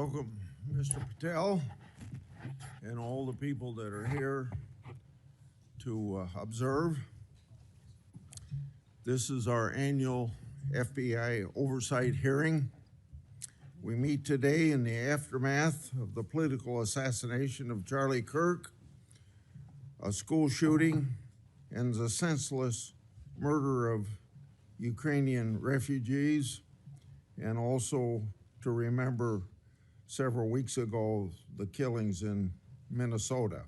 Welcome, Mr. Patel, and all the people that are here to observe. This is our annual FBI oversight hearing. We meet today in the aftermath of the political assassination of Charlie Kirk, a school shooting, and the senseless murder of Ukrainian refugees, and also to remember several weeks ago the killings in Minnesota.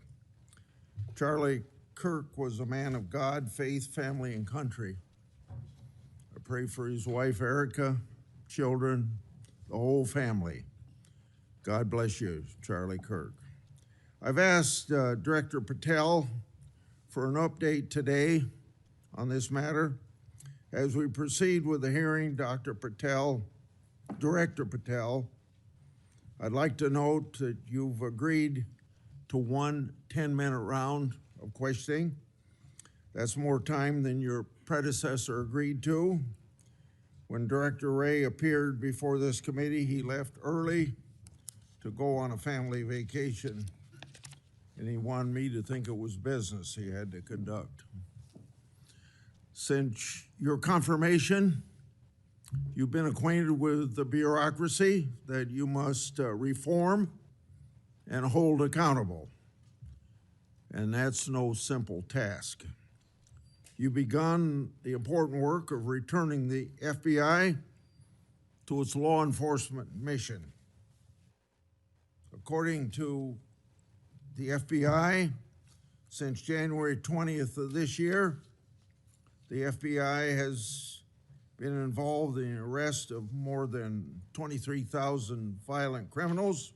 Charlie Kirk was a man of God, faith, family, and country. I pray for his wife, Erica, children, the whole family. God bless you, Charlie Kirk. I've asked Director Patel for an update today on this matter. As we proceed with the hearing, Director Patel, I'd like to note that you've agreed to one 10-minute round of questioning. That's more time than your predecessor agreed to. When Director Wray appeared before this committee, he left early to go on a family vacation, and he wanted me to think it was business he had to conduct. Since your confirmation, you've been acquainted with the bureaucracy that you must reform and hold accountable, and that's no simple task. You've begun the important work of returning the FBI to its law enforcement mission. According to the FBI, since January 20th of this year, the FBI has been involved in the arrest of more than 23,000 violent criminals.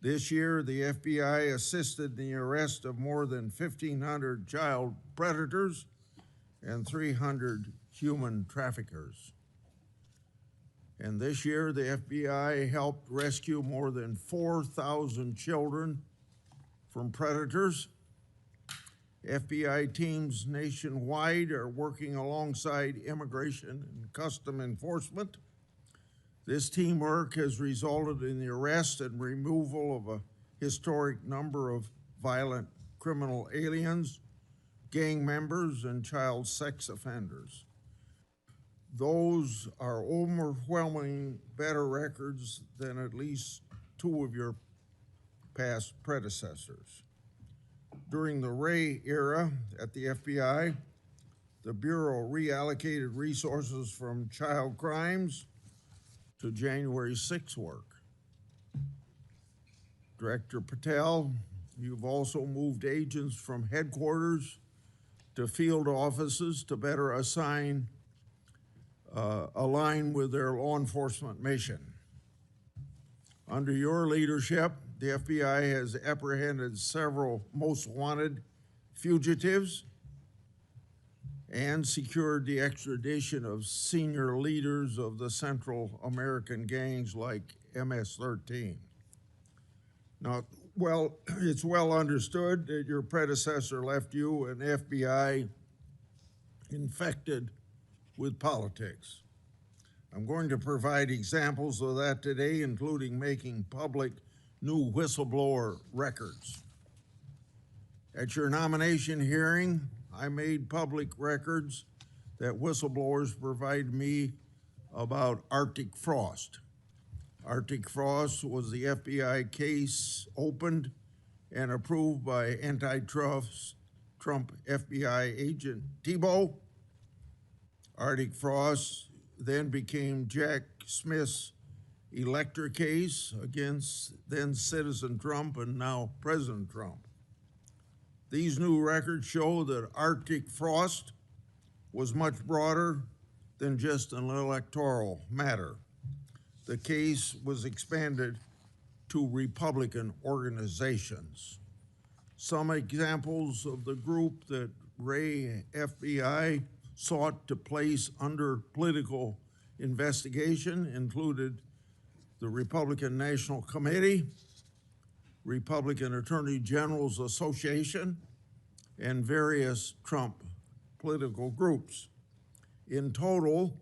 This year, the FBI assisted in the arrest of more than 1,500 child predators and 300 human traffickers. And this year, the FBI helped rescue more than 4,000 children from predators. FBI teams nationwide are working alongside immigration and custom enforcement. This teamwork has resulted in the arrest and removal of a historic number of violent criminal aliens, gang members, and child sex offenders. Those are overwhelming better records than at least two of your past predecessors. During the Wray era at the FBI, the Bureau reallocated resources from child crimes to January 6 work. Director Patel, you've also moved agents from headquarters to field offices to better align with their law enforcement mission. Under your leadership, the FBI has apprehended several most wanted fugitives and secured the extradition of senior leaders of the Central American gangs like MS-13. Now, it's well understood that your predecessor left you an FBI infected with politics. I'm going to provide examples of that today, including making public new whistleblower records. At your nomination hearing, I made public records that whistleblowers provided me about Arctic Frost. Arctic Frost was the FBI case opened and approved by antitrust Trump FBI agent Thibault. Arctic Frost then became Jack Smith's elector case against then Citizen Trump and now President Trump. These new records show that Arctic Frost was much broader than just an electoral matter. The case was expanded to Republican organizations. Some examples of the group that Wray FBI sought to place under political investigation included the Republican National Committee, Republican Attorney Generals Association, and various Trump political groups. In total,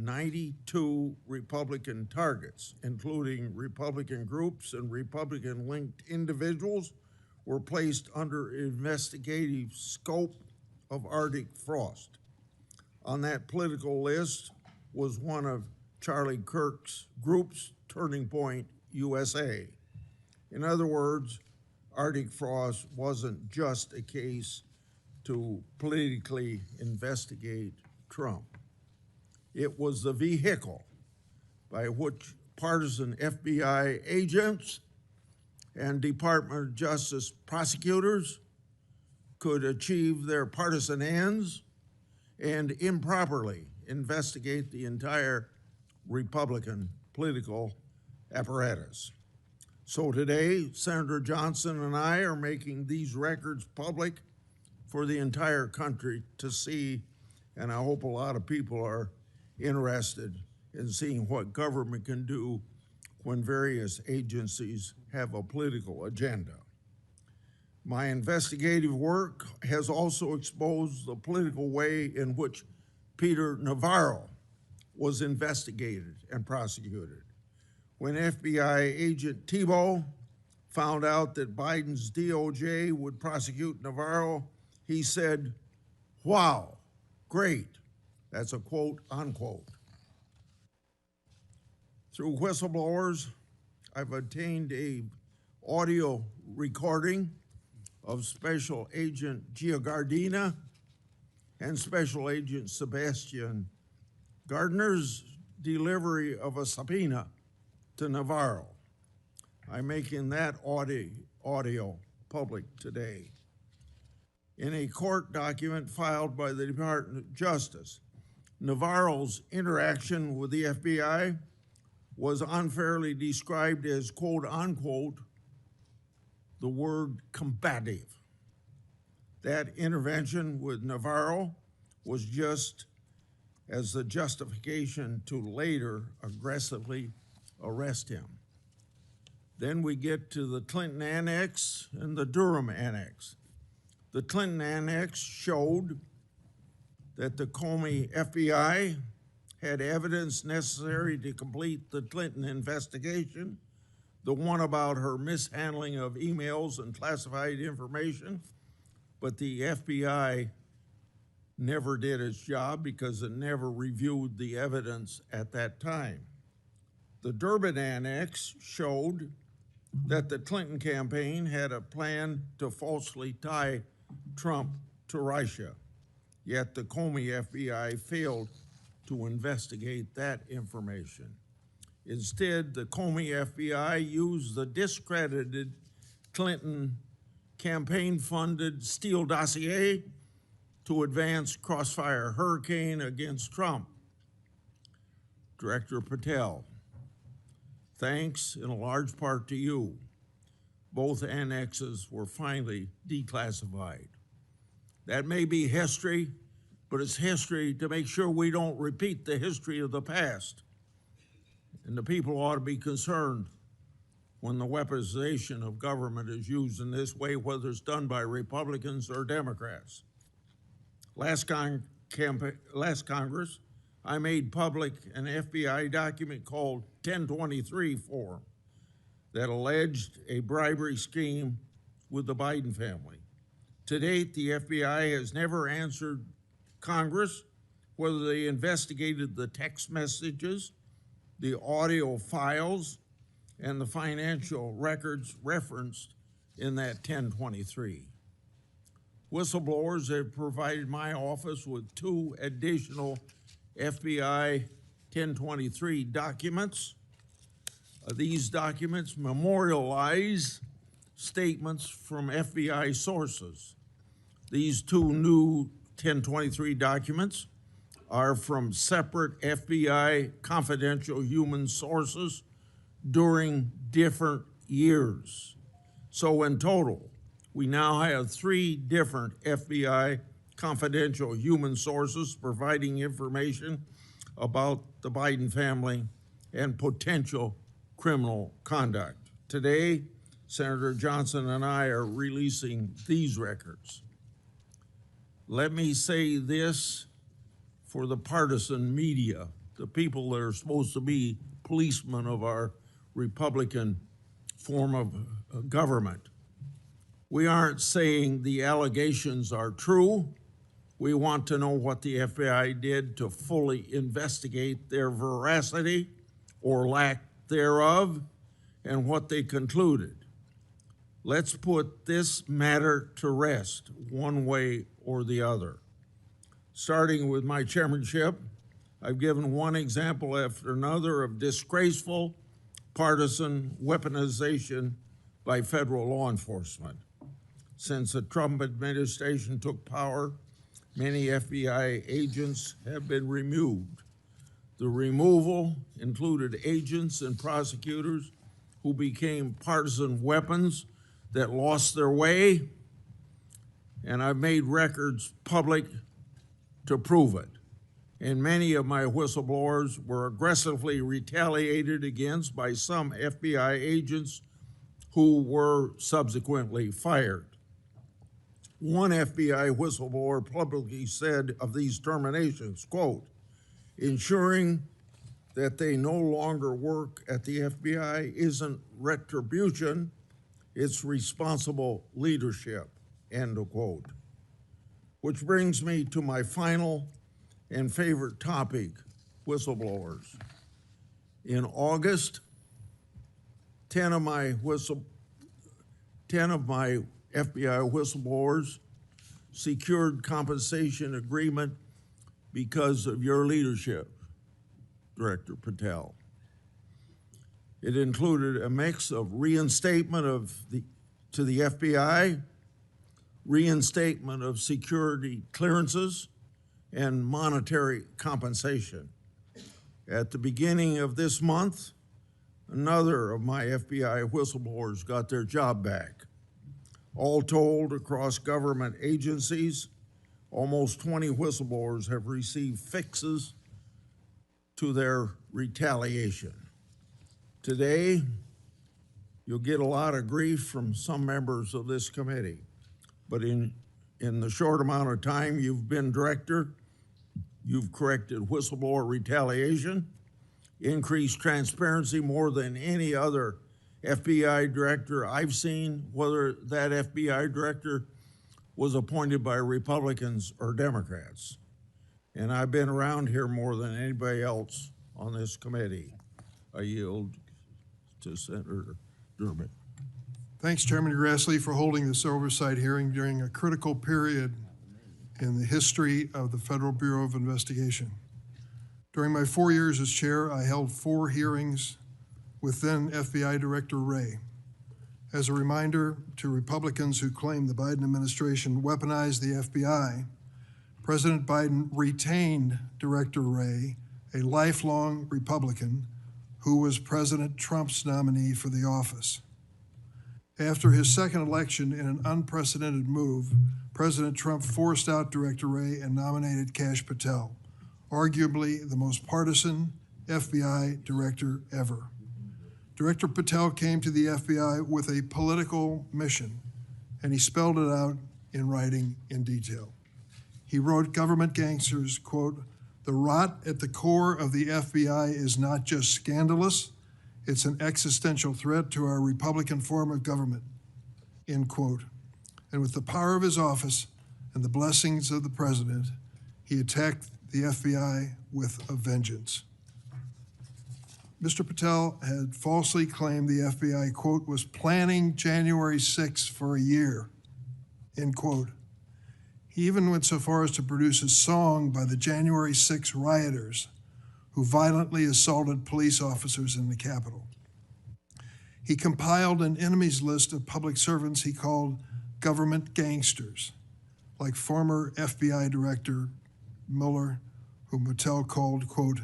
92 Republican targets, including Republican groups and Republican-linked individuals, were placed under investigative scope of Arctic frost. On that political list was one of Charlie Kirk's groups, Turning Point USA. In other words, Arctic frost wasn't just a case to politically investigate Trump. It was the vehicle by which partisan FBI agents and Department of Justice prosecutors could achieve their partisan ends and improperly investigate the entire Republican political apparatus. So today, Senator Johnson and I are making these records public for the entire country to see, and I hope a lot of people are interested in seeing what government can do when various agencies have a political agenda. My investigative work has also exposed the political way in which Peter Navarro was investigated and prosecuted. When FBI agent Thibault found out that Biden's DOJ would prosecute Navarro, he said, "Wow, great." That's a quote, unquote. Through whistleblowers, I've obtained an audio recording of Special Agent Giordina and Special Agent Sebastian Gardner's delivery of a subpoena to Navarro. I'm making that audio public today. In a court document filed by the Department of Justice, Navarro's interaction with the FBI was unfairly described as, quote, unquote, the word combative. That intervention with Navarro was just as the justification to later aggressively arrest him. Then we get to the Clinton Annex and the Durham Annex. The Clinton Annex showed that the Comey FBI had evidence necessary to complete the Clinton investigation, the one about her mishandling of emails and classified information, but the FBI never did its job because it never reviewed the evidence at that time. The Durbin Annex showed that the Clinton campaign had a plan to falsely tie Trump to Russia, yet the Comey FBI failed to investigate that information. Instead, the Comey FBI used the discredited Clinton campaign-funded Steele dossier to advance Crossfire Hurricane against Trump. Director Patel, thanks in a large part to you, both annexes were finally declassified. That may be history, but it's history to make sure we don't repeat the history of the past. And the people ought to be concerned when the weaponization of government is used in this way, whether it's done by Republicans or Democrats. Last Congress, I made public an FBI document called 1023 form that alleged a bribery scheme with the Biden family. To date, the FBI has never answered Congress whether they investigated the text messages, the audio files, and the financial records referenced in that 1023. Whistleblowers have provided my office with 2 additional FBI 1023 documents. These documents memorialize statements from FBI sources. These 2 new 1023 documents are from separate FBI confidential human sources during different years. So in total, we now have 3 different FBI confidential human sources providing information about the Biden family and potential criminal conduct. Today, Senator Johnson and I are releasing these records. Let me say this for the partisan media the people that are supposed to be policemen of our Republican form of government. We aren't saying the allegations are true. We want to know what the FBI did to fully investigate their veracity or lack thereof and what they concluded. Let's put this matter to rest one way or the other. Starting with my chairmanship, I've given one example after another of disgraceful partisan weaponization by federal law enforcement. Since the Trump administration took power, many FBI agents have been removed. The removal included agents and prosecutors who became partisan weapons that lost their way, and I've made records public to prove it. And many of my whistleblowers were aggressively retaliated against by some FBI agents who were subsequently fired. One FBI whistleblower publicly said of these terminations, quote, ensuring that they no longer work at the FBI isn't retribution, it's responsible leadership, end of quote. Which brings me to my final and favorite topic, whistleblowers. In August, 10 of my FBI whistleblowers secured compensation agreement because of your leadership, Director Patel. It included a mix of reinstatement to the FBI, reinstatement of security clearances, and monetary compensation. At the beginning of this month, another of my FBI whistleblowers got their job back. All told, across government agencies, almost 20 whistleblowers have received fixes to their retaliation. Today, you'll get a lot of grief from some members of this committee, but in the short amount of time you've been director, you've corrected whistleblower retaliation, increased transparency more than any other FBI director I've seen, whether that FBI director was appointed by Republicans or Democrats. And I've been around here more than anybody else on this committee. I yield to Senator Durbin. Thanks, Chairman Grassley, for holding this oversight hearing during a critical period in the history of the Federal Bureau of Investigation. During my 4 years as chair, I held 4 hearings with then FBI Director Wray. As a reminder to Republicans who claim the Biden administration weaponized the FBI, President Biden retained Director Wray, a lifelong Republican who was President Trump's nominee for the office. After his second election in an unprecedented move, President Trump forced out Director Wray and nominated Kash Patel, arguably the most partisan FBI director ever. Director Patel came to the FBI with a political mission, and he spelled it out in writing in detail. He wrote government gangsters, quote, "The rot at the core of the FBI is not just scandalous, it's an existential threat to our Republican form of government," end quote. And with the power of his office and the blessings of the president, he attacked the FBI with a vengeance. Mr. Patel had falsely claimed the FBI, quote, "was planning January 6th for a year," end quote. He even went so far as to produce a song by the January 6 rioters who violently assaulted police officers in the Capitol. He compiled an enemies list of public servants he called government gangsters, like former FBI Director Mueller, whom Patel called, quote,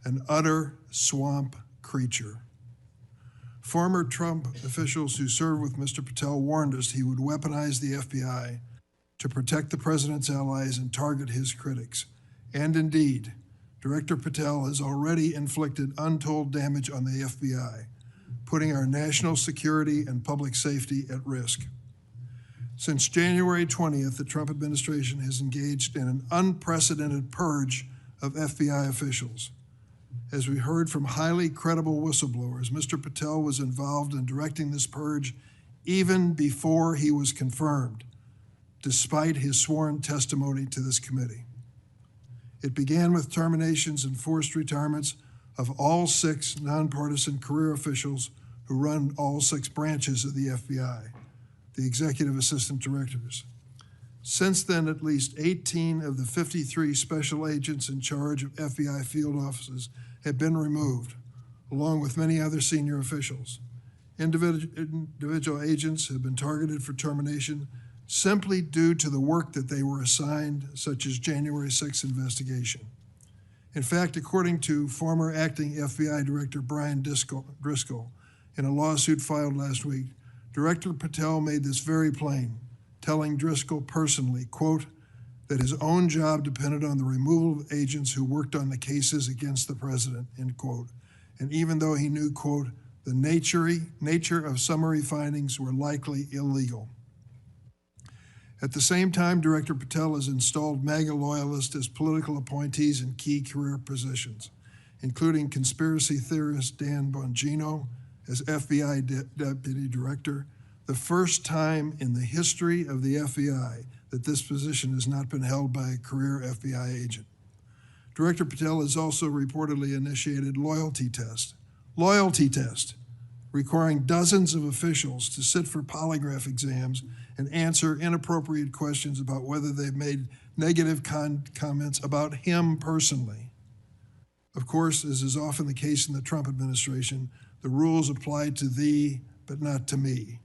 "an utter swamp creature." Former Trump officials who served with Mr. Patel warned us he would weaponize the FBI to protect the president's allies and target his critics. And indeed, Director Patel has already inflicted untold damage on the FBI, putting our national security and public safety at risk. Since January 20th, the Trump administration has engaged in an unprecedented purge of FBI officials. As we heard from highly credible whistleblowers, Mr. Patel was involved in directing this purge even before he was confirmed, despite his sworn testimony to this committee. It began with terminations and forced retirements of all 6 nonpartisan career officials who run all 6 branches of the FBI, the executive assistant directors. Since then, at least 18 of the 53 special agents in charge of FBI field offices have been removed, along with many other senior officials. Individual agents have been targeted for termination simply due to the work that they were assigned, such as January 6th investigation. In fact, according to former acting FBI Director Brian Driscoll, in a lawsuit filed last week, Director Patel made this very plain, telling Driscoll personally, quote, that his own job depended on the removal of agents who worked on the cases against the president, end quote. And even though he knew, quote, the nature of summary findings were likely illegal. At the same time, Director Patel has installed MAGA loyalists as political appointees in key career positions, including conspiracy theorist Dan Bongino as FBI Deputy Director, the first time in the history of the FBI that this position has not been held by a career FBI agent. Director Patel has also reportedly initiated loyalty test, requiring dozens of officials to sit for polygraph exams and answer inappropriate questions about whether they've made negative comments about him personally. Of course, as is often the case in the Trump administration, the rules apply to thee, but not to me.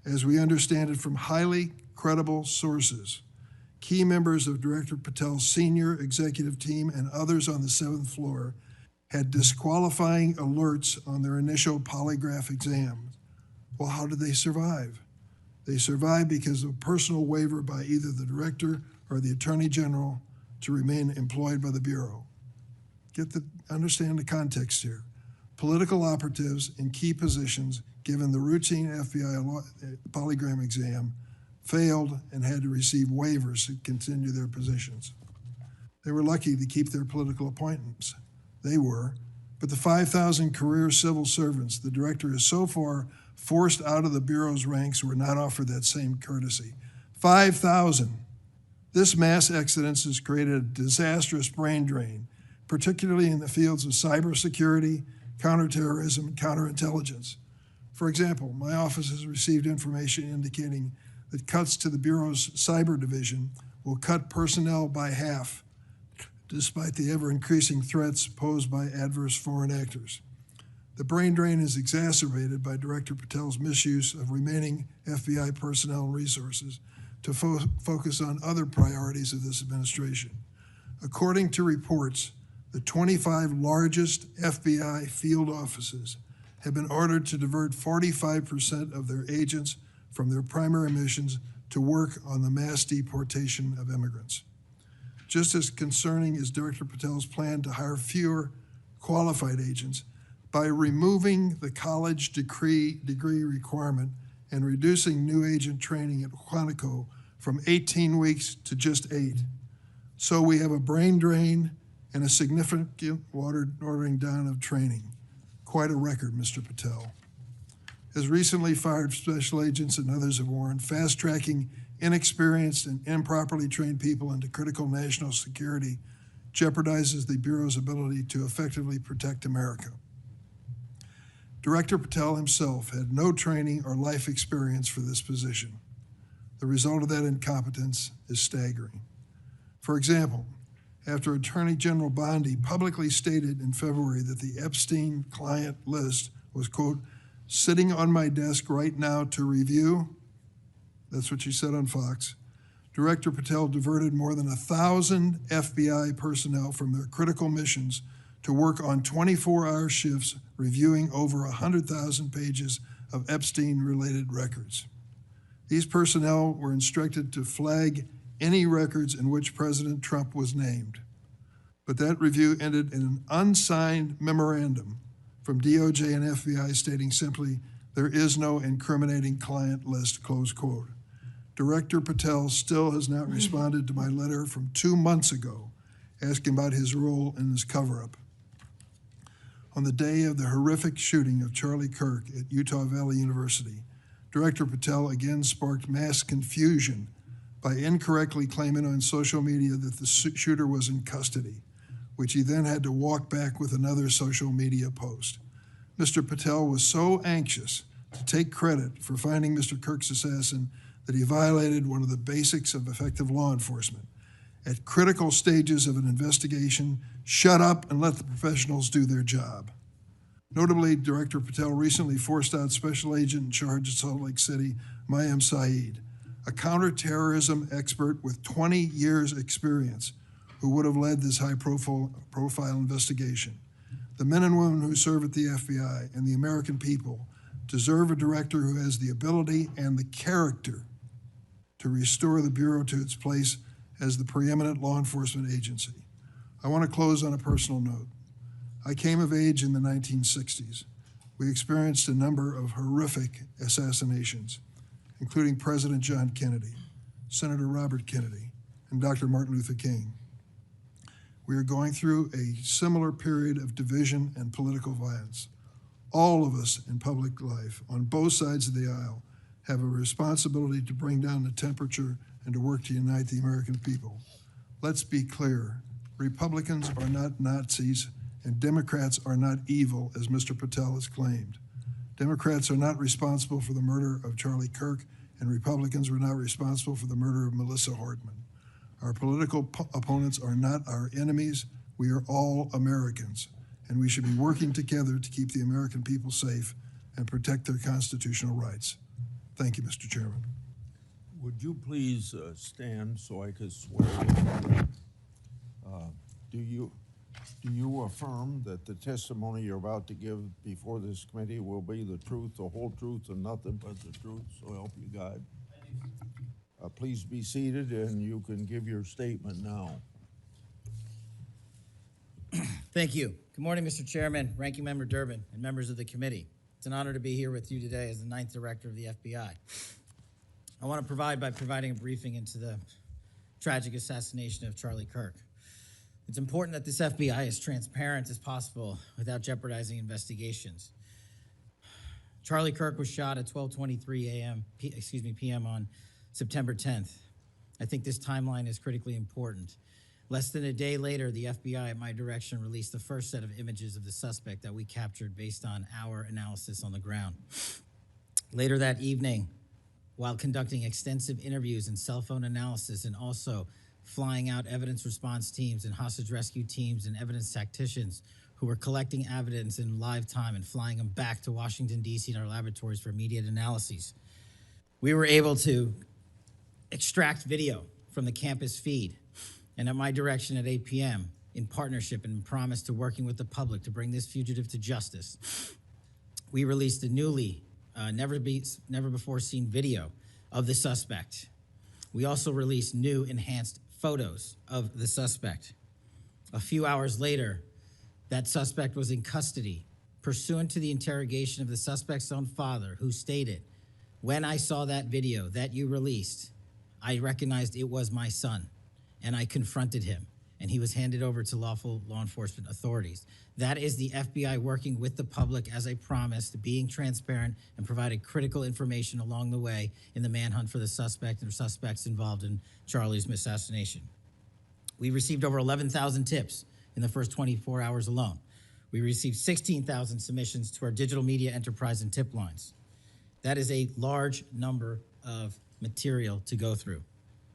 As we understand it from highly credible sources, key members of Director Patel's senior executive team and others on the 7th floor had disqualifying alerts on their initial polygraph exams. Well, how did they survive? They survived because of a personal waiver by either the director or the attorney general to remain employed by the Bureau. Understand the context here. Political operatives in key positions, given the routine FBI polygraph exam, failed and had to receive waivers to continue their positions. They were lucky to keep their political appointments. They were, but the 5,000 career civil servants the director has so far forced out of the Bureau's ranks were not offered that same courtesy. 5,000. This mass exodus has created a disastrous brain drain, particularly in the fields of cybersecurity, counterterrorism, and counterintelligence. For example, my office has received information indicating that cuts to the Bureau's cyber division will cut personnel by half, despite the ever-increasing threats posed by adverse foreign actors. The brain drain is exacerbated by Director Patel's misuse of remaining FBI personnel and resources to focus on other priorities of this administration. According to reports, the 25 largest FBI field offices have been ordered to divert 45% of their agents from their primary missions to work on the mass deportation of immigrants. Just as concerning is Director Patel's plan to hire fewer qualified agents by removing the college degree requirement and reducing new agent training at Quantico from 18 weeks to just 8. So we have a brain drain and a significant watering down of training. Quite a record, Mr. Patel. As recently fired special agents and others have warned, fast-tracking inexperienced and improperly trained people into critical national security jeopardizes the Bureau's ability to effectively protect America. Director Patel himself had no training or life experience for this position. The result of that incompetence is staggering. For example, after Attorney General Bondi publicly stated in February that the Epstein client list was, quote, sitting on my desk right now to review, that's what she said on Fox, Director Patel diverted more than 1,000 FBI personnel from their critical missions to work on 24-hour shifts reviewing over 100,000 pages of Epstein-related records. These personnel were instructed to flag any records in which President Trump was named. But that review ended in an unsigned memorandum from DOJ and FBI stating simply, there is no incriminating client list, close quote. Director Patel still has not responded to my letter from 2 months ago asking about his role in this cover-up. On the day of the horrific shooting of Charlie Kirk at Utah Valley University, Director Patel again sparked mass confusion by incorrectly claiming on social media that the shooter was in custody, which he then had to walk back with another social media post. Mr. Patel was so anxious to take credit for finding Mr. Kirk's assassin that he violated one of the basics of effective law enforcement. At critical stages of an investigation, shut up and let the professionals do their job. Notably, Director Patel recently forced out Special Agent in charge of Salt Lake City, Mayim Saeed, a counterterrorism expert with 20 years' experience, who would have led this high-profile investigation. The men and women who serve at the FBI and the American people deserve a director who has the ability and the character to restore the Bureau to its place as the preeminent law enforcement agency. I want to close on a personal note. I came of age in the 1960s. We experienced a number of horrific assassinations, including President John Kennedy, Senator Robert Kennedy, and Dr. Martin Luther King. We are going through a similar period of division and political violence. All of us in public life, on both sides of the aisle, have a responsibility to bring down the temperature and to work to unite the American people. Let's be clear, Republicans are not Nazis and Democrats are not evil, as Mr. Patel has claimed. Democrats are not responsible for the murder of Charlie Kirk, and Republicans were not responsible for the murder of Melissa Hardman. Our political opponents are not our enemies. We are all Americans, and we should be working together to keep the American people safe and protect their constitutional rights. Thank you, Mr. Chairman. Would you please stand so I could swear you? Do you affirm that the testimony you're about to give before this committee will be the truth, the whole truth, and nothing but the truth? So help you God. Please be seated, and you can give your statement now. Thank you. Good morning, Mr. Chairman, Ranking Member Durbin, and members of the committee. It's an honor to be here with you today as the 9th Director of the FBI. I want to providing a briefing into the tragic assassination of Charlie Kirk. It's important that this FBI is transparent as possible without jeopardizing investigations. Charlie Kirk was shot at 12:23 p.m. on September 10th. I think this timeline is critically important. Less than a day later, the FBI, at my direction, released the first set of images of the suspect that we captured based on our analysis on the ground. Later that evening, while conducting extensive interviews and cell phone analysis, and also flying out evidence response teams and hostage rescue teams and evidence tacticians who were collecting evidence in live time and flying them back to Washington, D.C. in our laboratories for immediate analyses, we were able to extract video from the campus feed. And at my direction at 8 p.m., in partnership and in promise to working with the public to bring this fugitive to justice, we released a newly, never before seen video of the suspect. We also released new enhanced photos of the suspect. A few hours later, that suspect was in custody, pursuant to the interrogation of the suspect's own father, who stated, "When I saw that video that you released, I recognized it was my son, and I confronted him, and he was handed over to lawful law enforcement authorities." That is the FBI working with the public, as I promised, being transparent and providing critical information along the way in the manhunt for the suspect and suspects involved in Charlie's assassination. We received over 11,000 tips in the first 24 hours alone. We received 16,000 submissions to our digital media enterprise and tip lines. That is a large number of material to go through.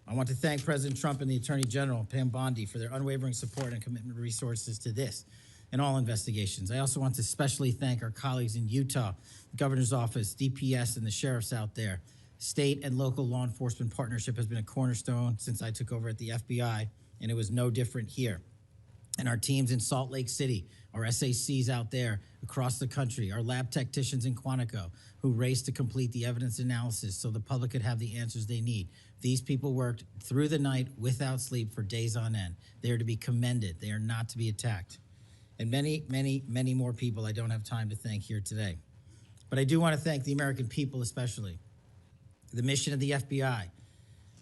I want to thank President Trump and the Attorney General, Pam Bondi, for their unwavering support and commitment of resources to this and all investigations. I also want to especially thank our colleagues in Utah, the Governor's Office, DPS, and the sheriffs out there. State and local law enforcement partnership has been a cornerstone since I took over at the FBI, and it was no different here. And our teams in Salt Lake City, our SACs out there across the country, our lab technicians in Quantico who raced to complete the evidence analysis so the public could have the answers they need. These people worked through the night without sleep for days on end. They are to be commended. They are not to be attacked. And many, many, many more people I don't have time to thank here today. But I do want to thank the American people especially. The mission of the FBI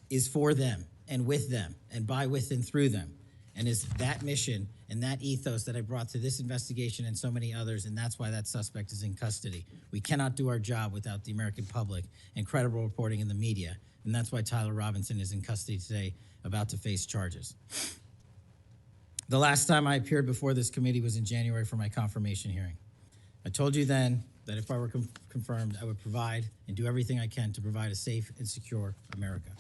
is for them and with them and by, with, and through them. And it's that mission and that ethos that I brought to this investigation and so many others, and that's why that suspect is in custody. We cannot do our job without the American public and credible reporting in the media, and that's why Tyler Robinson is in custody today, about to face charges. The last time I appeared before this committee was in January for my confirmation hearing. I told you then that if I were confirmed, I would provide and do everything I can to provide a safe and secure America.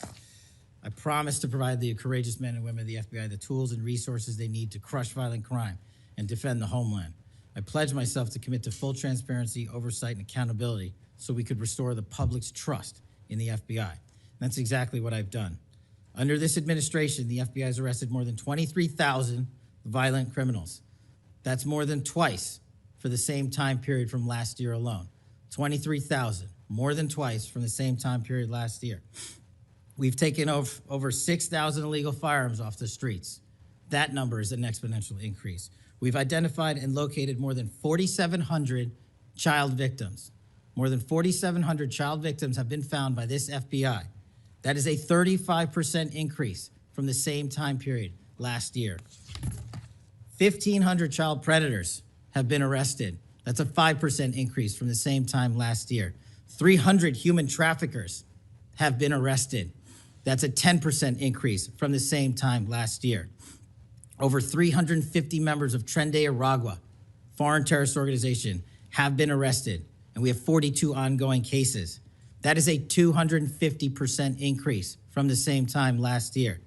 I promise to provide the courageous men and women of the FBI the tools and resources they need to crush violent crime and defend the homeland. I pledge myself to commit to full transparency, oversight, and accountability so we could restore the public's trust in the FBI. And that's exactly what I've done. Under this administration, the FBI has arrested more than 23,000 violent criminals. That's more than twice for the same time period from last year alone. 23,000, more than twice from the same time period last year. We've taken over 6,000 illegal firearms off the streets. That number is an exponential increase. We've identified and located more than 4,700 child victims. More than 4,700 child victims have been found by this FBI. That is a 35% increase from the same time period last year. 1,500 child predators have been arrested. That's a 5% increase from the same time last year. 300 human traffickers have been arrested. That's a 10% increase from the same time last year. Over 350 members of Tren de Aragua, foreign terrorist organization, have been arrested, and we have 42 ongoing cases. That is a 250% increase from the same time last year.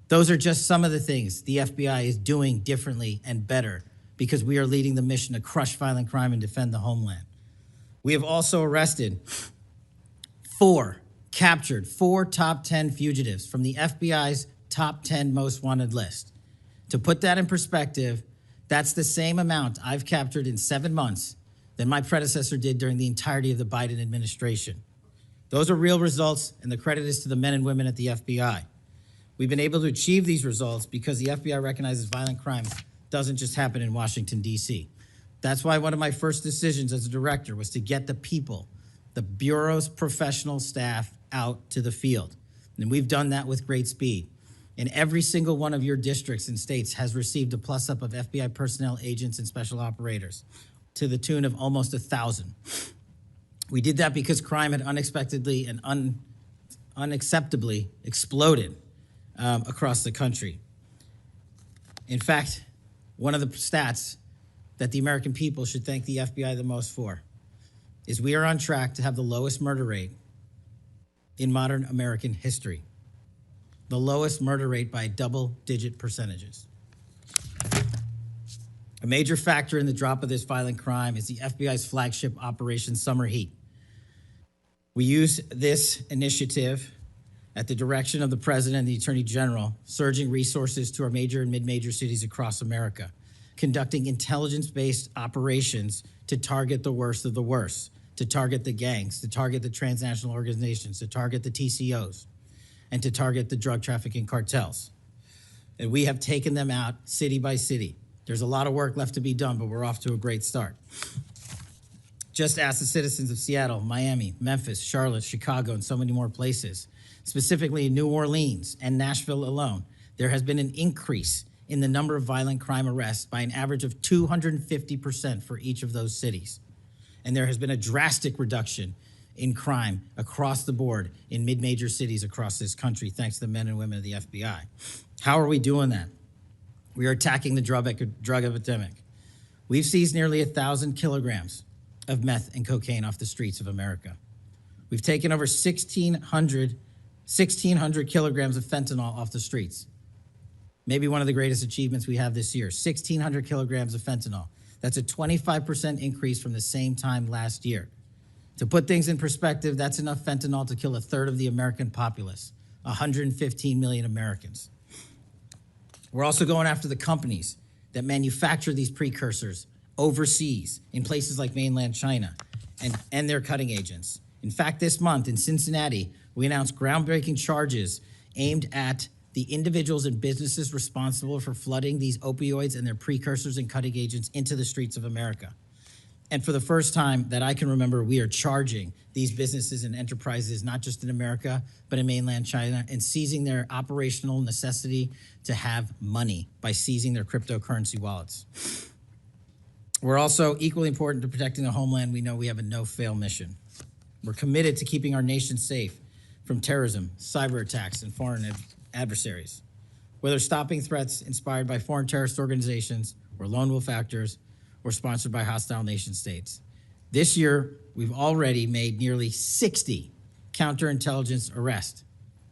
Those are just some of the things the FBI is doing differently and better because we are leading the mission to crush violent crime and defend the homeland. We have also arrested captured four top 10 fugitives from the FBI's top 10 most wanted list. To put that in perspective, that's the same amount I've captured in 7 months than my predecessor did during the entirety of the Biden administration. Those are real results, and the credit is to the men and women at the FBI. We've been able to achieve these results because the FBI recognizes violent crime doesn't just happen in Washington, D.C. That's why one of my first decisions as a director was to get the people, the Bureau's professional staff, out to the field. And we've done that with great speed. And every single one of your districts and states has received a plus up of FBI personnel, agents, and special operators to the tune of almost 1,000. We did that because crime had unexpectedly and unacceptably exploded across the country. In fact, one of the stats that the American people should thank the FBI the most for is we are on track to have the lowest murder rate in modern American history. The lowest murder rate by double-digit percentages. A major factor in the drop of this violent crime is the FBI's flagship Operation Summer Heat. We use this initiative at the direction of the President and the Attorney General, surging resources to our major and mid-major cities across America, conducting intelligence-based operations to target the worst of the worst, to target the gangs, to target the transnational organizations, to target the TCOs, and to target the drug trafficking cartels. And we have taken them out city by city. There's a lot of work left to be done, but we're off to a great start. Just ask the citizens of Seattle, Miami, Memphis, Charlotte, Chicago, and so many more places. Specifically in New Orleans and Nashville alone, there has been an increase in the number of violent crime arrests by an average of 250% for each of those cities. And there has been a drastic reduction in crime across the board in mid-major cities across this country, thanks to the men and women of the FBI. How are we doing that? We are attacking the drug epidemic. We've seized nearly 1,000 kilograms of meth and cocaine off the streets of America. We've taken over 1,600 kilograms of fentanyl off the streets. Maybe one of the greatest achievements we have this year, 1,600 kilograms of fentanyl. That's a 25% increase from the same time last year. To put things in perspective, that's enough fentanyl to kill a third of the American populace, 115 million Americans. We're also going after the companies that manufacture these precursors overseas in places like mainland China and their cutting agents. In fact, this month in Cincinnati, we announced groundbreaking charges aimed at the individuals and businesses responsible for flooding these opioids and their precursors and cutting agents into the streets of America. And for the first time that I can remember, we are charging these businesses and enterprises, not just in America, but in mainland China, and seizing their operational necessity to have money by seizing their cryptocurrency wallets. We're also equally important to protecting the homeland. We know we have a no-fail mission. We're committed to keeping our nation safe from terrorism, cyber attacks, and foreign adversaries. Whether stopping threats inspired by foreign terrorist organizations or lone wolf actors or sponsored by hostile nation states. This year, we've already made nearly 60 counterintelligence arrests.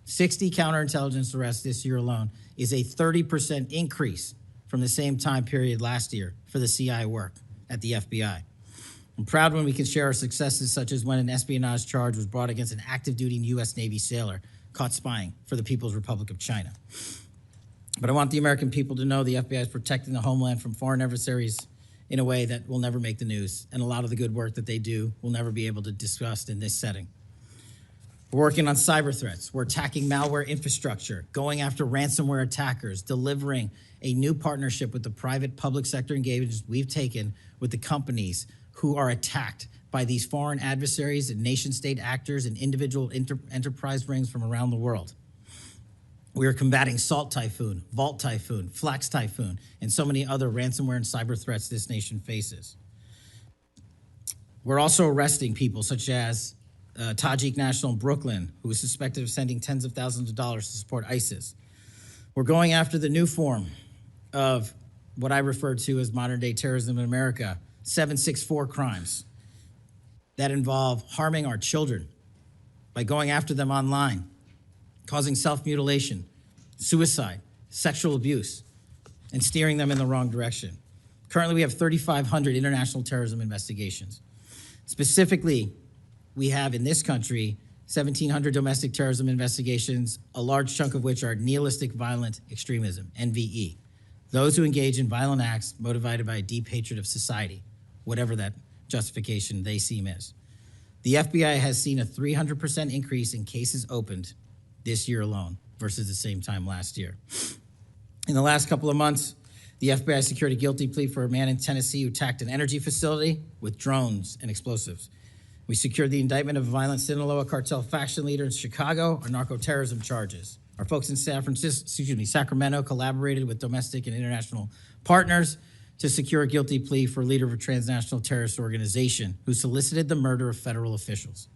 60 counterintelligence arrests this year alone is a 30% increase from the same time period last year for the CI work at the FBI. I'm proud when we can share our successes, such as when an espionage charge was brought against an active-duty U.S. Navy sailor caught spying for the People's Republic of China. But I want the American people to know the FBI is protecting the homeland from foreign adversaries in a way that will never make the news, and a lot of the good work that they do will never be able to discuss in this setting. We're working on cyber threats. We're attacking malware infrastructure, going after ransomware attackers, delivering a new partnership with the private public sector engagements we've taken with the companies who are attacked by these foreign adversaries and nation-state actors and individual enterprise rings from around the world. We are combating Salt Typhoon, Vault Typhoon, Flax Typhoon, and so many other ransomware and cyber threats this nation faces. We're also arresting people such as Tajik national in Brooklyn, who is suspected of sending tens of thousands of dollars to support ISIS. We're going after the new form of what I refer to as modern-day terrorism in America, 764 crimes that involve harming our children by going after them online, causing self-mutilation, suicide, sexual abuse, and steering them in the wrong direction. Currently, we have 3,500 international terrorism investigations. Specifically, we have in this country 1,700 domestic terrorism investigations, a large chunk of which are nihilistic violent extremism, NVE. Those who engage in violent acts motivated by a deep hatred of society, whatever that justification they seem is. The FBI has seen a 300% increase in cases opened this year alone versus the same time last year. In the last couple of months, the FBI secured a guilty plea for a man in Tennessee who attacked an energy facility with drones and explosives. We secured the indictment of a violent Sinaloa cartel faction leader in Chicago on narco-terrorism charges. Our folks in Sacramento collaborated with domestic and international partners to secure a guilty plea for a leader of a transnational terrorist organization who solicited the murder of federal officials.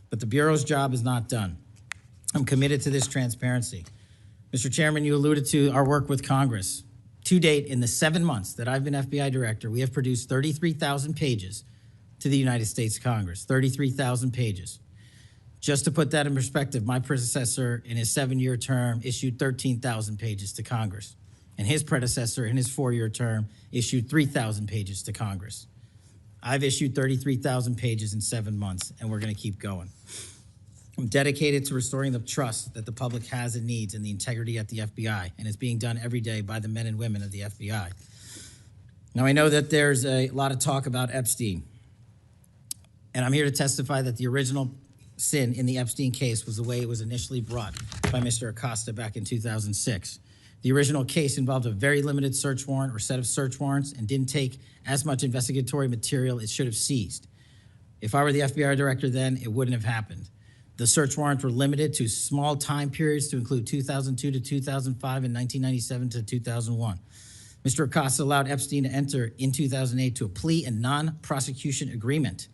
But the Bureau's job is not done. I'm committed to this transparency. Mr. Chairman, you alluded to our work with Congress. To date, in the 7 months that I've been FBI director, we have produced 33,000 pages to the United States Congress, 33,000 pages. Just to put that in perspective, my predecessor in his 7-year term issued 13,000 pages to Congress, and his predecessor in his 4-year term issued 3,000 pages to Congress. I've issued 33,000 pages in 7 months, and we're gonna keep going. I'm dedicated to restoring the trust that the public has and needs in the integrity at the FBI, and it's being done every day by the men and women of the FBI. Now, I know that there's a lot of talk about Epstein, and I'm here to testify that the original sin in the Epstein case was the way it was initially brought by Mr. Acosta back in 2006. The original case involved a very limited search warrant or set of search warrants and didn't take as much investigatory material it should have seized. If I were the FBI director then, it wouldn't have happened. The search warrants were limited to small time periods to include 2002 to 2005 and 1997 to 2001. Mr. Acosta allowed Epstein to enter in 2008 to a plea and non-prosecution agreement,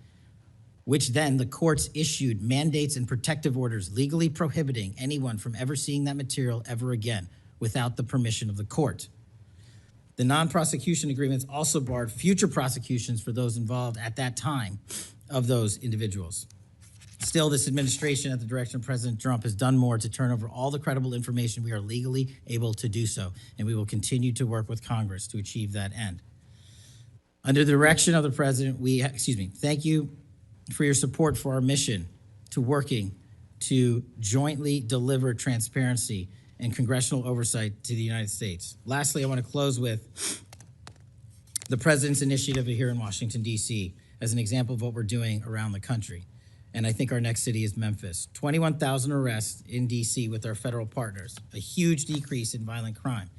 which then the courts issued mandates and protective orders legally prohibiting anyone from ever seeing that material ever again without the permission of the court. The non-prosecution agreements also barred future prosecutions for those involved at that time of those individuals. Still, this administration, at the direction of President Trump, has done more to turn over all the credible information we are legally able to do so, and we will continue to work with Congress to achieve that end. Under the direction of the President, thank you for your support for our mission to working to jointly deliver transparency and congressional oversight to the United States. Lastly, I want to close with the President's initiative here in Washington, D.C. as an example of what we're doing around the country. And I think our next city is Memphis. 21,000 arrests in D.C. with our federal partners, a huge decrease in violent crime.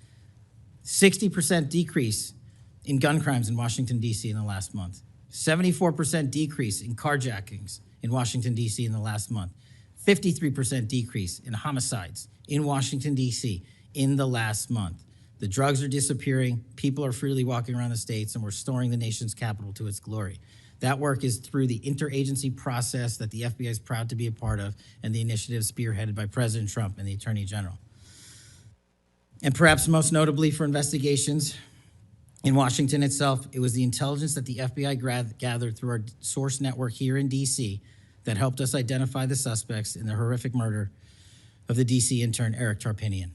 60% decrease in gun crimes in Washington, D.C. in the last month. 74% decrease in carjackings in Washington, D.C. in the last month. 53% decrease in homicides in Washington, D.C. in the last month. The drugs are disappearing, people are freely walking around the states, and we're restoring the nation's capital to its glory. That work is through the interagency process that the FBI is proud to be a part of, and the initiative spearheaded by President Trump and the Attorney General. And perhaps most notably for investigations in Washington itself, it was the intelligence that the FBI gathered through our source network here in D.C. that helped us identify the suspects in the horrific murder of the D.C. intern Eric Tarpinian.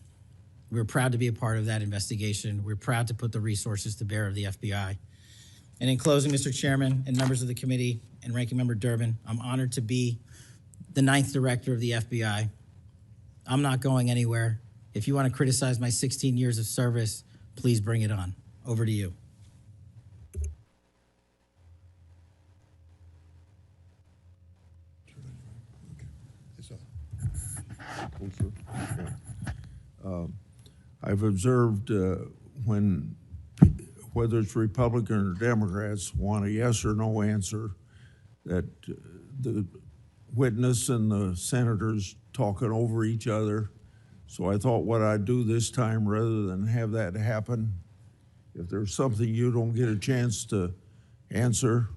We're proud to be a part of that investigation. We're proud to put the resources to bear of the FBI. And in closing, Mr. Chairman and members of the committee and Ranking Member Durbin, I'm honored to be the 9th Director of the FBI. I'm not going anywhere. If you want to criticize my 16 years of service, please bring it on. Over to you. I've observed whether it's Republican or Democrats want a yes or no answer, that the witness and the senators talking over each other. So I thought what I'd do this time, rather than have that happen, if there's something you don't get a chance to answer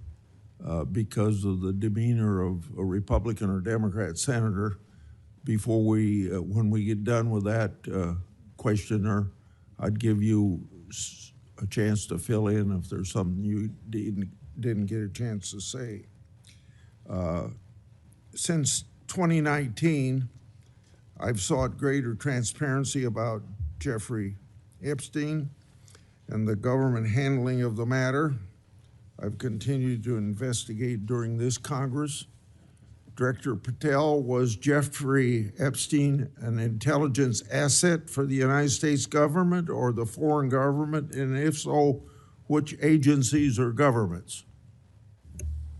because of the demeanor of a Republican or Democrat senator, before when we get done with that questioner, I'd give you a chance to fill in if there's something you didn't get a chance to say. Since 2019, I've sought greater transparency about Jeffrey Epstein and the government handling of the matter. I've continued to investigate during this Congress. Director Patel, was Jeffrey Epstein an intelligence asset for the United States government or the foreign government? And if so, which agencies or governments?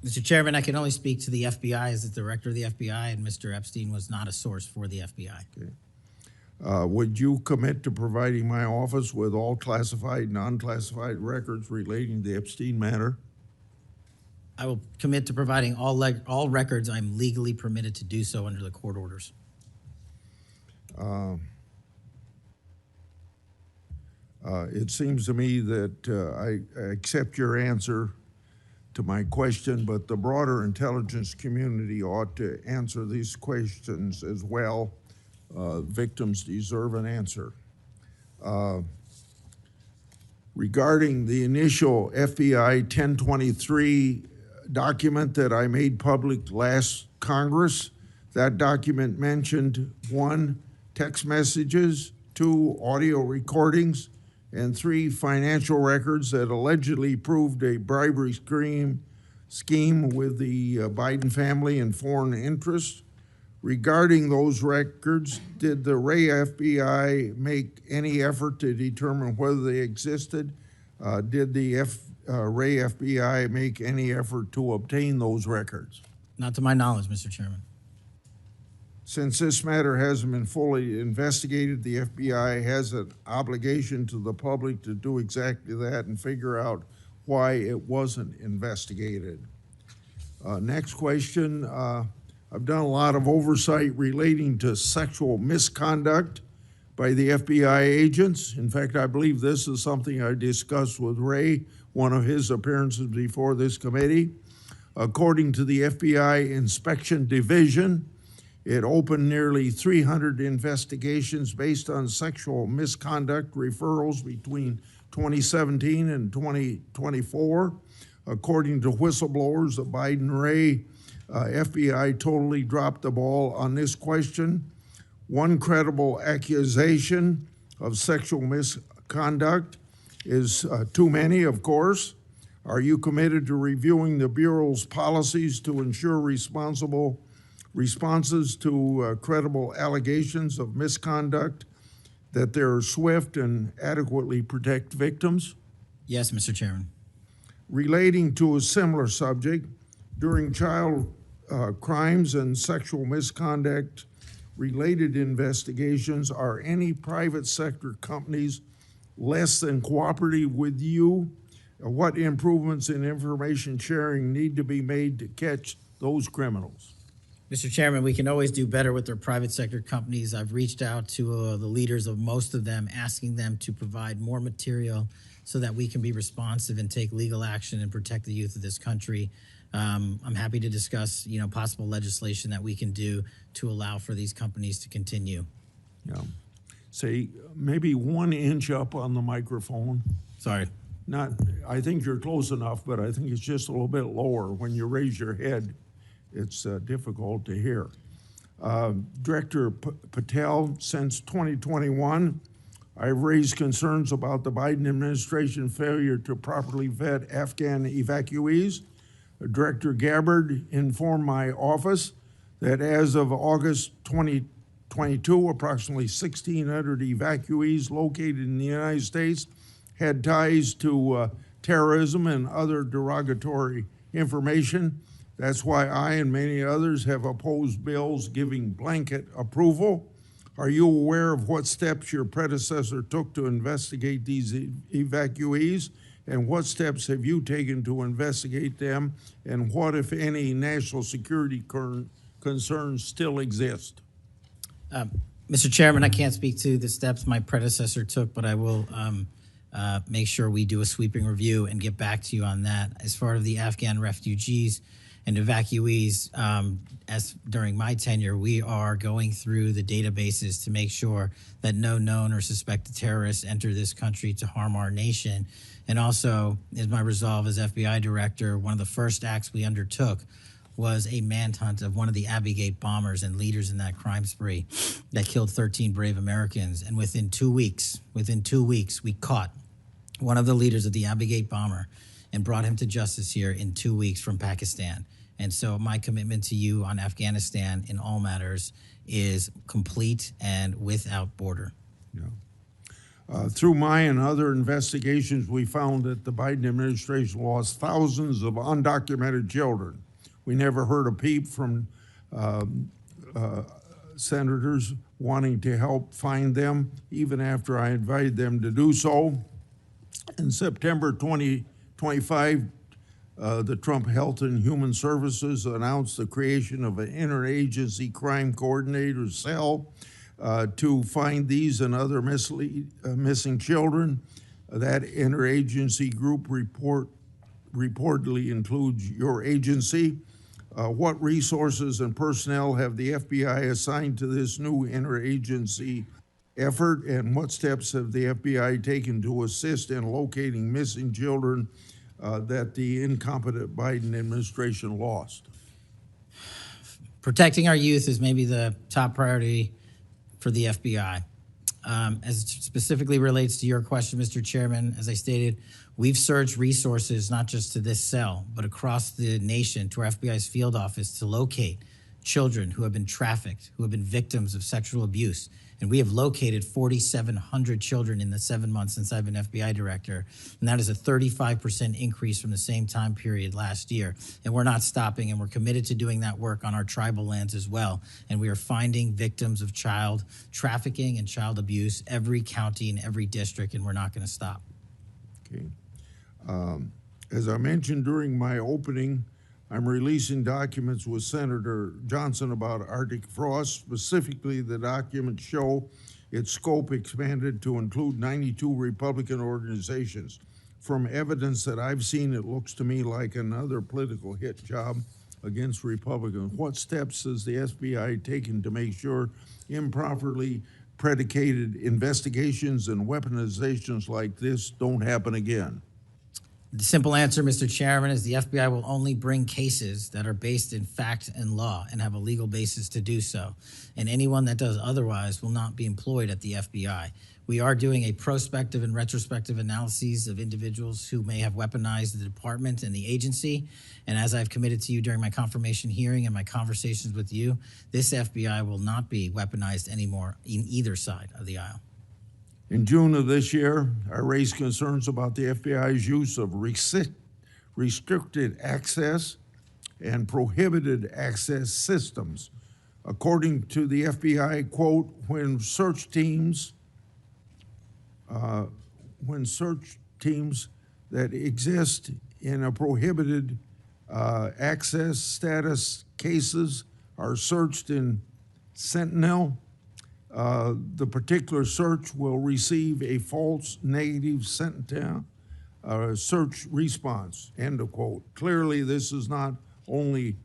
Mr. Chairman, I can only speak to the FBI as the Director of the FBI, and Mr. Epstein was not a source for the FBI. Okay. Would you commit to providing my office with all classified and unclassified records relating to the Epstein matter? I will commit to providing all records I'm legally permitted to do so under the court orders. It seems to me that I accept your answer to my question, but the broader intelligence community ought to answer these questions as well. Victims deserve an answer. Regarding the initial FBI 1023 document that I made public last Congress, that document mentioned 1, text messages, 2, audio recordings, and 3, financial records that allegedly proved a bribery scheme with the Biden family and foreign interests. Regarding those records, did the Ray FBI make any effort to determine whether they existed? Did the Ray FBI make any effort to obtain those records? Not to my knowledge, Mr. Chairman. Since this matter hasn't been fully investigated, the FBI has an obligation to the public to do exactly that and figure out why it wasn't investigated. Next question. I've done a lot of oversight relating to sexual misconduct by the FBI agents. In fact, I believe this is something I discussed with Ray, one of his appearances before this committee. According to the FBI Inspection Division, it opened nearly 300 investigations based on sexual misconduct referrals between 2017 and 2024. According to whistleblowers, the Biden-Ray FBI totally dropped the ball on this question. One credible accusation of sexual misconduct is too many, of course. Are you committed to reviewing the Bureau's policies to ensure responsible responses to credible allegations of misconduct, that they're swift and adequately protect victims? Yes, Mr. Chairman. Relating to a similar subject, during child crimes and sexual misconduct related investigations, are any private sector companies less than cooperative with you What improvements in information sharing need to be made to catch those criminals? Mr. Chairman, we can always do better with our private sector companies. I've reached out to the leaders of most of them, asking them to provide more material so that we can be responsive and take legal action and protect the youth of this country. I'm happy to discuss, possible legislation that we can do to allow for these companies to continue. Yeah. Say, maybe 1 inch up on the microphone. Sorry. I think you're close enough, but I think it's just a little bit lower. When you raise your head, it's difficult to hear. Director Patel, since 2021, I've raised concerns about the Biden administration failure to properly vet Afghan evacuees. Director Gabbard informed my office that as of August 2022, approximately 1,600 evacuees located in the United States had ties to terrorism and other derogatory information. That's why I and many others have opposed bills giving blanket approval. Are you aware of what steps your predecessor took to investigate these evacuees? And what steps have you taken to investigate them? And what, if any, national security concerns still exist? Mr. Chairman, I can't speak to the steps my predecessor took, but I will make sure we do a sweeping review and get back to you on that. As far as the Afghan refugees and evacuees, as during my tenure, we are going through the databases to make sure that no known or suspected terrorists enter this country to harm our nation. And also, is my resolve as FBI director, one of the first acts we undertook was a manhunt of one of the Abbey Gate bombers and leaders in that crime spree that killed 13 brave Americans. And within 2 weeks, we caught one of the leaders of the Abbey Gate bomber and brought him to justice here in 2 weeks from Pakistan. And so my commitment to you on Afghanistan in all matters is complete and without border. Yeah. Through my and other investigations, we found that the Biden administration lost thousands of undocumented children. We never heard a peep from senators wanting to help find them, even after I invited them to do so. In September 2025, the Trump Health and Human Services announced the creation of an interagency crime coordinator cell to find these and other missing children. That interagency group reportedly includes your agency. What resources and personnel have the FBI assigned to this new interagency effort, and what steps have the FBI taken to assist in locating missing children that the incompetent Biden administration lost? Protecting our youth is maybe the top priority for the FBI. As it specifically relates to your question, Mr. Chairman, as I stated, we've surged resources not just to this cell, but across the nation to our FBI's field office to locate children who have been trafficked, who have been victims of sexual abuse. And we have located 4,700 children in the 7 months since I've been FBI director. And that is a 35% increase from the same time period last year. And we're not stopping, and we're committed to doing that work on our tribal lands as well. And we are finding victims of child trafficking and child abuse every county and every district, and we're not going to stop. Okay. As I mentioned during my opening, I'm releasing documents with Senator Johnson about Arctic frost. Specifically, the documents show its scope expanded to include 92 Republican organizations. From evidence that I've seen, it looks to me like another political hit job against Republicans. What steps has the FBI taken to make sure improperly predicated investigations and weaponizations like this don't happen again? The simple answer, Mr. Chairman, is the FBI will only bring cases that are based in fact and law and have a legal basis to do so. And anyone that does otherwise will not be employed at the FBI. We are doing a prospective and retrospective analyses of individuals who may have weaponized the department and the agency. And as I've committed to you during my confirmation hearing and my conversations with you, this FBI will not be weaponized anymore in either side of the aisle. In June of this year, I raised concerns about the FBI's use of restricted access and prohibited access systems. According to the FBI, quote, when search teams that exist in a prohibited access status cases are searched in Sentinel. The particular search will receive a false negative Sentinel search response, end of quote. Clearly, this is not only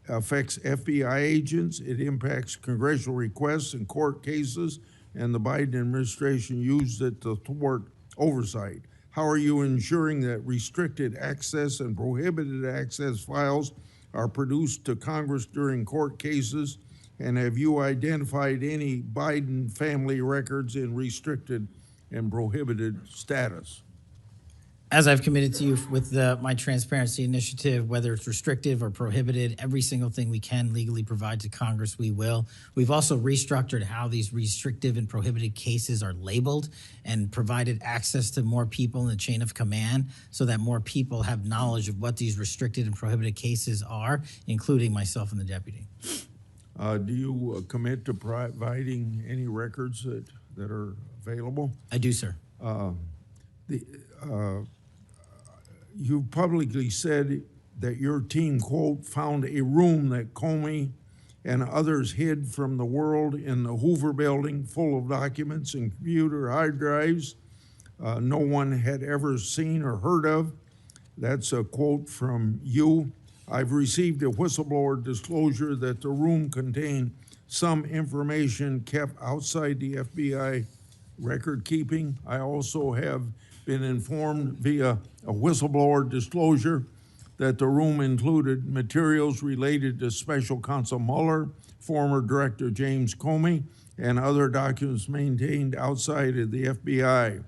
affects FBI agents, it impacts congressional requests and court cases, and the Biden administration used it to thwart oversight. How are you ensuring that restricted access and prohibited access files are produced to Congress during court cases? And have you identified any Biden family records in restricted and prohibited status? As I've committed to you with my transparency initiative, whether it's restrictive or prohibited, every single thing we can legally provide to Congress, we will. We've also restructured how these restrictive and prohibited cases are labeled and provided access to more people in the chain of command so that more people have knowledge of what these restricted and prohibited cases are, including myself and the deputy. Do you commit to providing any records that are available? I do, sir. You've publicly said that your team, quote, found a room that Comey and others hid from the world in the Hoover building full of documents and computer hard drives no one had ever seen or heard of. That's a quote from you. I've received a whistleblower disclosure that the room contained some information kept outside the FBI record keeping. I also have been informed via a whistleblower disclosure that the room included materials related to Special Counsel Mueller, former Director James Comey, and other documents maintained outside of the FBI.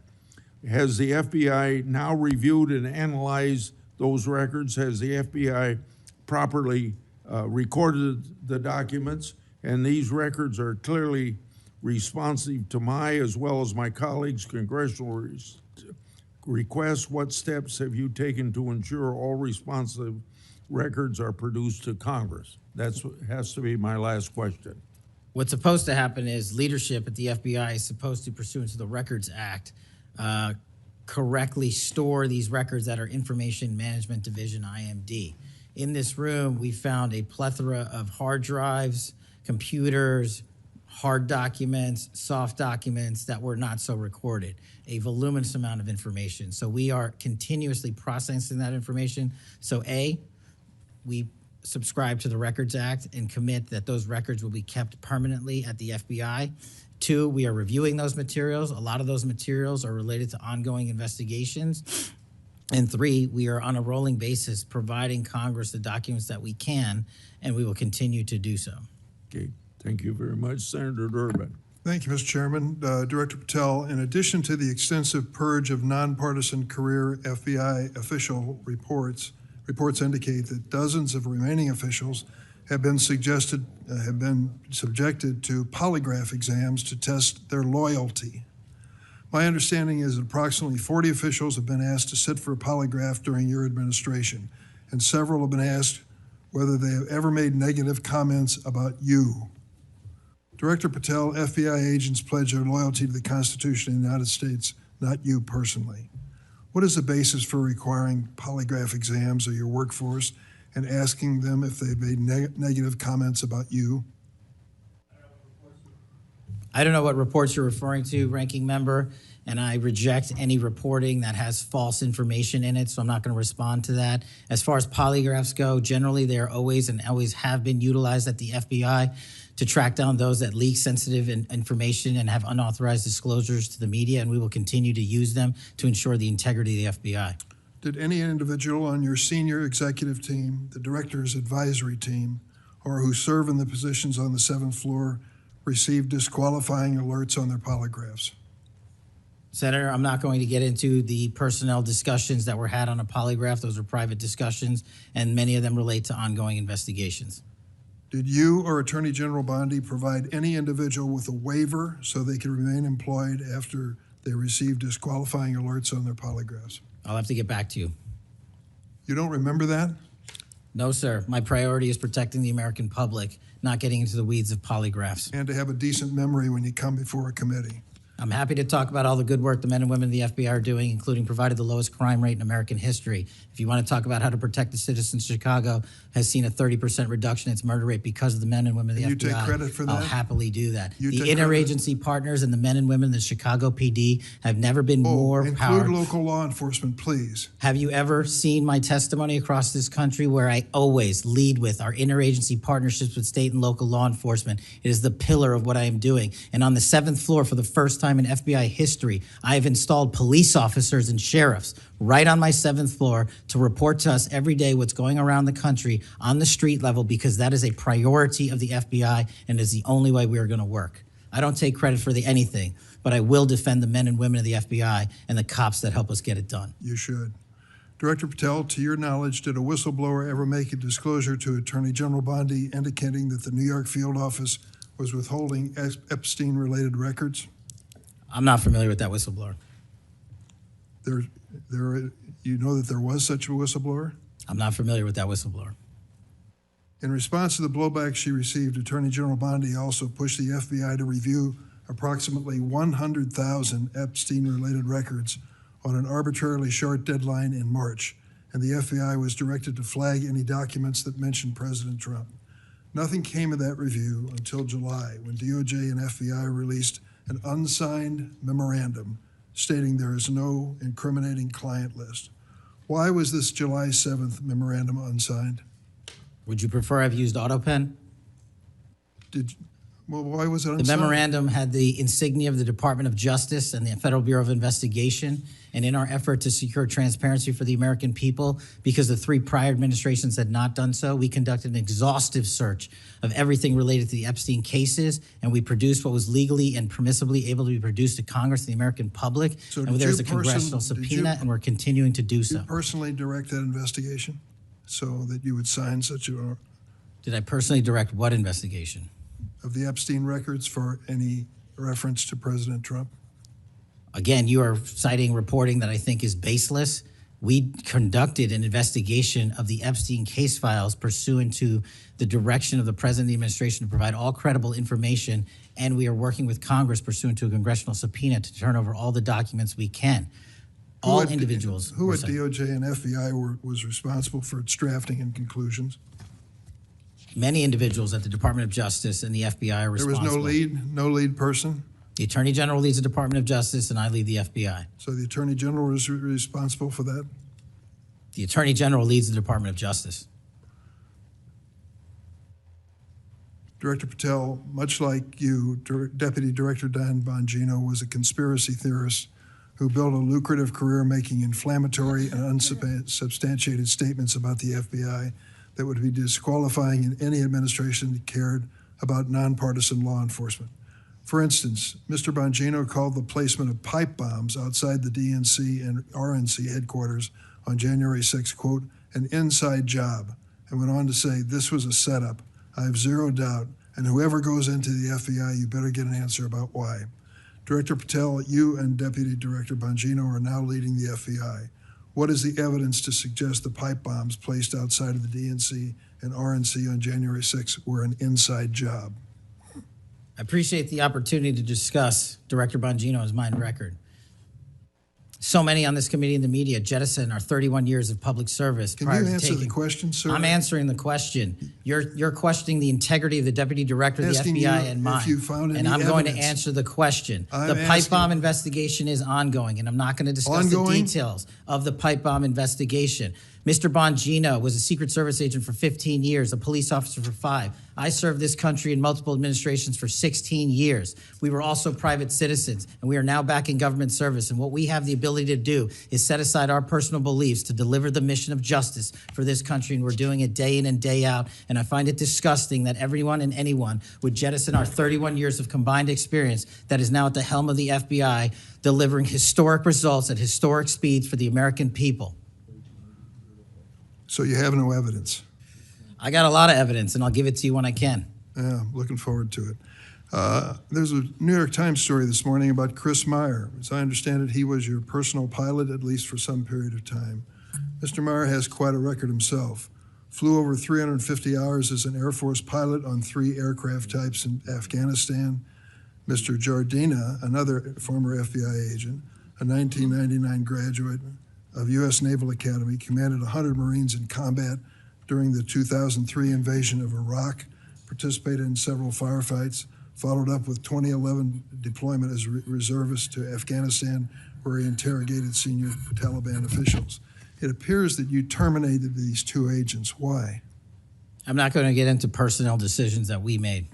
Has the FBI now reviewed and analyzed those records? Has the FBI properly recorded the documents? And these records are clearly responsive to my, as well as my colleagues' congressional requests. What steps have you taken to ensure all responsive records are produced to Congress? That has to be my last question. What's supposed to happen is leadership at the FBI is supposed to, pursuant to the Records Act, correctly store these records at our Information Management Division, IMD. In this room, we found a plethora of hard drives, computers, hard documents, soft documents that were not so recorded, a voluminous amount of information. So we are continuously processing that information. So A, we subscribe to the Records Act and commit that those records will be kept permanently at the FBI. 2, we are reviewing those materials. A lot of those materials are related to ongoing investigations. And 3, we are on a rolling basis providing Congress the documents that we can, and we will continue to do so. Okay, thank you very much, Senator Durbin. Thank you, Mr. Chairman. Director Patel, in addition to the extensive purge of nonpartisan career FBI official reports indicate that dozens of remaining officials have been subjected to polygraph exams to test their loyalty. My understanding is that approximately 40 officials have been asked to sit for a polygraph during your administration, and several have been asked whether they have ever made negative comments about you. Director Patel, FBI agents pledge their loyalty to the Constitution of the United States, not you personally. What is the basis for requiring polygraph exams of your workforce and asking them if they've made negative comments about you? I don't know what reports you're referring to, Ranking Member, and I reject any reporting that has false information in it, so I'm not going to respond to that. As far as polygraphs go, generally they are always and always have been utilized at the FBI to track down those that leak sensitive information and have unauthorized disclosures to the media, and we will continue to use them to ensure the integrity of the FBI. Did any individual on your senior executive team, the director's advisory team, or who serve in the positions on the 7th floor receive disqualifying alerts on their polygraphs? Senator, I'm not going to get into the personnel discussions that were had on a polygraph. Those are private discussions, and many of them relate to ongoing investigations. Did you or Attorney General Bondi provide any individual with a waiver so they could remain employed after they received disqualifying alerts on their polygraphs? I'll have to get back to you. You don't remember that? No, sir. My priority is protecting the American public, not getting into the weeds of polygraphs. And to have a decent memory when you come before a committee. I'm happy to talk about all the good work the men and women of the FBI are doing, including provided the lowest crime rate in American history. If you want to talk about how to protect the citizens, Chicago has seen a 30% reduction in its murder rate because of the men and women of the FBI. You take credit for that? I'll happily do that. You The take credit? interagency partners and the men and women of the Chicago PD have never been more Include powerful. local law enforcement, please. Have you ever seen my testimony across this country where I always lead with our interagency partnerships with state and local law enforcement? It is the pillar of what I am doing. And on the 7th floor, for the first time in FBI history, I have installed police officers and sheriffs right on my 7th floor to report to us every day what's going around the country on the street level, because that is a priority of the FBI and is the only way we are going to work. I don't take credit for anything, but I will defend the men and women of the FBI and the cops that help us get it done. You should. Director Patel, to your knowledge, did a whistleblower ever make a disclosure to Attorney General Bondi indicating that the New York field office was withholding Epstein-related records? I'm not familiar with that whistleblower. You know that there was such a whistleblower? I'm not familiar with that whistleblower. In response to the blowback she received, Attorney General Bondi also pushed the FBI to review approximately 100,000 Epstein-related records on an arbitrarily short deadline in March, and the FBI was directed to flag any documents that mentioned President Trump. Nothing came of that review until July, when DOJ and FBI released an unsigned memorandum stating there is no incriminating client list. Why was this July 7th memorandum unsigned? Would you prefer I've used AutoPen? Why was it unsigned? The memorandum had the insignia of the Department of Justice and the Federal Bureau of Investigation. And in our effort to secure transparency for the American people, because the 3 prior administrations had not done so, we conducted an exhaustive search of everything related to the Epstein cases, and we produced what was legally and permissibly able to be produced to Congress and the American public. So and there's a congressional subpoena, and we're continuing to do so. Did you personally direct that investigation so that you would sign such a... Did I personally direct what investigation? Of the Epstein records for any reference to President Trump? Again, you are citing reporting that I think is baseless. We conducted an investigation of the Epstein case files pursuant to the direction of the President of the administration to provide all credible information, and we are working with Congress pursuant to a congressional subpoena to turn over all the documents we can. All individuals. Who at DOJ and FBI was responsible for its drafting and conclusions? Many individuals at the Department of Justice and the FBI are responsible. There was no lead person? The Attorney General leads the Department of Justice, and I lead the FBI. So the Attorney General is responsible for that? The Attorney General leads the Department of Justice. Director Patel, much like you, Deputy Director Dan Bongino was a conspiracy theorist who built a lucrative career making inflammatory and unsubstantiated statements about the FBI that would be disqualifying in any administration that cared about nonpartisan law enforcement. For instance, Mr. Bongino called the placement of pipe bombs outside the DNC and RNC headquarters on January 6, quote, an inside job, and went on to say, this was a setup. I have zero doubt, and whoever goes into the FBI, you better get an answer about why. Director Patel, you and Deputy Director Bongino are now leading the FBI. What is the evidence to suggest the pipe bombs placed outside of the DNC and RNC on January 6 were an inside job? I appreciate the opportunity to discuss Director Bongino's mind record. So many on this committee and the media jettison our 31 years of public service. Can you answer the question, sir? I'm answering the question. You're questioning the integrity of the Deputy Director of the FBI and mine. If you found any and I'm going to evidence. answer the question. I'm The pipe asking- bomb investigation is ongoing, and I'm not going to discuss the Ongoing? details of the pipe bomb investigation. Mr. Bongino was a Secret Service agent for 15 years, a police officer for 5. I served this country in multiple administrations for 16 years. We were also private citizens, and we are now back in government service. And what we have the ability to do is set aside our personal beliefs to deliver the mission of justice for this country, and we're doing it day in and day out. And I find it disgusting that everyone and anyone would jettison our 31 years of combined experience that is now at the helm of the FBI, delivering historic results at historic speeds for the American people. So you have no evidence? I got a lot of evidence, and I'll give it to you when I can. Yeah, looking forward to it. There's a New York Times story this morning about Chris Meyer. As I understand it, he was your personal pilot, at least for some period of time. Mr. Meyer has quite a record himself. Flew over 350 hours as an Air Force pilot on 3 aircraft types in Afghanistan. Mr. Jardina, another former FBI agent, a 1999 graduate of U.S. Naval Academy, commanded 100 Marines in combat during the 2003 invasion of Iraq, participated in several firefights, followed up with 2011 deployment as reservist to Afghanistan, where he interrogated senior Taliban officials. It appears that you terminated these two agents. Why? I'm not going to get into personnel decisions that we made.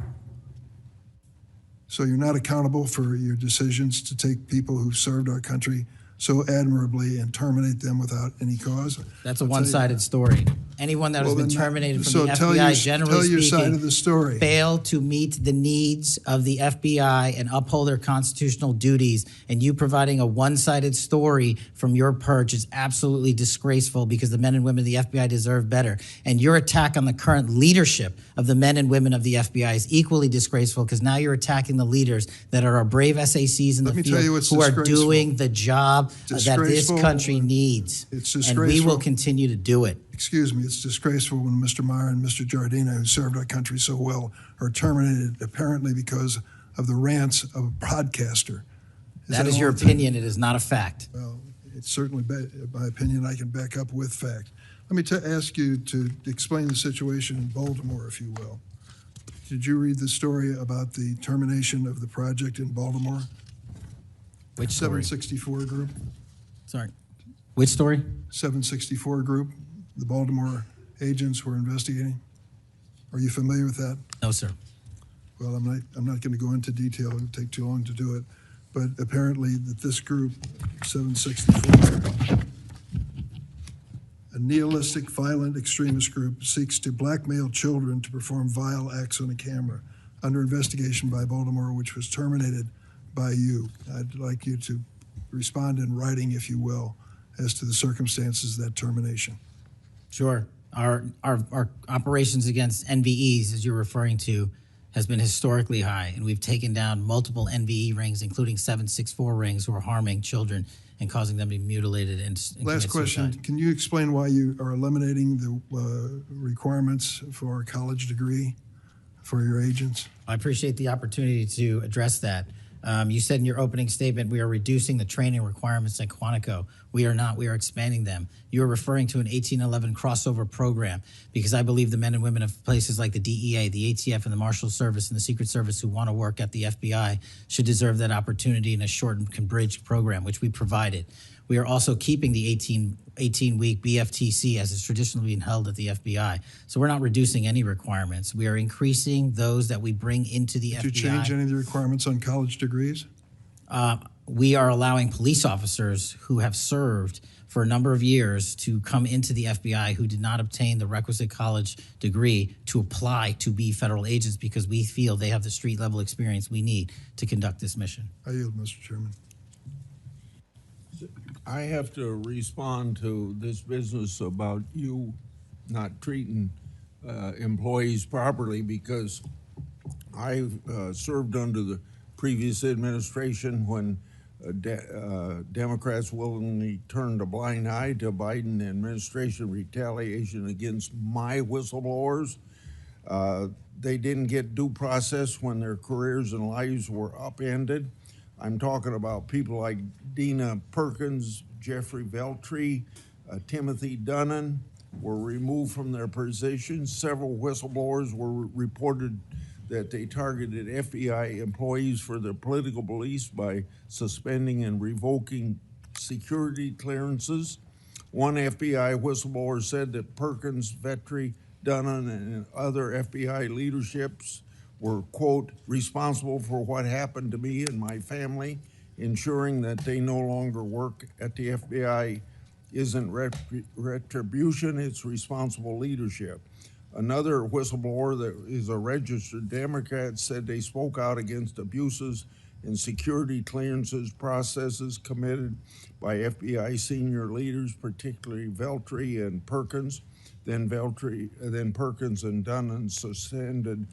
So you're not accountable for your decisions to take people who served our country so admirably and terminate them without any cause? That's a one-sided story. Anyone that has been terminated from the FBI, tell your generally side speaking, of the story. fail to meet the needs of the FBI and uphold their constitutional duties. And you providing a one-sided story from your perch is absolutely disgraceful, because the men and women of the FBI deserve better. And your attack on the current leadership of the men and women of the FBI is equally disgraceful, because now you're attacking the leaders that are our brave SACs in the field who are doing the job that this country needs. It's disgraceful. And we will continue to do it. Excuse me, it's disgraceful when Mr. Meyer and Mr. Jardina, who served our country so well, are terminated apparently because of the rants of a broadcaster. That is your opinion. It is not a fact. Well, it's certainly my opinion. I can back up with fact. Let me ask you to explain the situation in Baltimore, if you will. Did you read the story about the termination of the project in Baltimore? Which story? 764 Group. Sorry. Which story? 764 Group. The Baltimore agents were investigating. Are you familiar with that? No, sir. Well, I'm not going to go into detail. It would take too long to do it. But apparently that this group, 764, a nihilistic, violent extremist group, seeks to blackmail children to perform vile acts on a camera, under investigation by Baltimore, which was terminated by you. I'd like you to respond in writing, if you will, as to the circumstances of that termination. Sure. Our operations against NVEs, as you're referring to, has been historically high, and we've taken down multiple NVE rings, including 764 rings, who are harming children and causing them to be mutilated and Last question. suicide. Can you explain why you are eliminating the requirements for a college degree for your agents? I appreciate the opportunity to address that. You said in your opening statement, we are reducing the training requirements at Quantico. We are not. We are expanding them. You are referring to an 1811 crossover program, because I believe the men and women of places like the DEA, the ATF, and the Marshal Service and the Secret Service who want to work at the FBI should deserve that opportunity in a shortened, abridged program, which we provided. We are also keeping the 18-week BFTC as it's traditionally been held at the FBI. So we're not reducing any requirements. We are increasing those that we bring into the FBI. Did you change any of the requirements on college degrees? We are allowing police officers who have served for a number of years to come into the FBI who did not obtain the requisite college degree to apply to be federal agents, because we feel they have the street level experience we need to conduct this mission. I yield, Mr. Chairman. I have to respond to this business about you not treating employees properly, because I served under the previous administration when Democrats willingly turned a blind eye to Biden administration retaliation against my whistleblowers. They didn't get due process when their careers and lives were upended. I'm talking about people like Dina Perkins, Jeffrey Veltri, Timothy Dunnan were removed from their positions. Several whistleblowers were reported that they targeted FBI employees for their political beliefs by suspending and revoking security clearances. One FBI whistleblower said that Perkins, Veltri, Dunnan, and other FBI leaderships were, quote, responsible for what happened to me and my family. Ensuring that they no longer work at the FBI isn't retribution, it's responsible leadership. Another whistleblower that is a registered Democrat said they spoke out against abuses in security clearances processes committed by FBI senior leaders, particularly Veltri and Perkins. Then Perkins and Dunnan suspended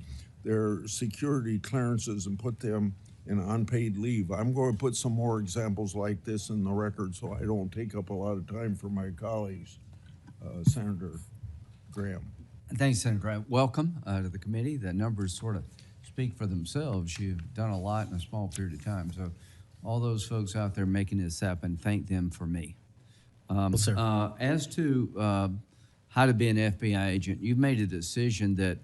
their security clearances and put them in unpaid leave. I'm going to put some more examples like this in the record so I don't take up a lot of time for my colleagues. Senator Graham. Thanks, Senator Graham. Welcome to the committee. The numbers sort of speak for themselves. You've done a lot in a small period of time. So all those folks out there making this happen, thank them for me. Well, sir. As to how to be an FBI agent, you've made a decision that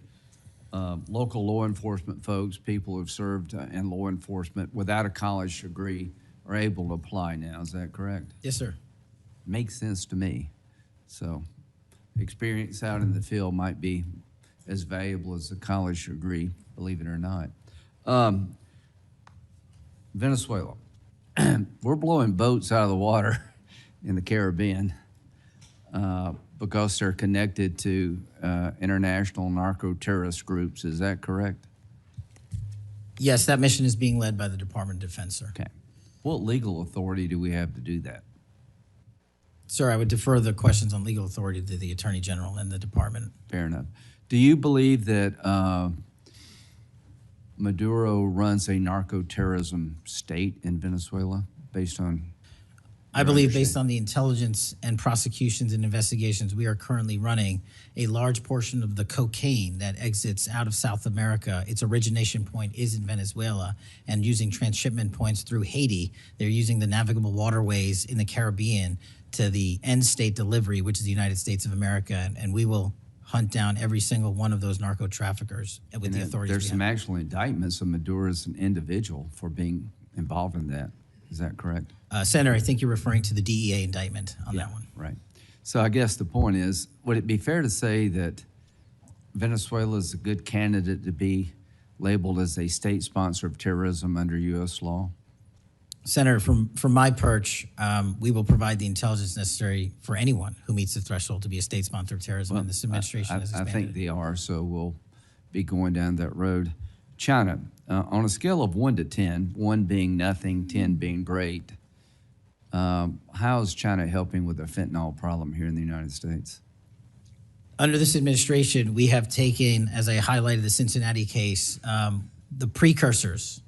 local law enforcement folks, people who've served in law enforcement without a college degree are able to apply now. Is that correct? Yes, sir. Makes sense to me. So experience out in the field might be as valuable as a college degree, believe it or not. Venezuela. We're blowing boats out of the water in the Caribbean because they're connected to international narco-terrorist groups. Is that correct? Yes, that mission is being led by the Department of Defense, sir. Okay. What legal authority do we have to do that? Sir, I would defer the questions on legal authority to the Attorney General and the department. Fair enough. Do you believe that Maduro runs a narco-terrorism state in Venezuela based on? I believe based on the intelligence and prosecutions and investigations we are currently running, a large portion of the cocaine that exits out of South America, its origination point is in Venezuela, and using transshipment points through Haiti, they're using the navigable waterways in the Caribbean to the end state delivery, which is the United States of America, and we will hunt down every single one of those narco traffickers with the authorities. There's we some have. actual indictments of Maduro as an individual for being involved in that. Is that correct? Senator, I think you're referring to the DEA indictment on that one. Right. So I guess the point is, would it be fair to say that Venezuela is a good candidate to be labeled as a state sponsor of terrorism under U.S. law? Senator, from my perch, we will provide the intelligence necessary for anyone who meets the threshold to be a state sponsor of terrorism, and this administration has I expanded. think they are, so we'll be going down that road. China, on a scale of 1 to 10, 1 being nothing, 10 being great, how is China helping with the fentanyl problem here in the United States? Under this administration, we have taken, as I highlighted the Cincinnati case, the precursors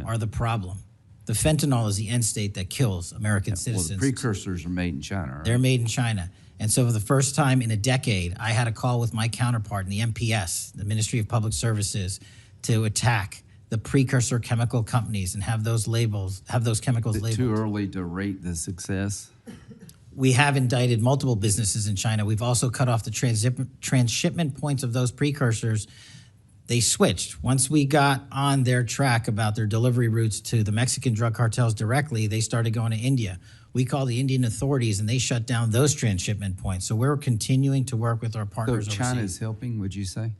are the problem. The fentanyl is the end state that kills American citizens. Well, the precursors are made in China, right? They're made in China. And so for the first time in a decade, I had a call with my counterpart in the MPS, the Ministry of Public Services, to attack the precursor chemical companies and have those chemicals Is it labeled. too early to rate the success? We have indicted multiple businesses in China. We've also cut off the transshipment points of those precursors. They switched. Once we got on their track about their delivery routes to the Mexican drug cartels directly, they started going to India. We called the Indian authorities and they shut down those transshipment points. So we're continuing to work with our partners So China overseas. is helping, would you say?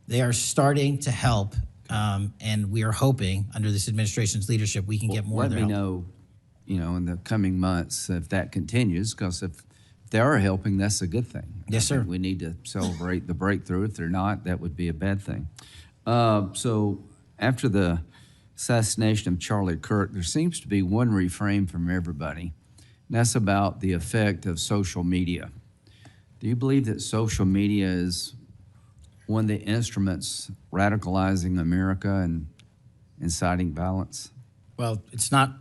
They are starting to help, and we are hoping under this administration's leadership we can get more of Let their me help. know, in the coming months if that continues, because if they are helping, that's a good thing. Yes, I think sir. we need to celebrate the breakthrough. If they're not, that would be a bad thing. So after the assassination of Charlie Kirk, there seems to be one refrain from everybody, and that's about the effect of social media. Do you believe that social media is one of the instruments radicalizing America and inciting violence? Well, it's not.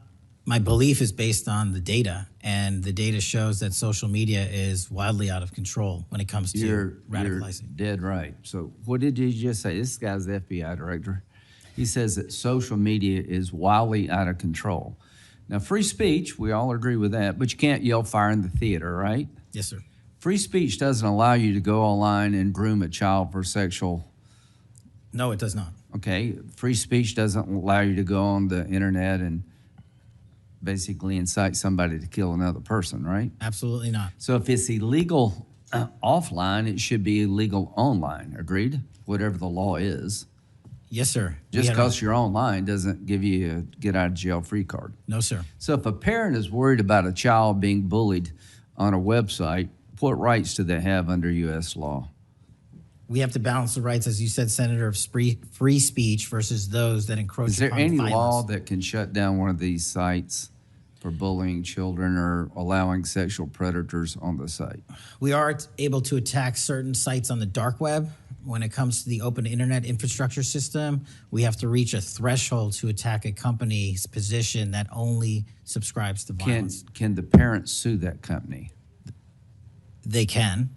My belief is based on the data, and the data shows that social media is wildly out of control when it comes to You're radicalizing. dead right. So what did you just say? This guy's the FBI director. He says that social media is wildly out of control. Now, free speech, we all agree with that, but you can't yell fire in the theater, right? Yes, sir. Free speech doesn't allow you to go online and groom a child for sexual. No, it does not. Okay, free speech doesn't allow you to go on the internet and basically incite somebody to kill another person, right? Absolutely not. So if it's illegal offline, it should be illegal online, agreed? Whatever the law is. Yes, sir. We Just had a- because you're online doesn't give you a get out of jail free card. No, sir. So if a parent is worried about a child being bullied on a website, what rights do they have under U.S. law? We have to balance the rights, as you said, Senator, of free speech versus those that encroach Is there upon any violence. law that can shut down one of these sites for bullying children or allowing sexual predators on the site? We are able to attack certain sites on the dark web. When it comes to the open internet infrastructure system, we have to reach a threshold to attack a company's position that only subscribes to violence. Can the parents sue that company? They can.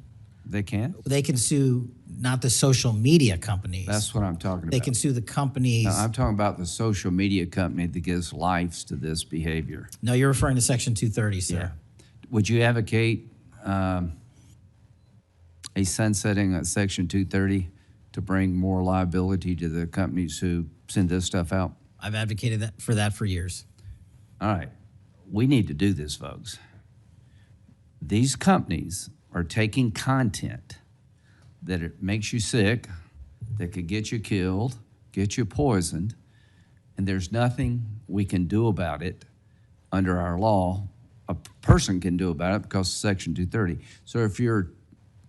They can? They can sue not the social media companies. That's what I'm talking about. They can sue the companies. No, I'm talking about the social media company that gives lives to this behavior. No, you're referring to Section 230, sir. Would you advocate a sunsetting of Section 230 to bring more liability to the companies who send this stuff out? I've advocated for that for years. All right. We need to do this, folks. These companies are taking content that it makes you sick, that could get you killed, get you poisoned, and there's nothing we can do about it under our law. A person can do about it because of Section 230. So if your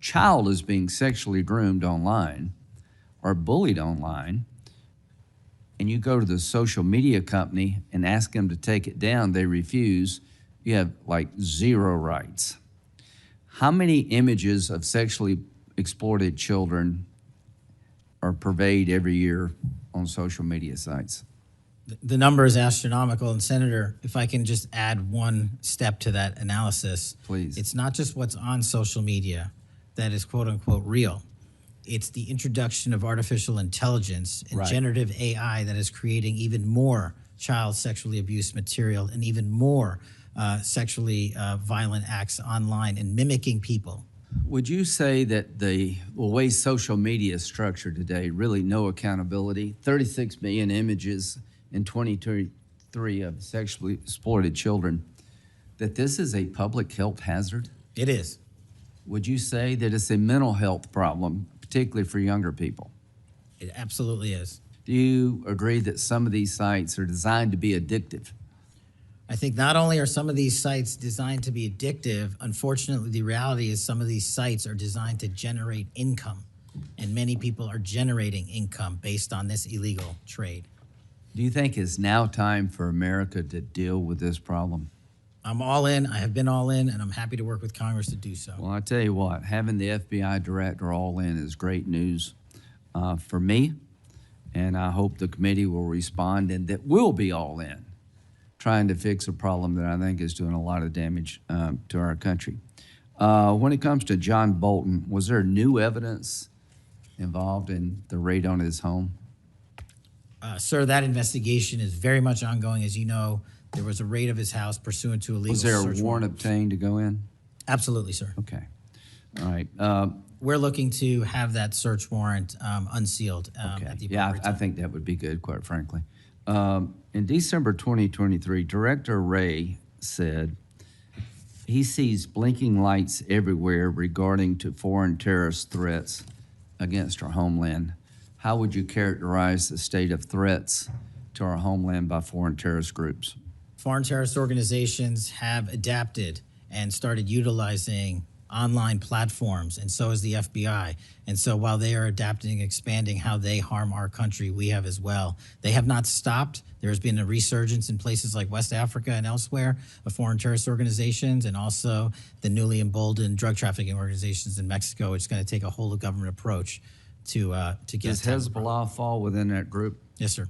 child is being sexually groomed online or bullied online, and you go to the social media company and ask them to take it down, they refuse, you have like zero rights. How many images of sexually exploited children are purveyed every year on social media sites? The number is astronomical. And Senator, if I can just add one step to that analysis. Please. It's not just what's on social media that is quote unquote real. It's the introduction of artificial intelligence and Right. generative AI that is creating even more child sexually abuse material and even more sexually violent acts online and mimicking people. Would you say that the way social media is structured today, really no accountability, 36 million images in 2023 of sexually exploited children, that this is a public health hazard? It is. Would you say that it's a mental health problem, particularly for younger people? It absolutely is. Do you agree that some of these sites are designed to be addictive? I think not only are some of these sites designed to be addictive, unfortunately, the reality is some of these sites are designed to generate income, and many people are generating income based on this illegal trade. Do you think it's now time for America to deal with this problem? I'm all in. I have been all in, and I'm happy to work with Congress to do so. Well, I tell you what, having the FBI-Director all in is great news for me, and I hope the committee will respond and that we'll be all in, trying to fix a problem that I think is doing a lot of damage to our country. When it comes to John Bolton, was there new evidence involved in the raid on his home? Sir, that investigation is very much ongoing. As you know, there was a raid of his house pursuant to a legal Was there a search warrant obtained to go in? Absolutely, sir. Okay. All right. We're looking to have that search warrant unsealed Okay. at the Yeah, appropriate I time. think that would be good, quite frankly. In December 2023, Director Wray said he sees blinking lights everywhere regarding to foreign terrorist threats against our homeland. How would you characterize the state of threats to our homeland by foreign terrorist groups? Foreign terrorist organizations have adapted and started utilizing online platforms, and so is the FBI. And so while they are adapting and expanding how they harm our country, we have as well. They have not stopped. There's been a resurgence in places like West Africa and elsewhere of foreign terrorist organizations, and also the newly emboldened drug trafficking organizations in Mexico. It's going to take a whole of government approach to get. Does Hezbollah fall within that group? Yes, sir.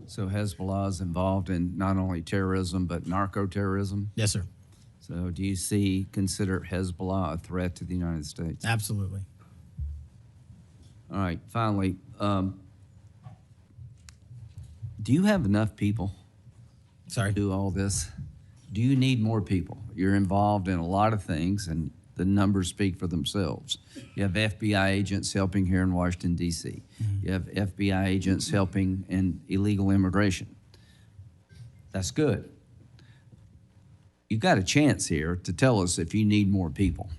So Hezbollah is involved in not only terrorism, but narco-terrorism? Yes, sir. So do you consider Hezbollah a threat to the United States? Absolutely. All right, finally, do you have enough people Sorry. to do all this? Do you need more people? You're involved in a lot of things, and the numbers speak for themselves. You have FBI agents helping here in Washington, D.C. You have FBI agents helping in illegal immigration. That's good. You've got a chance here to tell us if you need more people.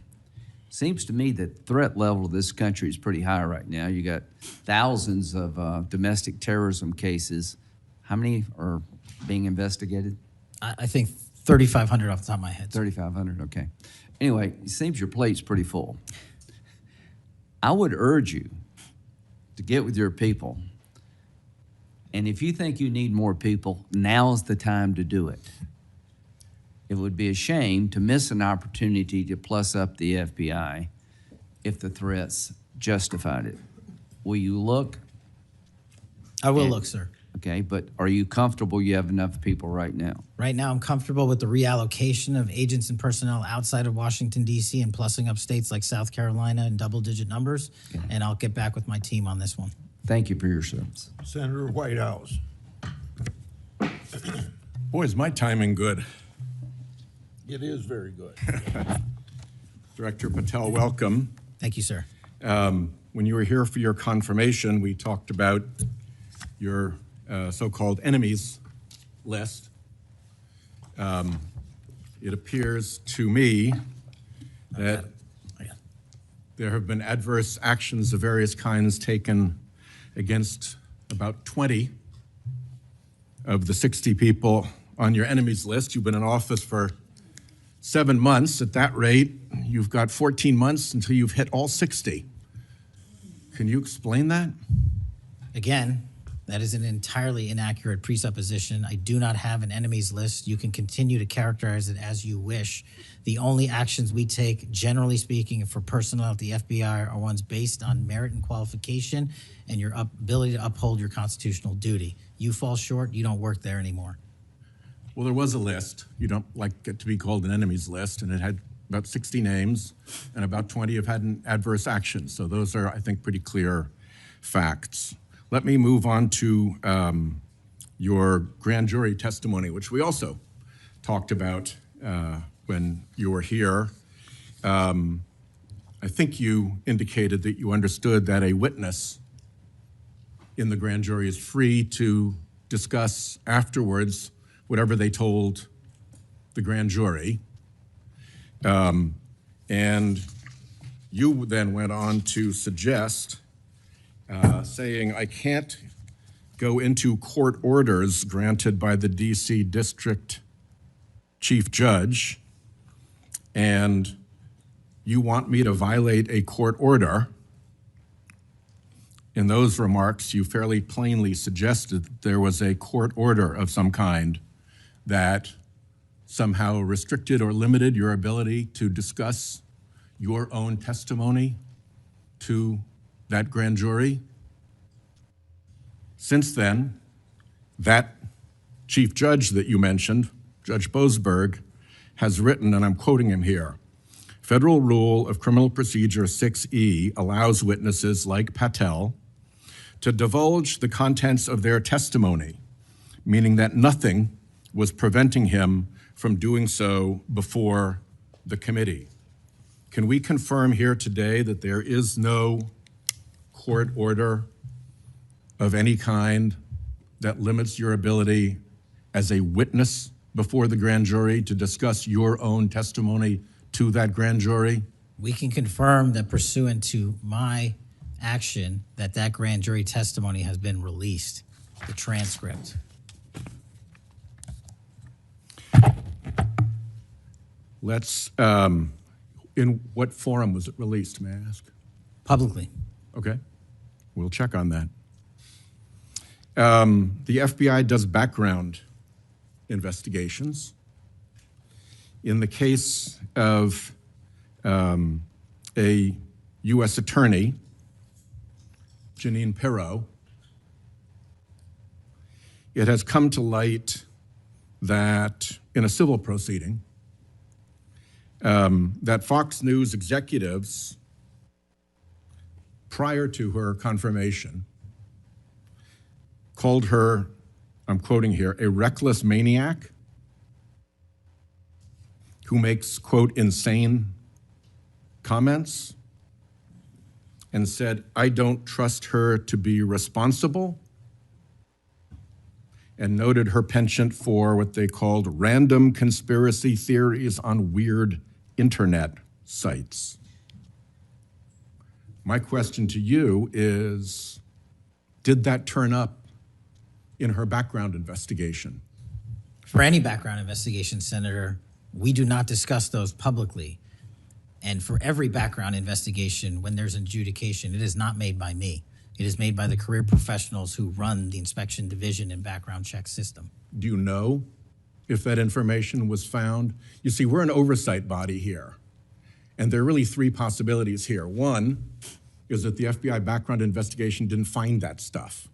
Seems to me that the threat level of this country is pretty high right now. You got thousands of domestic terrorism cases. How many are being investigated? I think 3,500 off the top of my head. 3,500, okay. Anyway, it seems your plate's pretty full. I would urge you to get with your people. And if you think you need more people, now's the time to do it. It would be a shame to miss an opportunity to plus up the FBI if the threats justified it. Will you look? I will look, sir. Okay, but are you comfortable you have enough people right now? Right now, I'm comfortable with the reallocation of agents and personnel outside of Washington, D.C. and plussing up states like South Carolina in double-digit numbers, and I'll get back with my team on this one. Thank you for your service. Senator Whitehouse. Boy, is my timing good. It is very good. Director Patel, welcome. Thank you, sir. When you were here for your confirmation, we talked about your so-called enemies list. It appears to me that there have been adverse actions of various kinds taken against about 20 of the 60 people on your enemies list. You've been in office for 7 months. At that rate, you've got 14 months until you've hit all 60. Can you explain that? Again, that is an entirely inaccurate presupposition. I do not have an enemies list. You can continue to characterize it as you wish. The only actions we take, generally speaking, for personnel at the FBI are ones based on merit and qualification and your ability to uphold your constitutional duty. You fall short, you don't work there anymore. Well, there was a list. You don't like it to be called an enemies list, and it had about 60 names, and about 20 have had an adverse action. So those are, I think, pretty clear facts. Let me move on to your grand jury testimony, which we also talked about when you were here. I think you indicated that you understood that a witness in the grand jury is free to discuss afterwards whatever they told the grand jury. And you then went on to suggest, saying, I can't go into court orders granted by the DC District Chief Judge, and you want me to violate a court order. In those remarks, you fairly plainly suggested that there was a court order of some kind that somehow restricted or limited your ability to discuss your own testimony to that grand jury. Since then, that chief judge that you mentioned, Judge Boasberg, has written, and I'm quoting him here, Federal Rule of Criminal Procedure 6E allows witnesses like Patel to divulge the contents of their testimony, meaning that nothing was preventing him from doing so before the committee. Can we confirm here today that there is no court order of any kind that limits your ability as a witness before the grand jury to discuss your own testimony to that grand jury? We can confirm that pursuant to my action, that grand jury testimony has been released, the transcript. Let's, in what forum was it released, may I ask? Publicly. Okay, we'll check on that. The FBI does background investigations. In the case of a U.S. attorney, Janine Pirro, it has come to light that in a civil proceeding, that Fox News executives, prior to her confirmation, called her, I'm quoting here, a reckless maniac who makes, quote, insane comments, and said, I don't trust her to be responsible, and noted her penchant for what they called random conspiracy theories on weird internet sites. My question to you is, did that turn up in her background investigation? For any background investigation, Senator, we do not discuss those publicly. And for every background investigation, when there's an adjudication, it is not made by me. It is made by the career professionals who run the inspection division and background check system. Do you know if that information was found? You see, we're an oversight body here, and there are really three possibilities here. One is that the FBI background investigation didn't find that stuff.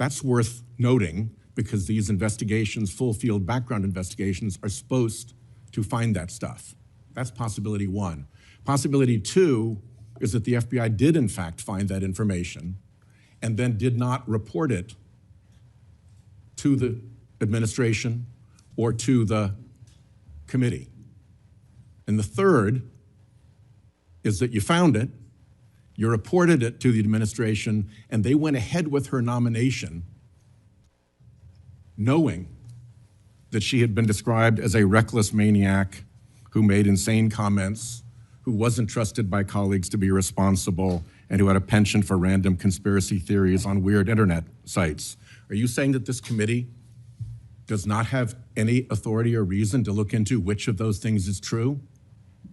That's worth noting because these investigations, full field background investigations, are supposed to find that stuff. That's possibility one. Possibility two is that the FBI did in fact find that information and then did not report it to the administration or to the committee. And the third is that you found it, you reported it to the administration, and they went ahead with her nomination knowing that she had been described as a reckless maniac who made insane comments, who wasn't trusted by colleagues to be responsible, and who had a penchant for random conspiracy theories on weird internet sites. Are you saying that this committee does not have any authority or reason to look into which of those things is true?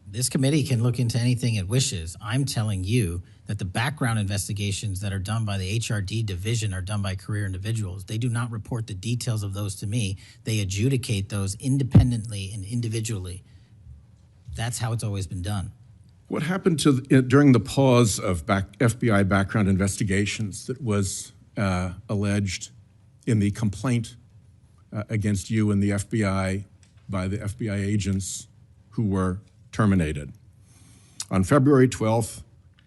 This committee can look into anything it wishes. I'm telling you that the background investigations that are done by the HRD division are done by career individuals. They do not report the details of those to me. They adjudicate those independently and individually. That's how it's always been done. What happened during the pause of FBI background investigations that was alleged in the complaint against you and the FBI by the FBI agents who were terminated? On February 12th,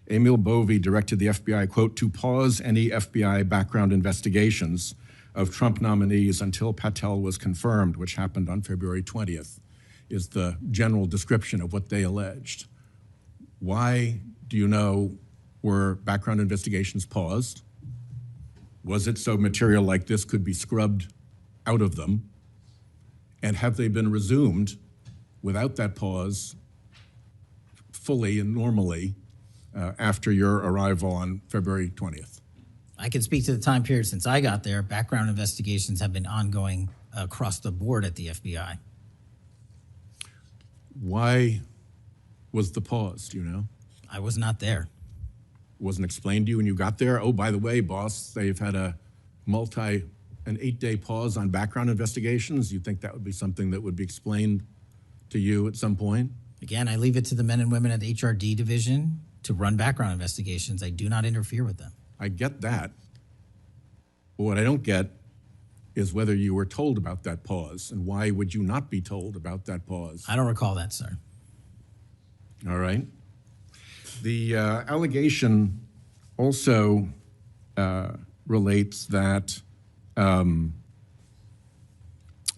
Emil Bovee directed the FBI, quote, to pause any FBI background investigations of Trump nominees until Patel was confirmed, which happened on February 20th, is the general description of what they alleged. Why, do you know, were background investigations paused? Was it so material like this could be scrubbed out of them? And have they been resumed without that pause fully and normally after your arrival on February 20th? I can speak to the time period since I got there. Background investigations have been ongoing across the board at the FBI. Why was the pause, do you know? I was not there. Wasn't explained to you when you got there? Oh, by the way, boss, they've had an 8-day pause on background investigations. You think that would be something that would be explained to you at some point? Again, I leave it to the men and women at the HRD division to run background investigations. I do not interfere with them. I get that. But what I don't get is whether you were told about that pause, and why would you not be told about that pause? I don't recall that, sir. All right. The allegation also relates that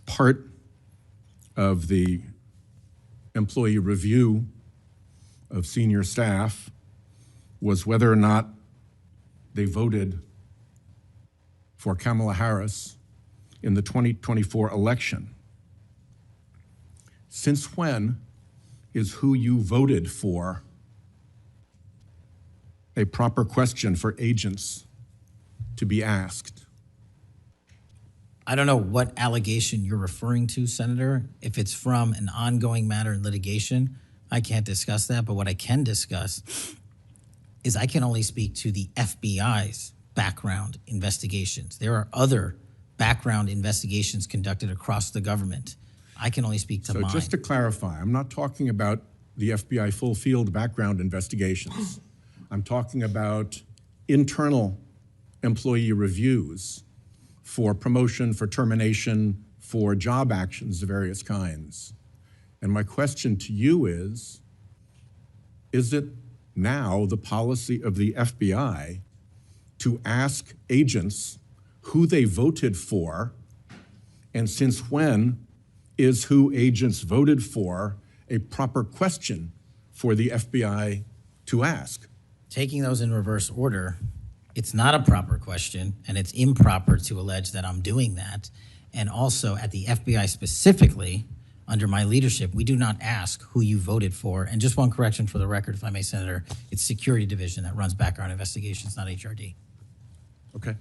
part of the employee review of senior staff was whether or not they voted for Kamala Harris in the 2024 election. Since when is who you voted for a proper question for agents to be asked? I don't know what allegation you're referring to, Senator. If it's from an ongoing matter in litigation, I can't discuss that. But what I can discuss is I can only speak to the FBI's background investigations. There are other background investigations conducted across the government. I can only speak to mine. So just to clarify, I'm not talking about the FBI full field background investigations. I'm talking about internal employee reviews for promotion, for termination, for job actions of various kinds. And my question to you is it now the policy of the FBI to ask agents who they voted for, and since when is who agents voted for a proper question for the FBI to ask? Taking those in reverse order, it's not a proper question, and it's improper to allege that I'm doing that. And also at the FBI specifically, under my leadership, we do not ask who you voted for. And just one correction for the record, if I may, Senator, it's Security Division that runs background investigations, not HRD. Okay,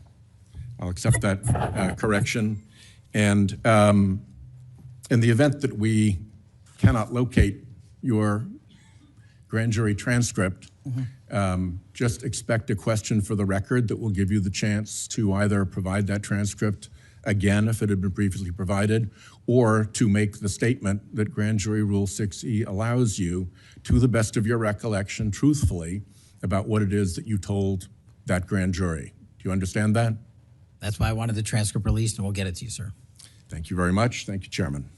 I'll accept that correction. And in the event that we cannot locate your grand jury transcript, just expect a question for the record that will give you the chance to either provide that transcript again if it had been previously provided, or to make the statement that Grand Jury Rule 6E allows you, to the best of your recollection, truthfully, about what it is that you told that grand jury. Do you understand that? That's why I wanted the transcript released, and we'll get it to you, sir. Thank you very much. Thank you, Chairman.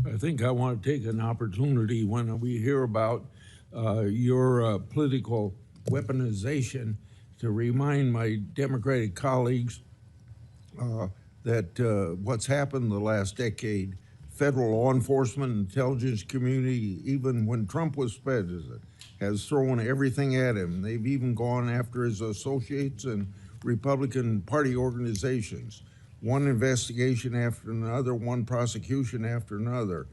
I think I want to take an opportunity when we hear about your political weaponization to remind my Democratic colleagues that what's happened the last decade, federal law enforcement, intelligence community, even when Trump was president, has thrown everything at him. They've even gone after his associates and Republican Party organizations. One investigation after another, one prosecution after another.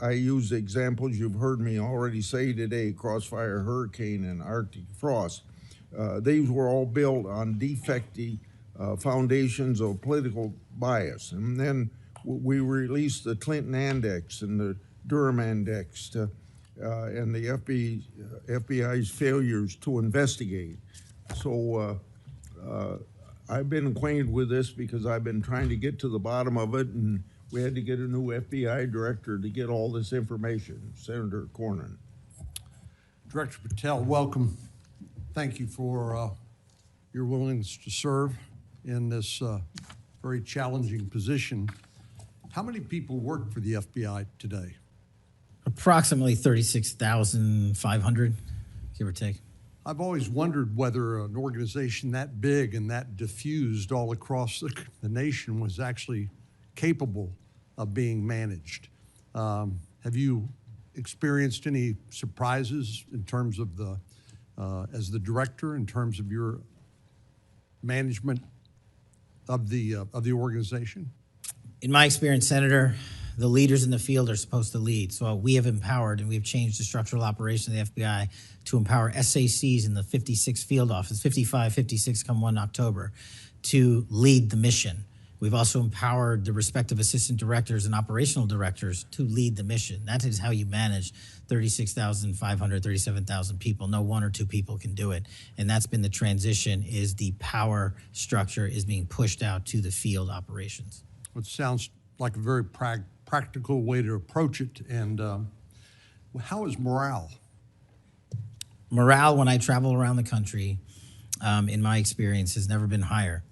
I use examples you've heard me already say today, Crossfire Hurricane and Arctic Frost. These were all built on defective foundations of political bias. And then we released the Clinton Index and the Durham Index and the FBI's failures to investigate. So I've been acquainted with this because I've been trying to get to the bottom of it, and we had to get a new FBI director to get all this information, Senator Cornyn. Director Patel, welcome. Thank you for your willingness to serve in this very challenging position. How many people work for the FBI today? Approximately 36,500, give or take. I've always wondered whether an organization that big and that diffused all across the nation was actually capable of being managed. Have you experienced any surprises in terms of the, as the director, in terms of your management of the organization? In my experience, Senator, the leaders in the field are supposed to lead. So we have empowered and we've changed the structural operation of the FBI to empower SACs in the 56 field office, 55, 56 come 1 October, to lead the mission. We've also empowered the respective assistant directors and operational directors to lead the mission. That is how you manage 36,500, 37,000 people. No one or two people can do it. And that's been the transition, is the power structure is being pushed out to the field operations. It sounds like a very practical way to approach it. And how is morale? Morale, when I travel around the country, in my experience, has never been higher.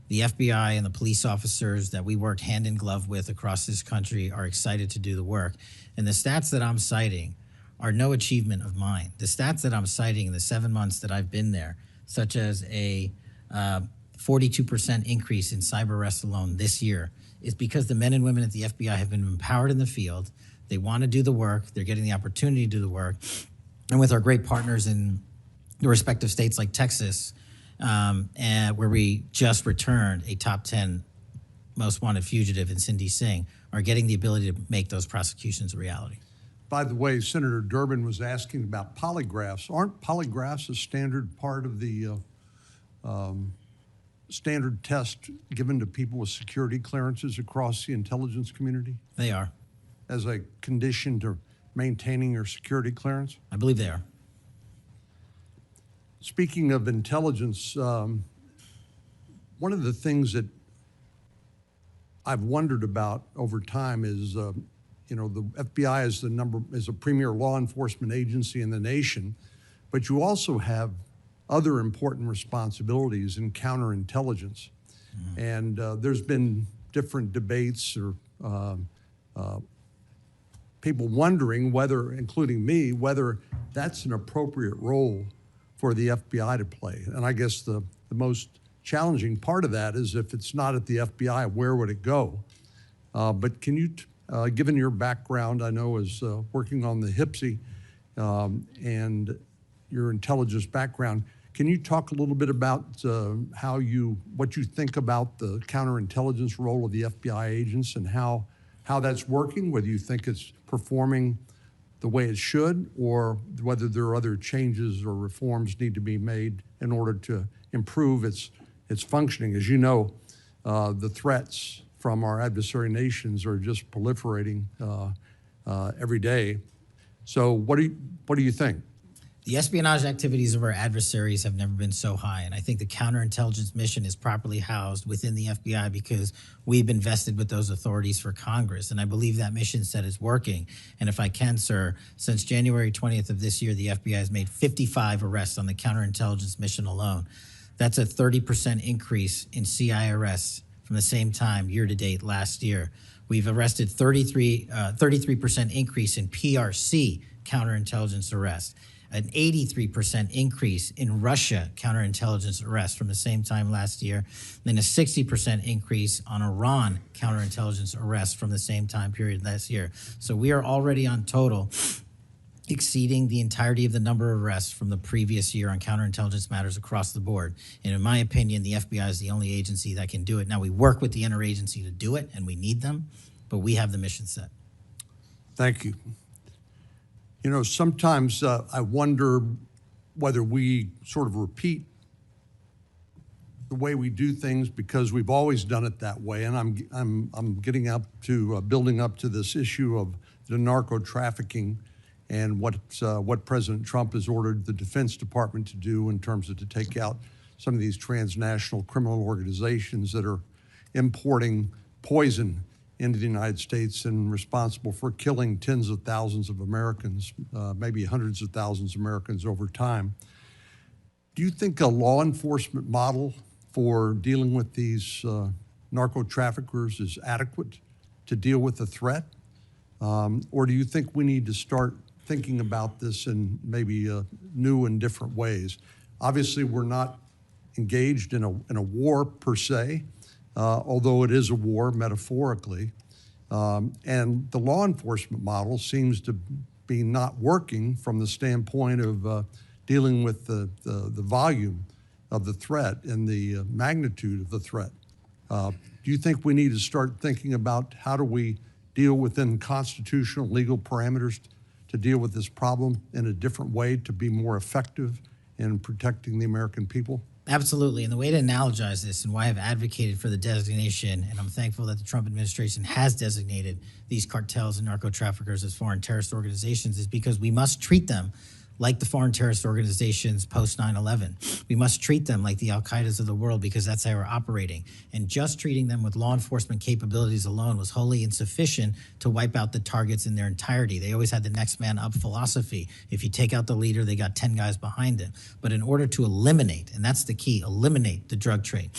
The FBI and the police officers that we work hand in glove with across this country are excited to do the work. And the stats that I'm citing are no achievement of mine. The stats that I'm citing in the 7 months that I've been there, such as a 42% increase in cyber arrests alone this year, is because the men and women at the FBI have been empowered in the field. They want to do the work. They're getting the opportunity to do the work. And with our great partners in the respective states like Texas, and where we just returned a top 10 most wanted fugitive in Cindy Singh, are getting the ability to make those prosecutions a reality. By the way, Senator Durbin was asking about polygraphs. Aren't polygraphs a standard part of the standard test given to people with security clearances across the intelligence community? They are. As a condition to maintaining your security clearance? I believe they are. Speaking of intelligence, one of the things that I've wondered about over time is, you know, the FBI is a premier law enforcement agency in the nation, but you also have other important responsibilities in counterintelligence. And there's been different debates or people wondering whether, including me, whether that's an appropriate role for the FBI to play. And I guess the most challenging part of that is if it's not at the FBI, where would it go? But can you, given your background, I know as working on the HPSI and your intelligence background, can you talk a little bit about what you think about the counterintelligence role of the FBI agents and how that's working, whether you think it's performing the way it should, or whether there are other changes or reforms need to be made in order to improve its functioning? As you know, the threats from our adversary nations are just proliferating every day. So what do you think? The espionage activities of our adversaries have never been so high, and I think the counterintelligence mission is properly housed within the FBI because we've been vested with those authorities for Congress, and I believe that mission set is working. And if I can, sir, since January 20th of this year, the FBI has made 55 arrests on the counterintelligence mission alone. That's a 30% increase in CI arrests from the same time year-to-date last year. We've arrested 33% increase in PRC counterintelligence arrests, an 83% increase in Russia counterintelligence arrests from the same time last year, then a 60% increase on Iran counterintelligence arrests from the same time period last year. So we are already on total exceeding the entirety of the number of arrests from the previous year on counterintelligence matters across the board. And in my opinion, the FBI is the only agency that can do it. Now, we work with the interagency to do it, and we need them, but we have the mission set. Thank you. You know, sometimes I wonder whether we sort of repeat the way we do things because we've always done it that way. And I'm getting up to building up to this issue of the narco trafficking and what President Trump has ordered the Defense Department to do in terms of to take out some of these transnational criminal organizations that are importing poison into the United States and responsible for killing tens of thousands of Americans, maybe hundreds of thousands of Americans over time. Do you think a law enforcement model for dealing with these narco traffickers is adequate to deal with the threat? Or do you think we need to start thinking about this in maybe new and different ways? Obviously, we're not engaged in a war per se, although it is a war metaphorically. And the law enforcement model seems to be not working from the standpoint of dealing with the volume of the threat and the magnitude of the threat. Do you think we need to start thinking about how do we deal within constitutional legal parameters to deal with this problem in a different way to be more effective in protecting the American people? Absolutely. And the way to analogize this and why I've advocated for the designation, and I'm thankful that the Trump administration has designated these cartels and narco traffickers as foreign terrorist organizations, is because we must treat them like the foreign terrorist organizations post 9/11. We must treat them like the Al-Qaedas of the world because that's how we're operating. And just treating them with law enforcement capabilities alone was wholly insufficient to wipe out the targets in their entirety. They always had the next man up philosophy. If you take out the leader, they got 10 guys behind him. But in order to eliminate, and that's the key, eliminate the drug trade,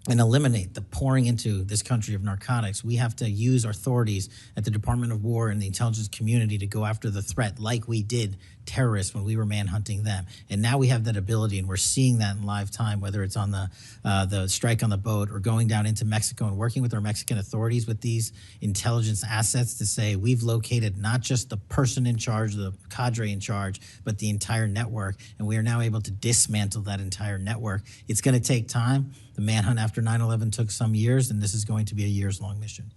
and eliminate the pouring into this country of narcotics, we have to use our authorities at the Department of War and the intelligence community to go after the threat like we did terrorists when we were manhunting them. And now we have that ability, and we're seeing that in live time, whether it's on the strike on the boat or going down into Mexico and working with our Mexican authorities with these intelligence assets to say we've located not just the person in charge, the cadre in charge, but the entire network. And we are now able to dismantle that entire network. It's going to take time. The manhunt after 9/11 took some years, and this is going to be a years-long mission.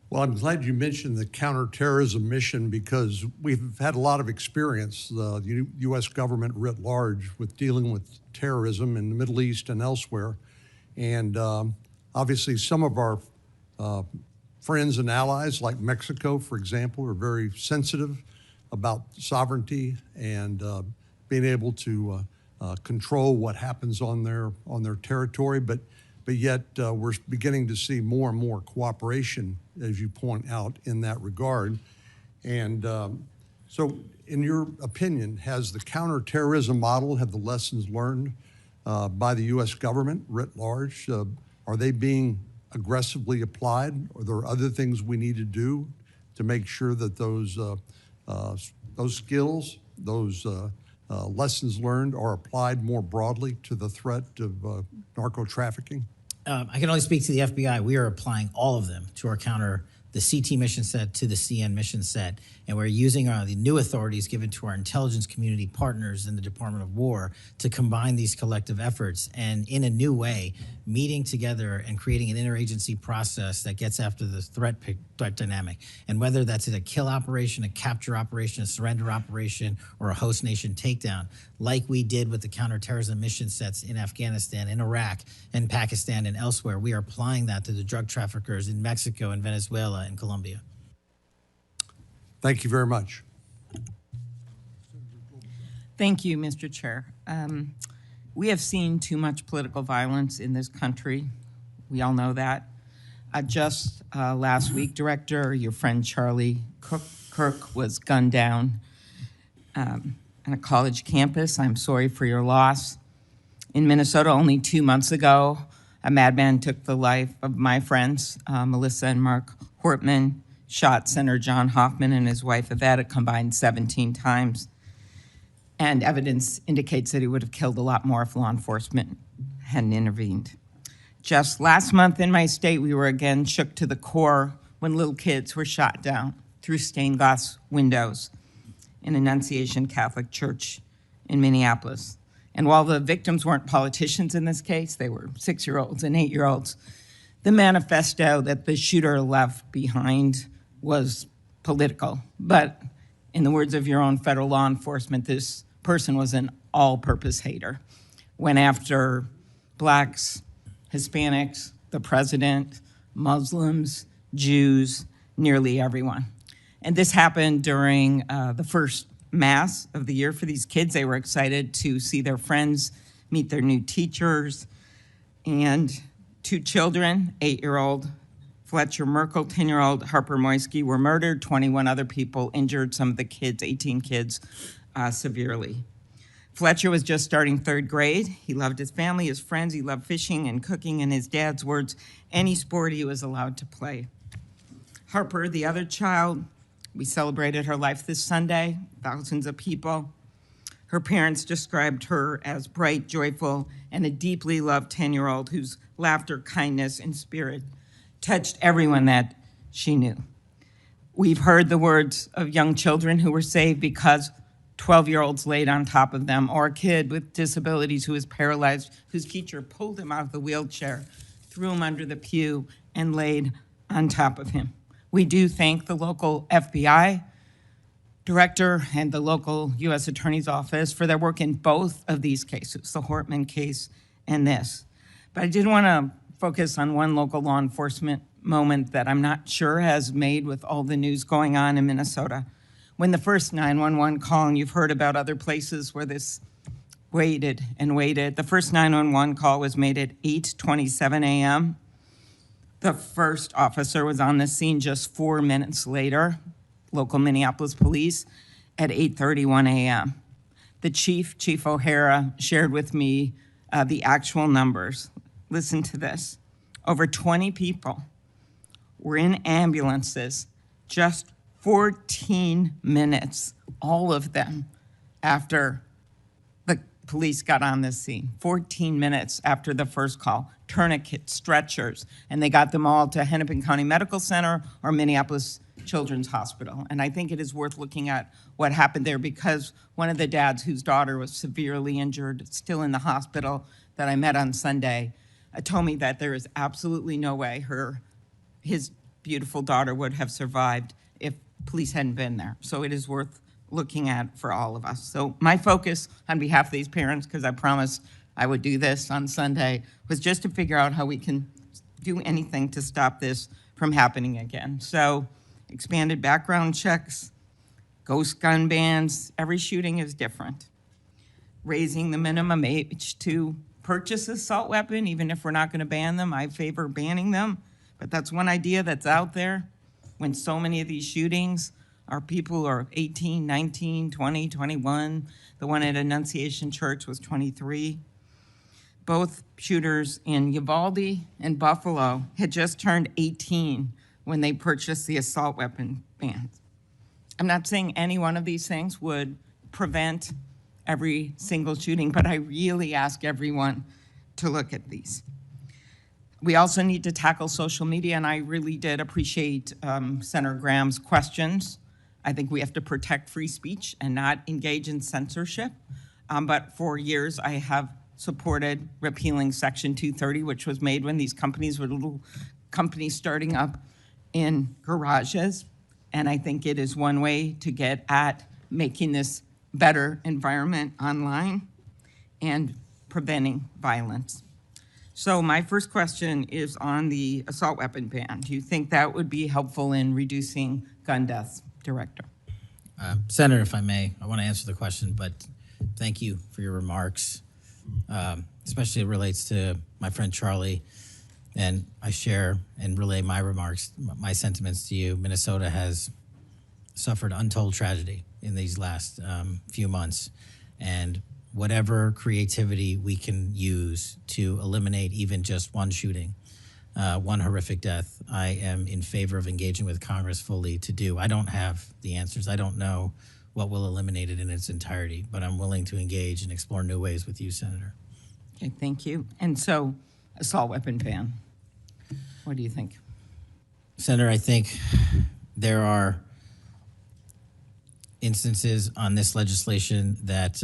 Well, I'm glad you mentioned the counterterrorism mission because we've had a lot of experience, the U.S. government writ large, with dealing with terrorism in the Middle East and elsewhere. And obviously some of our friends and allies, like Mexico, for example, are very sensitive about sovereignty and being able to control what happens on their territory. But yet we're beginning to see more and more cooperation, as you point out, in that regard. And so in your opinion, has the counterterrorism model, have the lessons learned by the U.S. government writ large, are they being aggressively applied? Are there other things we need to do to make sure that those skills, those lessons learned are applied more broadly to the threat of narco trafficking? I can only speak to the FBI. We are applying all of them to our the CT mission set to the CN mission set, and we're using the new authorities given to our intelligence community partners in the Department of War to combine these collective efforts and in a new way, meeting together and creating an interagency process that gets after the threat dynamic. And whether that's a kill operation, a capture operation, a surrender operation, or a host nation takedown, like we did with the counterterrorism mission sets in Afghanistan, in Iraq, and Pakistan, and elsewhere, we are applying that to the drug traffickers in Mexico and Venezuela and Colombia. Thank you very much. Thank you, Mr. Chair. We have seen too much political violence in this country. We all know that. Just last week, Director, your friend Charlie Kirk was gunned down on a college campus. I'm sorry for your loss. In Minnesota, only 2 months ago, a madman took the life of my friends, Melissa and Mark Hortman, shot Senator John Hoffman and his wife Yvette a combined 17 times. And evidence indicates that he would have killed a lot more if law enforcement hadn't intervened. Just last month in my state, we were again shook to the core when little kids were shot down through stained glass windows in Annunciation Catholic Church in Minneapolis. And while the victims weren't politicians in this case, they were 6-year-olds and 8-year-olds, the manifesto that the shooter left behind was political. But in the words of your own federal law enforcement, this person was an all-purpose hater. Went after blacks, Hispanics, the president, Muslims, Jews, nearly everyone. And this happened during the first Mass of the year for these kids. They were excited to see their friends, meet their new teachers, and 2 children, 8-year-old Fletcher Merkel, 10-year-old Harper Moisky were murdered, 21 other people injured, some of the kids, 18 kids, severely. Fletcher was just starting 3rd grade. He loved his family, his friends, he loved fishing and cooking, in his dad's words, any sport he was allowed to play. Harper, the other child, we celebrated her life this Sunday, thousands of people. Her parents described her as bright, joyful, and a deeply loved 10-year-old whose laughter, kindness, and spirit touched everyone that she knew. We've heard the words of young children who were saved because 12-year-olds laid on top of them, or a kid with disabilities who was paralyzed, whose teacher pulled him out of the wheelchair, threw him under the pew, and laid on top of him. We do thank the local FBI director and the local U.S. Attorney's Office for their work in both of these cases, the Hortman case and this. But I did want to focus on one local law enforcement moment that I'm not sure has made with all the news going on in Minnesota. When the first 911 call, and you've heard about other places where this waited and waited, the first 911 call was made at 8:27 a.m. The first officer was on the scene just 4 minutes later, local Minneapolis police, at 8:31 a.m. The Chief O'Hara, shared with me the actual numbers. Listen to this. Over 20 people were in ambulances just 14 minutes, all of them, after the police got on the scene. 14 minutes after the first call. Tourniquets, stretchers, and they got them all to Hennepin County Medical Center or Minneapolis Children's Hospital. And I think it is worth looking at what happened there, because one of the dads whose daughter was severely injured, still in the hospital, that I met on Sunday, told me that there is absolutely no way his beautiful daughter would have survived if police hadn't been there. So it is worth looking at for all of us. So my focus on behalf of these parents, because I promised I would do this on Sunday, was just to figure out how we can do anything to stop this from happening again. So expanded background checks, ghost gun bans, every shooting is different. Raising the minimum age to purchase an assault weapon, even if we're not going to ban them, I favor banning them. But that's one idea that's out there when so many of these shootings are people who are 18, 19, 20, 21. The one at Annunciation Church was 23. Both shooters in Uvalde and Buffalo had just turned 18 when they purchased the assault weapon bans. I'm not saying any one of these things would prevent every single shooting, but I really ask everyone to look at these. We also need to tackle social media, and I really did appreciate Senator Graham's questions. I think we have to protect free speech and not engage in censorship. But for years, I have supported repealing Section 230, which was made when these companies were little companies starting up in garages. And I think it is one way to get at making this better environment online and preventing violence. So my first question is on the assault weapon ban. Do you think that would be helpful in reducing gun deaths, Director? Senator, if I may, I want to answer the question, but thank you for your remarks. Especially it relates to my friend Charlie, and I share and relay my remarks, my sentiments to you. Minnesota has suffered untold tragedy in these last few months, and whatever creativity we can use to eliminate even just one shooting, one horrific death, I am in favor of engaging with Congress fully to do. I don't have the answers. I don't know what will eliminate it in its entirety, but I'm willing to engage and explore new ways with you, Senator. Okay, thank you. And so, assault weapon ban. What do you think? Senator, I think there are instances on this legislation that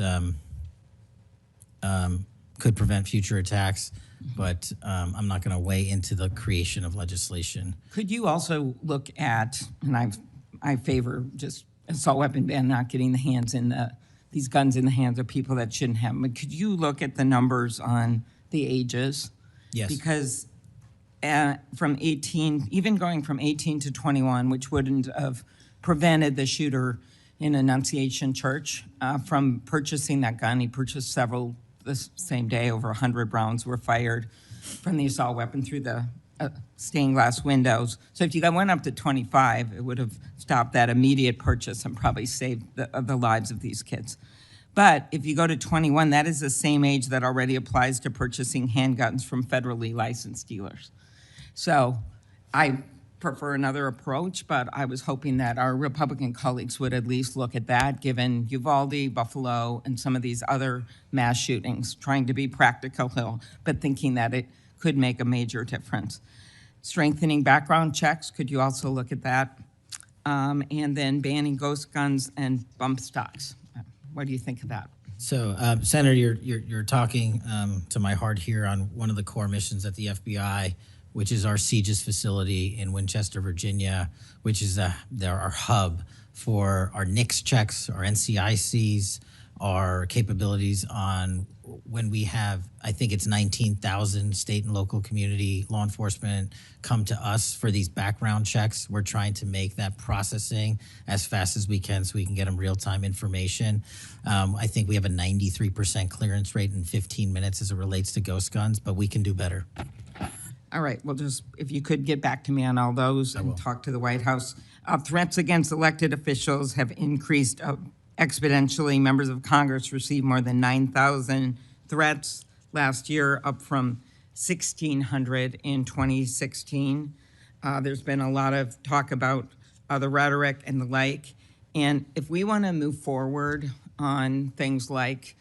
could prevent future attacks, but I'm not going to weigh into the creation of legislation. Could you also look at, and I favor just assault weapon ban, not getting these guns in the hands of people that shouldn't have them, but could you look at the numbers on the ages? Yes. Because from 18, even going from 18 to 21, which wouldn't have prevented the shooter in Annunciation Church from purchasing that gun. He purchased several the same day. Over 100 rounds were fired from the assault weapon through the stained glass windows. So if you went up to 25, it would have stopped that immediate purchase and probably saved the lives of these kids. But if you go to 21, that is the same age that already applies to purchasing handguns from federally licensed dealers. So I prefer another approach, but I was hoping that our Republican colleagues would at least look at that, given Uvalde, Buffalo, and some of these other mass shootings, trying to be practical, but thinking that it could make a major difference. Strengthening background checks, could you also look at that? And then banning ghost guns and bump stocks. What do you think of that? So, Senator, you're talking to my heart here on one of the core missions at the FBI, which is our SPIEGEL facility in Winchester, Virginia, which is our hub for our NICS checks, our NCICs, our capabilities on when we have, I think it's 19,000 state and local community law enforcement come to us for these background checks. We're trying to make that processing as fast as we can so we can get them real-time information. I think we have a 93% clearance rate in 15 minutes as it relates to ghost guns, but we can do better. All right, well, just if you could get back to me on all those and talk to the White House. Threats against elected officials have increased exponentially. Members of Congress received more than 9,000 threats last year, up from 1,600 in 2016. There's been a lot of talk about the rhetoric and the like. And if we want to move forward on things like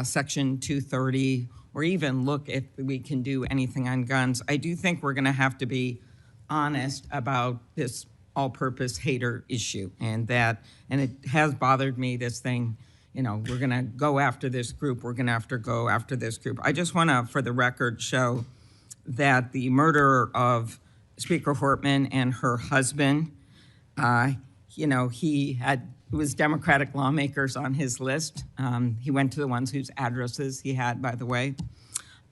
Section 230, or even look if we can do anything on guns, I do think we're going to have to be honest about this all-purpose hater issue, and it has bothered me, this thing, we're going to go after this group, we're going to have to go after this group. I just want to, for the record, show that the murder of Speaker Hortman and her husband, it was Democratic lawmakers on his list. He went to the ones whose addresses he had, by the way.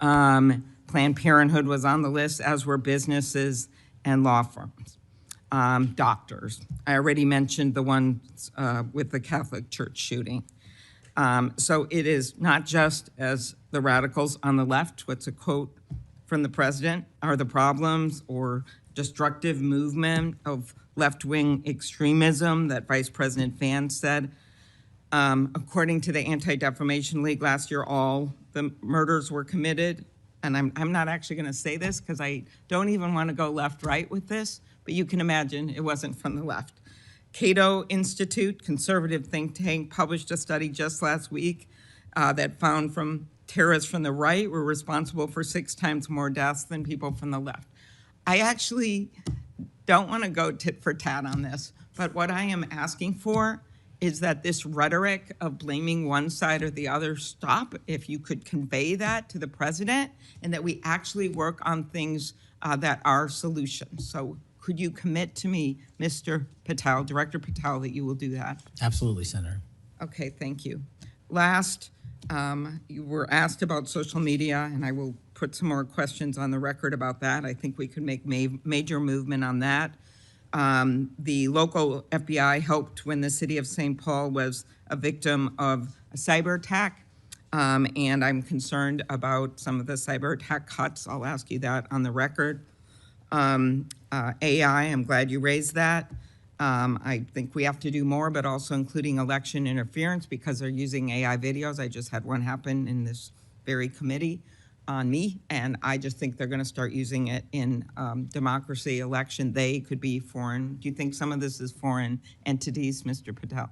Planned Parenthood was on the list, as were businesses and law firms. Doctors. I already mentioned the ones with the Catholic Church shooting. So it is not just, as the radicals on the left, what's a quote from the president, are the problems or destructive movement of left-wing extremism that Vice President Vance said. According to the Anti-Defamation League last year, all the murders were committed. And I'm not actually going to say this because I don't even want to go left-right with this, but you can imagine it wasn't from the left. Cato Institute, conservative think tank, published a study just last week that found terrorists from the right were responsible for 6 times more deaths than people from the left. I actually don't want to go tit for tat on this, but what I am asking for is that this rhetoric of blaming one side or the other stop, if you could convey that to the president, and that we actually work on things that are solutions. So could you commit to me, Mr. Patel, Director Patel, that you will do that? Absolutely, Senator. Okay, thank you. Last, you were asked about social media, and I will put some more questions on the record about that. I think we could make major movement on that. The local FBI helped when the city of St. Paul was a victim of a cyber attack, and I'm concerned about some of the cyber attack cuts. I'll ask you that on the record. AI, I'm glad you raised that. I think we have to do more, but also including election interference because they're using AI videos. I just had one happen in this very committee on me, and I just think they're going to start using it in democracy, election. They could be foreign. Do you think some of this is foreign entities, Mr. Patel?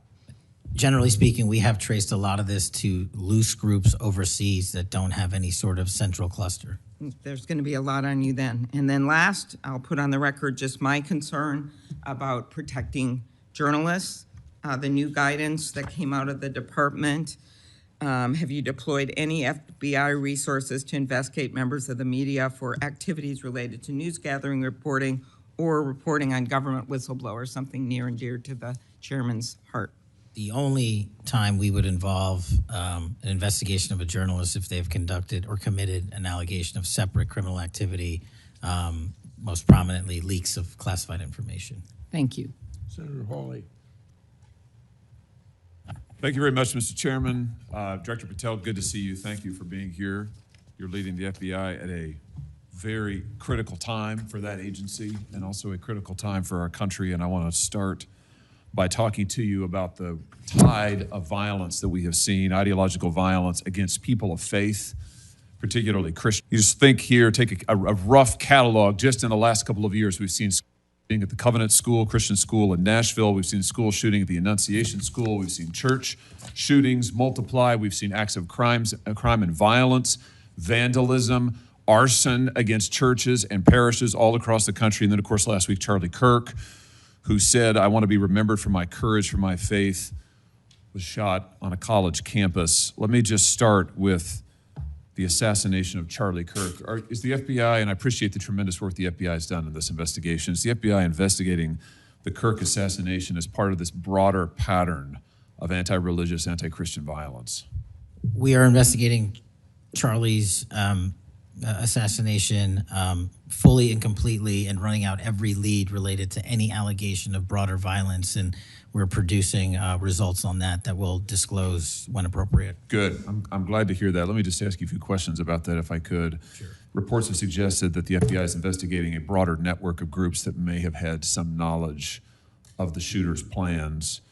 Generally speaking, we have traced a lot of this to loose groups overseas that don't have any sort of central cluster. There's going to be a lot on you then. And then last, I'll put on the record just my concern about protecting journalists. The new guidance that came out of the department. Have you deployed any FBI resources to investigate members of the media for activities related to news gathering, reporting, or reporting on government whistleblowers, something near and dear to the chairman's heart? The only time we would involve an investigation of a journalist if they've conducted or committed an allegation of separate criminal activity, most prominently leaks of classified information. Thank you. Senator Hawley. Thank you very much, Mr. Chairman. Director Patel, good to see you. Thank you for being here. You're leading the FBI at a very critical time for that agency and also a critical time for our country. And I want to start by talking to you about the tide of violence that we have seen, ideological violence against people of faith, particularly Christians. You just think here, take a rough catalog. Just in the last couple of years, we've seen shooting at the Covenant School, Christian school in Nashville. We've seen school shooting at the Annunciation School. We've seen church shootings multiply. We've seen acts of crime and violence, vandalism, arson against churches and parishes all across the country. And then, of course, last week, Charlie Kirk, who said, "I want to be remembered for my courage, for my faith," was shot on a college campus. Let me just start with the assassination of Charlie Kirk. Is the FBI, and I appreciate the tremendous work the FBI has done in this investigation, is the FBI investigating the Kirk assassination as part of this broader pattern of anti-religious, anti-Christian violence? We are investigating Charlie's assassination fully and completely and running out every lead related to any allegation of broader violence, and we're producing results on that we'll disclose when appropriate. Good. I'm glad to hear that. Let me just ask you a few questions about that if I could. Sure. Reports have suggested that the FBI is investigating a broader network of groups that may have had some knowledge of the shooter's plans.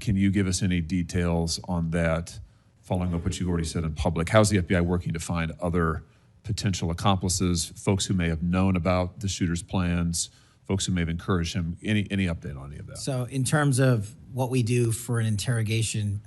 Can you give us any details on that, following up what you've already said in public? How's the FBI working to find other potential accomplices, folks who may have known about the shooter's plans, folks who may have encouraged him? Any update on any of that? So in terms of what we do for an interrogation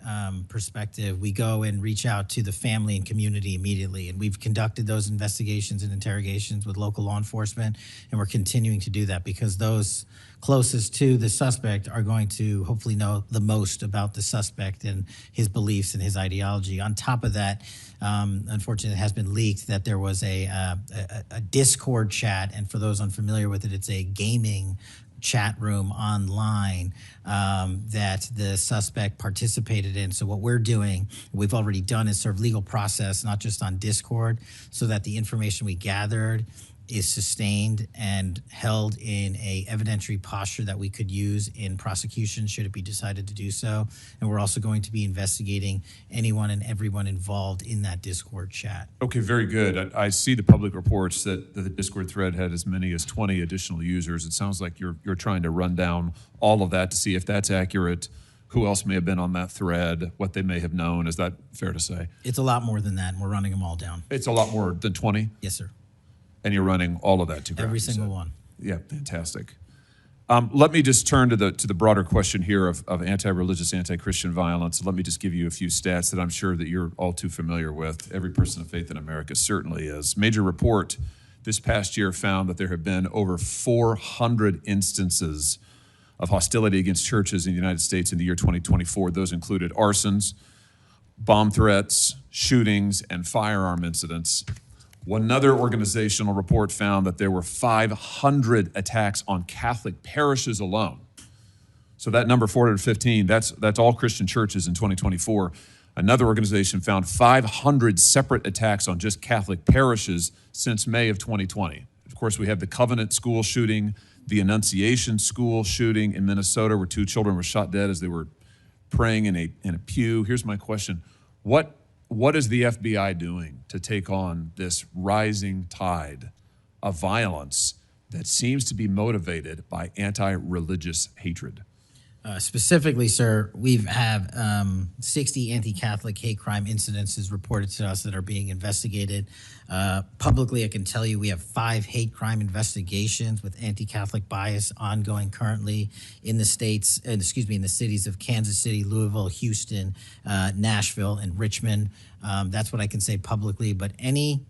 perspective, we go and reach out to the family and community immediately. And we've conducted those investigations and interrogations with local law enforcement, and we're continuing to do that because those closest to the suspect are going to hopefully know the most about the suspect and his beliefs and his ideology. On top of that, unfortunately, it has been leaked that there was a Discord chat, and for those unfamiliar with it, it's a gaming chat room online that the suspect participated in. So what we're doing, we've already done, is serve legal process, not just on Discord, so that the information we gathered is sustained and held in a evidentiary posture that we could use in prosecution should it be decided to do so. And we're also going to be investigating anyone and everyone involved in that Discord chat. Okay, very good. I see the public reports that the Discord thread had as many as 20 additional users. It sounds like you're trying to run down all of that to see if that's accurate, who else may have been on that thread, what they may have known. Is that fair to say? It's a lot more than that, and we're running them all down. It's a lot more than 20? Yes, sir. And you're running all of that to ground? Every single one. Yeah, fantastic. Let me just turn to the broader question here of anti-religious, anti-Christian violence. Let me just give you a few stats that I'm sure that you're all too familiar with. Every person of faith in America certainly is. Major report this past year found that there have been over 400 instances of hostility against churches in the United States in the year 2024. Those included arsons, bomb threats, shootings, and firearm incidents. Another organizational report found that there were 500 attacks on Catholic parishes alone. So that number, 415, that's all Christian churches in 2024. Another organization found 500 separate attacks on just Catholic parishes since May of 2020. Of course, we have the Covenant School shooting, the Annunciation School shooting in Minnesota, where 2 children were shot dead as they were praying in a pew. Here's my question. What is the FBI doing to take on this rising tide of violence that seems to be motivated by anti-religious hatred? Specifically, sir, we've have 60 anti-Catholic hate crime incidences reported to us that are being investigated. Publicly, I can tell you we have 5 hate crime investigations with anti-Catholic bias ongoing currently in the states, in the cities of Kansas City, Louisville, Houston, Nashville, and Richmond. That's what I can say publicly, but any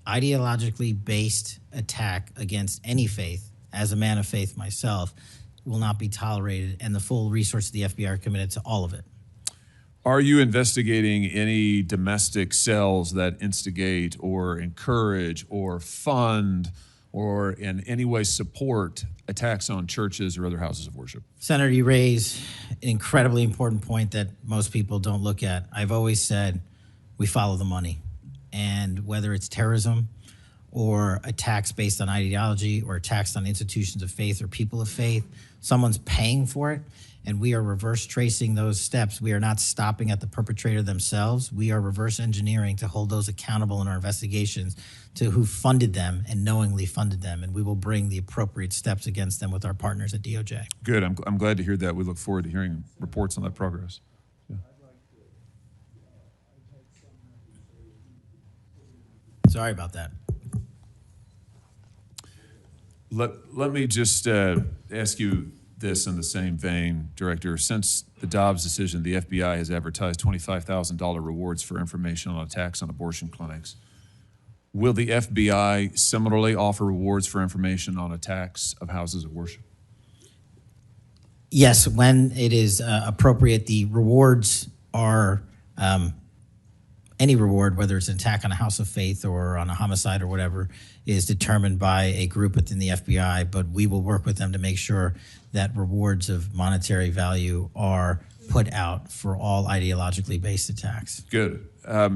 ideologically based attack against any faith, as a man of faith myself, will not be tolerated, and the full resources of the FBI are committed to all of it. Are you investigating any domestic cells that instigate or encourage or fund or in any way support attacks on churches or other houses of worship? Senator, you raise an incredibly important point that most people don't look at. I've always said we follow the money, and whether it's terrorism or attacks based on ideology or attacks on institutions of faith or people of faith, someone's paying for it, and we are reverse tracing those steps. We are not stopping at the perpetrator themselves. We are reverse engineering to hold those accountable in our investigations to who funded them and knowingly funded them, and we will bring the appropriate steps against them with our partners at DOJ. Good. I'm glad to hear that. We look forward to hearing reports on that progress. Yeah. Sorry about that. Let me just ask you this in the same vein, Director. Since the Dobbs decision, the FBI has advertised $25,000 rewards for information on attacks on abortion clinics. Will the FBI similarly offer rewards for information on attacks of houses of worship? Yes, when it is appropriate, the rewards are any reward, whether it's an attack on a house of faith or on a homicide or whatever, is determined by a group within the FBI, but we will work with them to make sure that rewards of monetary value are put out for all ideologically based attacks. Good.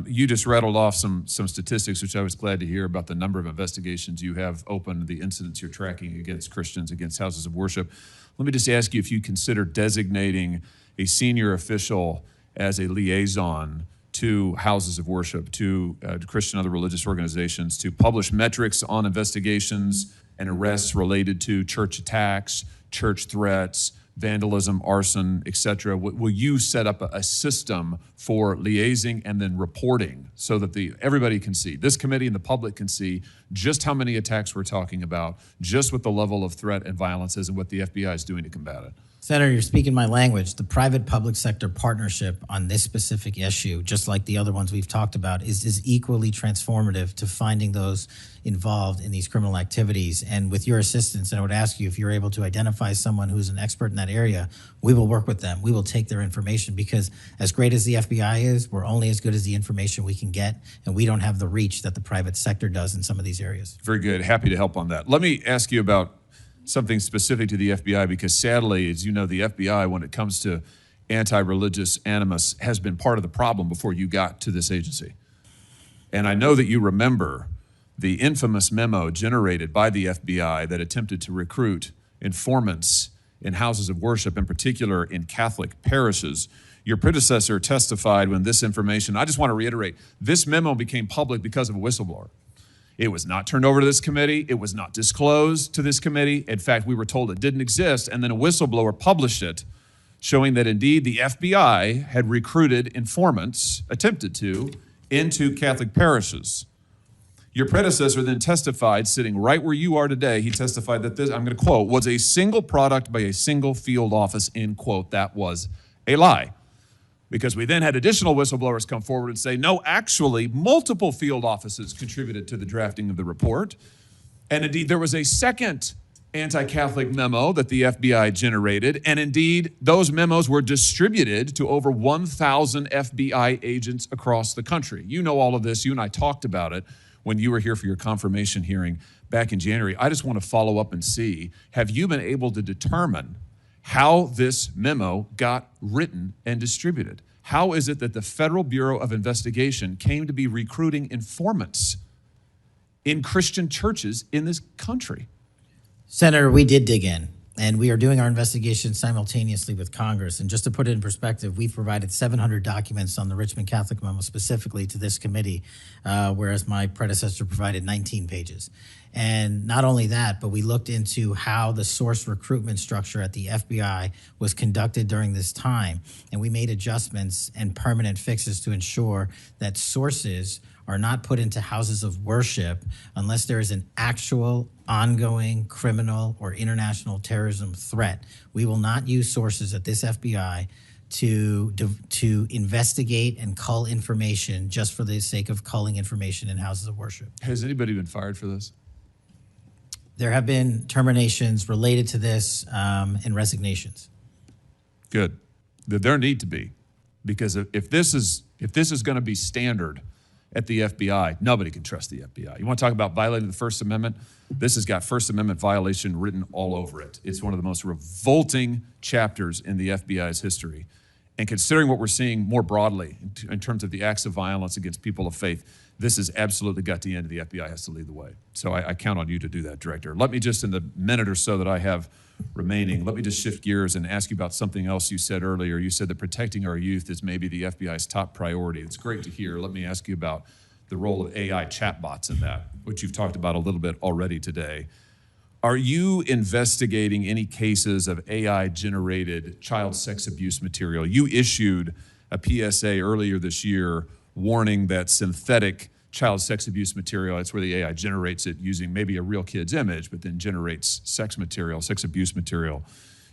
You just rattled off some statistics, which I was glad to hear, about the number of investigations you have open, the incidents you're tracking against Christians, against houses of worship. Let me just ask you if you consider designating a senior official as a liaison to houses of worship, to Christian and other religious organizations, to publish metrics on investigations and arrests related to church attacks, church threats, vandalism, arson, etc. Will you set up a system for liaising and then reporting so that everybody can see, this committee and the public can see just how many attacks we're talking about, just what the level of threat and violence is and what the FBI is doing to combat it? Senator, you're speaking my language. The private-public sector partnership on this specific issue, just like the other ones we've talked about, is equally transformative to finding those involved in these criminal activities. And with your assistance, I would ask you if you're able to identify someone who's an expert in that area, we will work with them. We will take their information, because as great as the FBI is, we're only as good as the information we can get, and we don't have the reach that the private sector does in some of these areas. Very good. Happy to help on that. Let me ask you about something specific to the FBI, because sadly, as you know, the FBI, when it comes to anti-religious animus, has been part of the problem before you got to this agency. And I know that you remember the infamous memo generated by the FBI that attempted to recruit informants in houses of worship, in particular in Catholic parishes. Your predecessor testified when this information, I just want to reiterate, this memo became public because of a whistleblower. It was not turned over to this committee. It was not disclosed to this committee. In fact, we were told it didn't exist, and then a whistleblower published it, showing that indeed the FBI had recruited informants, attempted to, into Catholic parishes. Your predecessor then testified, sitting right where you are today, he testified that this, I'm going to quote, was a single product by a single field office, end quote. That was a lie. Because we then had additional whistleblowers come forward and say, no, actually, multiple field offices contributed to the drafting of the report. And indeed, there was a second anti-Catholic memo that the FBI generated. And indeed, those memos were distributed to over 1,000 FBI agents across the country. You know all of this. You and I talked about it when you were here for your confirmation hearing back in January. I just want to follow up and see, have you been able to determine how this memo got written and distributed? How is it that the Federal Bureau of Investigation came to be recruiting informants in Christian churches in this country? Senator, we did dig in, and we are doing our investigation simultaneously with Congress. And just to put it in perspective, we've provided 700 documents on the Richmond Catholic memo specifically to this committee, whereas my predecessor provided 19 pages. And not only that, but we looked into how the source recruitment structure at the FBI was conducted during this time. And we made adjustments and permanent fixes to ensure that sources are not put into houses of worship unless there is an actual ongoing criminal or international terrorism threat. We will not use sources at this FBI to investigate and cull information just for the sake of culling information in houses of worship. Has anybody been fired for this? There have been terminations related to this and resignations. Good. There need to be, because if this is going to be standard at the FBI, nobody can trust the FBI. You want to talk about violating the First Amendment? This has got First Amendment violation written all over it. It's one of the most revolting chapters in the FBI's history. And considering what we're seeing more broadly in terms of the acts of violence against people of faith, this has absolutely got to end. The FBI has to lead the way. So I count on you to do that, Director. Let me just, in the minute or so that I have remaining, let me just shift gears and ask you about something else you said earlier. You said that protecting our youth is maybe the FBI's top priority. It's great to hear. Let me ask you about the role of AI chatbots in that, which you've talked about a little bit already today. Are you investigating any cases of AI-generated child sex abuse material? You issued a PSA earlier this year warning that synthetic child sex abuse material, that's where the AI generates it using maybe a real kid's image, but then generates sex material, sex abuse material.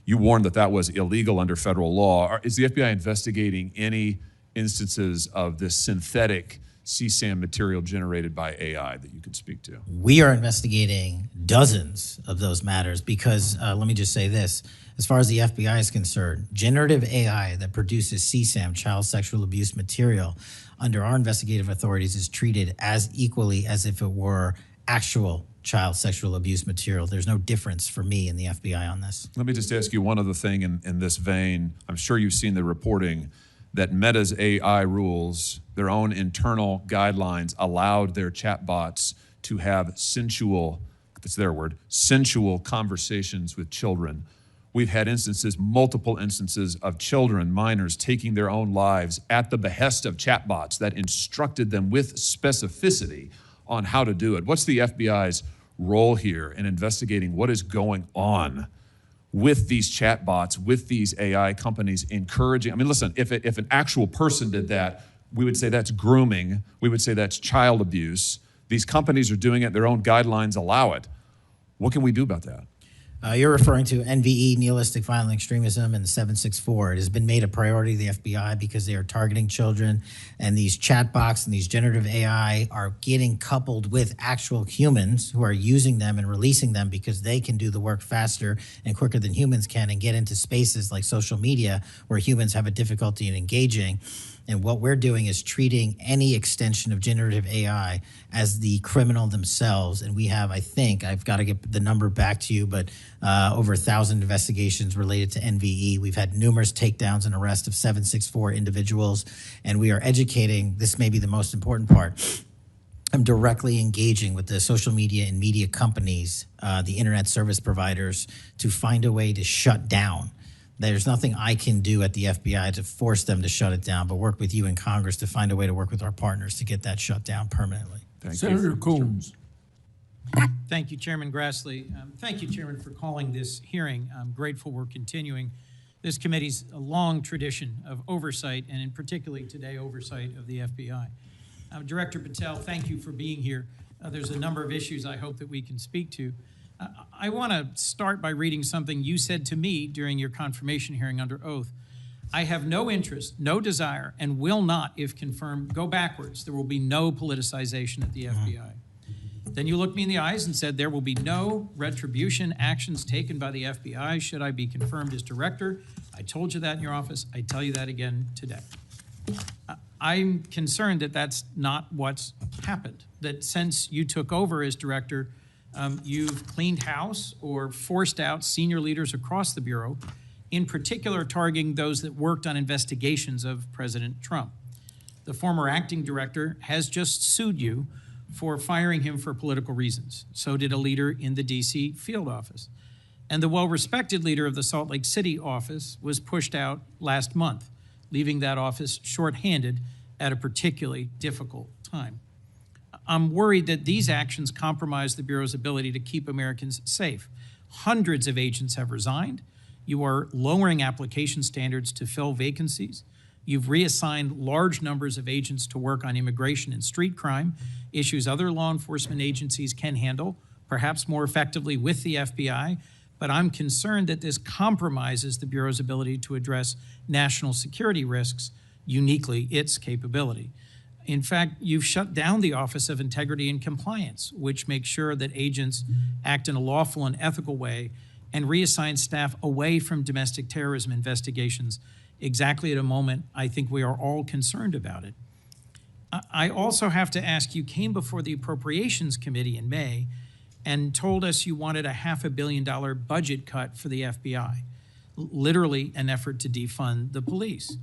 You warned that that was illegal under federal law. Is the FBI investigating any instances of this synthetic CSAM material generated by AI that you could speak to? We are investigating dozens of those matters because, let me just say this, as far as the FBI is concerned, generative AI that produces CSAM, child sexual abuse material, under our investigative authorities is treated as equally as if it were actual child sexual abuse material. There's no difference for me in the FBI on this. Let me just ask you one other thing in this vein. I'm sure you've seen the reporting that Meta's AI rules, their own internal guidelines, allowed their chatbots to have sensual, that's their word, sensual conversations with children. We've had instances, multiple instances of children, minors, taking their own lives at the behest of chatbots that instructed them with specificity on how to do it. What's the FBI's role here in investigating what is going on with these chatbots, with these AI companies encouraging? I mean, listen, if an actual person did that, we would say that's grooming. We would say that's child abuse. These companies are doing it. Their own guidelines allow it. What can we do about that? You're referring to NVE, nihilistic violent extremism, and the 764. It has been made a priority of the FBI because they are targeting children, and these chatbots and these generative AI are getting coupled with actual humans who are using them and releasing them because they can do the work faster and quicker than humans can and get into spaces like social media where humans have a difficulty in engaging. And what we're doing is treating any extension of generative AI as the criminal themselves. And we have, I think, I've got to get the number back to you, but over 1,000 investigations related to NVE. We've had numerous takedowns and arrests of 764 individuals. And we are educating, this may be the most important part, I'm directly engaging with the social media and media companies, the internet service providers, to find a way to shut down. There's nothing I can do at the FBI to force them to shut it down, but work with you in Congress to find a way to work with our partners to get that shut down permanently. Senator Coons. Thank you, Chairman Grassley. Thank you, Chairman, for calling this hearing. I'm grateful we're continuing this committee's long tradition of oversight, and in particularly today, oversight of the FBI. Director Patel, thank you for being here. There's a number of issues I hope that we can speak to. I want to start by reading something you said to me during your confirmation hearing under oath. I have no interest, no desire, and will not, if confirmed, go backwards. There will be no politicization at the FBI. Then you looked me in the eyes and said there will be no retribution actions taken by the FBI should I be confirmed as director. I told you that in your office. I tell you that again today. I'm concerned that that's not what's happened, that since you took over as director, you've cleaned house or forced out senior leaders across the Bureau, in particular targeting those that worked on investigations of President Trump. The former acting director has just sued you for firing him for political reasons. So did a leader in the DC field office. And the well-respected leader of the Salt Lake City office was pushed out last month, leaving that office shorthanded at a particularly difficult time. I'm worried that these actions compromise the Bureau's ability to keep Americans safe. Hundreds of agents have resigned. You are lowering application standards to fill vacancies. You've reassigned large numbers of agents to work on immigration and street crime, issues other law enforcement agencies can handle, perhaps more effectively with the FBI, but I'm concerned that this compromises the Bureau's ability to address national security risks, uniquely its capability. In fact, you've shut down the Office of Integrity and Compliance, which makes sure that agents act in a lawful and ethical way, and reassign staff away from domestic terrorism investigations exactly at a moment I think we are all concerned about it. I also have to ask, you came before the Appropriations Committee in May and told us you wanted a $500 million budget cut for the FBI, literally an effort to defund the police.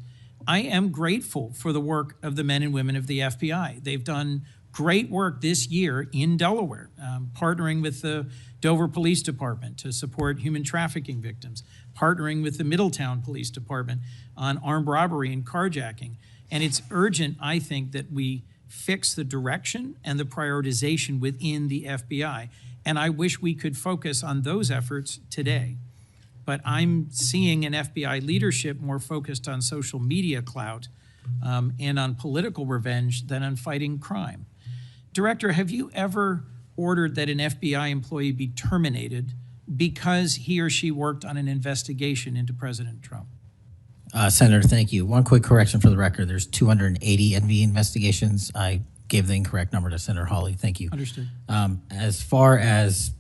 I am grateful for the work of the men and women of the FBI. They've done great work this year in Delaware, partnering with the Dover Police Department to support human trafficking victims, partnering with the Middletown Police Department on armed robbery and carjacking. And it's urgent, I think, that we fix the direction and the prioritization within the FBI. And I wish we could focus on those efforts today. But I'm seeing an FBI leadership more focused on social media clout and on political revenge than on fighting crime. Director, have you ever ordered that an FBI employee be terminated because he or she worked on an investigation into President Trump? Senator, thank you. One quick correction for the record. There's 280 NV investigations. I gave the incorrect number to Senator Hawley. Thank you. Understood. As far as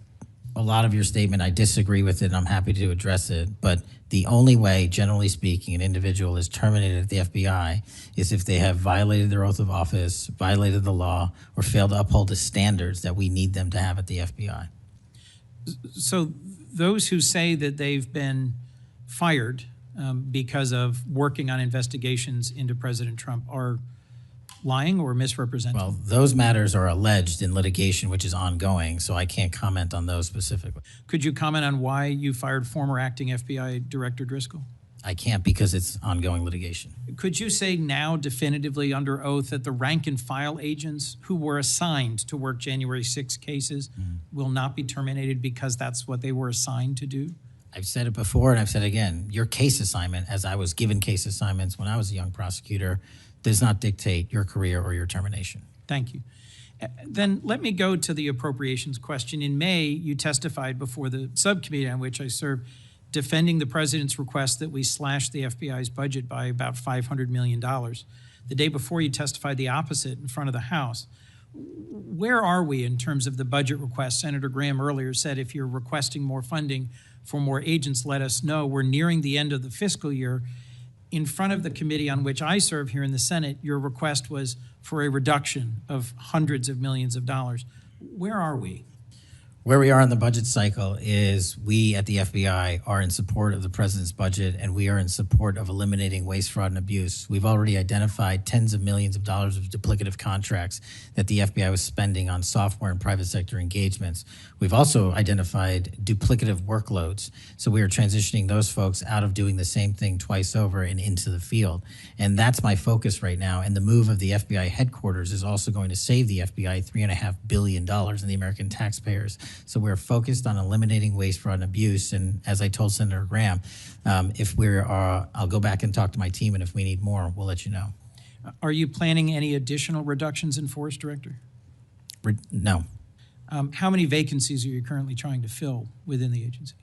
a lot of your statement, I disagree with it, and I'm happy to address it. But the only way, generally speaking, an individual is terminated at the FBI is if they have violated their oath of office, violated the law, or failed to uphold the standards that we need them to have at the FBI. So those who say that they've been fired because of working on investigations into President Trump are lying or misrepresenting? Well, those matters are alleged in litigation, which is ongoing, so I can't comment on those specifically. Could you comment on why you fired former acting FBI Director Driscoll? I can't because it's ongoing litigation. Could you say now definitively under oath that the rank and file agents who were assigned to work January 6 cases will not be terminated because that's what they were assigned to do? I've said it before and I've said it again. Your case assignment, as I was given case assignments when I was a young prosecutor, does not dictate your career or your termination. Thank you. Then let me go to the appropriations question. In May, you testified before the subcommittee on which I serve, defending the president's request that we slash the FBI's budget by about $500 million. The day before, you testified the opposite in front of the House. Where are we in terms of the budget request? Senator Graham earlier said if you're requesting more funding for more agents, let us know. We're nearing the end of the fiscal year. In front of the committee on which I serve here in the Senate, your request was for a reduction of hundreds of millions of dollars. Where are we? Where we are in the budget cycle is we at the FBI are in support of the president's budget, and we are in support of eliminating waste, fraud, and abuse. We've already identified tens of millions of dollars of duplicative contracts that the FBI was spending on software and private sector engagements. We've also identified duplicative workloads. So we are transitioning those folks out of doing the same thing twice over and into the field. And that's my focus right now. And the move of the FBI headquarters is also going to save the FBI $3.5 billion in the American taxpayers. So we're focused on eliminating waste, fraud, and abuse. And as I told Senator Graham, if I'll go back and talk to my team, and if we need more, we'll let you know. Are you planning any additional reductions in force, Director? No. How many vacancies are you currently trying to fill within the agency?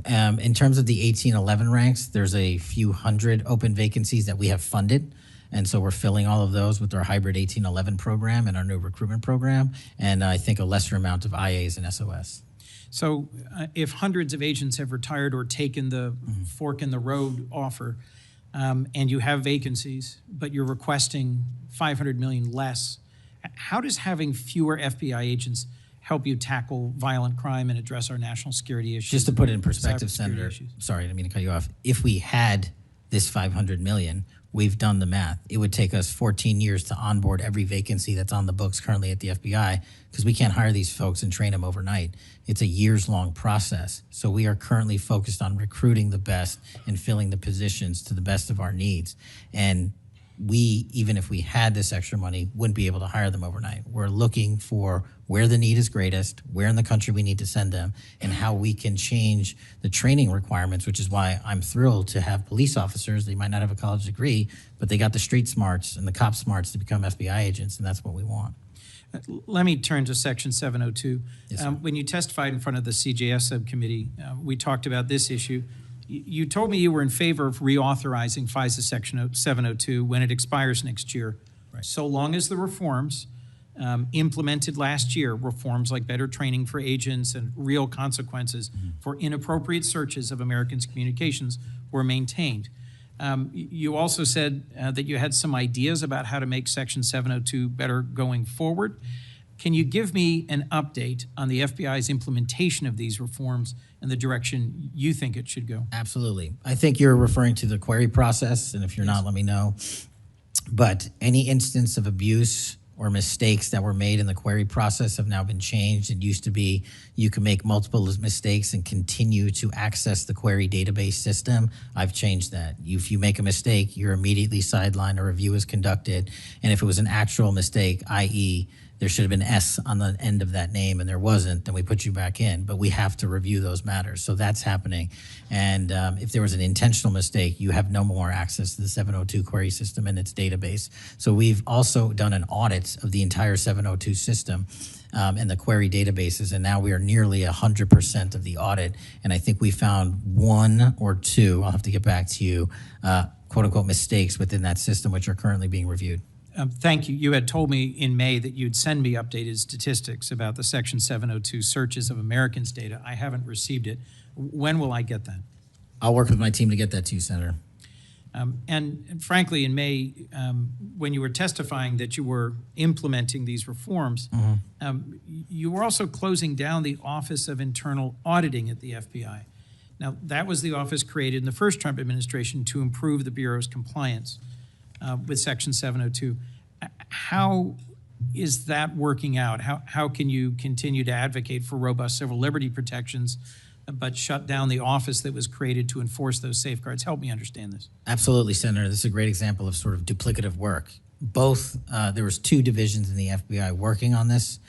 In terms of the 1811 ranks, there's a few hundred open vacancies that we have funded. And so we're filling all of those with our hybrid 1811 program and our new recruitment program, and I think a lesser amount of IAs and SOS. So if hundreds of agents have retired or taken the fork in the road offer, and you have vacancies, but you're requesting $500 million less, how does having fewer FBI agents help you tackle violent crime and address our national security issues? Just to put it in perspective, Senator, sorry, I didn't mean to cut you off. If we had this $500 million, we've done the math. It would take us 14 years to onboard every vacancy that's on the books currently at the FBI because we can't hire these folks and train them overnight. It's a years-long process. So we are currently focused on recruiting the best and filling the positions to the best of our needs. And we, even if we had this extra money, wouldn't be able to hire them overnight. We're looking for where the need is greatest, where in the country we need to send them, and how we can change the training requirements, which is why I'm thrilled to have police officers. They might not have a college degree, but they got the street smarts and the cop smarts to become FBI agents, and that's what we want. Let me turn to Section 702. Yes, sir. When you testified in front of the CJS subcommittee, we talked about this issue. You told me you were in favor of reauthorizing FISA Section 702 when it expires next year, Right. so long as the reforms implemented last year, reforms like better training for agents and real consequences for inappropriate searches of Americans' communications, were maintained. You also said that you had some ideas about how to make Section 702 better going forward. Can you give me an update on the FBI's implementation of these reforms and the direction you think it should go? Absolutely. I think you're referring to the query process, and if you're not, let me know. But any instance of abuse or mistakes that were made in the query process have now been changed. It used to be you can make multiple mistakes and continue to access the query database system. I've changed that. If you make a mistake, you're immediately sidelined, a review is conducted, and if it was an actual mistake, i.e., there should have been S on the end of that name and there wasn't, then we put you back in. But we have to review those matters. So that's happening. And if there was an intentional mistake, you have no more access to the 702 query system and its database. So we've also done an audit of the entire 702 system and the query databases. And now we are nearly 100% of the audit. And I think we found one or two, I'll have to get back to you, quote unquote mistakes within that system, which are currently being reviewed. Thank you. You had told me in May that you'd send me updated statistics about the Section 702 searches of Americans' data. I haven't received it. When will I get that? I'll work with my team to get that to you, Senator. And frankly, in May, when you were testifying that you were implementing these reforms, you were also closing down the Office of Internal Auditing at the FBI. Now, that was the office created in the first Trump administration to improve the Bureau's compliance with Section 702. How is that working out? How can you continue to advocate for robust civil liberty protections but shut down the office that was created to enforce those safeguards? Help me understand this. Absolutely, Senator. This is a great example of sort of duplicative work. Both, there was two divisions in the FBI working on this,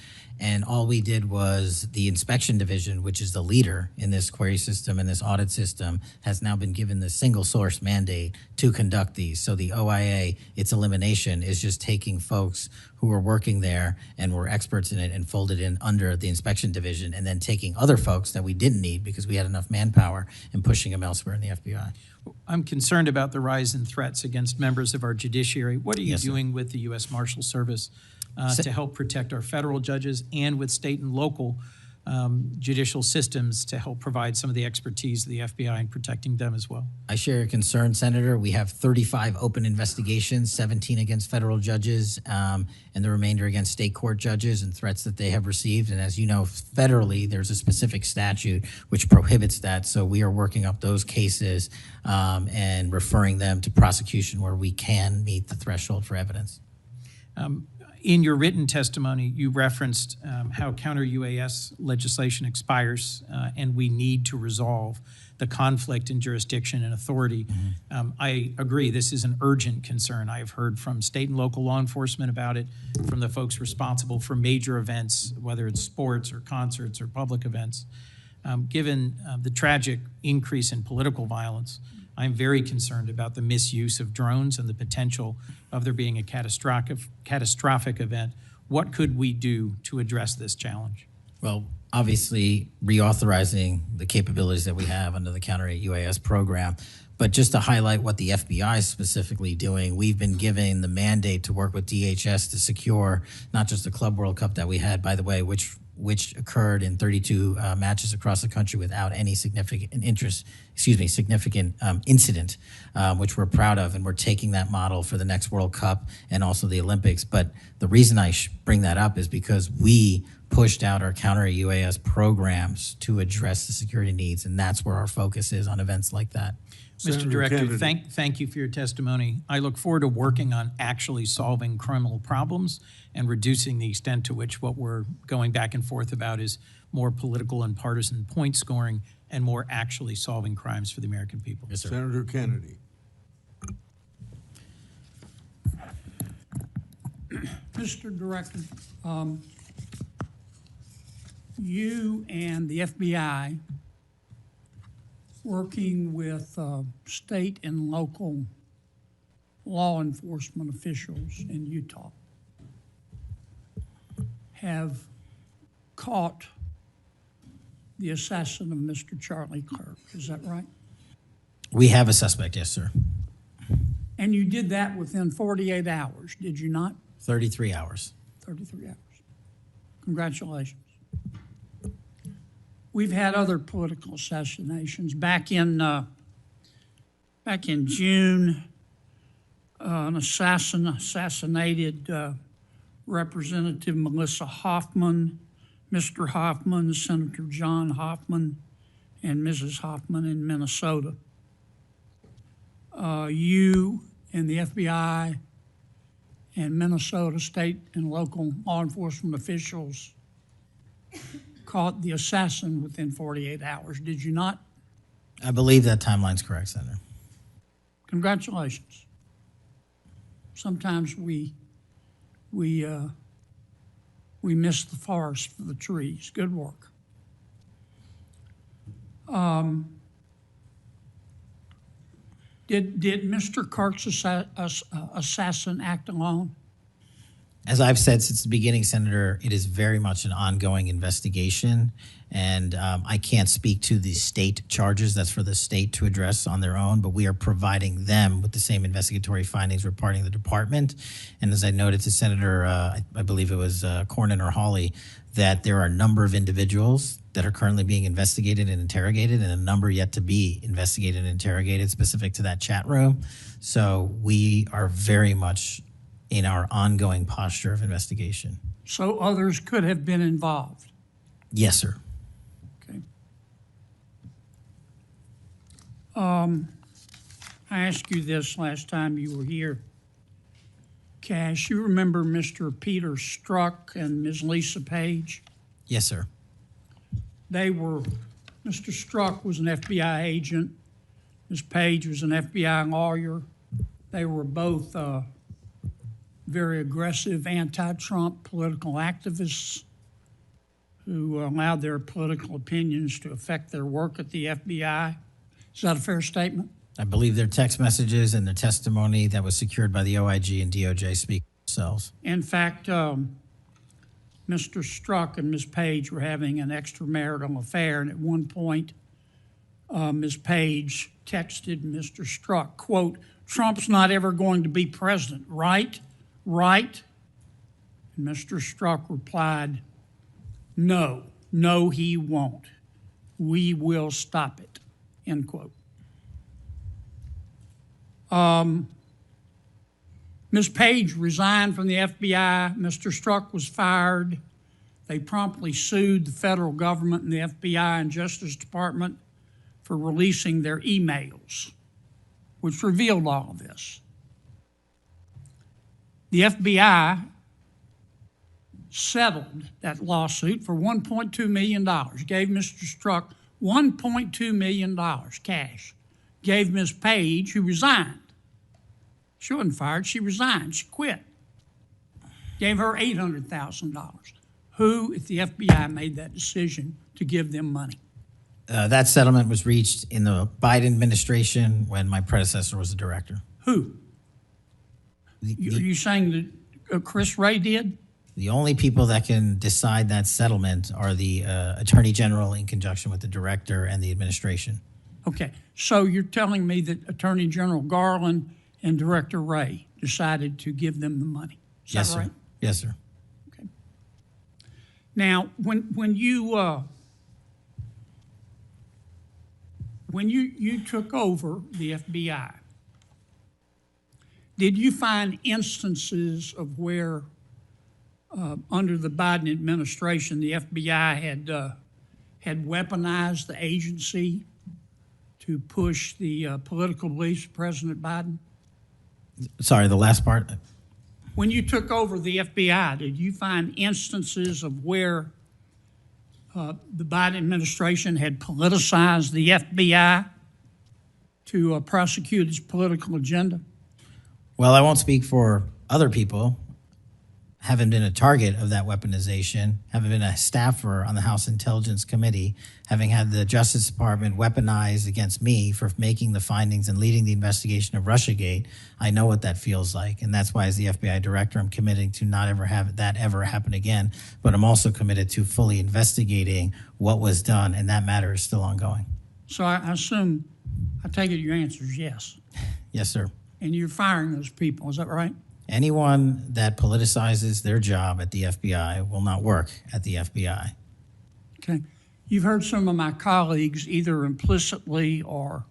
and all we did was the inspection division, which is the leader in this query system and this audit system, has now been given the single source mandate to conduct these. So the OIA, its elimination is just taking folks who were working there and were experts in it and folded in under the inspection division, and then taking other folks that we didn't need because we had enough manpower and pushing them elsewhere in the FBI. I'm concerned about the rise in threats against members of our judiciary. What are you Yes, sir. doing with the U.S. Marshal Service to help protect our federal judges and with state and local judicial systems to help provide some of the expertise of the FBI in protecting them as well? I share your concern, Senator. We have 35 open investigations, 17 against federal judges, and the remainder against state court judges and threats that they have received. And as you know, federally, there's a specific statute which prohibits that. So we are working up those cases and referring them to prosecution where we can meet the threshold for evidence. In your written testimony, you referenced how counter-UAS legislation expires and we need to resolve the conflict in jurisdiction and authority. I agree, this is an urgent concern. I have heard from state and local law enforcement about it, from the folks responsible for major events, whether it's sports or concerts or public events. Given the tragic increase in political violence, I'm very concerned about the misuse of drones and the potential of there being a catastrophic event. What could we do to address this challenge? Well, obviously, reauthorizing the capabilities that we have under the counter-UAS program. But just to highlight what the FBI is specifically doing, we've been given the mandate to work with DHS to secure not just the Club World Cup that we had, by the way, which occurred in 32 matches across the country without any significant incident, which we're proud of, and we're taking that model for the next World Cup and also the Olympics. But the reason I bring that up is because we pushed out our counter-UAS programs to address the security needs, and that's where our focus is on events like that. Mr. Director, thank you for your testimony. I look forward to working on actually solving criminal problems and reducing the extent to which what we're going back and forth about is more political and partisan point scoring and more actually solving crimes for the American people. Yes, sir. Senator Kennedy. Mr. Director, you and the FBI, working with state and local law enforcement officials in Utah, have caught the assassin of Mr. Charlie Kirk. Is that right? We have a suspect, yes, sir. And you did that within 48 hours, did you not? 33 hours. 33 hours. Congratulations. We've had other political assassinations. Back in June, an assassinated Representative Melissa Hoffman, Mr. Hoffman, Senator John Hoffman, and Mrs. Hoffman in Minnesota. You and the FBI and Minnesota state and local law enforcement officials caught the assassin within 48 hours, did you not? I believe that timeline's correct, Senator. Congratulations. Sometimes we miss the forest for the trees. Good work. Did Mr. Kirk's assassin act alone? As I've said since the beginning, Senator, it is very much an ongoing investigation, and I can't speak to the state charges. That's for the state to address on their own, but we are providing them with the same investigatory findings we're parting the department. And as I noted to Senator, I believe it was Cornyn or Hawley, that there are a number of individuals that are currently being investigated and interrogated, and a number yet to be investigated and interrogated specific to that chat room. So we are very much in our ongoing posture of investigation. So others could have been involved? Yes, sir. Okay. I asked you this last time you were here. Kash, you remember Mr. Peter Strzok and Ms. Lisa Page? Yes, sir. Mr. Strzok was an FBI agent. Ms. Page was an FBI lawyer. They were both very aggressive anti-Trump political activists who allowed their political opinions to affect their work at the FBI. Is that a fair statement? I believe their text messages and their testimony that was secured by the OIG and DOJ speak for themselves. In fact, Mr. Strzok and Ms. Page were having an extramarital affair, and at one point, Ms. Page texted Mr. Strzok, quote, "Trump's not ever going to be president, right? Right?" And Mr. Strzok replied, "No, he won't. We will stop it," end quote. Ms. Page resigned from the FBI. Mr. Strzok was fired. They promptly sued the federal government and the FBI and Justice Department for releasing their emails, which revealed all of this. The FBI settled that lawsuit for $1.2 million, gave Mr. Strzok $1.2 million cash, gave Ms. Page, who resigned. She wasn't fired, she resigned, she quit. Gave her $800,000. Who at the FBI made that decision to give them money? That settlement was reached in the Biden administration when my predecessor was the director. Who? Are you saying that Chris Wray did? The only people that can decide that settlement are the Attorney General in conjunction with the director and the administration. Okay, so you're telling me that Attorney General Garland and Director Wray decided to give them the money? Is Yes, that sir. right? Yes, sir. Okay. Now, when you took over the FBI, did you find instances of where, under the Biden administration, the FBI had weaponized the agency to push the political beliefs of President Biden? Sorry, the last part. When you took over the FBI, did you find instances of where the Biden administration had politicized the FBI to prosecute its political agenda? Well, I won't speak for other people. having been a target of that weaponization, having been a staffer on the House Intelligence Committee, having had the Justice Department weaponized against me for making the findings and leading the investigation of Russiagate, I know what that feels like. And that's why, as the FBI director, I'm committing to not ever have that ever happen again. But I'm also committed to fully investigating what was done, and that matter is still ongoing. So I assume, I take it your answer is yes. Yes, sir. And you're firing those people, is that right? Anyone that politicizes their job at the FBI will not work at the FBI. Okay. You've heard some of my colleagues either implicitly or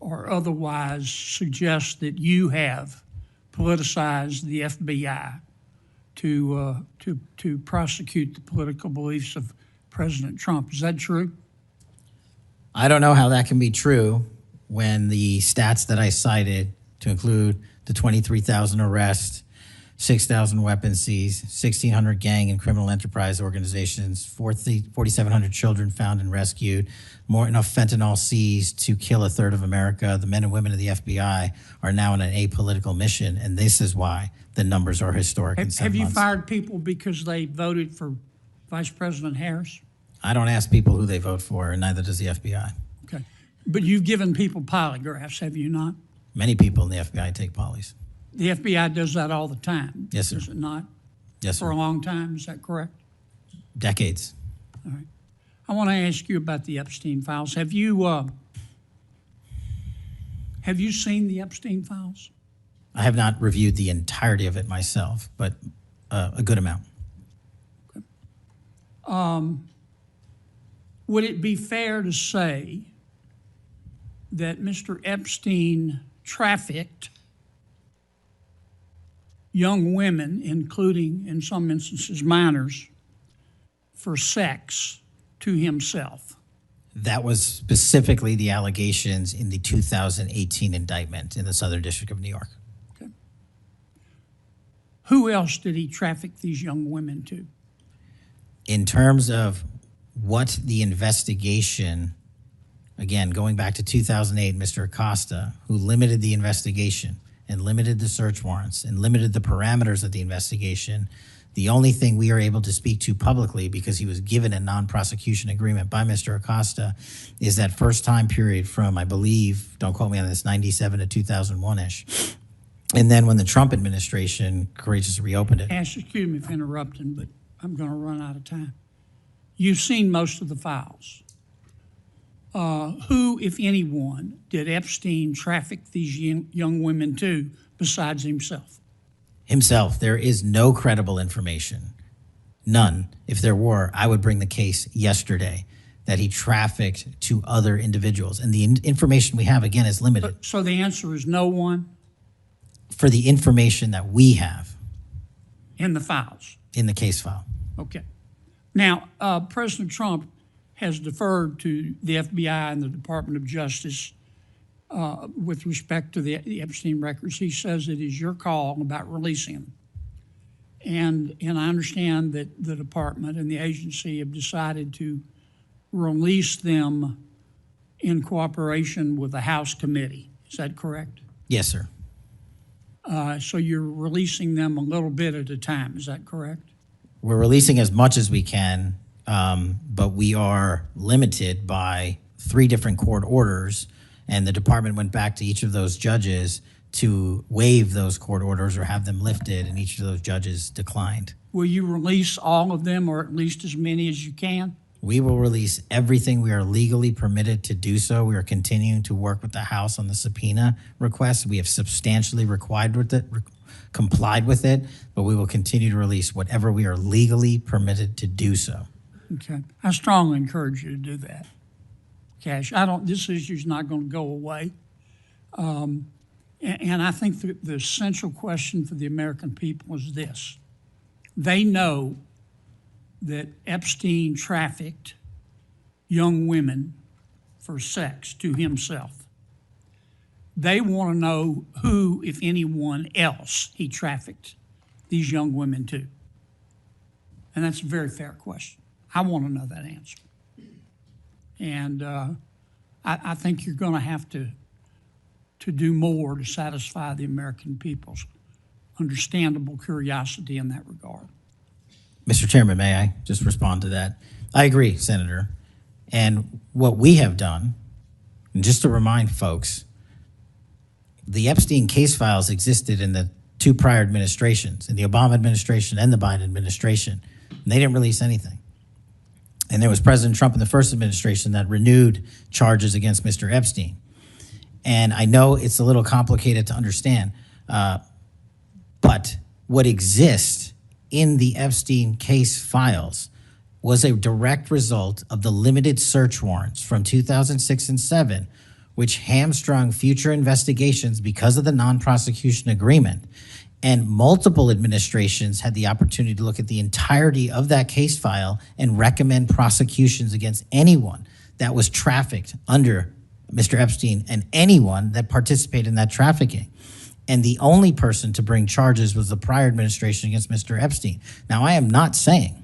otherwise suggest that you have politicized the FBI to prosecute the political beliefs of President Trump. Is that true? I don't know how that can be true when the stats that I cited, to include the 23,000 arrests, 6,000 weapons seized, 1,600 gang and criminal enterprise organizations, 4,700 children found and rescued, more enough fentanyl seized to kill a third of America. The men and women of the FBI are now on an apolitical mission, and this is why the numbers are historic in 7 Have you months. fired people because they voted for Vice President Harris? I don't ask people who they vote for, and neither does the FBI. Okay. But you've given people polygraphs, have you not? Many people in the FBI take polys. The FBI does that all the time. Yes, sir. Does it not? Yes, For sir. a long time, is that correct? Decades. All right. I want to ask you about the Epstein files. Have you seen the Epstein files? I have not reviewed the entirety of it myself, but a good amount. Would it be fair to say that Mr. Epstein trafficked young women, including, in some instances, minors, for sex to himself? That was specifically the allegations in the 2018 indictment in the Southern District of New York. Okay. Who else did he traffic these young women to? In terms of what the investigation, again, going back to 2008, Mr. Acosta, who limited the investigation and limited the search warrants and limited the parameters of the investigation, the only thing we are able to speak to publicly, because he was given a non-prosecution agreement by Mr. Acosta, is that first time period from, I believe, don't quote me on this, 97 to 2001-ish. And then when the Trump administration courageously reopened it. Ash, excuse me for interrupting, but I'm going to run out of time. You've seen most of the files. Who, if anyone, did Epstein traffic these young women to besides himself? Himself. There is no credible information. None. If there were, I would bring the case yesterday that he trafficked to other individuals. And the information we have, again, is limited. So the answer is no one For the information that we have in the files? in the case file. Okay. Now, President Trump has deferred to the FBI and the Department of Justice with respect to the Epstein records. He says it is your call about releasing them. And I understand that the department and the agency have decided to release them in cooperation with the House committee. Is that correct? Yes, sir. So you're releasing them a little bit at a time. Is that correct? We're releasing as much as we can, but we are limited by 3 different court orders, and the department went back to each of those judges to waive those court orders or have them lifted, and each of those judges declined. Will you release all of them, or at least as many as you can? We will release everything we are legally permitted to do so. We are continuing to work with the House on the subpoena request. We have substantially complied with it, but we will continue to release whatever we are legally permitted to do so. Okay. I strongly encourage you to do that. Kash, this issue's not going to go away. And I think the essential question for the American people is this. They know that Epstein trafficked young women for sex to himself. They want to know who, if anyone else, he trafficked these young women to. And that's a very fair question. I want to know that answer. And I think you're going to have to do more to satisfy the American people's understandable curiosity in that regard. Mr. Chairman, may I just respond to that? I agree, Senator. And what we have done, and just to remind folks, the Epstein case files existed in the two prior administrations, in the Obama administration and the Biden administration. And they didn't release anything. And there was President Trump in the first administration that renewed charges against Mr. Epstein. And I know it's a little complicated to understand, but what exists in the Epstein case files was a direct result of the limited search warrants from 2006 and 7, which hamstrung future investigations because of the non-prosecution agreement. And multiple administrations had the opportunity to look at the entirety of that case file and recommend prosecutions against anyone that was trafficked under Mr. Epstein and anyone that participated in that trafficking. And the only person to bring charges was the prior administration against Mr. Epstein. Now, I am not saying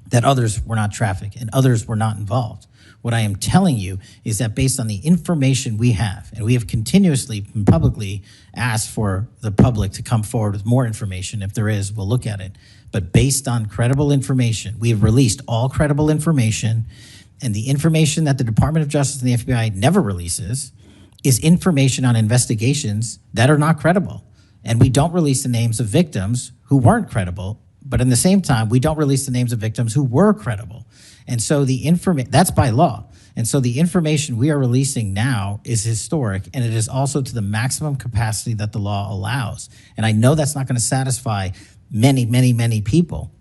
that others were not trafficked and others were not involved. What I am telling you is that based on the information we have, and we have continuously and publicly asked for the public to come forward with more information. If there is, we'll look at it. But based on credible information, we have released all credible information, and the information that the Department of Justice and the FBI never releases is information on investigations that are not credible. And we don't release the names of victims who weren't credible, but in the same time, we don't release the names of victims who were credible. And so the information, that's by law. And so the information we are releasing now is historic, and it is also to the maximum capacity that the law allows. And I know that's not going to satisfy many, many, many people.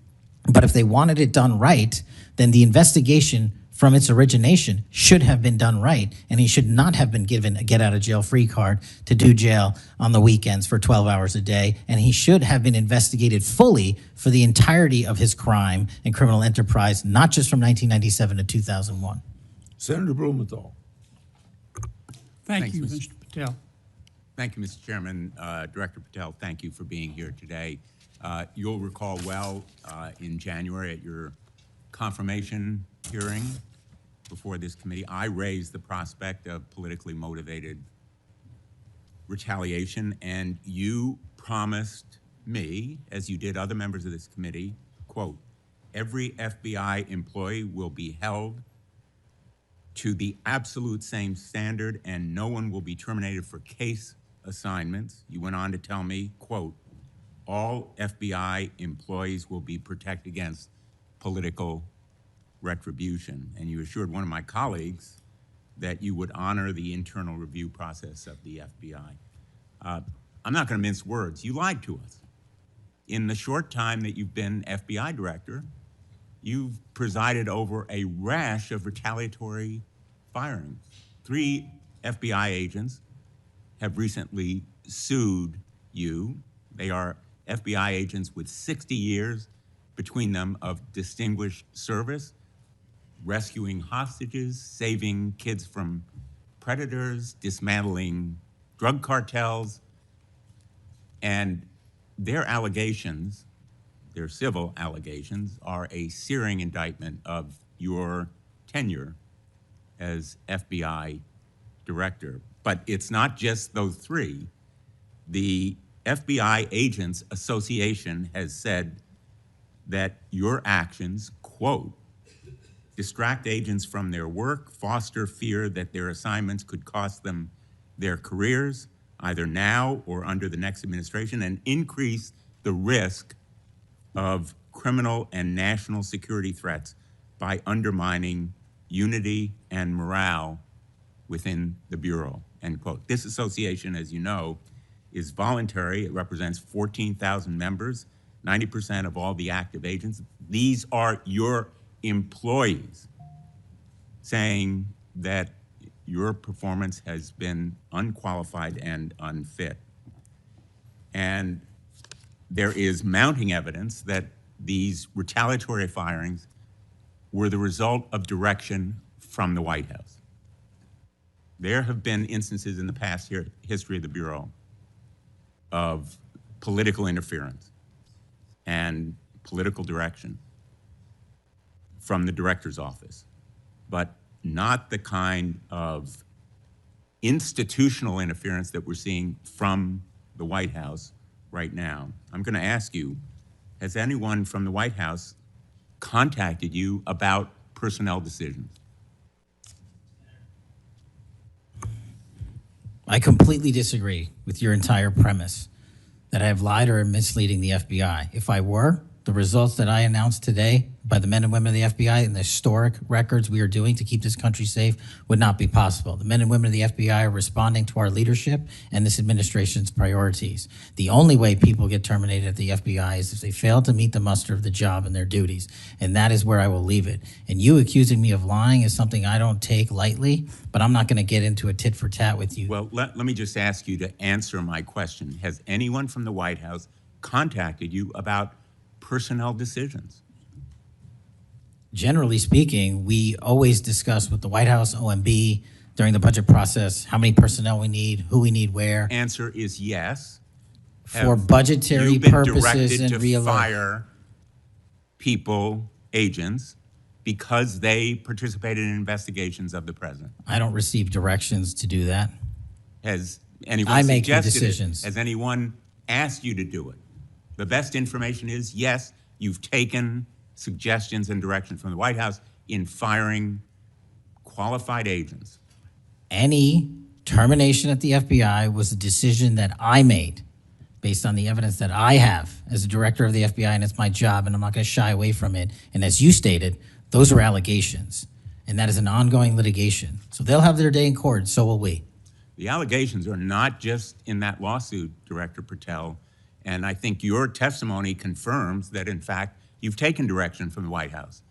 But if they wanted it done right, then the investigation from its origination should have been done right, and he should not have been given a get-out-of-jail-free card to do jail on the weekends for 12 hours a day, and he should have been investigated fully for the entirety of his crime and criminal enterprise, not just from 1997 to 2001. Senator Blumenthal. Thank Thanks, you, Mr. Mr. Patel. Thank you, Mr. Chairman. Director Patel, thank you for being here today. You'll recall well in January at your confirmation hearing before this committee, I raised the prospect of politically motivated retaliation, and you promised me, as you did other members of this committee, quote, every FBI employee will be held to the absolute same standard and no one will be terminated for case assignments. You went on to tell me, quote, all FBI employees will be protected against political retribution. And you assured one of my colleagues that you would honor the internal review process of the FBI. I'm not going to mince words. You lied to us. In the short time that you've been FBI director, you've presided over a rash of retaliatory firings. 3 FBI agents have recently sued you. They are FBI agents with 60 years between them of distinguished service, rescuing hostages, saving kids from predators, dismantling drug cartels, and their allegations, their civil allegations, are a searing indictment of your tenure as FBI director. But it's not just those 3. The FBI Agents Association has said that your actions, quote, distract agents from their work, foster fear that their assignments could cost them their careers, either now or under the next administration, and increase the risk of criminal and national security threats by undermining unity and morale within the Bureau, end quote. This association, as you know, is voluntary. It represents 14,000 members, 90% of all the active agents. These are your employees saying that your performance has been unqualified and unfit. And there is mounting evidence that these retaliatory firings were the result of direction from the White House. There have been instances in the past history of the Bureau of political interference and political direction from the director's office, but not the kind of institutional interference that we're seeing from the White House right now. I'm going to ask you, has anyone from the White House contacted you about personnel decisions? I completely disagree with your entire premise that I have lied or am misleading the FBI. If I were, the results that I announced today by the men and women of the FBI and the historic records we are doing to keep this country safe would not be possible. The men and women of the FBI are responding to our leadership and this administration's priorities. The only way people get terminated at the FBI is if they fail to meet the muster of the job and their duties, and that is where I will leave it. And you accusing me of lying is something I don't take lightly, but I'm not going to get into a tit for tat with you. Well, let me just ask you to answer my question. Has anyone from the White House contacted you about personnel decisions? Generally speaking, we always discuss with the White House, OMB, during the budget process, how many personnel we need, who we need where. Answer is yes. For budgetary You've been purposes directed and to real life. fire people, agents, because they participated in investigations of the president. I don't receive directions to do that. Has anyone I make the suggested it? decisions. Has anyone asked you to do it? The best information is, yes, you've taken suggestions and direction from the White House in firing qualified agents. Any termination at the FBI was a decision that I made based on the evidence that I have as a director of the FBI, and it's my job, and I'm not going to shy away from it. And as you stated, those are allegations, and that is an ongoing litigation. So they'll have their day in court, so will we. The allegations are not just in that lawsuit, Director Patel, and I think your testimony confirms that, in fact, you've taken direction from the White House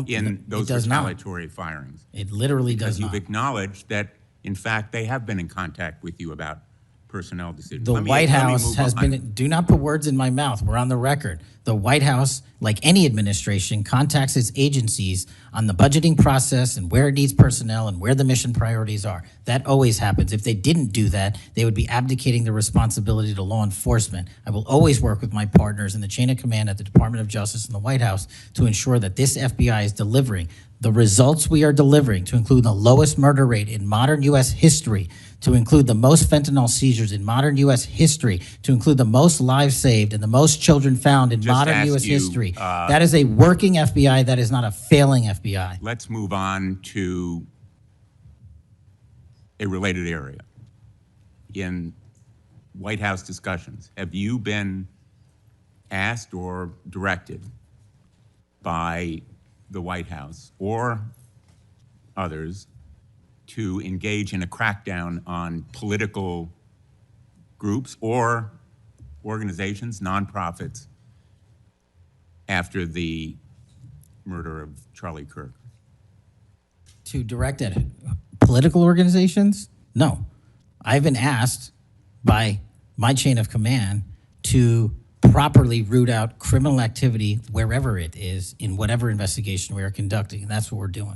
in those retaliatory firings. It literally does not. Because you've acknowledged that, in fact, they have been in contact with you about personnel decisions. The White House has been, do not put words in my mouth, we're on the record. The White House, like any administration, contacts its agencies on the budgeting process and where it needs personnel and where the mission priorities are. That always happens. If they didn't do that, they would be abdicating the responsibility to law enforcement. I will always work with my partners in the chain of command at the Department of Justice and the White House to ensure that this FBI is delivering the results we are delivering, to include the lowest murder rate in modern U.S. history, to include the most fentanyl seizures in modern U.S. history, to include the most lives saved and the most children found in modern U.S. history. That is a working FBI. That is not a failing FBI. Let's move on to a related area. In White House discussions, have you been asked or directed by the White House or others to engage in a crackdown on political groups or organizations, nonprofits, after the murder of Charlie Kirk? To direct at political organizations? No. I've been asked by my chain of command to properly root out criminal activity wherever it is in whatever investigation we are conducting, and that's what we're doing.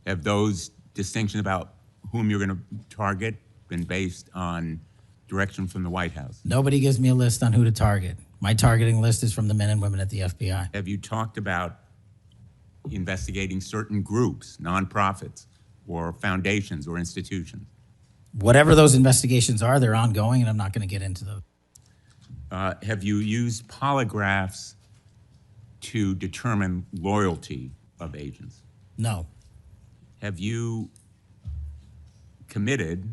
Have those distinctions about whom you're going to target been based on direction from the White House? Nobody gives me a list on who to target. My targeting list is from the men and women at the FBI. Have you talked about investigating certain groups, nonprofits, or foundations or institutions? Whatever those investigations are, they're ongoing, and I'm not going to get into those. Have you used polygraphs to determine loyalty of agents? No. Have you committed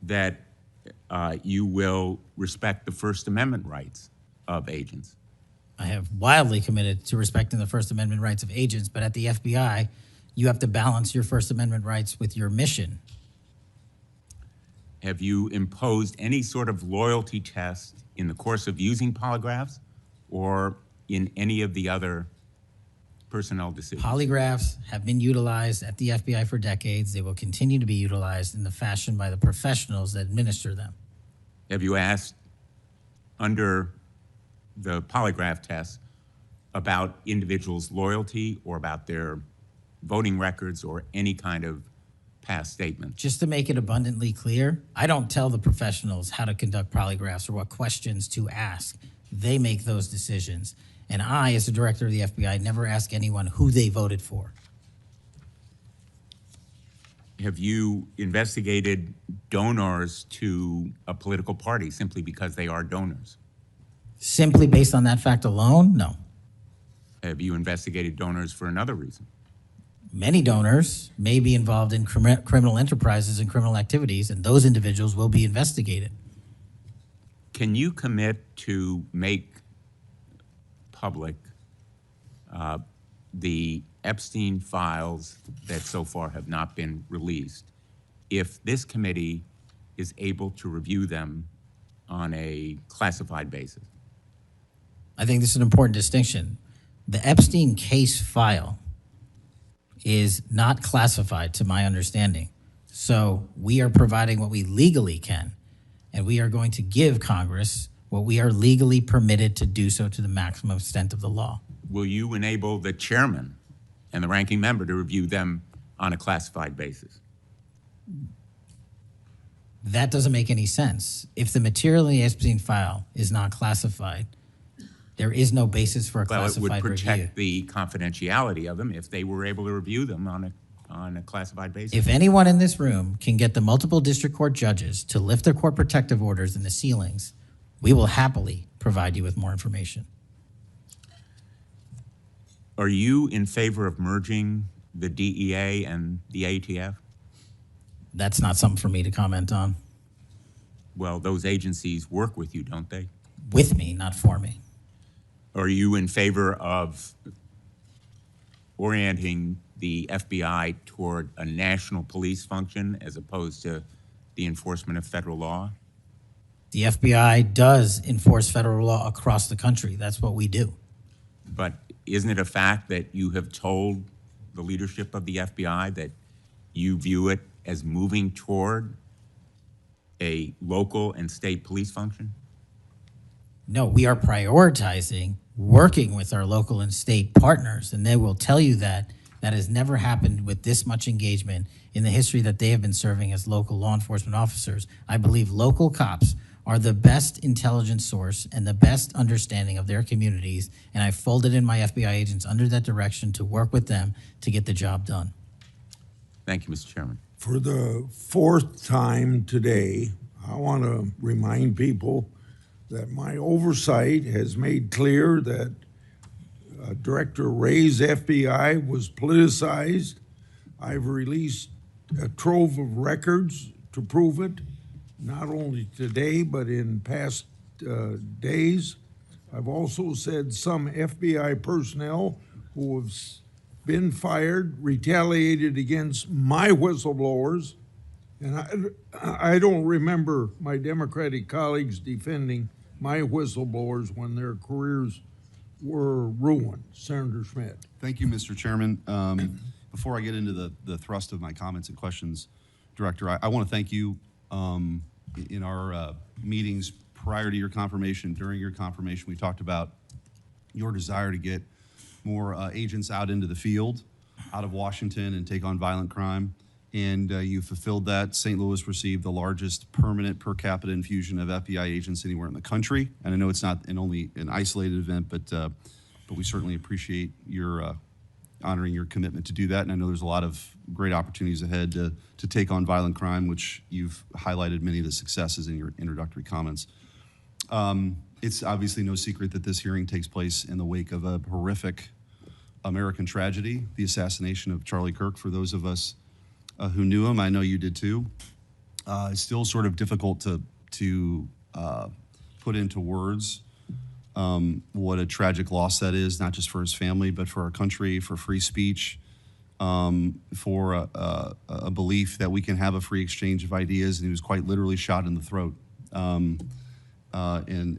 that you will respect the First Amendment rights of agents? I have wildly committed to respecting the First Amendment rights of agents, but at the FBI, you have to balance your First Amendment rights with your mission. Have you imposed any sort of loyalty test in the course of using polygraphs or in any of the other personnel decisions? Polygraphs have been utilized at the FBI for decades. They will continue to be utilized in the fashion by the professionals that administer them. Have you asked under the polygraph test about individuals' loyalty or about their voting records or any kind of past statement? Just to make it abundantly clear, I don't tell the professionals how to conduct polygraphs or what questions to ask. They make those decisions. And I, as the director of the FBI, never ask anyone who they voted for. Have you investigated donors to a political party simply because they are donors? Simply based on that fact alone, no. Have you investigated donors for another reason? Many donors may be involved in criminal enterprises and criminal activities, and those individuals will be investigated. Can you commit to make public the Epstein files that so far have not been released if this committee is able to review them on a classified basis? I think this is an important distinction. The Epstein case file is not classified to my understanding. So we are providing what we legally can, and we are going to give Congress what we are legally permitted to do so to the maximum extent of the law. Will you enable the chairman and the ranking member to review them on a classified basis? That doesn't make any sense. If the material in the Epstein file is not classified, there is no basis for a Well, it would classified review. protect the confidentiality of them if they were able to review them on a classified basis. If anyone in this room can get the multiple district court judges to lift their court protective orders in the ceilings, we will happily provide you with more information. Are you in favor of merging the DEA and the ATF? That's not something for me to comment on. Well, those agencies work with you, don't they? With me, not for me. Are you in favor of orienting the FBI toward a national police function as opposed to the enforcement of federal law? The FBI does enforce federal law across the country. That's what we do. But isn't it a fact that you have told the leadership of the FBI that you view it as moving toward a local and state police function? No, we are prioritizing working with our local and state partners, and they will tell you that that has never happened with this much engagement in the history that they have been serving as local law enforcement officers. I believe local cops are the best intelligence source and the best understanding of their communities, and I folded in my FBI agents under that direction to work with them to get the job done. Thank you, Mr. Chairman. For the fourth time today, I want to remind people that my oversight has made clear that Director Ray's FBI was politicized. I've released a trove of records to prove it, not only today, but in past days. I've also said some FBI personnel who have been fired, retaliated against my whistleblowers, and I don't remember my Democratic colleagues defending my whistleblowers when their careers were ruined. Senator Schmidt. Thank you, Mr. Chairman. Before I get into the thrust of my comments and questions, Director, I want to thank you. In our meetings prior to your confirmation, during your confirmation, we talked about your desire to get more agents out into the field, out of Washington, and take on violent crime. And you fulfilled that. St. Louis received the largest permanent per capita infusion of FBI agents anywhere in the country. And I know it's not only an isolated event, but we certainly appreciate your honoring your commitment to do that. And I know there's a lot of great opportunities ahead to take on violent crime, which you've highlighted many of the successes in your introductory comments. It's obviously no secret that this hearing takes place in the wake of a horrific American tragedy, the assassination of Charlie Kirk. For those of us who knew him, I know you did too. It's still sort of difficult to put into words what a tragic loss that is, not just for his family, but for our country, for free speech, for a belief that we can have a free exchange of ideas. And he was quite literally shot in the throat in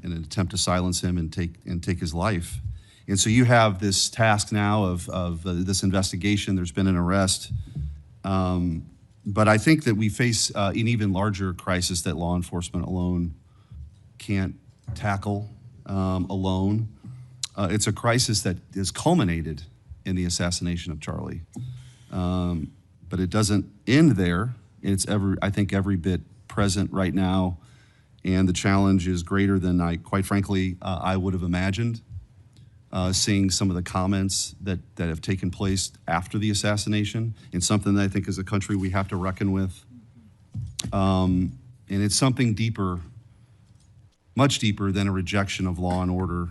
an attempt to silence him and take his life. And so you have this task now of this investigation. There's been an arrest. But I think that we face an even larger crisis that law enforcement alone can't tackle alone. It's a crisis that is culminated in the assassination of Charlie. But it doesn't end there. It's I think every bit present right now, and the challenge is greater than quite frankly, I would have imagined. Seeing some of the comments that have taken place after the assassination, and something that I think as a country we have to reckon with. And it's something deeper much deeper than a rejection of law and order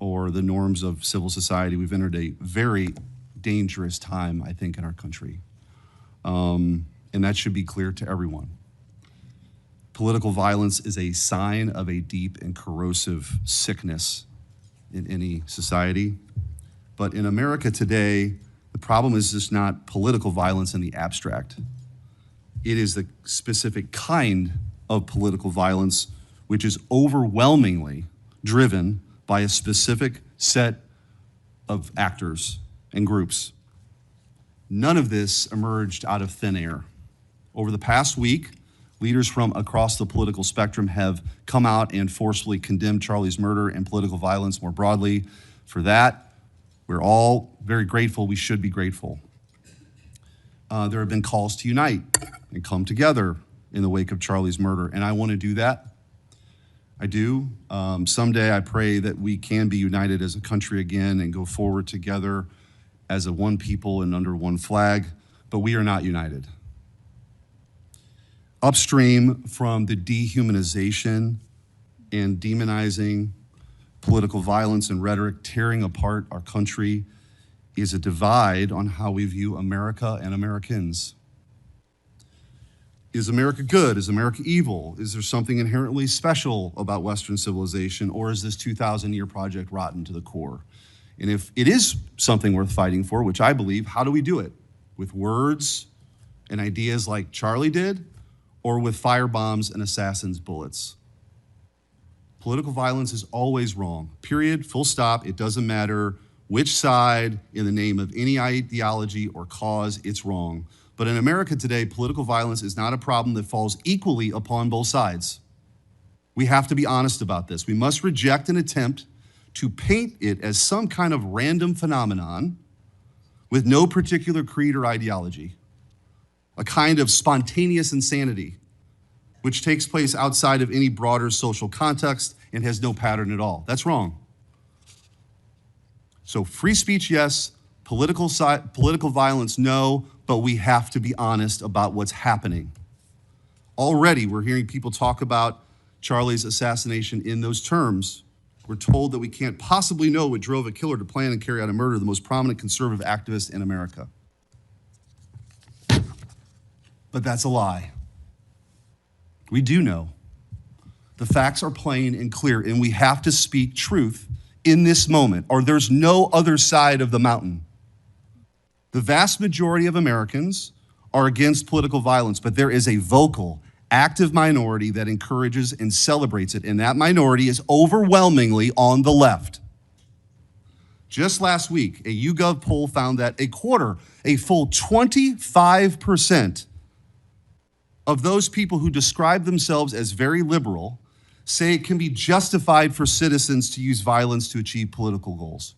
or the norms of civil society. We've entered a very dangerous time, I think, in our country. And that should be clear to everyone. Political violence is a sign of a deep and corrosive sickness in any society. But in America today, the problem is just not political violence in the abstract. It is the specific kind of political violence which is overwhelmingly driven by a specific set of actors and groups. None of this emerged out of thin air. Over the past week, leaders from across the political spectrum have come out and forcefully condemned Charlie's murder and political violence more broadly. For that, we're all very grateful. We should be grateful. There have been calls to unite and come together in the wake of Charlie's murder, and I want to do that. I do. Someday I pray that we can be united as a country again and go forward together as a one people and under one flag, but we are not united. Upstream from the dehumanization and demonizing political violence and rhetoric tearing apart our country is a divide on how we view America and Americans. Is America good? Is America evil? Is there something inherently special about Western civilization, or is this 2,000-year project rotten to the core? And if it is something worth fighting for, which I believe, how do we do it? With words and ideas like Charlie did, or with firebombs and assassins' bullets? Political violence is always wrong. Period, full stop. It doesn't matter which side, in the name of any ideology or cause, it's wrong. But in America today, political violence is not a problem that falls equally upon both sides. We have to be honest about this. We must reject an attempt to paint it as some kind of random phenomenon with no particular creed or ideology, a kind of spontaneous insanity, which takes place outside of any broader social context and has no pattern at all. That's wrong. So free speech, yes. Political violence, no, but we have to be honest about what's happening. Already, we're hearing people talk about Charlie's assassination in those terms. We're told that we can't possibly know what drove a killer to plan and carry out a murder of the most prominent conservative activist in America. But that's a lie. We do know. The facts are plain and clear, and we have to speak truth in this moment, or there's no other side of the mountain. The vast majority of Americans are against political violence, but there is a vocal, active minority that encourages and celebrates it, and that minority is overwhelmingly on the left. Just last week, a YouGov poll found that a full 25% of those people who describe themselves as very liberal say it can be justified for citizens to use violence to achieve political goals.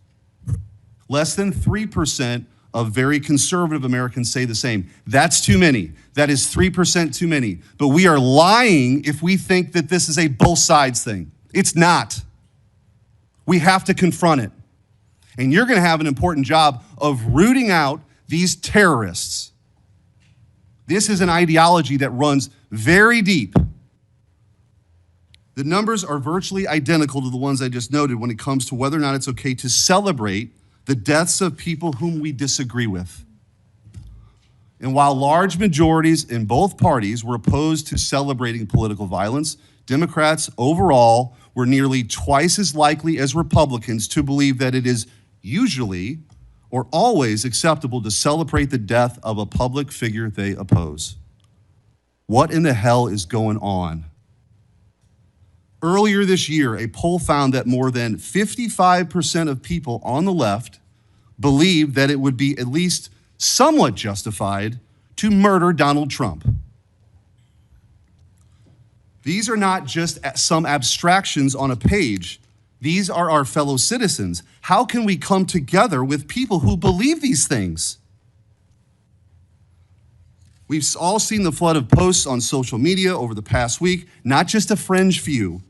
Less than 3% of very conservative Americans say the same. That's too many. That is 3% too many. But we are lying if we think that this is a both sides thing. It's not. We have to confront it. And you're going to have an important job of rooting out these terrorists. This is an ideology that runs very deep. The numbers are virtually identical to the ones I just noted when it comes to whether or not it's okay to celebrate the deaths of people whom we disagree with. And while large majorities in both parties were opposed to celebrating political violence, Democrats overall were nearly twice as likely as Republicans to believe that it is usually or always acceptable to celebrate the death of a public figure they oppose. What in the hell is going on? Earlier this year, a poll found that more than 55% of people on the left believed that it would be at least somewhat justified to murder Donald Trump. These are not just some abstractions on a page. These are our fellow citizens. How can we come together with people who believe these things? We've all seen the flood of posts on social media over the past week, not just a fringe few,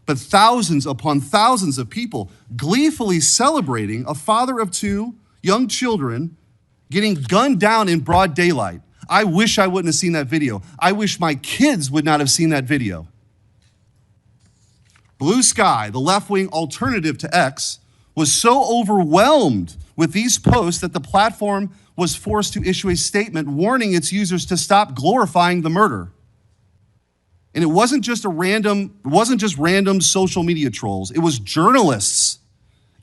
but thousands upon thousands of people gleefully celebrating a father of two young children getting gunned down in broad daylight. I wish I wouldn't have seen that video. I wish my kids would not have seen that video. Blue Sky, the left-wing alternative to X, was so overwhelmed with these posts that the platform was forced to issue a statement warning its users to stop glorifying the murder. And it wasn't just random social media trolls. It was journalists,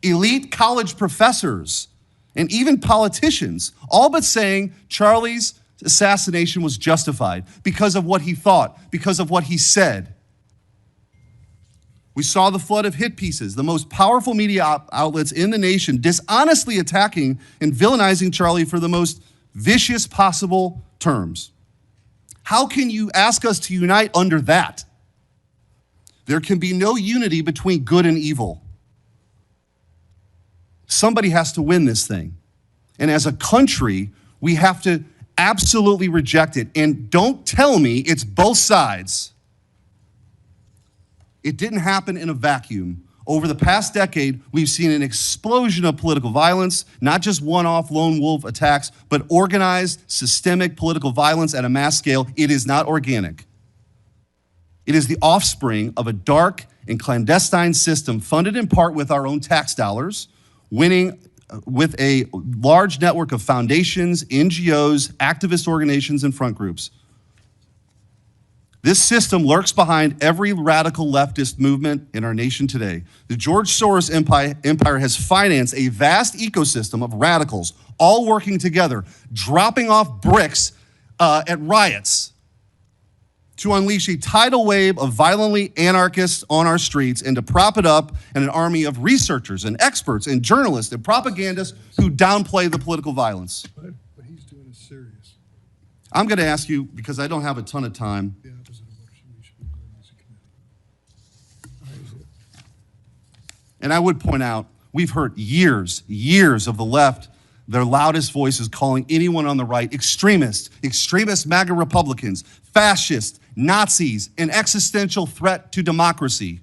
elite college professors, and even politicians, all but saying Charlie's assassination was justified because of what he thought, because of what he said. We saw the flood of hit pieces, the most powerful media outlets in the nation dishonestly attacking and villainizing Charlie for the most vicious possible terms. How can you ask us to unite under that? There can be no unity between good and evil. Somebody has to win this thing. And as a country, we have to absolutely reject it. And don't tell me it's both sides. It didn't happen in a vacuum. Over the past decade, we've seen an explosion of political violence, not just one-off lone wolf attacks, but organized, systemic political violence at a mass scale. It is not organic. It is the offspring of a dark and clandestine system funded in part with our own tax dollars, winning with a large network of foundations, NGOs, activist organizations, and front groups. This system lurks behind every radical leftist movement in our nation today. The George Soros empire has financed a vast ecosystem of radicals, all working together, dropping off bricks at riots to unleash a tidal wave of violently anarchists on our streets and to prop it up in an army of researchers and experts and journalists and propagandists who downplay the political violence. What he's doing is serious. I'm going to ask you, because I don't have a ton of time, The opposite of what we should be doing as a committee. and I would point out, we've heard years of the left, their loudest voices calling anyone on the right extremist MAGA Republicans, fascists, Nazis, an existential threat to democracy.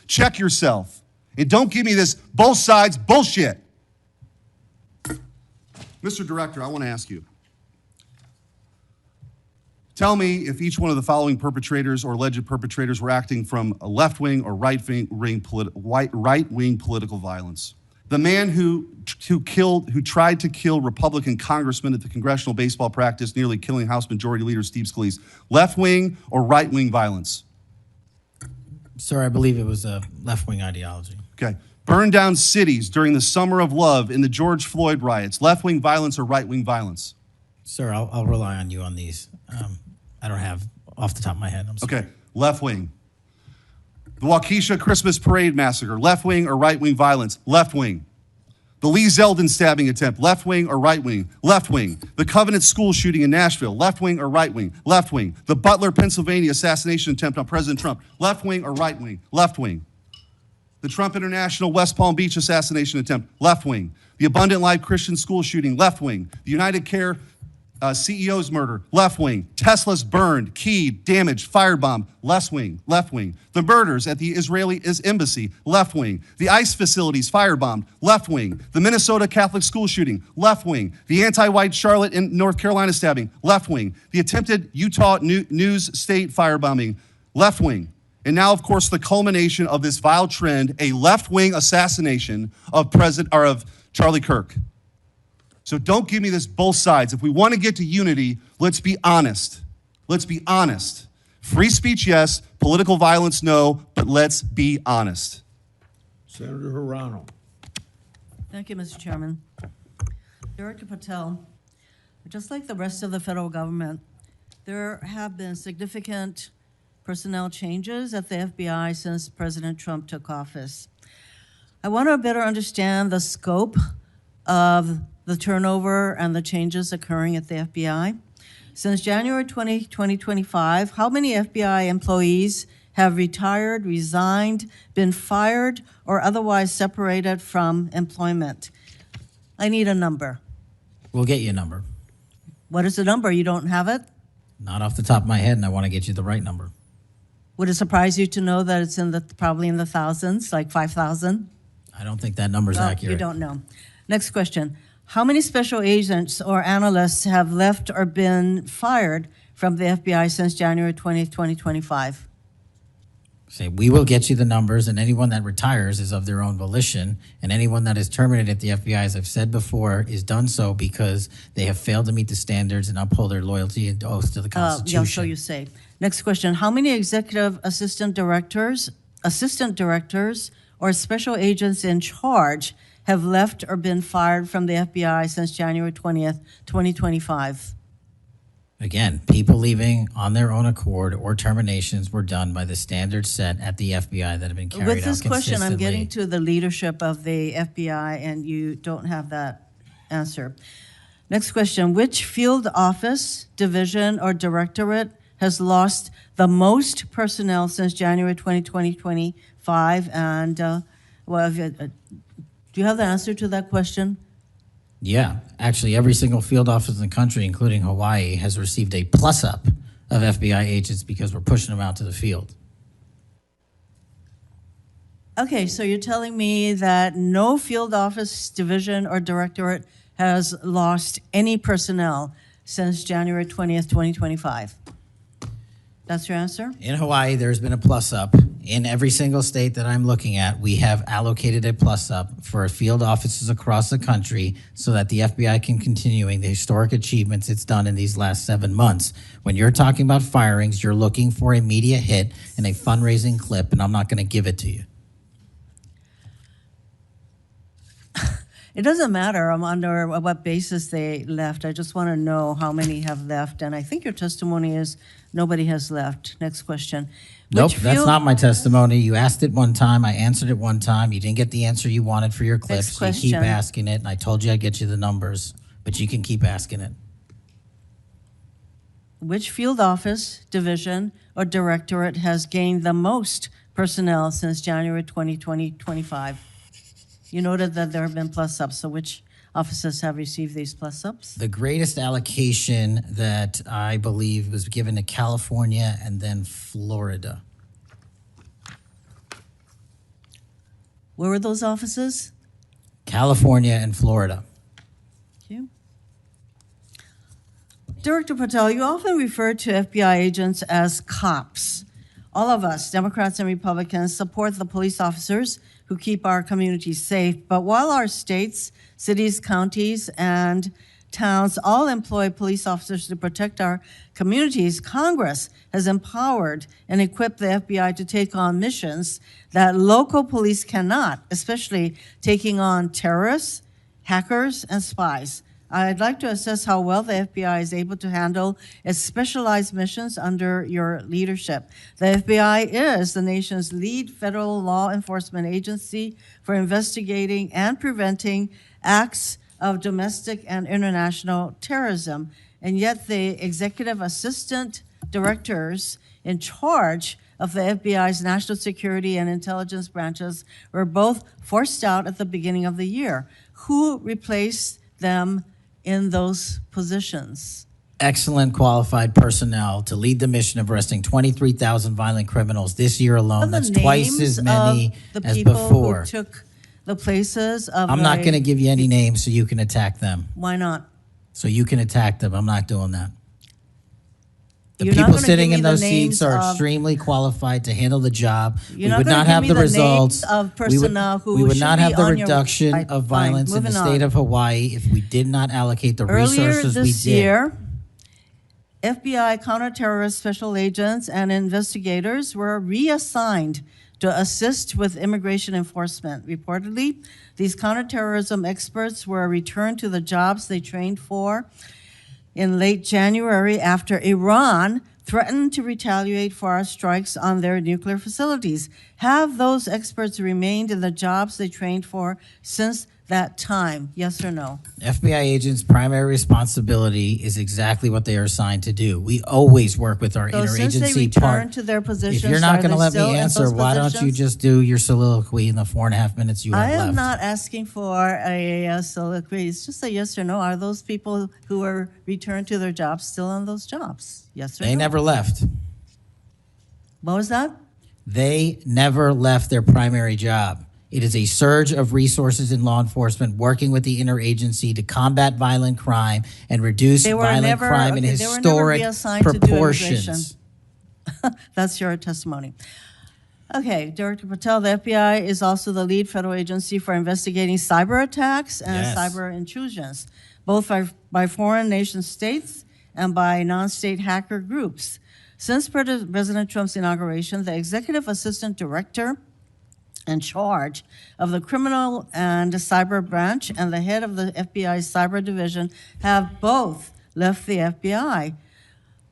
Check yourself. And don't give me this both sides bullshit. Mr. Director, I want to ask you. Tell me if each one of the following perpetrators or alleged perpetrators were acting from a left-wing or right-wing political violence. The man who tried to kill Republican congressman at the congressional baseball practice, nearly killing House Majority Leader Steve Scalise, left-wing or right-wing violence? Sir, I believe it was a left-wing ideology. Okay. Burned down cities during the Summer of Love in the George Floyd riots, left-wing violence or right-wing violence? Sir, I'll rely on you on these. I don't have off the top of my head. I'm sorry. Okay, left-wing. The Waukesha Christmas Parade massacre, left-wing or right-wing violence? Left-wing. The Lee Zeldin stabbing attempt, left-wing or right-wing? Left-wing. The Covenant school shooting in Nashville, left-wing or right-wing? Left-wing. The Butler, Pennsylvania assassination attempt on President Trump, left-wing or right-wing? Left-wing. The Trump International West Palm Beach assassination attempt, left-wing. The Abundant Life Christian school shooting, left-wing. The United Care CEO's murder, left-wing. Tesla's burned, keyed, damaged, firebombed, left-wing. The murders at the Israeli embassy, left-wing. The ICE facilities firebombed, left-wing. The Minnesota Catholic school shooting, left-wing. The anti-white Charlotte and North Carolina stabbing, left-wing. The attempted Utah News State firebombing, left-wing. And now, of course, the culmination of this vile trend, a left-wing assassination of Charlie Kirk. So don't give me this both sides. If we want to get to unity, let's be honest. Let's be honest. Free speech, yes. Political violence, no. But let's be honest. Senator Hirono. Thank you, Mr. Chairman. Director Patel, just like the rest of the federal government, there have been significant personnel changes at the FBI since President Trump took office. I want to better understand the scope of the turnover and the changes occurring at the FBI. Since January 2025, how many FBI employees have retired, resigned, been fired, or otherwise separated from employment? I need a number. We'll get you a number. What is the number? You don't have it? Not off the top of my head, and I want to get you the right number. Would it surprise you to know that it's probably in the thousands, like 5,000? I don't think that number's accurate. You don't know. Next question. How many special agents or analysts have left or been fired from the FBI since January 20th, 2025? Say, we will get you the numbers, and anyone that retires is of their own volition, and anyone that is terminated at the FBI, as I've said before, is done so because they have failed to meet the standards and uphold their loyalty and oath to the Constitution. Yeah, so you say. Next question, how many executive assistant directors, or special agents in charge have left or been fired from the FBI since January 20th, 2025? Again, people leaving on their own accord or terminations were done by the standards set at the FBI that have been carried out With this question, I'm getting consistently. to the leadership of the FBI, and you don't have that answer. Next question, which field office, division, or directorate has lost the most personnel since January 2025? And, do you have the answer to that question? Yeah, actually, every single field office in the country, including Hawaii, has received a plus-up of FBI agents because we're pushing them out to the field. Okay, so you're telling me that no field office, division, or directorate has lost any personnel since January 20th, 2025? That's your answer? In Hawaii, there's been a plus-up. In every single state that I'm looking at, we have allocated a plus-up for field offices across the country so that the FBI can continuing the historic achievements it's done in these last 7 months. When you're talking about firings, you're looking for a media hit and a fundraising clip, and I'm not going to give it to you. It doesn't matter under what basis they left. I just want to know how many have left. And I think your testimony is nobody has left. Next question. Nope, that's not my testimony. You asked it one time. I answered it one time. You didn't get the answer you wanted for your clips. So you keep question. asking it, and I told you I'd get you the numbers, but you can keep asking it. Which field office, division, or directorate has gained the most personnel since January 2025? You noted that there have been plus-ups, so which offices have received these plus-ups? The greatest allocation that I believe was given to California and then Florida. Where were those offices? California and Florida. Thank you. Director Patel, you often refer to FBI agents as cops. All of us, Democrats and Republicans, support the police officers who keep our communities safe. But while our states, cities, counties, and towns all employ police officers to protect our communities, Congress has empowered and equipped the FBI to take on missions that local police cannot, especially taking on terrorists, hackers, and spies. I'd like to assess how well the FBI is able to handle its specialized missions under your leadership. The FBI is the nation's lead federal law enforcement agency for investigating and preventing acts of domestic and international terrorism. And yet the executive assistant directors in charge of the FBI's national security and intelligence branches were both forced out at the beginning of the year. Who replaced them in those positions? Excellent qualified personnel to lead the mission of arresting 23,000 violent criminals this year alone. That's twice as many as before. Who took the places of I'm not going to give you any names so you can attack them. Why not? So you can attack them. I'm not doing that. The You're not people gonna sitting give in me the those seats names are of- extremely qualified to handle the job. You're We not would gonna not give have me the the names results. of personnel who we would should not be have the on your- reduction Right, of fine, violence in the moving state on. of Hawaii if we did not allocate the Earlier resources we this did. year, FBI counterterrorist special agents and investigators were reassigned to assist with immigration enforcement. Reportedly, these counterterrorism experts were returned to the jobs they trained for in late January after Iran threatened to retaliate for our strikes on their nuclear facilities. Have those experts remained in the jobs they trained for since that time? Yes or no? FBI agents' primary responsibility is exactly what they are assigned to do. We always work with our So since they interagency returned part. to their positions, If you're not are going to they let me still in answer, those why don't you positions? just do your soliloquy in the 4.5 minutes you have I left? am not asking for a soliloquy. It's just a yes or no. Are those people who were returned to their jobs still on those jobs? Yes or They no? never left. What was that? They never left their primary job. It is a surge of resources in law enforcement working with the interagency to combat violent crime and reduce They were violent never- crime in okay, they were never historic reassigned to do immigration. proportions. That's your testimony. Okay, Director Patel, the FBI is also the lead federal agency for investigating cyber attacks and Yes. cyber intrusions, both by foreign nation states and by non-state hacker groups. Since President Trump's inauguration, the executive assistant director in charge of the criminal and cyber branch and the head of the FBI's cyber division have both left the FBI.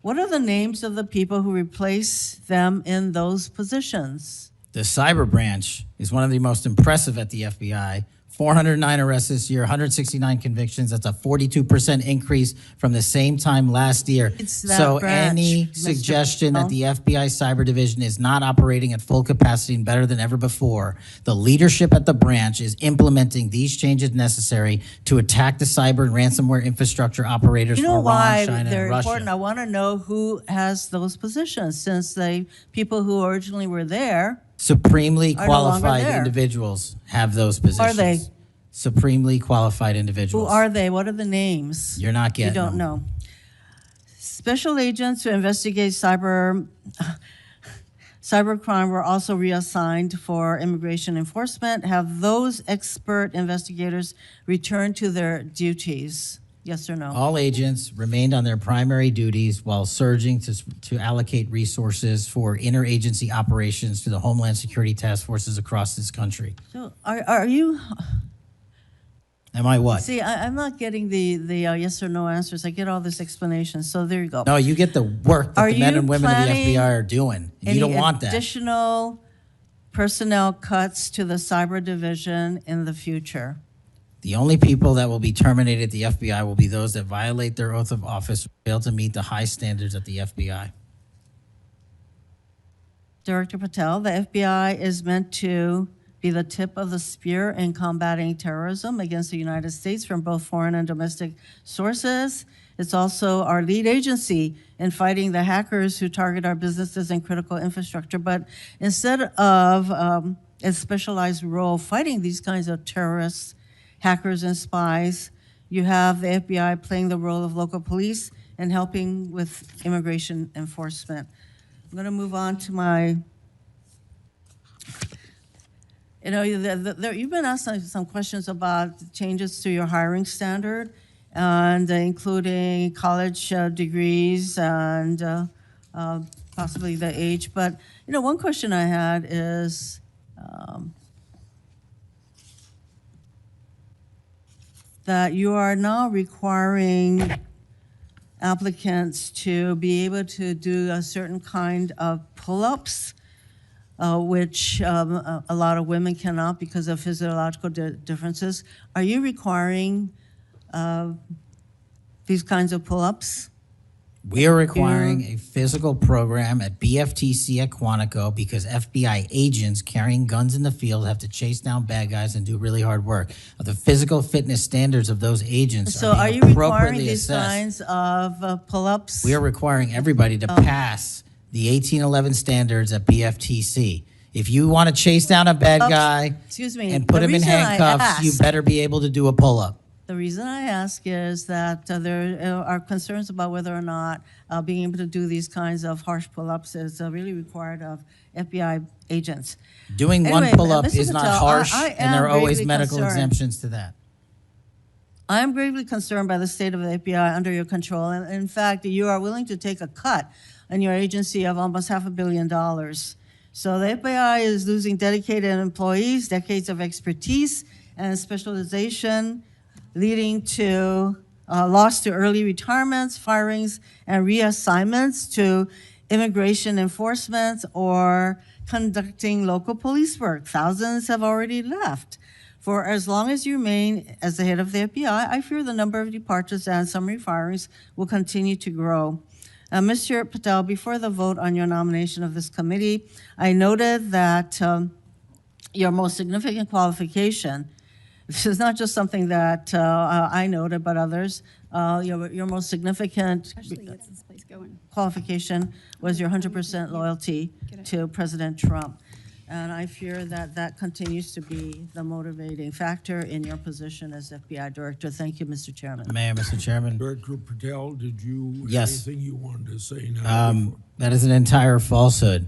What are the names of the people who replace them in those positions? The cyber branch is one of the most impressive at the FBI. 409 arrests this year, 169 convictions. That's a 42% increase from the same time last year. It's that So branch, any Mr. suggestion that Patel. the FBI cyber division is not operating at full capacity and better than ever before, the leadership at the branch is implementing these changes necessary to attack the cyber and ransomware infrastructure operators You from know Iran, why China, they're and Russia. important? I want to know who has those positions, since the people who originally were there. Supremely are no longer qualified there. individuals have those positions. Are they? Supremely qualified Who individuals. are they? What are the names? You're not You getting don't them. know. Special agents who investigate cybercrime were also reassigned for immigration enforcement. Have those expert investigators returned to their duties? Yes or no? All agents remained on their primary duties while surging to allocate resources for interagency operations to the Homeland Security task forces across this country. So are you? Am I what? See, I'm not getting the yes or no answers. I get all this explanation. So there you go. No, you get the work that Are the men you and women of the planning FBI are doing. You don't want that. Additional personnel cuts to the cyber division in the future? The only people that will be terminated at the FBI will be those that violate their oath of office or fail to meet the high standards at the FBI. Director Patel, the FBI is meant to be the tip of the spear in combating terrorism against the United States from both foreign and domestic sources. It's also our lead agency in fighting the hackers who target our businesses and critical infrastructure. But instead of a specialized role fighting these kinds of terrorists, hackers, and spies, you have the FBI playing the role of local police and helping with immigration enforcement. I'm going to move on to my, you've been asked some questions about changes to your hiring standard, and including college degrees and possibly the age. But, one question I had is, that you are now requiring applicants to be able to do a certain kind of pull-ups, which a lot of women cannot because of physiological differences. Are you requiring these kinds of pull-ups? We are requiring a physical program at BFTC at Quantico because FBI agents carrying guns in the field have to chase down bad guys and do really hard work. The physical fitness standards of those agents So are are being you requiring appropriately these assessed. kinds of pull-ups? We are requiring everybody to pass the 1811 standards at BFTC. If you want to chase down a bad guy Excuse me, and put the him in reason I handcuffs, you asked- better be able to do a pull-up. The reason I ask is that there are concerns about whether or not being able to do these kinds of harsh pull-ups is really required of FBI agents. Doing Anyway, one pull-up Mr. is not Patel, harsh, I and there are am always gravely medical concerned. exemptions to that. I am gravely concerned by the state of the FBI under your control. And in fact, you are willing to take a cut on your agency of almost $500 million. So the FBI is losing dedicated employees, decades of expertise and specialization, leading to loss to early retirements, firings, and reassignments to immigration enforcement or conducting local police work. Thousands have already left. For as long as you remain as the head of the FBI, I fear the number of departures and summary firings will continue to grow. Mr. Patel, before the vote on your nomination of this committee, I noted that your most significant qualification, this is not just something that I noted, but others, your most significant qualification was your 100% loyalty to President Trump. And I fear that that continues to be the motivating factor in your position as FBI Director. Thank you, Mr. Chairman. Mayor, Mr. Chairman. Director Patel, did you have Yes. anything you wanted to say now? That is an entire falsehood.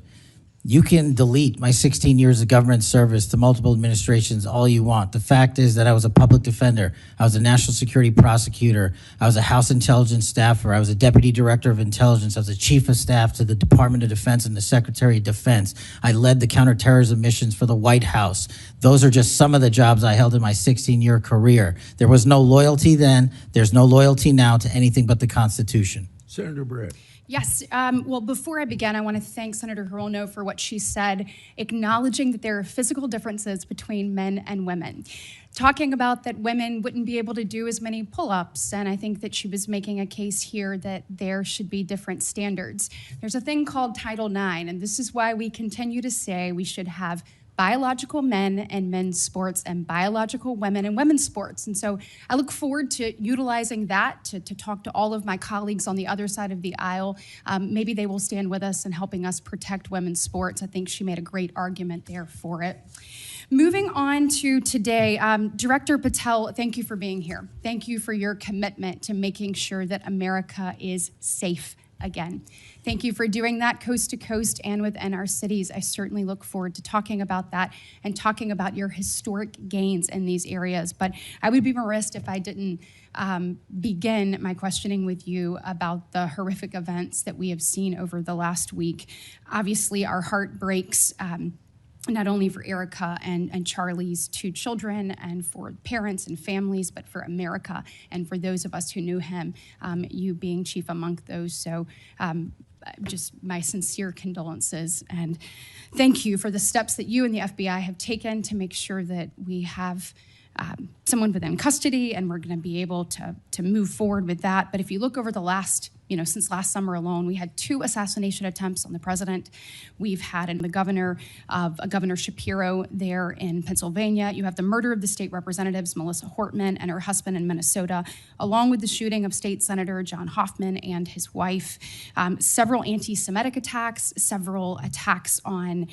You can delete my 16 years of government service to multiple administrations all you want. The fact is that I was a public defender. I was a national security prosecutor. I was a House intelligence staffer. I was a deputy director of intelligence. I was a chief of staff to the Department of Defense and the Secretary of Defense. I led the counterterrorism missions for the White House. Those are just some of the jobs I held in my 16-year career. There was no loyalty then. There's no loyalty now to anything but the Constitution. Senator Britt. Yes. Well, before I begin, I want to thank Senator Hirono for what she said, acknowledging that there are physical differences between men and women. Talking about that women wouldn't be able to do as many pull-ups, and I think that she was making a case here that there should be different standards. There's a thing called Title IX, and this is why we continue to say we should have biological men and men's sports and biological women and women's sports. And so I look forward to utilizing that to talk to all of my colleagues on the other side of the aisle. Maybe they will stand with us in helping us protect women's sports. I think she made a great argument there for it. Moving on to today, Director Patel, thank you for being here. Thank you for your commitment to making sure that America is safe again. Thank you for doing that coast to coast and within our cities. I certainly look forward to talking about that and talking about your historic gains in these areas. But I would be remiss if I didn't begin my questioning with you about the horrific events that we have seen over the last week. Obviously, our heart breaks not only for Erica and Charlie's two children and for parents and families, but for America and for those of us who knew him, you being chief among those. So just my sincere condolences and thank you for the steps that you and the FBI have taken to make sure that we have someone within custody and we're going to be able to move forward with that. But if you look over the last, since last summer alone, we had 2 assassination attempts on the president. We've had the governor Shapiro there in Pennsylvania. You have the murder of the state representatives, Melissa Hortman and her husband in Minnesota, along with the shooting of State Senator John Hoffman and his wife. Several anti-Semitic attacks, several attacks on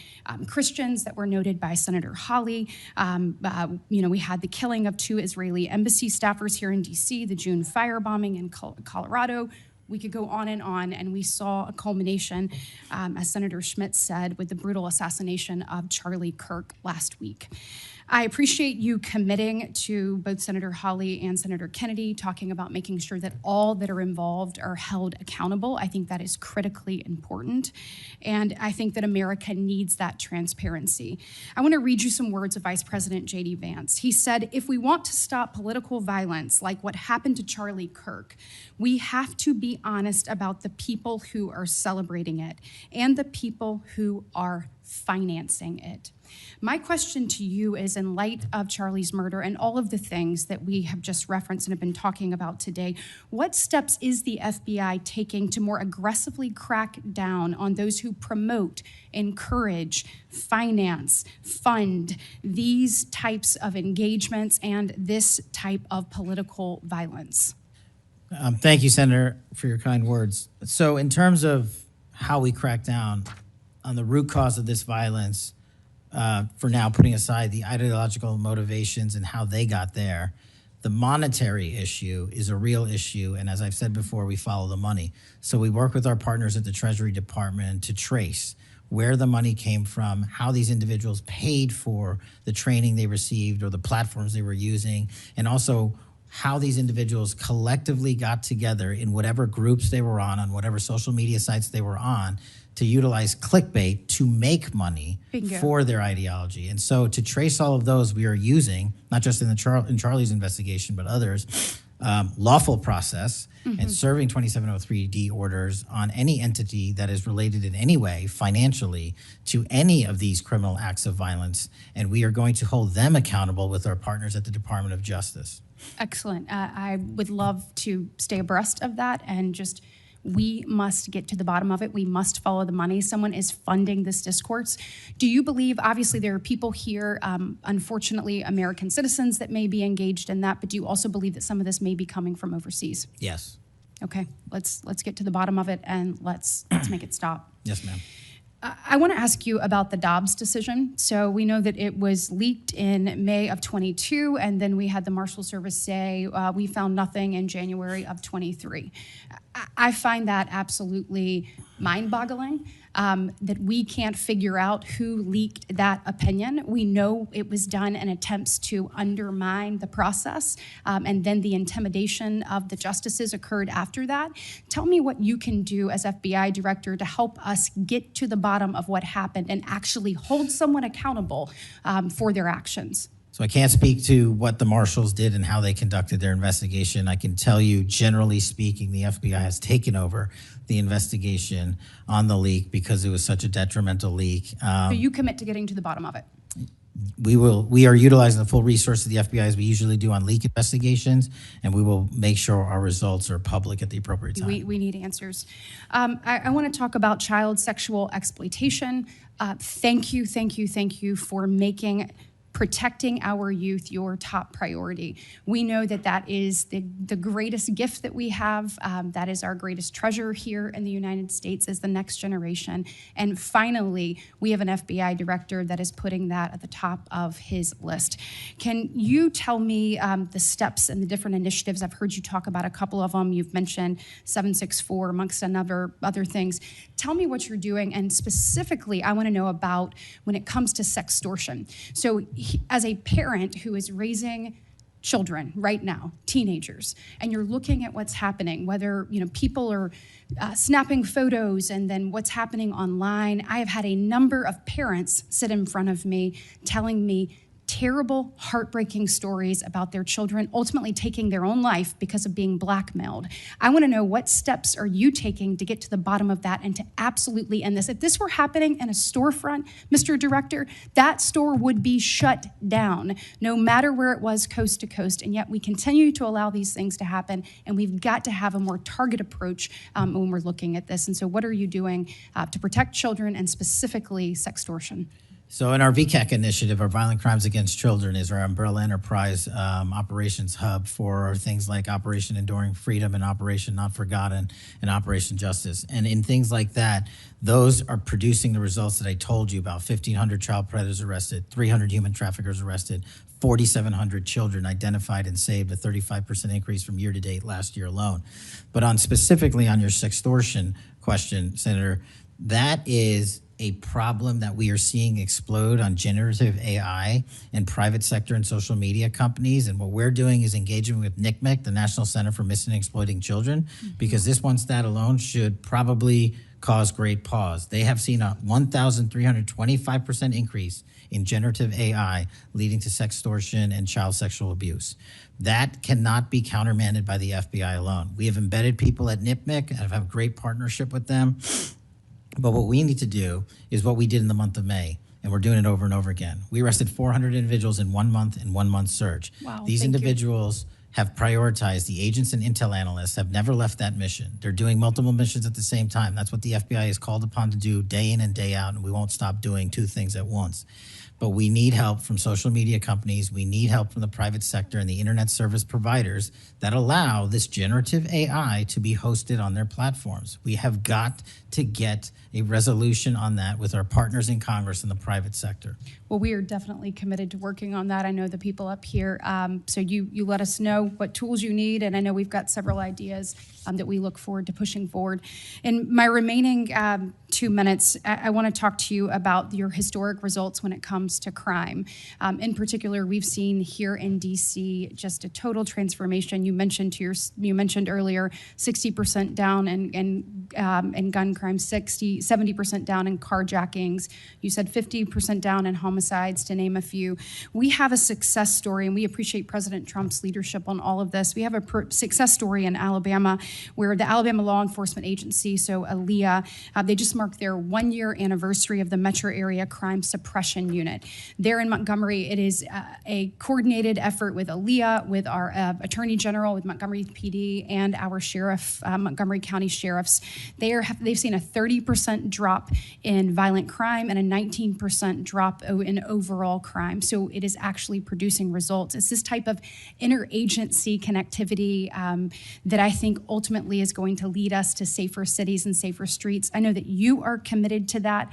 Christians that were noted by Senator Hawley. We had the killing of 2 Israeli embassy staffers here in DC, the June firebombing in Colorado. We could go on, and we saw a culmination, as Senator Schmidt said, with the brutal assassination of Charlie Kirk last week. I appreciate you committing to both Senator Hawley and Senator Kennedy, talking about making sure that all that are involved are held accountable. I think that is critically important, and I think that America needs that transparency. I want to read you some words of Vice President J.D. Vance. He said, "If we want to stop political violence like what happened to Charlie Kirk, we have to be honest about the people who are celebrating it and the people who are financing it." My question to you is, in light of Charlie's murder and all of the things that we have just referenced and have been talking about today, what steps is the FBI taking to more aggressively crack down on those who promote, encourage, finance, fund these types of engagements and this type of political violence? Thank you, Senator, for your kind words. So in terms of how we crack down on the root cause of this violence, for now putting aside the ideological motivations and how they got there, the monetary issue is a real issue. And as I've said before, we follow the money. So we work with our partners at the Treasury Department to trace where the money came from, how these individuals paid for the training they received or the platforms they were using, and also how these individuals collectively got together in whatever groups they were on whatever social media sites they were on, to utilize clickbait to make money for their ideology. And so to trace all of those, we are using, not just in in Charlie's investigation, but others, lawful process and serving 2703D orders on any entity that is related in any way financially to any of these criminal acts of violence. And we are going to hold them accountable with our partners at the Department of Justice. Excellent. I would love to stay abreast of that, and just we must get to the bottom of it. We must follow the money. Someone is funding this discourse. Do you believe, obviously there are people here, unfortunately American citizens, that may be engaged in that, but do you also believe that some of this may be coming from overseas? Yes. Okay, let's get to the bottom of it and let's make it stop. Yes, ma'am. I want to ask you about the Dobbs decision. So we know that it was leaked in May of 22, and then we had the Marshal Service say we found nothing in January of 23. I find that absolutely mind-boggling that we can't figure out who leaked that opinion. We know it was done in attempts to undermine the process, and then the intimidation of the justices occurred after that. Tell me what you can do as FBI director to help us get to the bottom of what happened and actually hold someone accountable for their actions. So I can't speak to what the marshals did and how they conducted their investigation. I can tell you, generally speaking, the FBI has taken over the investigation on the leak because it was such a detrimental leak. So you commit to getting to the bottom of it? We are utilizing the full resources of the FBI as we usually do on leak investigations, and we will make sure our results are public at the appropriate time. We need answers. I want to talk about child sexual exploitation. Thank you for making protecting our youth your top priority. We know that that is the greatest gift that we have. That is our greatest treasure here in the United States, is the next generation. And finally, we have an FBI director that is putting that at the top of his list. Can you tell me the steps and the different initiatives? I've heard you talk about a couple of them. You've mentioned 764 amongst other things. Tell me what you're doing, and specifically, I want to know about when it comes to sextortion. So as a parent who is raising children right now, teenagers, and you're looking at what's happening, whether people are snapping photos and then what's happening online, I have had a number of parents sit in front of me telling me terrible, heartbreaking stories about their children ultimately taking their own life because of being blackmailed. I want to know, what steps are you taking to get to the bottom of that and to absolutely end this? If this were happening in a storefront, Mr. Director, that store would be shut down, no matter where it was, coast to coast, and yet we continue to allow these things to happen, and we've got to have a more targeted approach when we're looking at this. And so what are you doing to protect children, and specifically sextortion? So in our VCAC initiative, our Violent Crimes Against Children is our umbrella enterprise operations hub for things like Operation Enduring Freedom and Operation Not Forgotten and Operation Justice. And in things like that, those are producing the results that I told you about: 1,500 child predators arrested, 300 human traffickers arrested, 4,700 children identified and saved, a 35% increase from year to date last year alone. But specifically on your sextortion question, Senator, that is a problem that we are seeing explode on generative AI in private sector and social media companies. And what we're doing is engaging with NCMEC, the National Center for Missing and Exploiting Children, because this one stat alone should probably cause great pause. They have seen a 1,325% increase in generative AI leading to sextortion and child sexual abuse. That cannot be countermanded by the FBI alone. We have embedded people at NCMEC and have a great partnership with them. But what we need to do is what we did in the month of May, and we're doing it over and over again. We arrested 400 individuals in 1 month in 1 month surge. Wow, These individuals have prioritized. The agents and intel analysts have never left that mission. They're doing multiple missions at the same time. That's what the FBI is called upon to do day in and day out, and we won't stop doing two things at once. But we need help from social media companies. We need help from the private sector and the internet service providers that allow this generative AI to be hosted on their platforms. We have got to get a resolution on that with our partners in Congress and the private sector. Well, we are definitely committed to working on that. I know the people up here. So you let us know what tools you need, and I know we've got several ideas that we look forward to pushing forward. In my remaining 2 minutes, I want to talk to you about your historic results when it comes to crime. In particular, we've seen here in DC just a total transformation. You mentioned earlier 60% down in gun crime, 70% down in carjackings. You said 50% down in homicides, to name a few. We have a success story, and we appreciate President Trump's leadership on all of this. We have a success story in Alabama, where the Alabama Law Enforcement Agency, so ALEA, they just marked their 1-year anniversary of the Metro Area Crime Suppression Unit. There in Montgomery, it is a coordinated effort with ALEA, with our Attorney General, with Montgomery PD, and our sheriff, Montgomery County sheriffs. They've seen a 30% drop in violent crime and a 19% drop in overall crime. So it is actually producing results. It's this type of interagency connectivity that I think ultimately ultimately is going to lead us to safer cities and safer streets. I know that you are committed to that,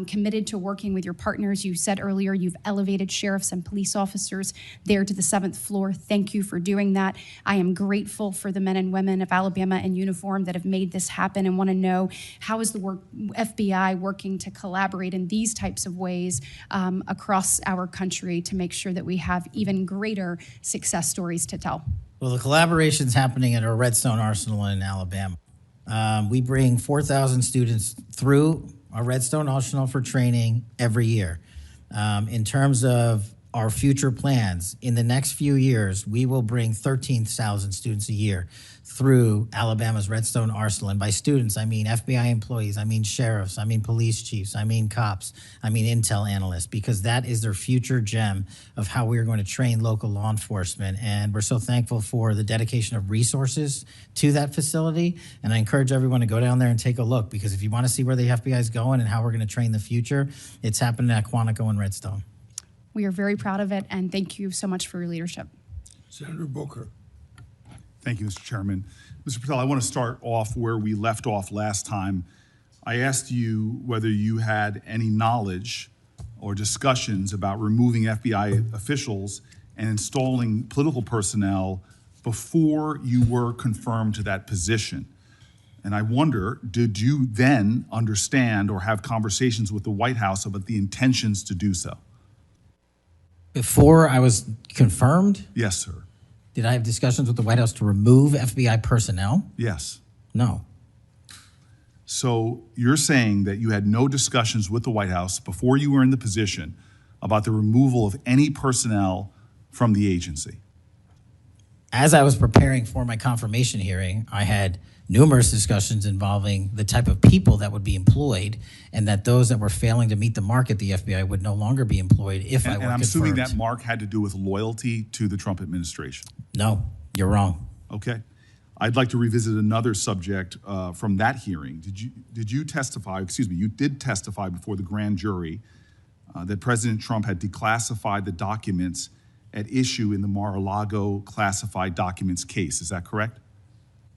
committed to working with your partners. You said earlier you've elevated sheriffs and police officers there to the 7th floor. Thank you for doing that. I am grateful for the men and women of Alabama in uniform that have made this happen, and want to know, how is the FBI working to collaborate in these types of ways across our country to make sure that we have even greater success stories to tell? Well, the collaboration's happening at our Redstone Arsenal in Alabama. We bring 4,000 students through our Redstone Arsenal for training every year. In terms of our future plans, in the next few years, we will bring 13,000 students a year through Alabama's Redstone Arsenal. And by students, I mean FBI employees, I mean sheriffs, I mean police chiefs, I mean cops, I mean intel analysts, because that is their future gem of how we're going to train local law enforcement. And we're so thankful for the dedication of resources to that facility. And I encourage everyone to go down there and take a look, because if you want to see where the FBI is going and how we're going to train the future, it's happening at Quantico and Redstone. We are very proud of it, and thank you so much for your leadership. Senator Booker. Thank you, Mr. Chairman. Mr. Patel, I want to start off where we left off last time. I asked you whether you had any knowledge or discussions about removing FBI officials and installing political personnel before you were confirmed to that position. And I wonder, did you then understand or have conversations with the White House about the intentions to do so? Before I was confirmed? Yes, sir. Did I have discussions with the White House to remove FBI personnel? Yes. No. So you're saying that you had no discussions with the White House before you were in the position about the removal of any personnel from the agency? As I was preparing for my confirmation hearing, I had numerous discussions involving the type of people that would be employed, and that those that were failing to meet the mark at the FBI would no longer be employed if I were confirmed. And I'm assuming that mark had to do with loyalty to the Trump administration. No, you're wrong. Okay. I'd like to revisit another subject from that hearing. Did you testify, you did testify before the grand jury that President Trump had declassified the documents at issue in the Mar-a-Lago classified documents case. Is that correct?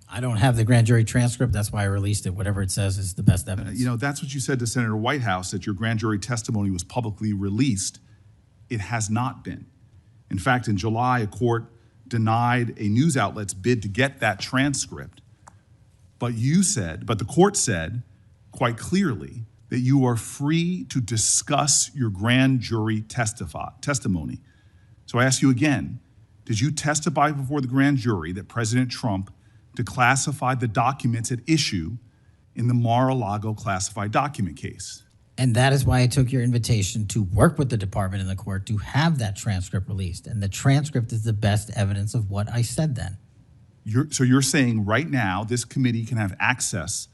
I don't have the grand jury transcript. That's why I released it. Whatever it says is the best evidence. That's what you said to Senator Whitehouse, that your grand jury testimony was publicly released. It has not been. In fact, in July, a court denied a news outlet's bid to get that transcript. But the court said quite clearly that you are free to discuss your grand jury testimony. So I ask you again, did you testify before the grand jury that President Trump declassified the documents at issue in the Mar-a-Lago classified document case? And that is why I took your invitation to work with the department and the court to have that transcript released. And the transcript is the best evidence of what I said then. So you're saying right now this committee can have access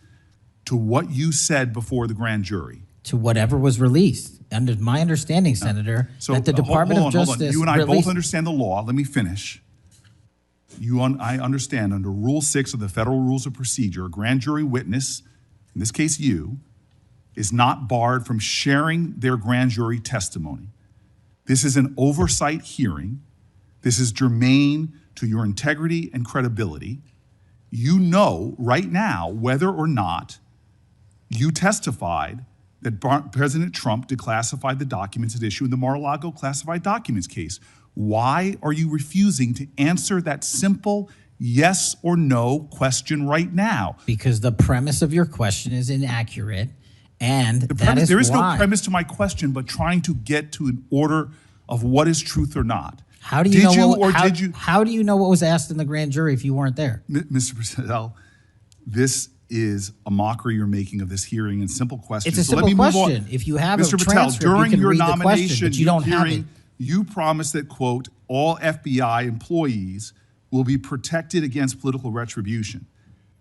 to what you said before the grand jury? To whatever was released. Under my understanding, Senator, that the Department of Justice You and I both released... understand the law. Let me finish. I understand under Rule 6 of the Federal Rules of Procedure, a grand jury witness, in this case you, is not barred from sharing their grand jury testimony. This is an oversight hearing. This is germane to your integrity and credibility. You know right now whether or not you testified that President Trump declassified the documents at issue in the Mar-a-Lago classified documents case. Why are you refusing to answer that simple yes or no question right now? Because the premise of your question is inaccurate, and there is no premise to my question, but trying to get to an order of what is truth or not. How do you How do you know what was asked in the grand jury if you weren't there? Mr. Patel, this is a mockery you're making of this hearing and simple questions. It's a simple question. If you have Mr. a transcript, Patel, during you can your read the question, nomination but you don't have hearing, it. you promised that, quote, all FBI employees will be protected against political retribution.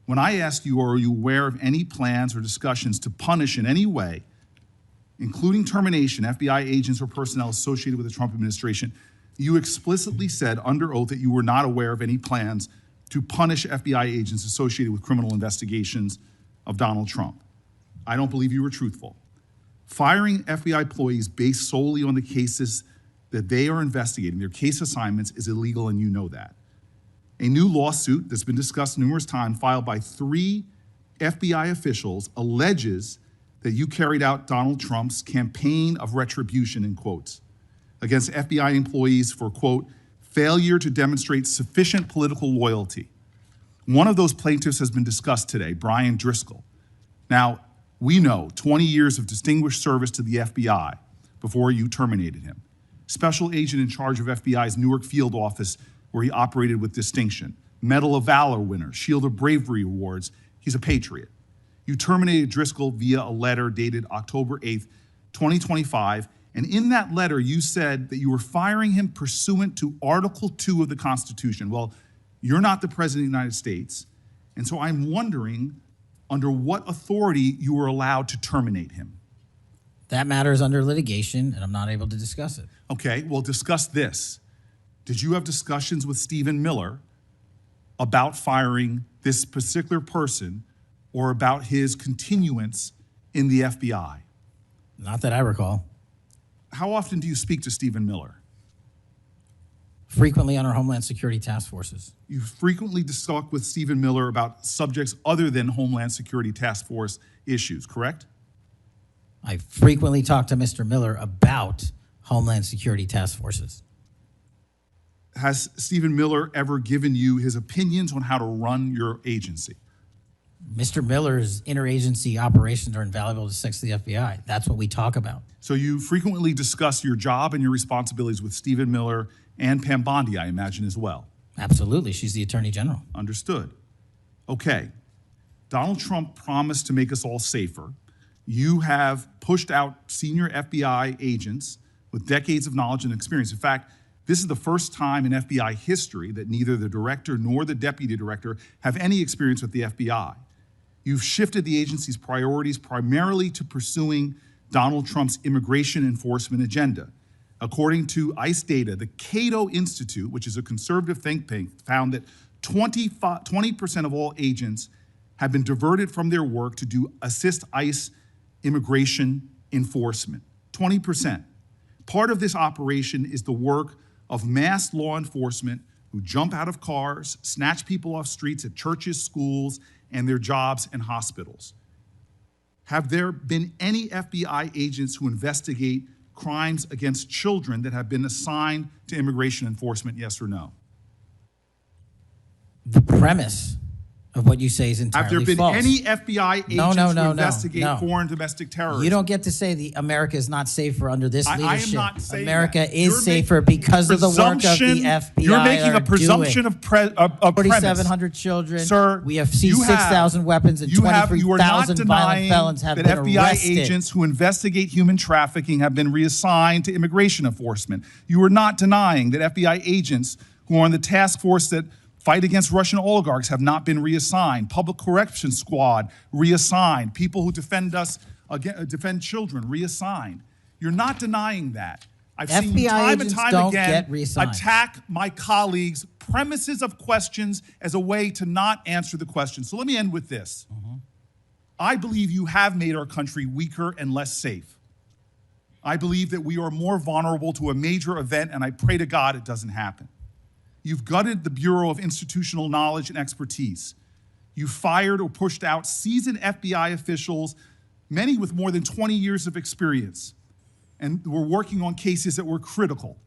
When I asked you, are you aware of any plans or discussions to punish in any way, including termination, FBI agents or personnel associated with the Trump administration, you explicitly said under oath that you were not aware of any plans to punish FBI agents associated with criminal investigations of Donald Trump. I don't believe you were truthful. Firing FBI employees based solely on the cases that they are investigating, their case assignments, is illegal, and you know that. A new lawsuit that's been discussed numerous times, filed by 3 FBI officials, alleges that you carried out Donald Trump's campaign of retribution, in quotes, against FBI employees for, quote, failure to demonstrate sufficient political loyalty. One of those plaintiffs has been discussed today, Brian Driscoll. Now, we know 20 years of distinguished service to the FBI before you terminated him. Special agent in charge of FBI's Newark field office, where he operated with distinction. Medal of Valor winner, Shield of Bravery awards. He's a patriot. You terminated Driscoll via a letter dated October 8th, 2025, and in that letter you said that you were firing him pursuant to Article 2 of the Constitution. Well, you're not the President of the United States, and so I'm wondering under what authority you were allowed to terminate him. That matter is under litigation, and I'm not able to discuss it. Okay, well, discuss this. Did you have discussions with Stephen Miller about firing this particular person or about his continuance in the FBI? Not that I recall. How often do you speak to Stephen Miller? Frequently on our Homeland Security task forces. You frequently talk with Stephen Miller about subjects other than Homeland Security task force issues, correct? I frequently talk to Mr. Miller about Homeland Security task forces. Has Stephen Miller ever given you his opinions on how to run your agency? Mr. Miller's interagency operations are invaluable to the FBI. That's what we talk about. So you frequently discuss your job and your responsibilities with Stephen Miller and Pam Bondi, I imagine, as well. Absolutely. She's the Attorney General. Understood. Okay. Donald Trump promised to make us all safer. You have pushed out senior FBI agents with decades of knowledge and experience. In fact, this is the first time in FBI history that neither the director nor the deputy director have any experience with the FBI. You've shifted the agency's priorities primarily to pursuing Donald Trump's immigration enforcement agenda. According to ICE data, the Cato Institute, which is a conservative think tank, found that 20% of all agents have been diverted from their work to assist ICE immigration enforcement. 20%. Part of this operation is the work of mass law enforcement who jump out of cars, snatch people off streets at churches, schools, and their jobs and hospitals. Have there been any FBI agents who investigate crimes against children that have been assigned to immigration enforcement, yes or no? The premise of what you say is entirely false. Have there been any FBI agents who investigate no. foreign domestic terrorism? You don't get to say America is not safer under this leadership. I am not saying America that. is safer because of the work of the FBI. You're making a presumption of premise. 4,700 children. Sir, we have seized 6,000 weapons and 23,000 violent felons have been arrested. That FBI agents who investigate human trafficking have been reassigned to immigration enforcement. You are not denying that FBI agents who are on the task force that fight against Russian oligarchs have not been reassigned. Public Corrections Squad reassigned. People who defend us, defend children reassigned. You're not denying that. I've seen you time and time again attack my colleagues' premises of questions as a way to not answer the question. So let me end with this. I believe you have made our country weaker and less safe. I believe that we are more vulnerable to a major event, and I pray to God it doesn't happen. You've gutted the Bureau of Institutional Knowledge and Expertise. You fired or pushed out seasoned FBI officials, many with more than 20 years of experience, and were working on cases that were critical.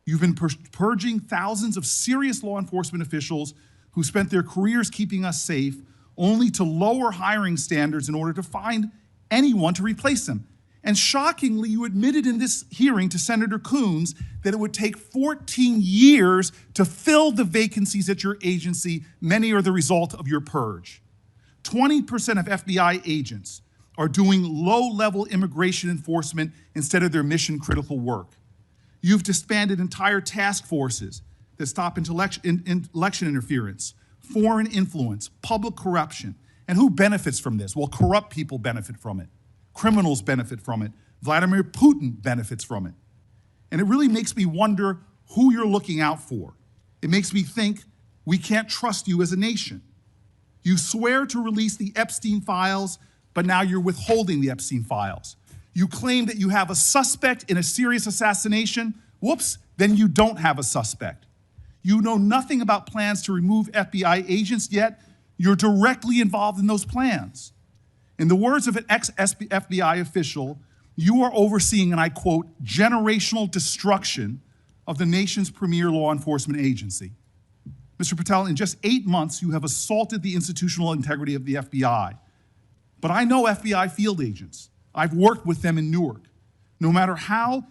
You've been purging thousands of serious law enforcement officials who spent their careers keeping us safe, only to lower hiring standards in order to find anyone to replace them. And shockingly, you admitted in this hearing to Senator Coons that it would take 14 years to fill the vacancies at your agency. Many are the result of your purge. 20% of FBI agents are doing low-level immigration enforcement instead of their mission-critical work. You've disbanded entire task forces that stop election interference, foreign influence, public corruption. And who benefits from this? Well, corrupt people benefit from it. Criminals benefit from it. Vladimir Putin benefits from it. And it really makes me wonder who you're looking out for. It makes me think we can't trust you as a nation. You swear to release the Epstein files, but now you're withholding the Epstein files. You claim that you have a suspect in a serious assassination. Whoops, then you don't have a suspect. You know nothing about plans to remove FBI agents, yet you're directly involved in those plans. In the words of an ex-FBI official, you are overseeing, and I quote, generational destruction of the nation's premier law enforcement agency. Mr. Patel, in just 8 months, you have assaulted the institutional integrity of the FBI. But I know FBI field agents. I've worked with them in Newark. No matter how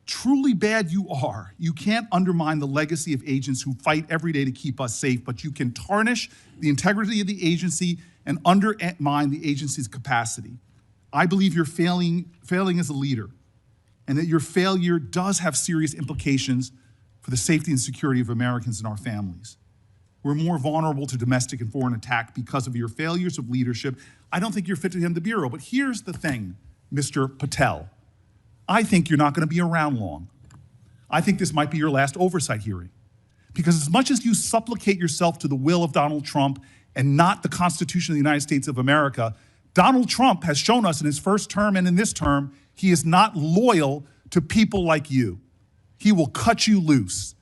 truly bad you are, you can't undermine the legacy of agents who fight every day to keep us safe, but you can tarnish the integrity of the agency and undermine the agency's capacity. I believe you're failing as a leader, and that your failure does have serious implications for the safety and security of Americans and our families. We're more vulnerable to domestic and foreign attack because of your failures of leadership. I don't think you're fit to hand the Bureau, but here's the thing, Mr. Patel. I think you're not going to be around long. I think this might be your last oversight hearing. Because as much as you supplicate yourself to the will of Donald Trump and not the Constitution of the United States of America, Donald Trump has shown us in his first term and in this term, he is not loyal to people like you. He will cut you loose.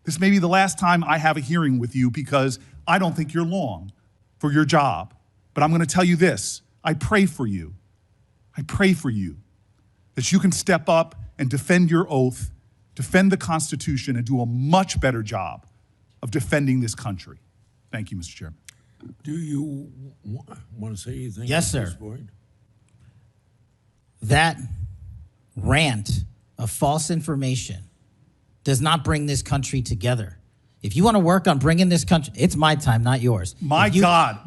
This may be the last time I have a hearing with you because I don't think you're long for your job. But I'm going to tell you this, I pray for you. I pray for you that you can step up and defend your oath, defend the Constitution, and do a much better job of defending this country. Thank you, Mr. Chairman. Do you want to say anything? Yes, at this sir. point? That rant of false information does not bring this country together. If you want to work on bringing this country, it's my time, not yours. My God.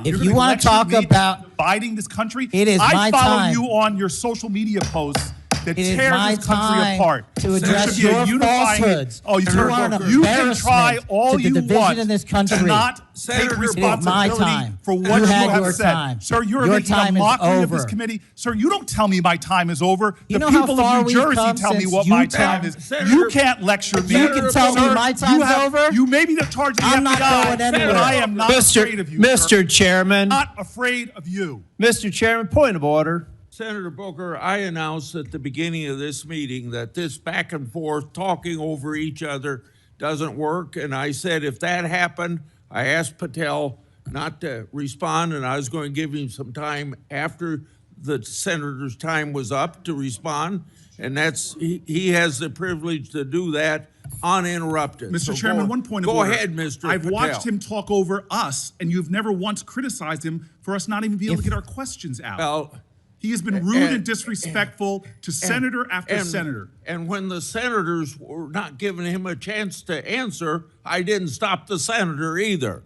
If you want to talk about dividing this country, it is my I follow time. you on your social media posts that It is tear my this country time apart. to address There should be a your unifying- falsehoods. Oh, You are an you can try embarrassment all to the you division want in this country. to not take Senator, it is responsibility my time. for what You you had have your said. time. Sir, you're Your making a time is mockery of this over. committee. Sir, you don't tell me my time is over. You The know how people far of New we've Jersey come tell me since what my Utah? time is. Senator- You can't lecture me. You can tell me Sir, my time's over? You may be the charge of the I'm not FBI, going anywhere. but I am not afraid of you, sir. Mr. Chairman. Not afraid of you. Mr. Chairman, point of order. Senator Booker, I announced at the beginning of this meeting that this back and forth, talking over each other, doesn't work. And I said if that happened, I asked Patel not to respond, and I was going to give him some time after the senator's time was up to respond. And he has the privilege to do that uninterrupted. Mr. So Chairman, go- one point of Go order. ahead, Mr. I've Patel. watched him talk over us, and you've never once criticized him for us not even being able to get our questions out. Well, he has been rude and disrespectful to senator after senator. And when the senators were not giving him a chance to answer, I didn't stop the senator either.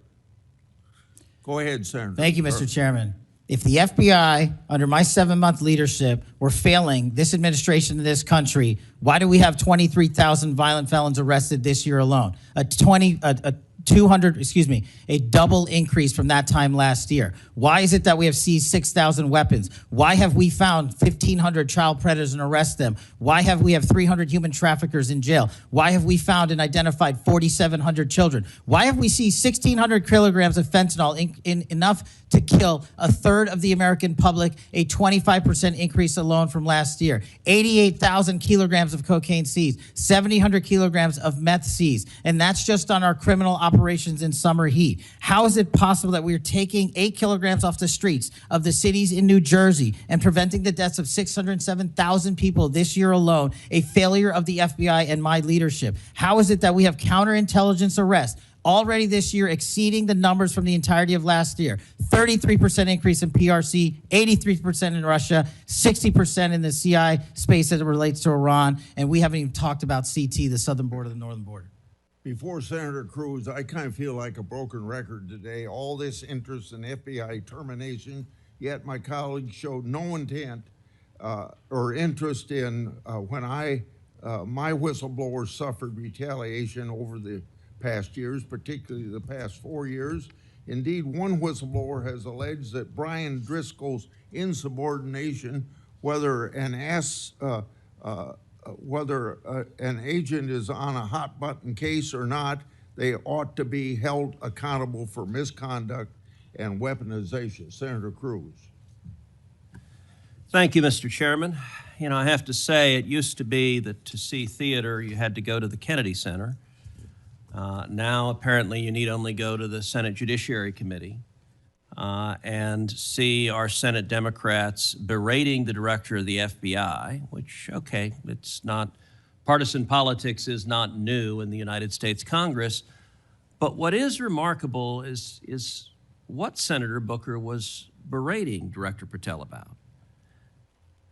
Go ahead, Senator. Thank you, Mr. Chairman. If the FBI, under my 7-month leadership, were failing this administration in this country, why do we have 23,000 violent felons arrested this year alone? A double increase from that time last year. Why is it that we have seized 6,000 weapons? Why have we found 1,500 child predators and arrested them? Why have we have 300 human traffickers in jail? Why have we found and identified 4,700 children? Why have we seized 1,600 kilograms of fentanyl, enough to kill a third of the American public, a 25% increase alone from last year? 88,000 kilograms of cocaine seized, 7,000 kilograms of meth seized, and that's just on our criminal operations in summer heat. How is it possible that we are taking 8 kilograms off the streets of the cities in New Jersey and preventing the deaths of 607,000 people this year alone, a failure of the FBI and my leadership? How is it that we have counterintelligence arrests already this year exceeding the numbers from the entirety of last year? 33% increase in PRC, 83% in Russia, 60% in the CI space as it relates to Iran, and we haven't even talked about CT, the southern border, the northern border. Before Senator Cruz, I kind of feel like a broken record today. All this interest in FBI termination, yet my colleagues showed no intent or interest in when my whistleblowers suffered retaliation over the past years, particularly the past 4 years. Indeed, one whistleblower has alleged that Brian Driscoll's insubordination, whether an agent is on a hot button case or not, they ought to be held accountable for misconduct and weaponization. Senator Cruz. Thank you, Mr. Chairman. You know, I have to say, it used to be that to see theater, you had to go to the Kennedy Center. Now, apparently, you need only go to the Senate Judiciary Committee and see our Senate Democrats berating the director of the FBI, which, okay, it's not, partisan politics is not new in the United States Congress. But what is remarkable is what Senator Booker was berating Director Patel about.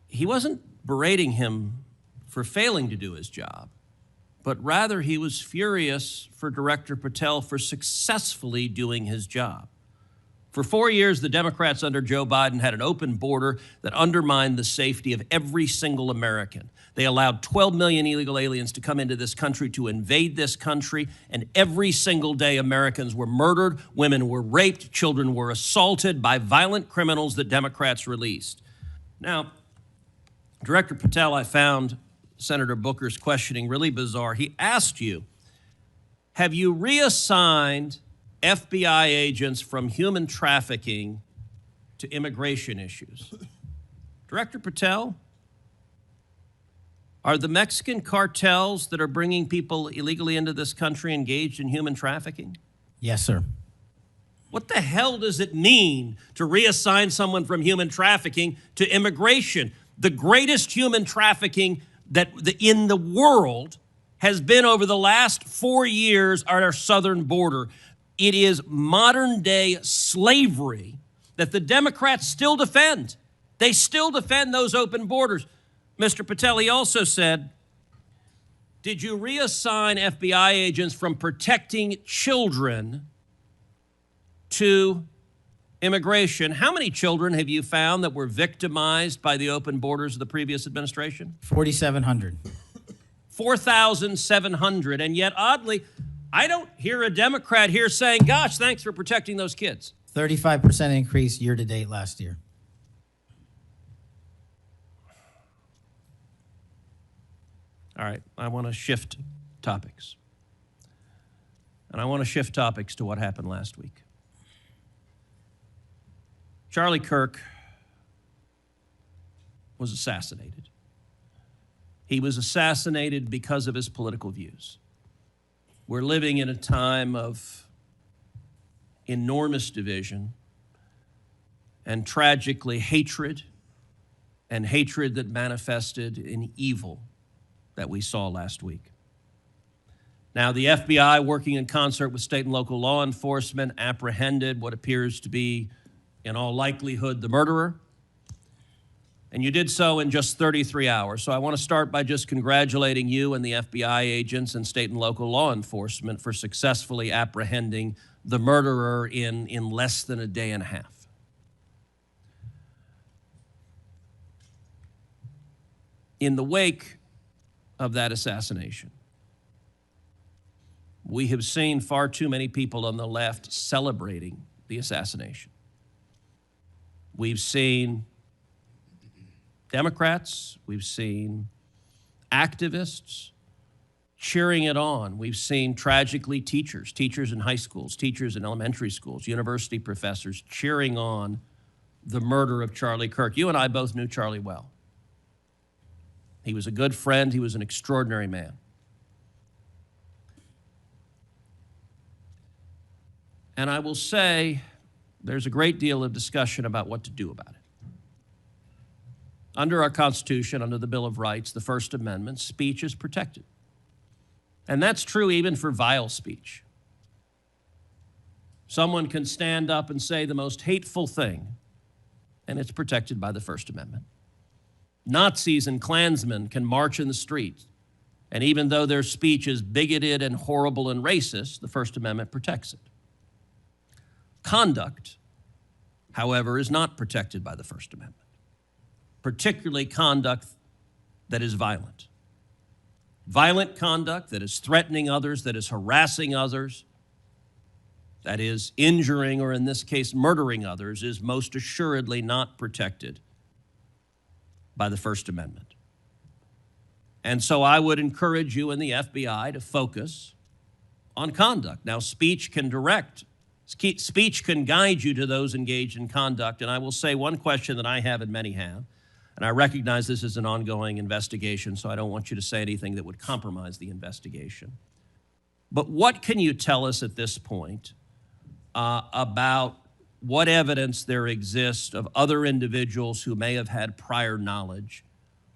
He wasn't berating him for failing to do his job, but rather he was furious for Director Patel for successfully doing his job. For 4 years, the Democrats under Joe Biden had an open border that undermined the safety of every single American. They allowed 12 million illegal aliens to come into this country to invade this country, and every single day Americans were murdered, women were raped, children were assaulted by violent criminals that Democrats released. Now, Director Patel, I found Senator Booker's questioning really bizarre. He asked you, have you reassigned FBI agents from human trafficking to immigration issues? Director Patel, are the Mexican cartels that are bringing people illegally into this country engaged in human trafficking? Yes, sir. What the hell does it mean to reassign someone from human trafficking to immigration? The greatest human trafficking in the world has been over the last 4 years at our southern border. It is modern day slavery that the Democrats still defend. They still defend those open borders. Mr. Patel, he also said, did you reassign FBI agents from protecting children to immigration? How many children have you found that were victimized by the open borders of the previous administration? 4,700. 4,700. And yet, oddly, I don't hear a Democrat here saying, gosh, thanks for protecting those kids. 35% increase year to date last year. All right, I want to shift topics. And I want to shift topics to what happened last week. Charlie Kirk was assassinated. He was assassinated because of his political views. We're living in a time of enormous division and tragically hatred, and hatred that manifested in evil that we saw last week. Now, the FBI, working in concert with state and local law enforcement, apprehended what appears to be, in all likelihood, the murderer. And you did so in just 33 hours. So I want to start by just congratulating you and the FBI agents and state and local law enforcement for successfully apprehending the murderer in less than a day and a half. In the wake of that assassination, we have seen far too many people on the left celebrating the assassination. We've seen Democrats, we've seen activists cheering it on. We've seen, tragically, teachers in high schools, teachers in elementary schools, university professors cheering on the murder of Charlie Kirk. You and I both knew Charlie well. He was a good friend. He was an extraordinary man. And I will say there's a great deal of discussion about what to do about it. Under our Constitution, under the Bill of Rights, the First Amendment, speech is protected. And that's true even for vile speech. Someone can stand up and say the most hateful thing, and it's protected by the First Amendment. Nazis and Klansmen can march in the streets, and even though their speech is bigoted and horrible and racist, the First Amendment protects it. Conduct, however, is not protected by the First Amendment, particularly conduct that is violent. Violent conduct that is threatening others, that is harassing others, that is injuring, or in this case, murdering others, is most assuredly not protected by the First Amendment. And so I would encourage you and the FBI to focus on conduct. Now, speech can guide you to those engaged in conduct. And I will say one question that I have and many have, and I recognize this is an ongoing investigation, so I don't want you to say anything that would compromise the investigation. But what can you tell us at this point about what evidence there exists of other individuals who may have had prior knowledge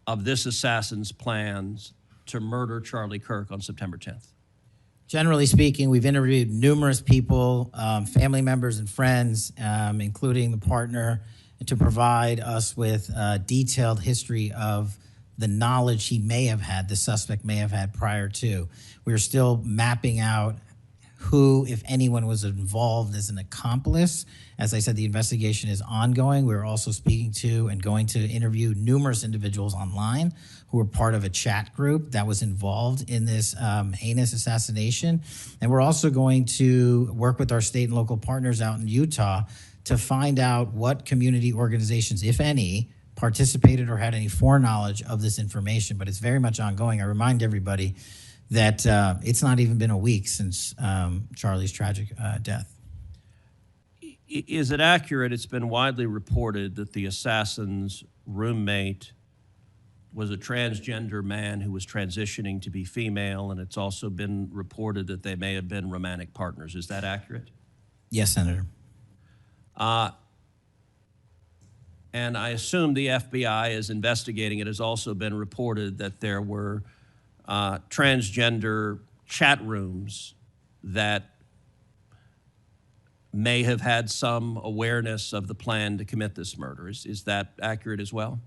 of this assassin's plans to murder Charlie Kirk on September 10th? Generally speaking, we've interviewed numerous people, family members and friends, including the partner, to provide us with a detailed history of the knowledge he may have had, the suspect may have had prior to. We're still mapping out who, if anyone, was involved as an accomplice. As I said, the investigation is ongoing. We're also speaking to and going to interview numerous individuals online who were part of a chat group that was involved in this heinous assassination. And we're also going to work with our state and local partners out in Utah to find out what community organizations, if any, participated or had any foreknowledge of this information. But it's very much ongoing. I remind everybody that it's not even been a week since Charlie's tragic death. Is it accurate, it's been widely reported that the assassin's roommate was a transgender man who was transitioning to be female, and it's also been reported that they may have been romantic partners. Is that accurate? Yes, Senator. And I assume the FBI is investigating. It has also been reported that there were transgender chat rooms that may have had some awareness of the plan to commit this murder. Is that accurate as well?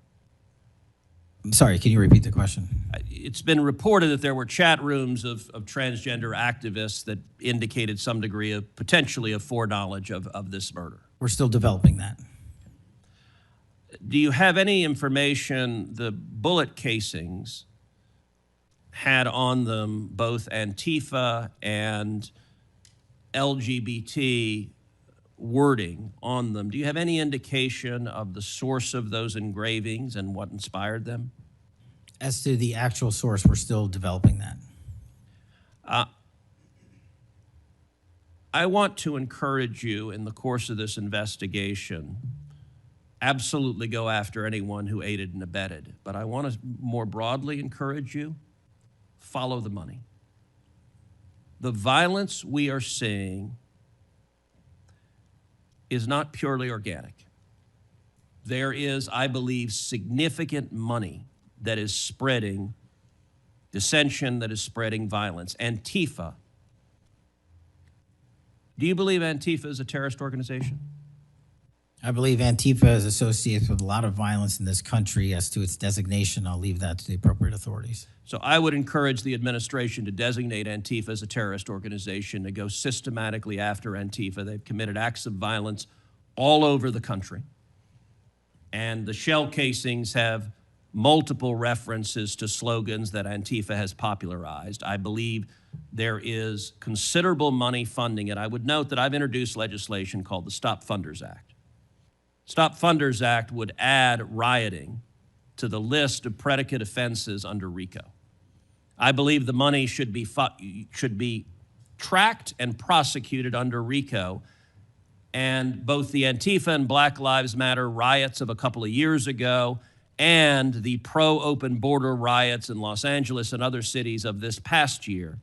I'm sorry, can you repeat the question? It's been reported that there were chat rooms of transgender activists that indicated some degree of potentially of foreknowledge of this murder. We're still developing that. Do you have any information, the bullet casings had on them both Antifa and LGBT wording on them? Do you have any indication of the source of those engravings and what inspired them? As to the actual source, we're still developing that. I want to encourage you in the course of this investigation, absolutely go after anyone who aided and abetted. But I want to more broadly encourage you, follow the money. The violence we are seeing is not purely organic. There is, I believe, significant money that is spreading dissension, that is spreading violence. Antifa. Do you believe Antifa is a terrorist organization? I believe Antifa is associated with a lot of violence in this country. As to its designation, I'll leave that to the appropriate authorities. So I would encourage the administration to designate Antifa as a terrorist organization, to go systematically after Antifa. They've committed acts of violence all over the country. And the shell casings have multiple references to slogans that Antifa has popularized. I believe there is considerable money funding it. I would note that I've introduced legislation called the Stop Funders Act. Stop Funders Act would add rioting to the list of predicate offenses under RICO. I believe the money should be tracked and prosecuted under RICO. And both the Antifa and Black Lives Matter riots of a couple of years ago and the pro-open border riots in Los Angeles and other cities of this past year,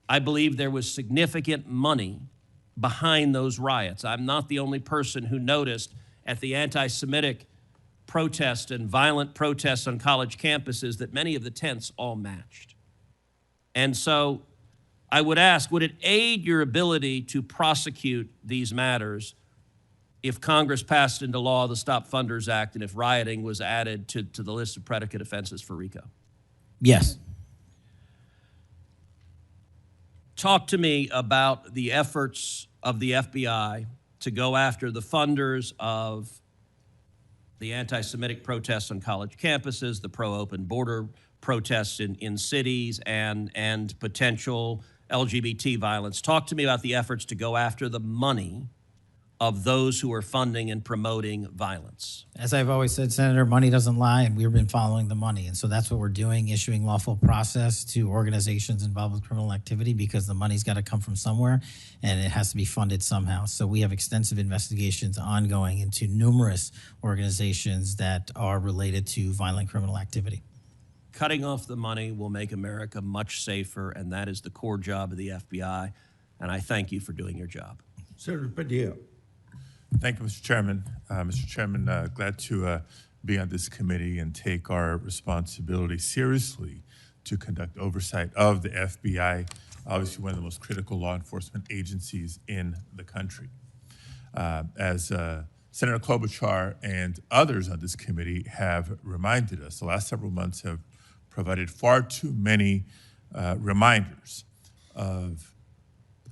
I believe there was significant money behind those riots. I'm not the only person who noticed at the anti-Semitic protests and violent protests on college campuses that many of the tents all matched. And so I would ask, would it aid your ability to prosecute these matters if Congress passed into law the Stop Funders Act and if rioting was added to the list of predicate offenses for RICO? Yes. Talk to me about the efforts of the FBI to go after the funders of the anti-Semitic protests on college campuses, the pro-open border protests in cities, and potential LGBT violence. Talk to me about the efforts to go after the money of those who are funding and promoting violence. As I've always said, Senator, money doesn't lie, and we've been following the money. And so that's what we're doing, issuing lawful process to organizations involved with criminal activity, because the money's got to come from somewhere, and it has to be funded somehow. So we have extensive investigations ongoing into numerous organizations that are related to violent criminal activity. cutting off the money will make America much safer, and that is the core job of the FBI. And I thank you for doing your job. Senator Padilla. Thank you, Mr. Chairman. Mr. Chairman, glad to be on this committee and take our responsibility seriously to conduct oversight of the FBI, obviously one of the most critical law enforcement agencies in the country. As Senator Klobuchar and others on this committee have reminded us, the last several months have provided far too many reminders of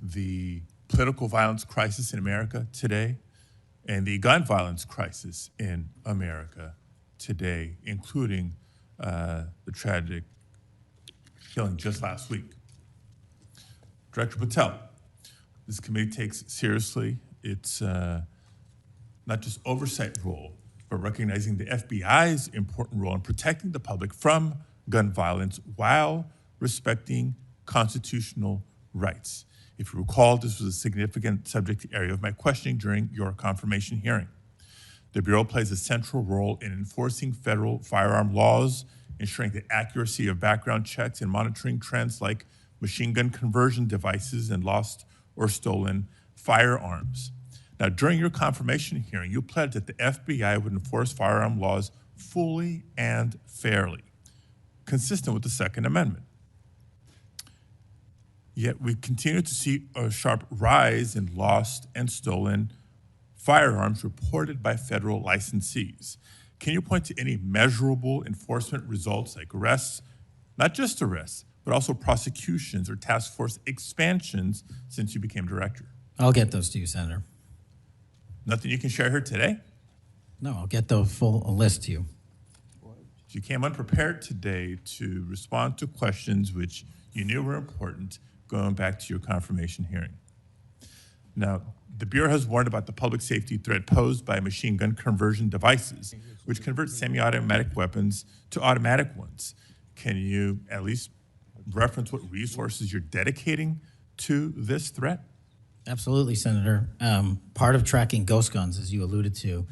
the political violence crisis in America today and the gun violence crisis in America today, including the tragic killing just last week. Director Patel, this committee takes seriously its not just oversight role, but recognizing the FBI's important role in protecting the public from gun violence while respecting constitutional rights. If you recall, this was a significant subject area of my questioning during your confirmation hearing. The Bureau plays a central role in enforcing federal firearm laws, ensuring the accuracy of background checks, and monitoring trends like machine gun conversion devices and lost or stolen firearms. Now, during your confirmation hearing, you pledged that the FBI would enforce firearm laws fully and fairly, consistent with the Second Amendment. Yet we continue to see a sharp rise in lost and stolen firearms reported by federal licensees. Can you point to any measurable enforcement results like arrests, not just arrests, but also prosecutions or task force expansions since you became director? I'll get those to you, Senator. Nothing you can share here today? No, I'll get the full list to you. You came unprepared today to respond to questions which you knew were important going back to your confirmation hearing. Now, the Bureau has warned about the public safety threat posed by machine gun conversion devices, which convert semi-automatic weapons to automatic ones. Can you at least reference what resources you're dedicating to this threat? Absolutely, Senator. Part of tracking ghost guns, as you alluded to,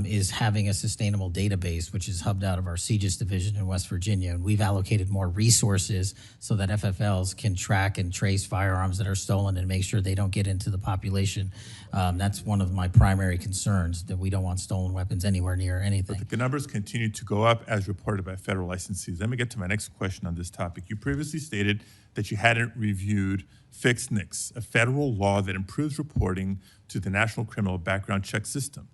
is having a sustainable database, which is hubbed out of our SPIEGEL division in West Virginia. And we've allocated more resources so that FFLs can track and trace firearms that are stolen and make sure they don't get into the population. That's one of my primary concerns, that we don't want stolen weapons anywhere near anything. But the numbers continue to go up as reported by federal licensees. Let me get to my next question on this topic. You previously stated that you hadn't reviewed Fixed NICS, a federal law that improves reporting to the National Criminal Background Check System.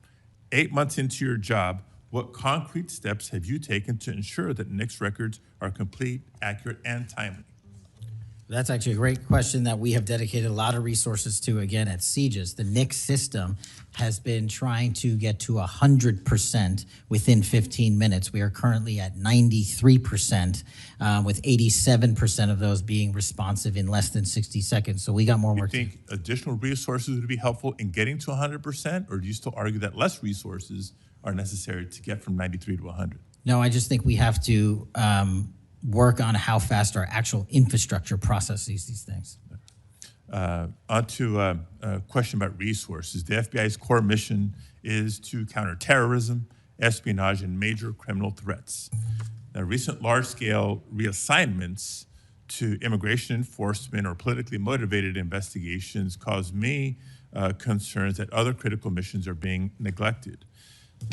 8 months into your job, what concrete steps have you taken to ensure that NICS records are complete, accurate, and timely? That's actually a great question that we have dedicated a lot of resources to, again, at SPIEGEL. The NICS system has been trying to get to 100% within 15 minutes. We are currently at 93%, with 87% of those being responsive in less than 60 seconds. So we got more work. Do you think additional resources would be helpful in getting to 100%, or do you still argue that less resources are necessary to get from 93 to 100? No, I just think we have to work on how fast our actual infrastructure processes these things. On to a question about resources. The FBI's core mission is to counter terrorism, espionage, and major criminal threats. Now, recent large-scale reassignments to immigration enforcement or politically motivated investigations cause me concerns that other critical missions are being neglected.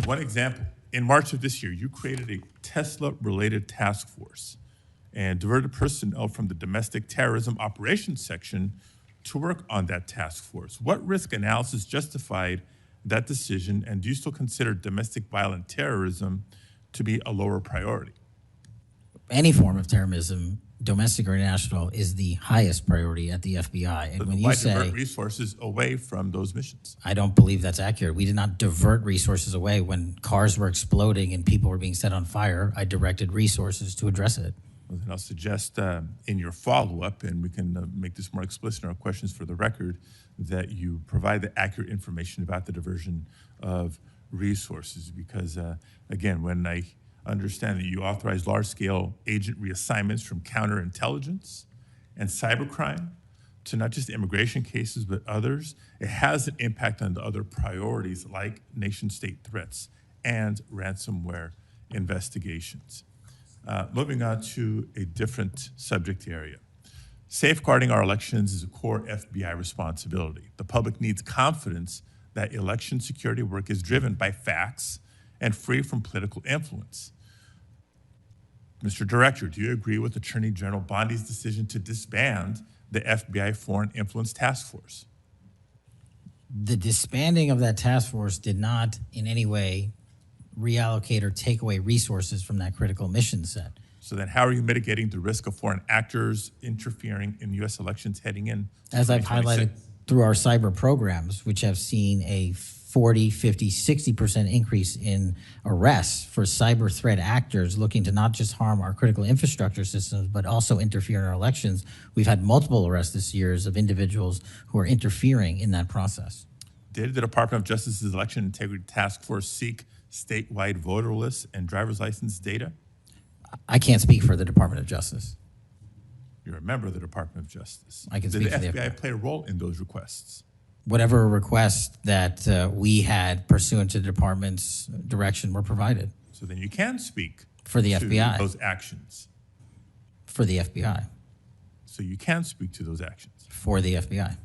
One example, in March of this year, you created a Tesla-related task force and diverted personnel from the domestic terrorism operations section to work on that task force. What risk analysis justified that decision, and do you still consider domestic violent terrorism to be a lower priority? Any form of terrorism, domestic or international, is the highest priority at the FBI. And But when why you say divert resources away from those missions? I don't believe that's accurate. We did not divert resources away. When cars were exploding and people were being set on fire, I directed resources to address it. Well, then I'll suggest in your follow-up, and we can make this more explicit in our questions for the record, that you provide the accurate information about the diversion of resources. Because, again, when I understand that you authorize large-scale agent reassignments from counterintelligence and cybercrime to not just immigration cases, but others, it has an impact on the other priorities like nation-state threats and ransomware investigations. Moving on to a different subject area. Safeguarding our elections is a core FBI responsibility. The public needs confidence that election security work is driven by facts and free from political influence. Mr. Director, do you agree with Attorney General Bondi's decision to disband the FBI Foreign Influence Task Force? The disbanding of that task force did not in any way reallocate or take away resources from that critical mission set. So then how are you mitigating the risk of foreign actors interfering in U.S. elections heading in? As I've highlighted through our cyber programs, which have seen a 40, 50, 60% increase in arrests for cyber threat actors looking to not just harm our critical infrastructure systems, but also interfere in our elections. We've had multiple arrests this year of individuals who are interfering in that process. Did the Department of Justice's Election Integrity Task Force seek statewide voter lists and driver's license data? I can't speak for the Department of Justice. You're a member of the Department of Justice. I can speak for the Did the FBI play a role in those requests? Whatever request that we had pursuant to the department's direction were provided. So then you can speak for the to FBI. Those actions. For the FBI. So you can speak to those actions. For the FBI.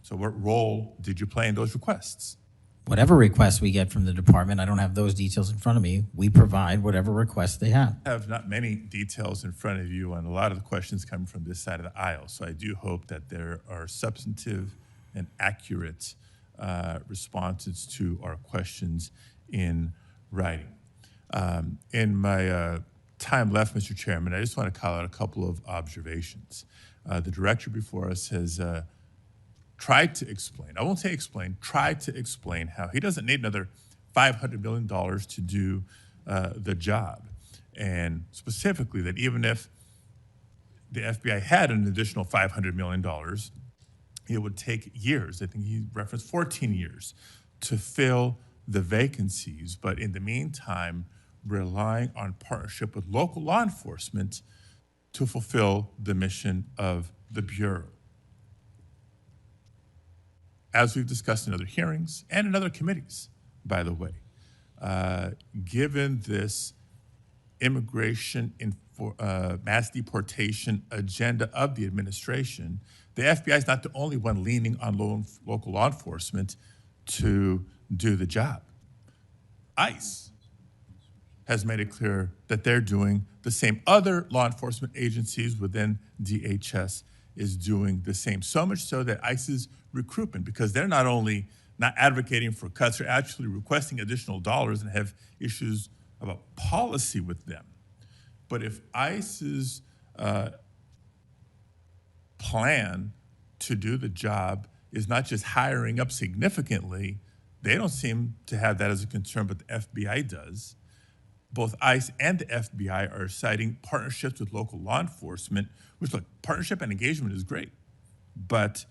So what role did you play in those requests? Whatever requests we get from the department, I don't have those details in front of me. We provide whatever requests they have. I have not many details in front of you on a lot of the questions coming from this side of the aisle. So I do hope that there are substantive and accurate responses to our questions in writing. In my time left, Mr. Chairman, I just want to call out a couple of observations. The director before us has tried to explain, I won't say explain, tried to explain how he doesn't need another $500 million to do the job. And specifically that even if the FBI had an additional $500 million, it would take years. I think he referenced 14 years to fill the vacancies. But in the meantime, relying on partnership with local law enforcement to fulfill the mission of the Bureau. As we've discussed in other hearings and in other committees, by the way, given this immigration mass deportation agenda of the administration, the FBI is not the only one leaning on local law enforcement to do the job. ICE has made it clear that they're doing the same. Other law enforcement agencies within DHS is doing the same. So much so that ICE's recruitment, because they're not only not advocating for cuts, they're actually requesting additional dollars and have issues about policy with them. But if ICE's plan to do the job is not just hiring up significantly, they don't seem to have that as a concern, but the FBI does. Both ICE and the FBI are citing partnerships with local law enforcement, which, look, partnership and engagement is great. But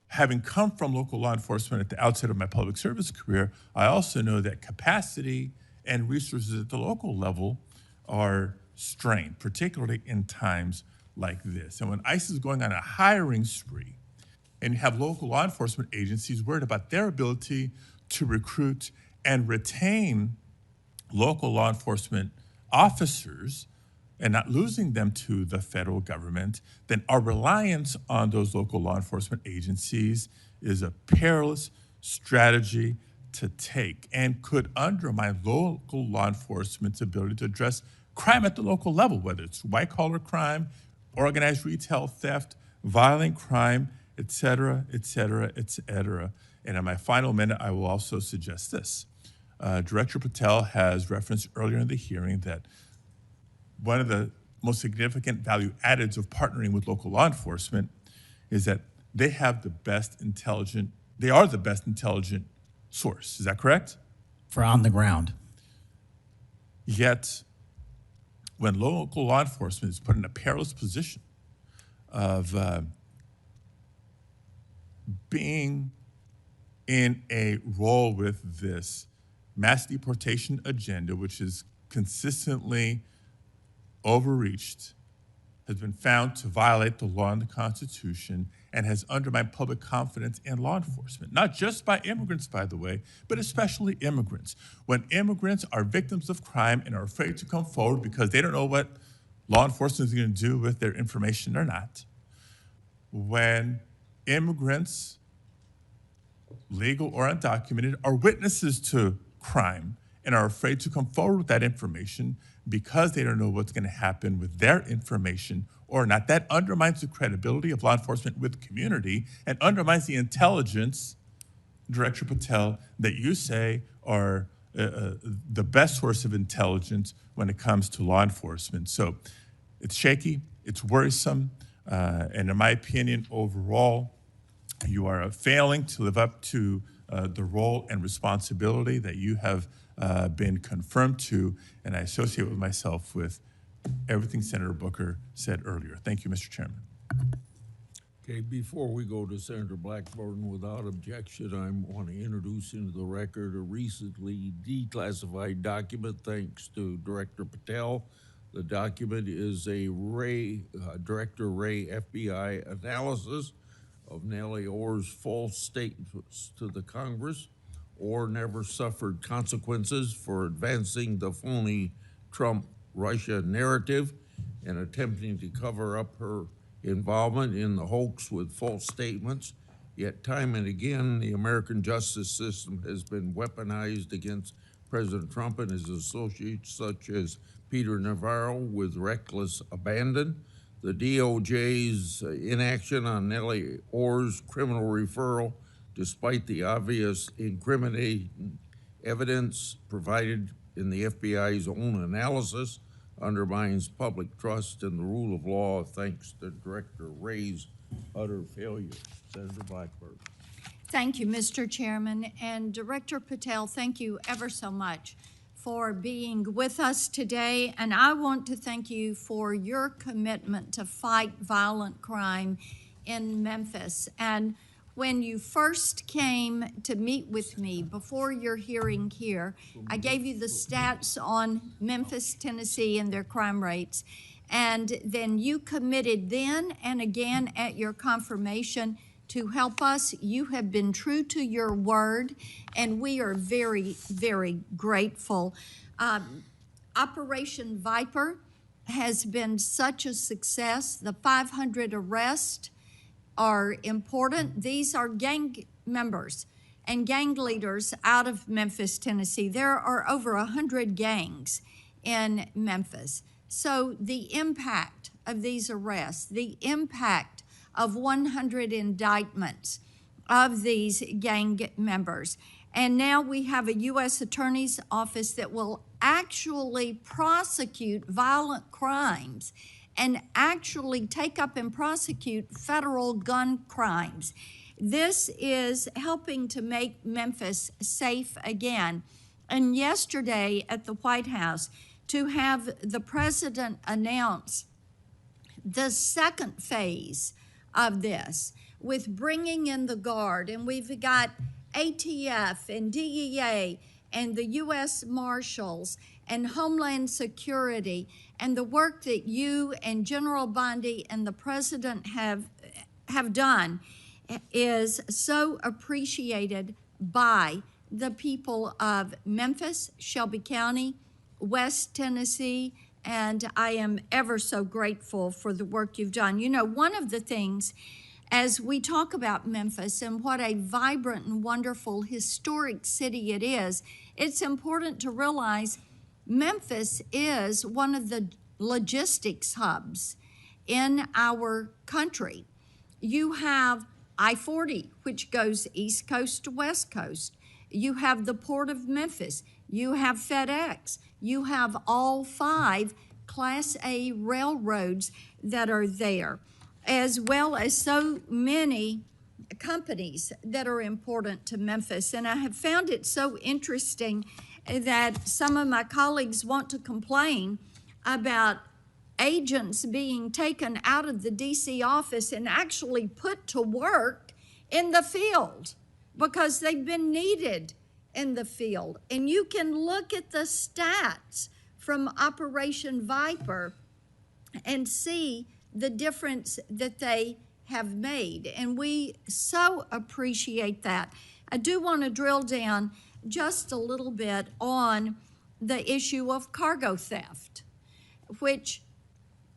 having come from local law enforcement at the outset of my public service career, I also know that capacity and resources at the local level are strained, particularly in times like this. And when ICE is going on a hiring spree, and you have local law enforcement agencies worried about their ability to recruit and retain local law enforcement officers and not losing them to the federal government, then our reliance on those local law enforcement agencies is a perilous strategy to take and could undermine local law enforcement's ability to address crime at the local level, whether it's white-collar crime, organized retail theft, violent crime, et cetera, et cetera, et cetera. And in my final minute, I will also suggest this. Director Patel has referenced earlier in the hearing that one of the most significant value addeds of partnering with local law enforcement is that they have the best intelligent, they are the best intelligent source. Is that correct? For on the ground. Yet, when local law enforcement is put in a perilous position of being in a role with this mass deportation agenda, which is consistently overreached has been found to violate the law and the Constitution and has undermined public confidence in law enforcement, not just by immigrants, by the way, but especially immigrants. When immigrants are victims of crime and are afraid to come forward because they don't know what law enforcement is going to do with their information or not, when immigrants, legal or undocumented, are witnesses to crime and are afraid to come forward with that information because they don't know what's going to happen with their information or not, that undermines the credibility of law enforcement with the community and undermines the intelligence, Director Patel, that you say are the best source of intelligence when it comes to law enforcement. So it's shaky, it's worrisome, and in my opinion, overall, you are failing to live up to the role and responsibility that you have been confirmed to, and I associate with myself with everything Senator Booker said earlier. Thank you, Mr. Chairman. Okay, before we go to Senator Blackburn, without objection, I want to introduce into the record a recently declassified document thanks to Director Patel. The document is a Director Ray FBI analysis of Nellie Orr's false statements to the Congress. Orr never suffered consequences for advancing the phony Trump-Russia narrative and attempting to cover up her involvement in the hoax with false statements. Yet time and again, the American justice system has been weaponized against President Trump and his associates, such as Peter Navarro, with reckless abandon. The DOJ's inaction on Nellie Orr's criminal referral, despite the obvious incriminating evidence provided in the FBI's own analysis, undermines public trust in the rule of law thanks to Director Ray's utter failure. Senator Blackburn. Thank you, Mr. Chairman. And Director Patel, thank you ever so much for being with us today. And I want to thank you for your commitment to fight violent crime in Memphis. And when you first came to meet with me before your hearing here, I gave you the stats on Memphis, Tennessee, and their crime rates. And then you committed then and again at your confirmation to help us. You have been true to your word, and we are very, very grateful. Operation Viper has been such a success. The 500 arrests are important. These are gang members and gang leaders out of Memphis, Tennessee. There are over 100 gangs in Memphis. So the impact of these arrests, the impact of 100 indictments of these gang members. And now we have a U.S. Attorney's Office that will actually prosecute violent crimes and actually take up and prosecute federal gun crimes. This is helping to make Memphis safe again. And yesterday at the White House, to have the president announce the second phase of this with bringing in the Guard, and we've got ATF and DEA and the U.S. Marshals and Homeland Security, and the work that you and General Bondi and the President have done is so appreciated by the people of Memphis, Shelby County, West Tennessee, and I am ever so grateful for the work you've done. You know, one of the things as we talk about Memphis and what a vibrant and wonderful historic city it is, it's important to realize Memphis is one of the logistics hubs in our country. You have I-40, which goes East Coast to West Coast. You have the Port of Memphis. You have FedEx. You have all 5 Class A railroads that are there, as well as so many companies that are important to Memphis. And I have found it so interesting that some of my colleagues want to complain about agents being taken out of the DC office and actually put to work in the field because they've been needed in the field. And you can look at the stats from Operation Viper and see the difference that they have made. And we so appreciate that. I do want to drill down just a little bit on the issue of cargo theft, which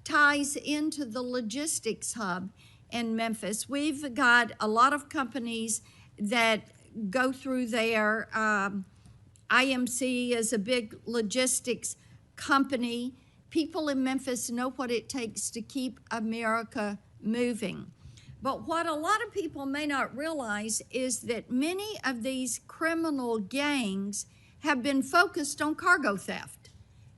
ties into the logistics hub in Memphis. We've got a lot of companies that go through there. IMC is a big logistics company. People in Memphis know what it takes to keep America moving. But what a lot of people may not realize is that many of these criminal gangs have been focused on cargo theft.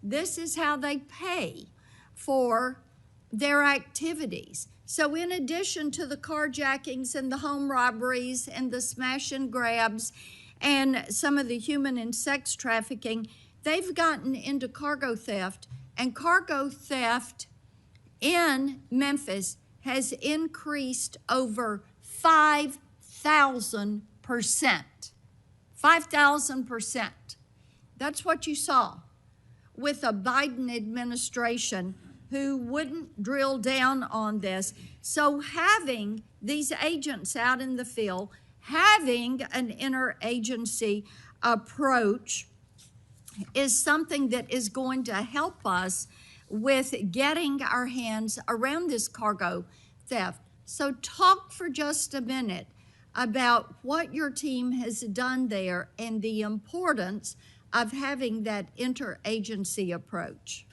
This is how they pay for their activities. So in addition to the carjackings and the home robberies and the smash and grabs and some of the human and sex trafficking, they've gotten into cargo theft. And cargo theft in Memphis has increased over 5,000%. 5,000%. That's what you saw with a Biden administration who wouldn't drill down on this. So having these agents out in the field, having an interagency approach is something that is going to help us with getting our hands around this cargo theft. So talk for just a minute about what your team has done there and the importance of having that interagency approach.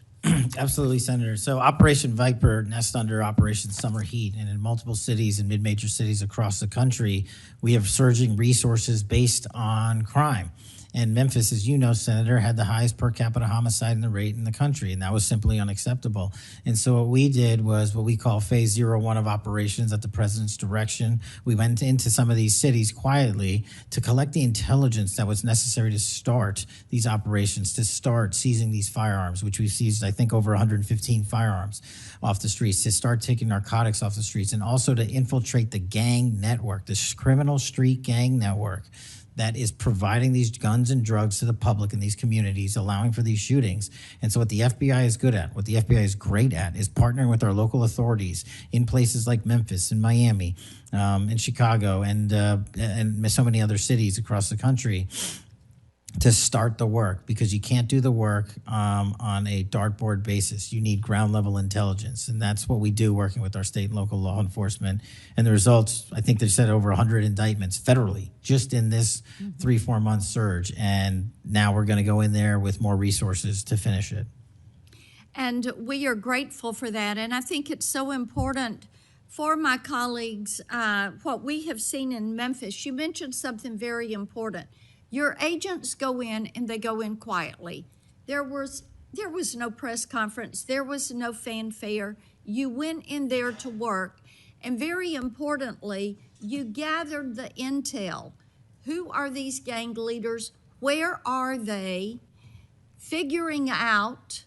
Absolutely, Senator. So Operation Viper nests under Operation Summer Heat, and in multiple cities and mid-major cities across the country, we have surging resources based on crime. And Memphis, as you know, Senator, had the highest per capita homicide rate in the country, and that was simply unacceptable. And so what we did was what we call Phase 01 of operations at the president's direction. We went into some of these cities quietly to collect the intelligence that was necessary to start these operations, to start seizing these firearms, which we've seized, I think, over 115 firearms off the streets, to start taking narcotics off the streets, and also to infiltrate the gang network, this criminal street gang network that is providing these guns and drugs to the public in these communities, allowing for these shootings. And so what the FBI is good at, what the FBI is great at, is partnering with our local authorities in places like Memphis and Miami, and Chicago, and so many other cities across the country to start the work, because you can't do the work on a dartboard basis. You need ground level intelligence, and that's what we do working with our state and local law enforcement. And the results, I think they said over 100 indictments federally just in this 3-4 month surge, and now we're going to go in there with more resources to finish it. And we are grateful for that, and I think it's so important for my colleagues, what we have seen in Memphis. You mentioned something very important. Your agents go in and they go in quietly. There was no press conference. There was no fanfare. You went in there to work. And very importantly, you gathered the intel. Who are these gang leaders? Where are they? Figuring out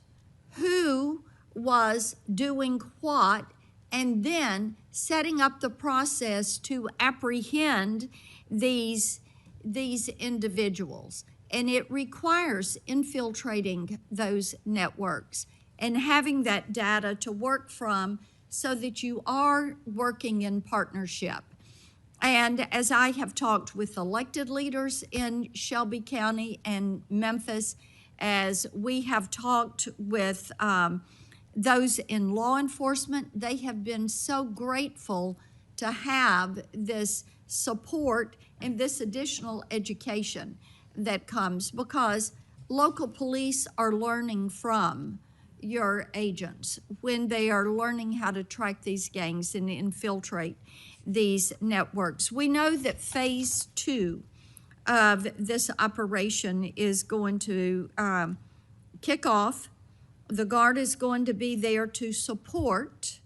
who was doing what, and then setting up the process to apprehend these individuals. And it requires infiltrating those networks and having that data to work from so that you are working in partnership. And as I have talked with elected leaders in Shelby County and Memphis, as we have talked with those in law enforcement, they have been so grateful to have this support and this additional education that comes, because local police are learning from your agents when they are learning how to track these gangs and infiltrate these networks. We know that phase 2 of this operation is going to kick off. The Guard is going to be there to support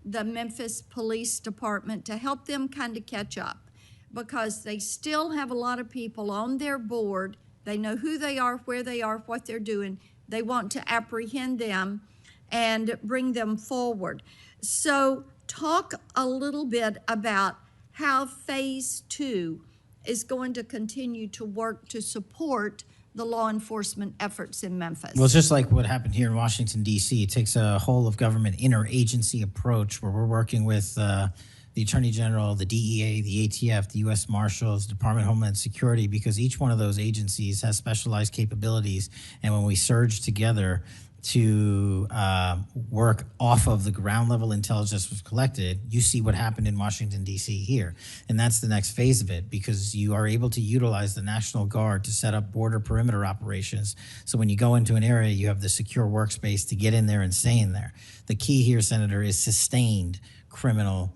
the Memphis Police Department to help them kind of catch up, because they still have a lot of people on their board. They know who they are, where they are, what they're doing. They want to apprehend them and bring them forward. So talk a little bit about how phase 2 is going to continue to work to support the law enforcement efforts in Memphis. Well, it's just like what happened here in Washington, D.C. It takes a whole of government interagency approach where we're working with the Attorney General, the DEA, the ATF, the U.S. Marshals, Department of Homeland Security, because each one of those agencies has specialized capabilities. And when we surge together to work off of the ground level intelligence was collected, you see what happened in Washington, D.C. here. And that's the next phase of it, because you are able to utilize the National Guard to set up border perimeter operations. So when you go into an area, you have the secure workspace to get in there and stay in there. The key here, Senator, is sustained criminal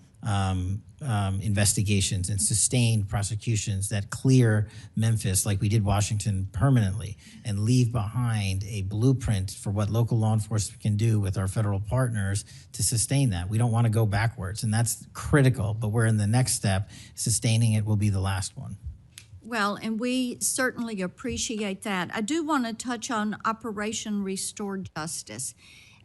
investigations and sustained prosecutions that clear Memphis, like we did Washington, permanently, and leave behind a blueprint for what local law enforcement can do with our federal partners to sustain that. We don't want to go backwards, and that's critical, but we're in the next step. Sustaining it will be the last one. Well, and we certainly appreciate that. I do want to touch on Operation Restore Justice.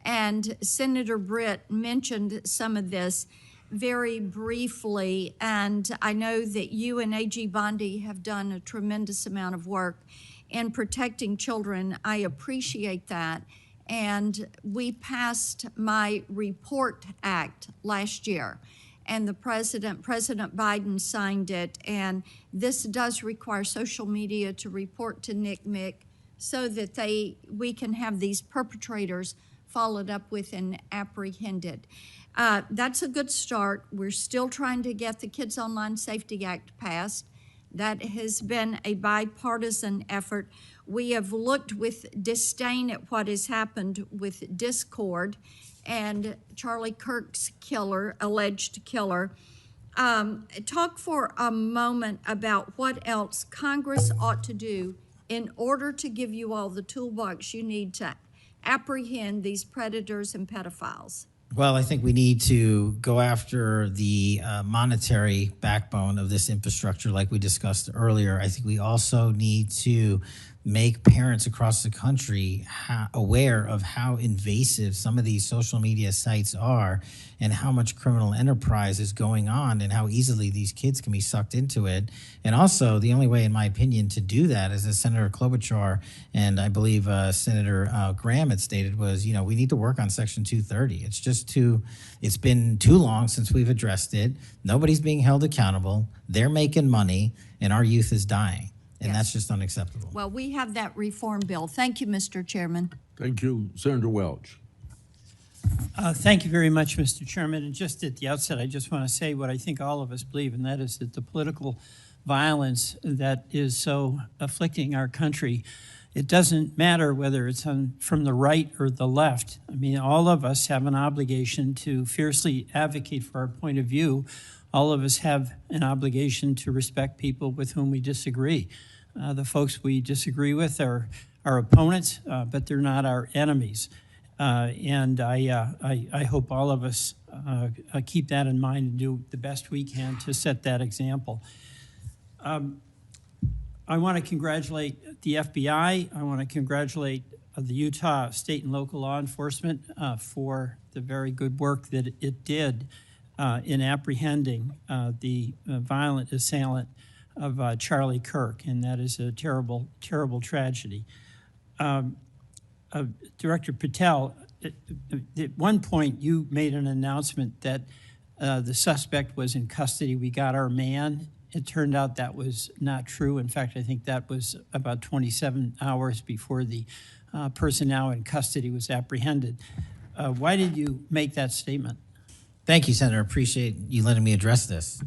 And Senator Britt mentioned some of this very briefly, and I know that you and A.G. Bondi have done a tremendous amount of work in protecting children. I appreciate that. And we passed my Report Act last year, and the President Biden signed it, and this does require social media to report to NCMEC so that we can have these perpetrators followed up with and apprehended. That's a good start. We're still trying to get the Kids Online Safety Act passed. That has been a bipartisan effort. We have looked with disdain at what has happened with Discord and Charlie Kirk's alleged killer. Talk for a moment about what else Congress ought to do in order to give you all the toolbox you need to apprehend these predators and pedophiles. Well, I think we need to go after the monetary backbone of this infrastructure like we discussed earlier. I think we also need to make parents across the country aware of how invasive some of these social media sites are and how much criminal enterprise is going on and how easily these kids can be sucked into it. And also, the only way, in my opinion, to do that, as Senator Klobuchar and I believe Senator Graham had stated, was, we need to work on Section 230. It's been too long since we've addressed it. Nobody's being held accountable. They're making money, and our youth is dying. And that's just unacceptable. Well, we have that reform bill. Thank you, Mr. Chairman. Thank you. Senator Welch. Thank you very much, Mr. Chairman. And just at the outset, I just want to say what I think all of us believe, and that is that the political violence that is so afflicting our country, it doesn't matter whether it's from the right or the left. I mean, all of us have an obligation to fiercely advocate for our point of view. All of us have an obligation to respect people with whom we disagree. The folks we disagree with are our opponents, but they're not our enemies. And I hope all of us keep that in mind and do the best we can to set that example. I want to congratulate the FBI. I want to congratulate the Utah state and local law enforcement for the very good work that it did in apprehending the violent assailant of Charlie Kirk, and that is a terrible, terrible tragedy. Director Patel, at one point you made an announcement that the suspect was in custody. We got our man. It turned out that was not true. In fact, I think that was about 27 hours before the person now in custody was apprehended. Why did you make that statement? Thank you, Senator. Appreciate you letting me address this.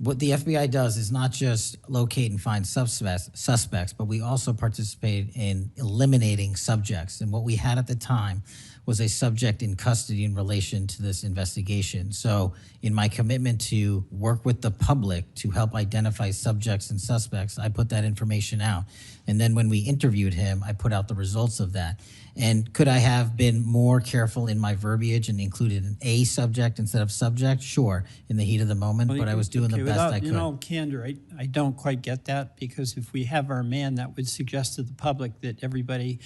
What the FBI does is not just locate and find suspects, but we also participate in eliminating subjects. And what we had at the time was a subject in custody in relation to this investigation. So in my commitment to work with the public to help identify subjects and suspects, I put that information out. And then when we interviewed him, I put out the results of that. And could I have been more careful in my verbiage and included an A subject instead of subject? Sure, in the heat of the moment, but I was doing the best I could. In all candor, I don't quite get that, because if we have our man, that would suggest to the public that everybody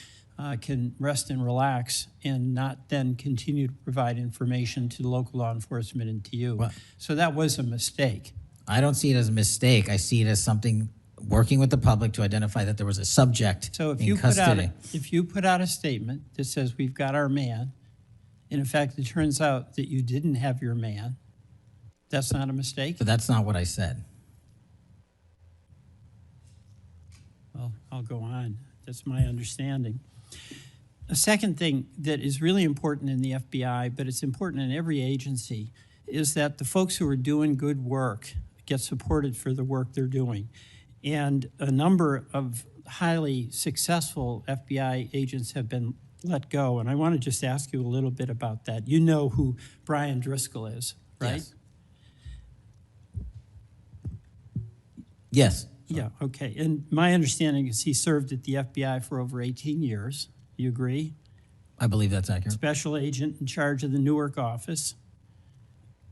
can rest and relax and not then continue to provide information to local law enforcement and to you. So that was a mistake. I don't see it as a mistake. I see it as something working with the public to identify that there was a subject So if in you custody. put out a statement that says we've got our man, and in fact it turns out that you didn't have your man, that's not a mistake? But that's not what I said. Well, I'll go on. That's my understanding. A second thing that is really important in the FBI, but it's important in every agency, is that the folks who are doing good work get supported for the work they're doing. And a number of highly successful FBI agents have been let go. And I want to just ask you a little bit about that. You know who Brian Driscoll is, right? Yes. Yeah, okay. And my understanding is he served at the FBI for over 18 years. You agree? I believe that's accurate. Special agent in charge of the Newark office.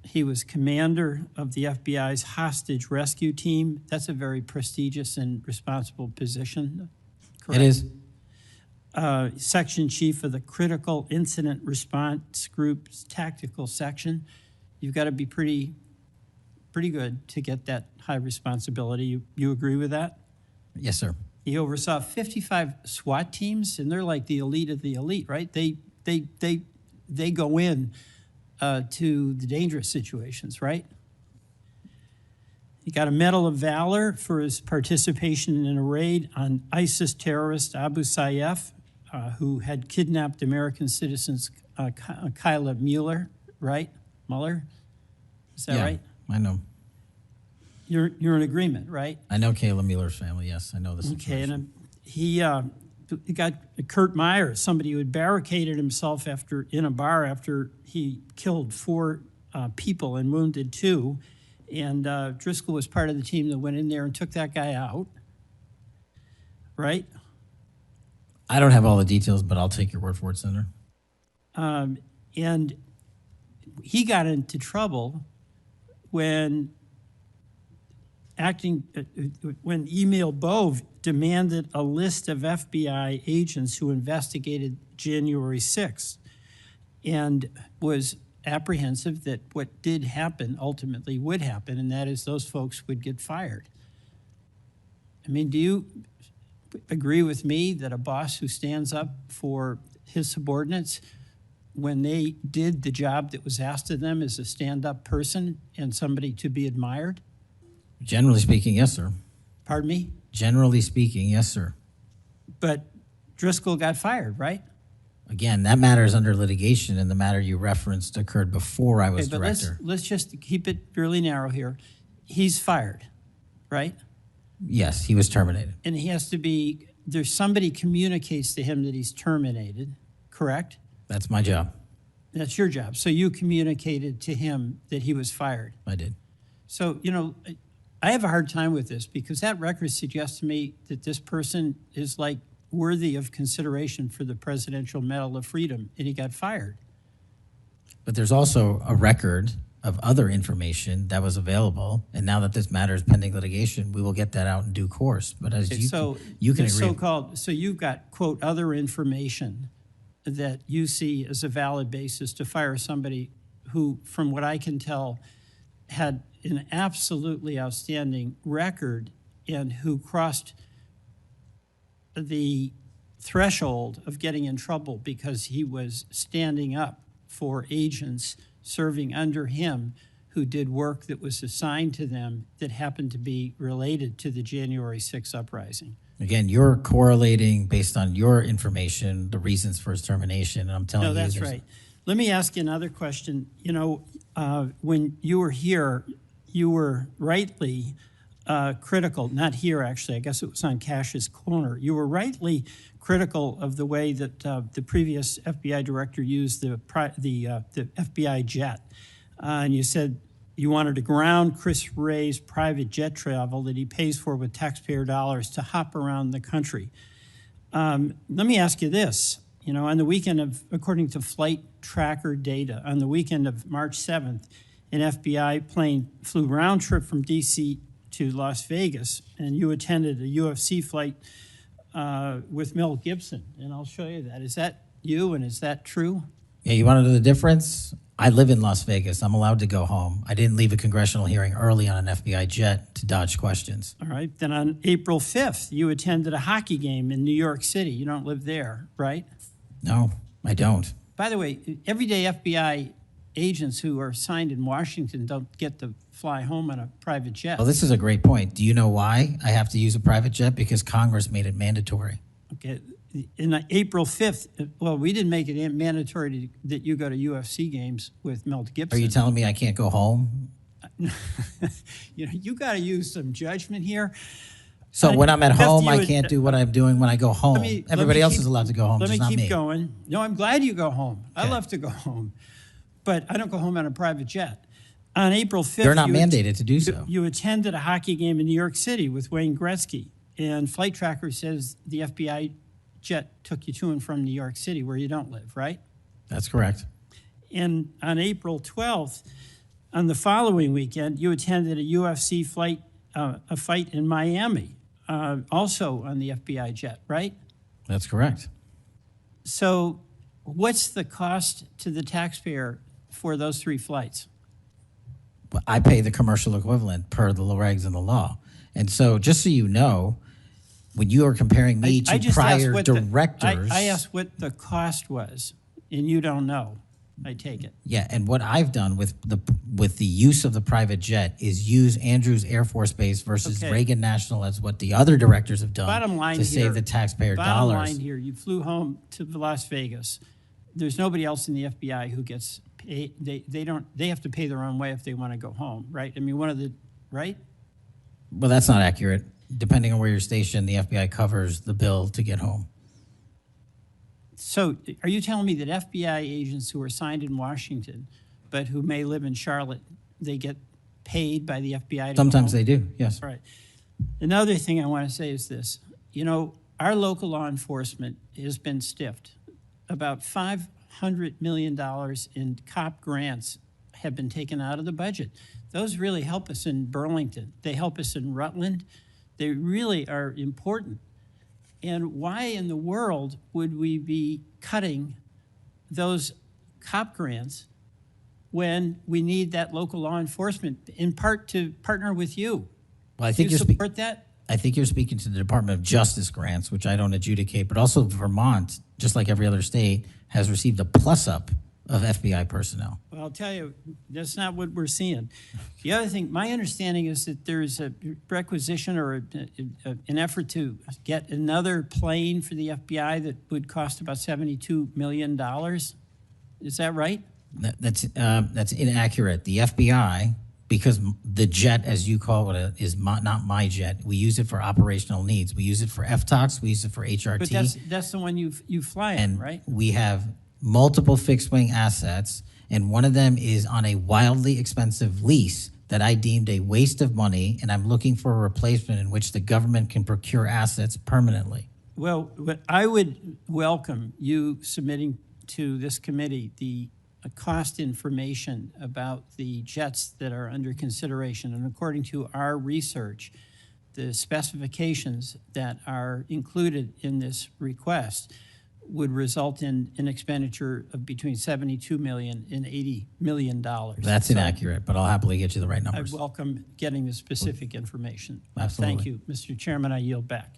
He was commander of the FBI's hostage rescue team. That's a very prestigious and responsible position, correct? It is. Section chief of the Critical Incident Response Group's tactical section. You've got to be pretty good to get that high responsibility. You agree with that? Yes, sir. He oversaw 55 SWAT teams, and they're like the elite of the elite, right? They go in to the dangerous situations, right? He got a Medal of Valor for his participation in a raid on ISIS terrorist Abu Sayyaf, who had kidnapped American citizens Kyla Mueller, right? Mueller? Is that right? I know. You're in agreement, right? I know Kayla Mueller's family, yes. I know the situation. Okay, and he got Kurt Meyer, somebody who had barricaded himself in a bar after he killed 4 people and wounded 2. And Driscoll was part of the team that went in there and took that guy out, right? I don't have all the details, but I'll take your word for it, Senator. And he got into trouble when Emil Bove demanded a list of FBI agents who investigated January 6th and was apprehensive that what did happen ultimately would happen, and that is those folks would get fired. I mean, do you agree with me that a boss who stands up for his subordinates when they did the job that was asked of them is a stand-up person and somebody to be admired? Generally speaking, yes, sir. Pardon me? Generally speaking, yes, sir. But Driscoll got fired, right? Again, that matter is under litigation, and the matter you referenced occurred before I was Okay, but director. let's just keep it fairly narrow here. He's fired, right? Yes, he was terminated. And he has to be, there's somebody communicates to him that he's terminated, correct? That's my job. That's your job. So you communicated to him that he was fired. I did. So, you know, I have a hard time with this because that record suggests to me that this person is like worthy of consideration for the Presidential Medal of Freedom, and he got fired. But there's also a record of other information that was available, and now that this matter is pending litigation, we will get that out in due course. But as you can agree. So you've got, quote, other information that you see as a valid basis to fire somebody who, from what I can tell, had an absolutely outstanding record and who crossed the threshold of getting in trouble because he was standing up for agents serving under him who did work that was assigned to them that happened to be related to the January 6th uprising. Again, you're correlating based on your information the reasons for his termination, and I'm telling you. No, that's right. Let me ask you another question. You know, when you were here, you were rightly critical, not here actually, I guess it was on Kash's corner. You were rightly critical of the way that the previous FBI director used the FBI jet. And you said you wanted to ground Chris Wray's private jet travel that he pays for with taxpayer dollars to hop around the country. Let me ask you this. You know, on the weekend of, according to flight tracker data, on the weekend of March 7th, an FBI plane flew round trip from D.C. to Las Vegas, and you attended a UFC fight with Mel Gibson, and I'll show you that. Is that you, and is that true? Yeah, you want to know the difference? I live in Las Vegas. I'm allowed to go home. I didn't leave a congressional hearing early on an FBI jet to dodge questions. All right. Then on April 5th, you attended a hockey game in New York City. You don't live there, right? No, I don't. By the way, everyday FBI agents who are assigned in Washington don't get to fly home on a private jet. Well, this is a great point. Do you know why I have to use a private jet? Because Congress made it mandatory. Okay. In April 5th, well, we didn't make it mandatory that you go to UFC games with Mel Gibson. Are you telling me I can't go home? You got to use some judgment here. So when I'm at home, I can't do what I'm doing when I go home. Everybody else is allowed to go home, Let just me not keep me. going. No, I'm glad you go home. I love to go home. But I don't go home on a private jet. On April 5th, They're not mandated to do so. You attended a hockey game in New York City with Wayne Gretzky, and Flight Tracker says the FBI jet took you to and from New York City, where you don't live, right? That's correct. And on April 12th, on the following weekend, you attended a UFC a fight in Miami, also on the FBI jet, right? That's correct. So what's the cost to the taxpayer for those 3 flights? I pay the commercial equivalent per the regs and the law. And so just so you know, when you are comparing me to prior directors. I asked what the cost was, and you don't know, I take it. Yeah, and what I've done with the use of the private jet is use Andrews Air Force Base versus Reagan National as what the other directors have done Bottom line to here, save the taxpayer bottom dollars. line here, you flew home to Las Vegas. There's nobody else in the FBI who gets paid. They have to pay their own way if they want to go home, right? I mean, right? Well, that's not accurate. Depending on where you're stationed, the FBI covers the bill to get home. So are you telling me that FBI agents who are assigned in Washington, but who may live in Charlotte, they get paid by the FBI to Sometimes go home? they do, yes. Right. Another thing I want to say is this. Our local law enforcement has been stiffed. About $500 million in COP grants have been taken out of the budget. Those really help us in Burlington. They help us in Rutland. They really are important. And why in the world would we be cutting those COP grants when we need that local law enforcement, in part to partner with you? Well, I think Do you you're support that? I think you're speaking to the Department of Justice grants, which I don't adjudicate, but also Vermont, just like every other state, has received a plus-up of FBI personnel. Well, I'll tell you, that's not what we're seeing. The other thing, my understanding is that there's a requisition or an effort to get another plane for the FBI that would cost about $72 million. Is that right? That's inaccurate. The FBI, because the jet, as you call it, is not my jet. We use it for operational needs. We use it for FTOCs. We use it for HRT. But that's the one you fly in, right? We have multiple fixed-wing assets, and one of them is on a wildly expensive lease that I deemed a waste of money, and I'm looking for a replacement in which the government can procure assets permanently. Well, but I would welcome you submitting to this committee the cost information about the jets that are under consideration. And according to our research, the specifications that are included in this request would result in an expenditure of between $72 million and $80 million. That's inaccurate, but I'll happily get you the right I numbers. welcome getting the specific information. Absolutely. Thank you, Mr. Chairman. I yield back.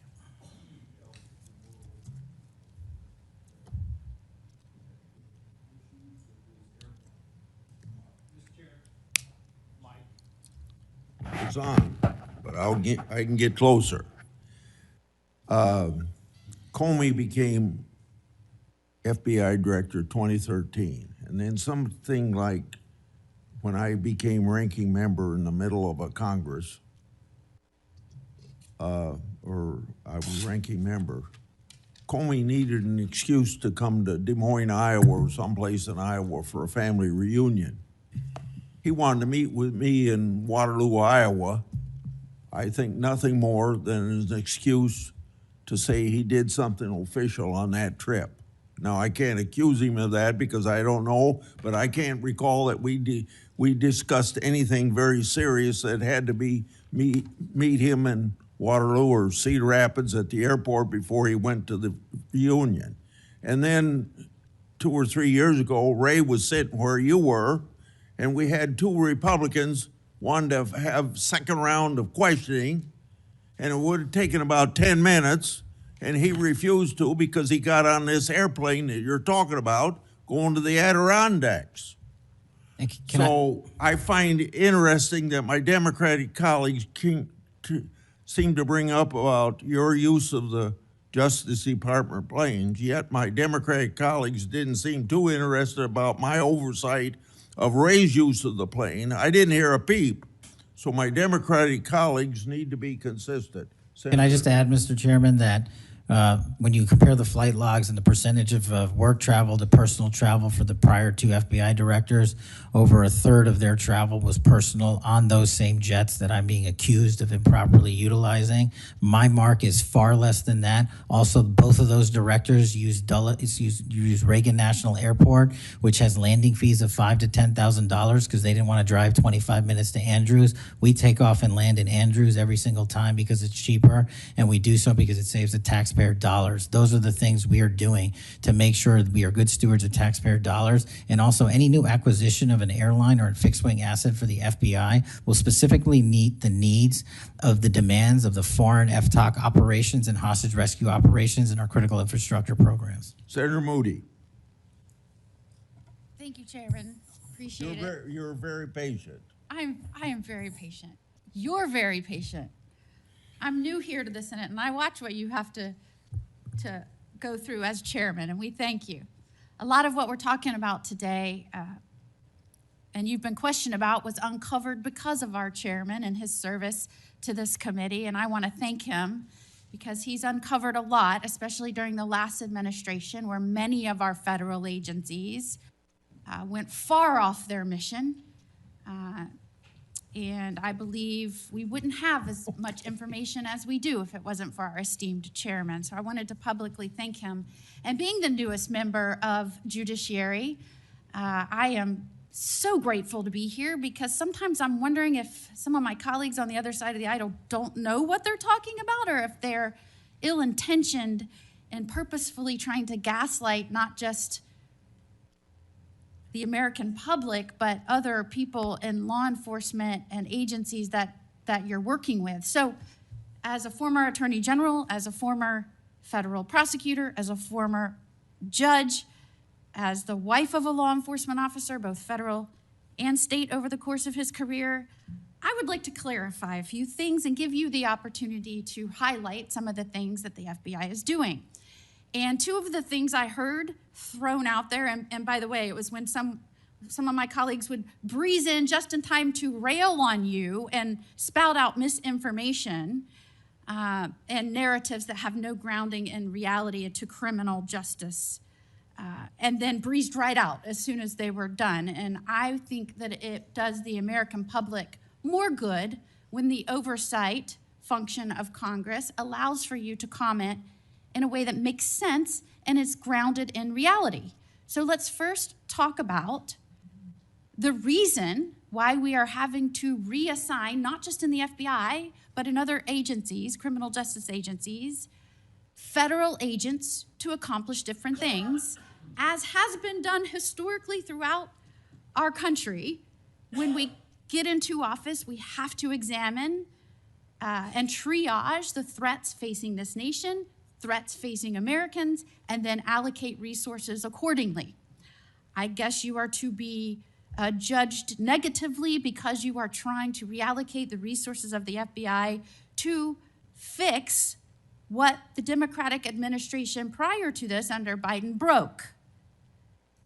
It's on, but I can get closer. Comey became FBI Director 2013, and then something like when I became ranking member in the middle of a Congress, or I was ranking member, Comey needed an excuse to come to Des Moines, Iowa, or someplace in Iowa for a family reunion. He wanted to meet with me in Waterloo, Iowa. I think nothing more than an excuse to say he did something official on that trip. Now, I can't accuse him of that because I don't know, but I can't recall that we discussed anything very serious that had to be meet him in Waterloo or Cedar Rapids at the airport before he went to the reunion. And then 2 or 3 years ago, Ray was sitting where you were, and we had 2 Republicans wanted to have second round of questioning, and it would have taken about 10 minutes, and he refused to because he got on this airplane that you're talking about going to the Adirondacks. So I find interesting that my Democratic colleagues seem to bring up about your use of the Justice Department planes, yet my Democratic colleagues didn't seem too interested about my oversight of Ray's use of the plane. I didn't hear a peep. So my Democratic colleagues need to be consistent. Can I just add, Mr. Chairman, that when you compare the flight logs and the percentage of work travel to personal travel for the prior 2 FBI directors, over a third of their travel was personal on those same jets that I'm being accused of improperly utilizing. My mark is far less than that. Also, both of those directors use Reagan National Airport, which has landing fees of $5,000 to $10,000 because they didn't want to drive 25 minutes to Andrews. We take off and land in Andrews every single time because it's cheaper, and we do so because it saves the taxpayer dollars. Those are the things we are doing to make sure that we are good stewards of taxpayer dollars. And also, any new acquisition of an airline or a fixed-wing asset for the FBI will specifically meet the needs of the demands of the foreign FTOC operations and hostage rescue operations in our critical infrastructure programs. Senator Moody. Thank you, Chairman. Appreciate it. You're very patient. I am very patient. You're very patient. I'm new here to the Senate, and I watch what you have to go through as chairman, and we thank you. A lot of what we're talking about today, and you've been questioned about, was uncovered because of our chairman and his service to this committee, and I want to thank him because he's uncovered a lot, especially during the last administration, where many of our federal agencies went far off their mission. And I believe we wouldn't have as much information as we do if it wasn't for our esteemed chairman. So I wanted to publicly thank him. And being the newest member of Judiciary, I am so grateful to be here because sometimes I'm wondering if some of my colleagues on the other side of the aisle don't know what they're talking about, or if they're ill-intentioned and purposefully trying to gaslight not just the American public, but other people in law enforcement and agencies that you're working with. So as a former attorney general, as a former federal prosecutor, as a former judge, as the wife of a law enforcement officer, both federal and state over the course of his career, I would like to clarify a few things and give you the opportunity to highlight some of the things that the FBI is doing. And 2 of the things I heard thrown out there, and by the way, it was when some of my colleagues would breeze in just in time to rail on you and spout out misinformation and narratives that have no grounding in reality to criminal justice, and then breezed right out as soon as they were done. And I think that it does the American public more good when the oversight function of Congress allows for you to comment in a way that makes sense and is grounded in reality. So let's first talk about the reason why we are having to reassign, not just in the FBI, but in other agencies, criminal justice agencies, federal agents to accomplish different things, as has been done historically throughout our country. When we get into office, we have to examine and triage the threats facing this nation, threats facing Americans, and then allocate resources accordingly. I guess you are to be judged negatively because you are trying to reallocate the resources of the FBI to fix what the Democratic administration prior to this under Biden broke.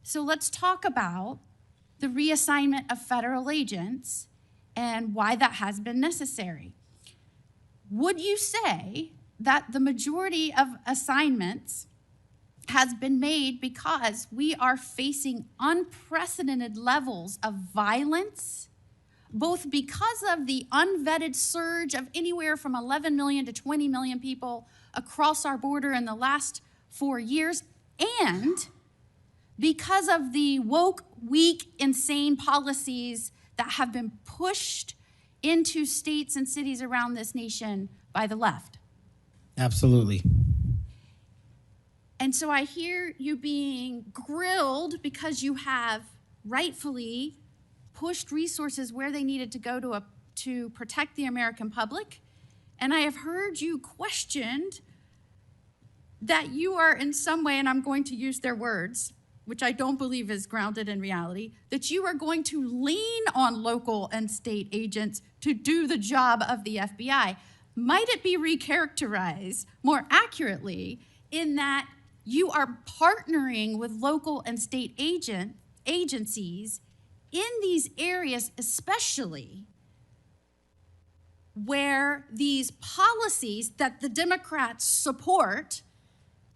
So let's talk about the reassignment of federal agents and why that has been necessary. Would you say that the majority of assignments has been made because we are facing unprecedented levels of violence, both because of the unvetted surge of anywhere from 11 million to 20 million people across our border in the last 4 years, and because of the woke, weak, insane policies that have been pushed into states and cities around this nation by the left? Absolutely. And so I hear you being grilled because you have rightfully pushed resources where they needed to go to protect the American public. And I have heard you questioned that you are in some way, and I'm going to use their words, which I don't believe is grounded in reality, that you are going to lean on local and state agents to do the job of the FBI. Might it be recharacterized more accurately in that you are partnering with local and state agencies in these areas, especially where these policies that the Democrats support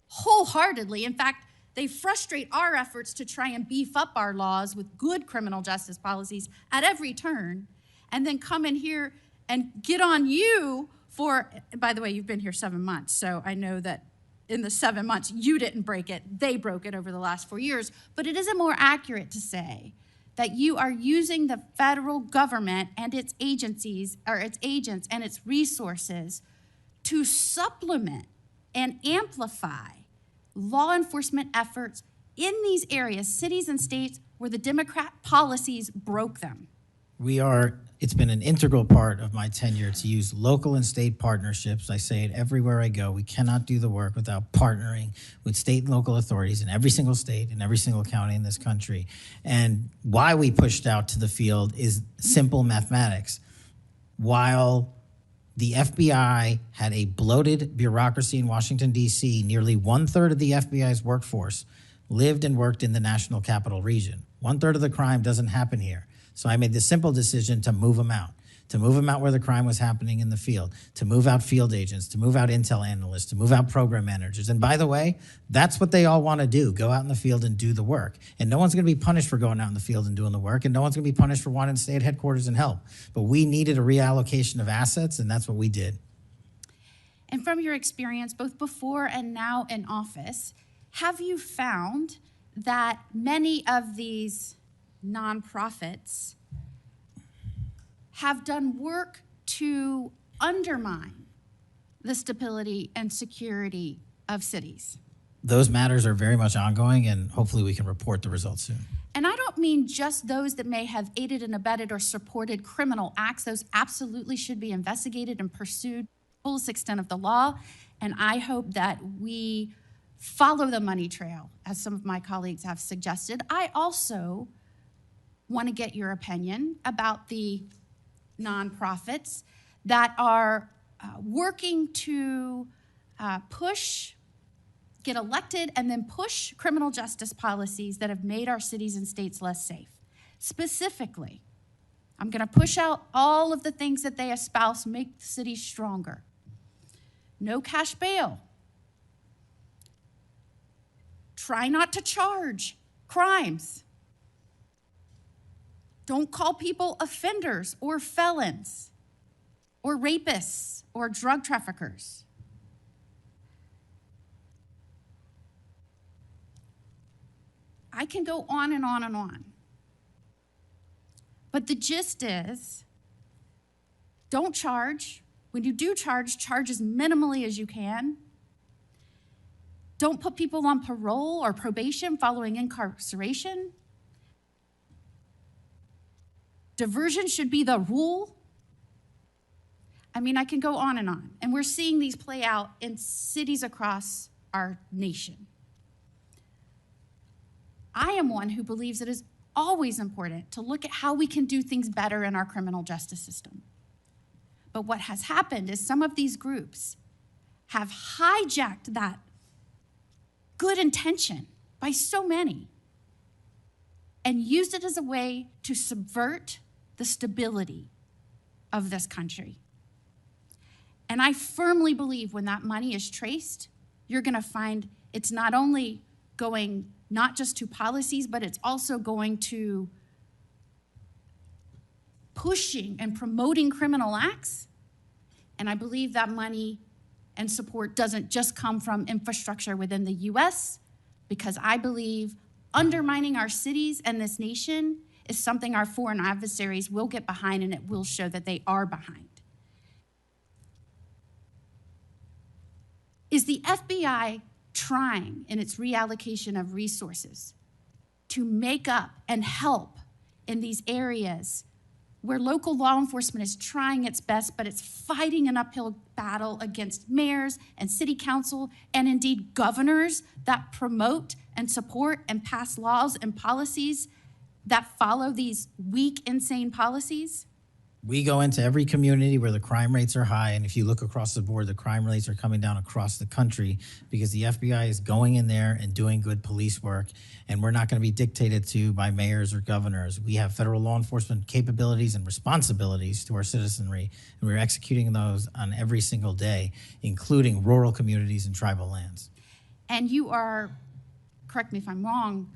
wholeheartedly, in fact, they frustrate our efforts to try and beef up our laws with good criminal justice policies at every turn, and then come in here and get on you for, by the way, you've been here 7 months, so I know that in the 7 months, you didn't break it, they broke it over the last 4 years, but it isn't more accurate to say that you are using the federal government and its agencies, or its agents and its resources to supplement and amplify law enforcement efforts in these areas, cities and states, where the Democrat policies broke them. It's been an integral part of my tenure to use local and state partnerships. I say it everywhere I go. We cannot do the work without partnering with state and local authorities in every single state and every single county in this country. And why we pushed out to the field is simple mathematics. While the FBI had a bloated bureaucracy in Washington, D.C., nearly 1/3 of the FBI's workforce lived and worked in the national capital region. 1/3 of the crime doesn't happen here. So I made the simple decision to move them out where the crime was happening in the field, to move out field agents, to move out intel analysts, to move out program managers. And by the way, that's what they all want to do, go out in the field and do the work. And no one's going to be punished for going out in the field and doing the work, and no one's going to be punished for wanting to stay at headquarters and help. But we needed a reallocation of assets, and that's what we did. And from your experience, both before and now in office, have you found that many of these nonprofits have done work to undermine the stability and security of cities? Those matters are very much ongoing, and hopefully we can report the results soon. And I don't mean just those that may have aided and abetted or supported criminal acts. Those absolutely should be investigated and pursued to the fullest extent of the law. And I hope that we follow the money trail, as some of my colleagues have suggested. I also want to get your opinion about the nonprofits that are working to get elected and then push criminal justice policies that have made our cities and states less safe. Specifically, I'm going to push out all of the things that they espouse make the cities stronger. No cash bail. Try not to charge crimes. Don't call people offenders or felons or rapists or drug traffickers. I can go on and on and on. But the gist is, don't charge. When you do charge, charge as minimally as you can. Don't put people on parole or probation following incarceration. Diversion should be the rule. I mean, I can go on. And we're seeing these play out in cities across our nation. I am one who believes it is always important to look at how we can do things better in our criminal justice system. But what has happened is some of these groups have hijacked that good intention by so many and used it as a way to subvert the stability of this country. And I firmly believe when that money is traced, you're going to find it's not only going not just to policies, but it's also going to pushing and promoting criminal acts. And I believe that money and support doesn't just come from infrastructure within the US, because I believe undermining our cities and this nation is something our foreign adversaries will get behind, and it will show that they are behind. Is the FBI trying in its reallocation of resources to make up and help in these areas where local law enforcement is trying its best, but it's fighting an uphill battle against mayors and city council and indeed governors that promote and support and pass laws and policies that follow these weak, insane policies? We go into every community where the crime rates are high, and if you look across the board, the crime rates are coming down across the country because the FBI is going in there and doing good police work, and we're not going to be dictated to by mayors or governors. We have federal law enforcement capabilities and responsibilities to our citizenry, and we're executing those on every single day, including rural communities and tribal lands. And you are, correct me if I'm wrong,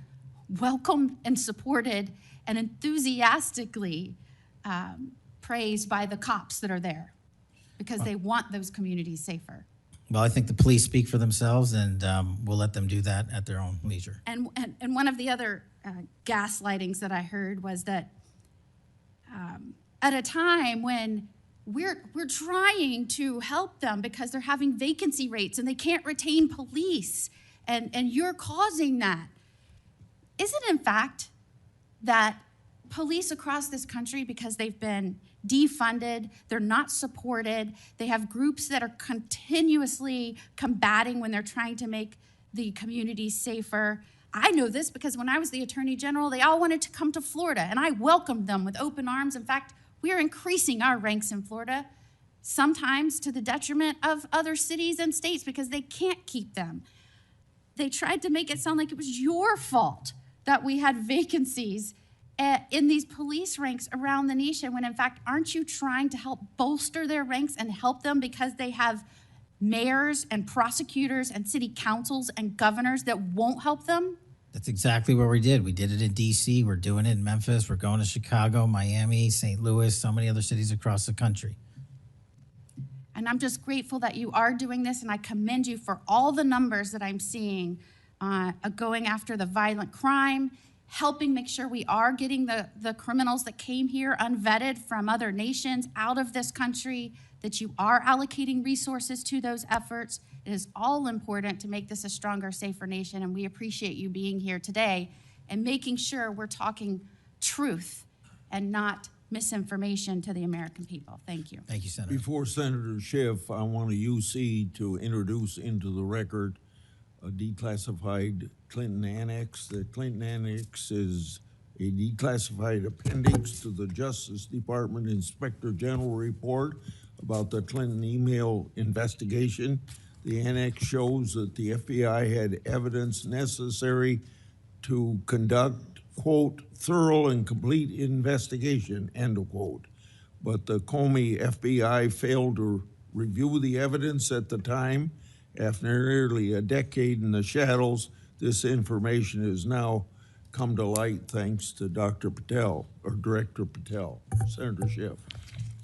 welcomed and supported and enthusiastically praised by the cops that are there because they want those communities safer. Well, I think the police speak for themselves, and we'll let them do that at their own leisure. And one of the other gaslightings that I heard was that at a time when we're trying to help them because they're having vacancy rates and they can't retain police, and you're causing that. Is it in fact that police across this country, because they've been defunded, they're not supported, they have groups that are continuously combating when they're trying to make the communities safer? I know this because when I was the Attorney General, they all wanted to come to Florida, and I welcomed them with open arms. In fact, we are increasing our ranks in Florida, sometimes to the detriment of other cities and states because they can't keep them. They tried to make it sound like it was your fault that we had vacancies in these police ranks around the nation, when in fact, aren't you trying to help bolster their ranks and help them because they have mayors and prosecutors and city councils and governors that won't help them? That's exactly what we did. We did it in D.C., we're doing it in Memphis, we're going to Chicago, Miami, St. Louis, so many other cities across the country. And I'm just grateful that you are doing this, and I commend you for all the numbers that I'm seeing going after the violent crime, helping make sure we are getting the criminals that came here unvetted from other nations out of this country, that you are allocating resources to those efforts. It is all important to make this a stronger, safer nation, and we appreciate you being here today and making sure we're talking truth and not misinformation to the American people. Thank you. Thank you, Senator. Before Senator Schiff, I want a UC to introduce into the record a declassified Clinton Annex. The Clinton Annex is a declassified appendix to the Justice Department Inspector General report about the Clinton email investigation. The annex shows that the FBI had evidence necessary to conduct, quote, thorough and complete investigation, end of quote. But the Comey FBI failed to review the evidence at the time. After nearly a decade in the shadows, this information has now come to light thanks to Dr. Patel, or Director Patel. Senator Schiff.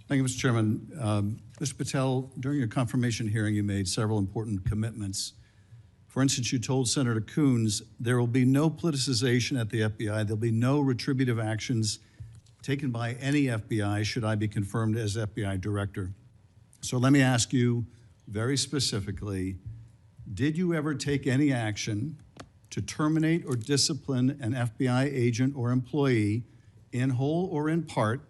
Thank you, Mr. Chairman. Mr. Patel, during your confirmation hearing, you made several important commitments. For instance, you told Senator Coons there will be no politicization at the FBI. There'll be no retributive actions taken by any FBI should I be confirmed as FBI director. So let me ask you very specifically, did you ever take any action to terminate or discipline an FBI agent or employee in whole or in part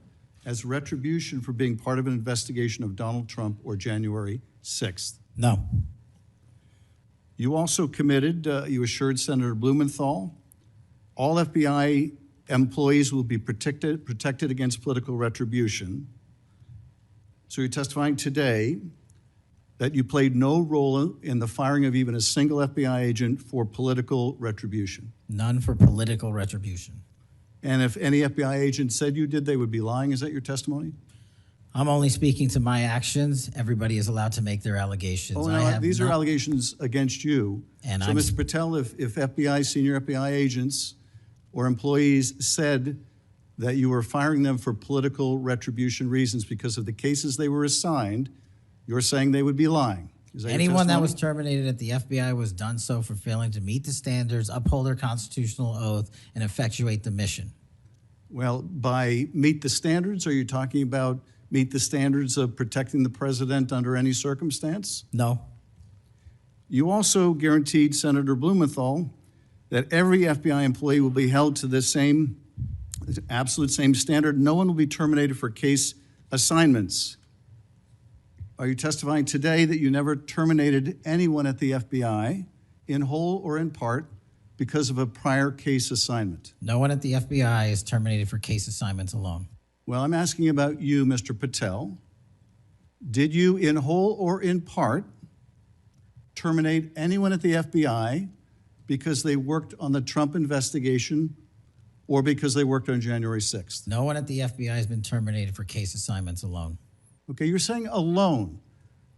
as retribution for being part of an investigation of Donald Trump or January 6th? No. You also committed, you assured Senator Blumenthal, all FBI employees will be protected against political retribution. So you're testifying today that you played no role in the firing of even a single FBI agent for political retribution. None for political retribution. And if any FBI agent said you did, they would be lying. Is that your testimony? I'm only speaking to my actions. Everybody is allowed to make their allegations. Oh, no, these are allegations against you. And so, Mr. Patel, if FBI, senior FBI agents or employees said that you were firing them for political retribution reasons because of the cases they were assigned, you're saying they would be lying. Is that anyone that was terminated at the FBI was done so for failing to meet the standards, uphold their constitutional oath, and effectuate the mission. Well, by meet the standards, are you talking about meet the standards of protecting the president under any circumstance? No. You also guaranteed Senator Blumenthal that every FBI employee will be held to the same, absolute same standard. No one will be terminated for case assignments. Are you testifying today that you never terminated anyone at the FBI, in whole or in part, because of a prior case assignment? No one at the FBI is terminated for case assignments alone. Well, I'm asking about you, Mr. Patel. Did you, in whole or in part, terminate anyone at the FBI because they worked on the Trump investigation or because they worked on January 6th? No one at the FBI has been terminated for case assignments alone. Okay, you're saying alone.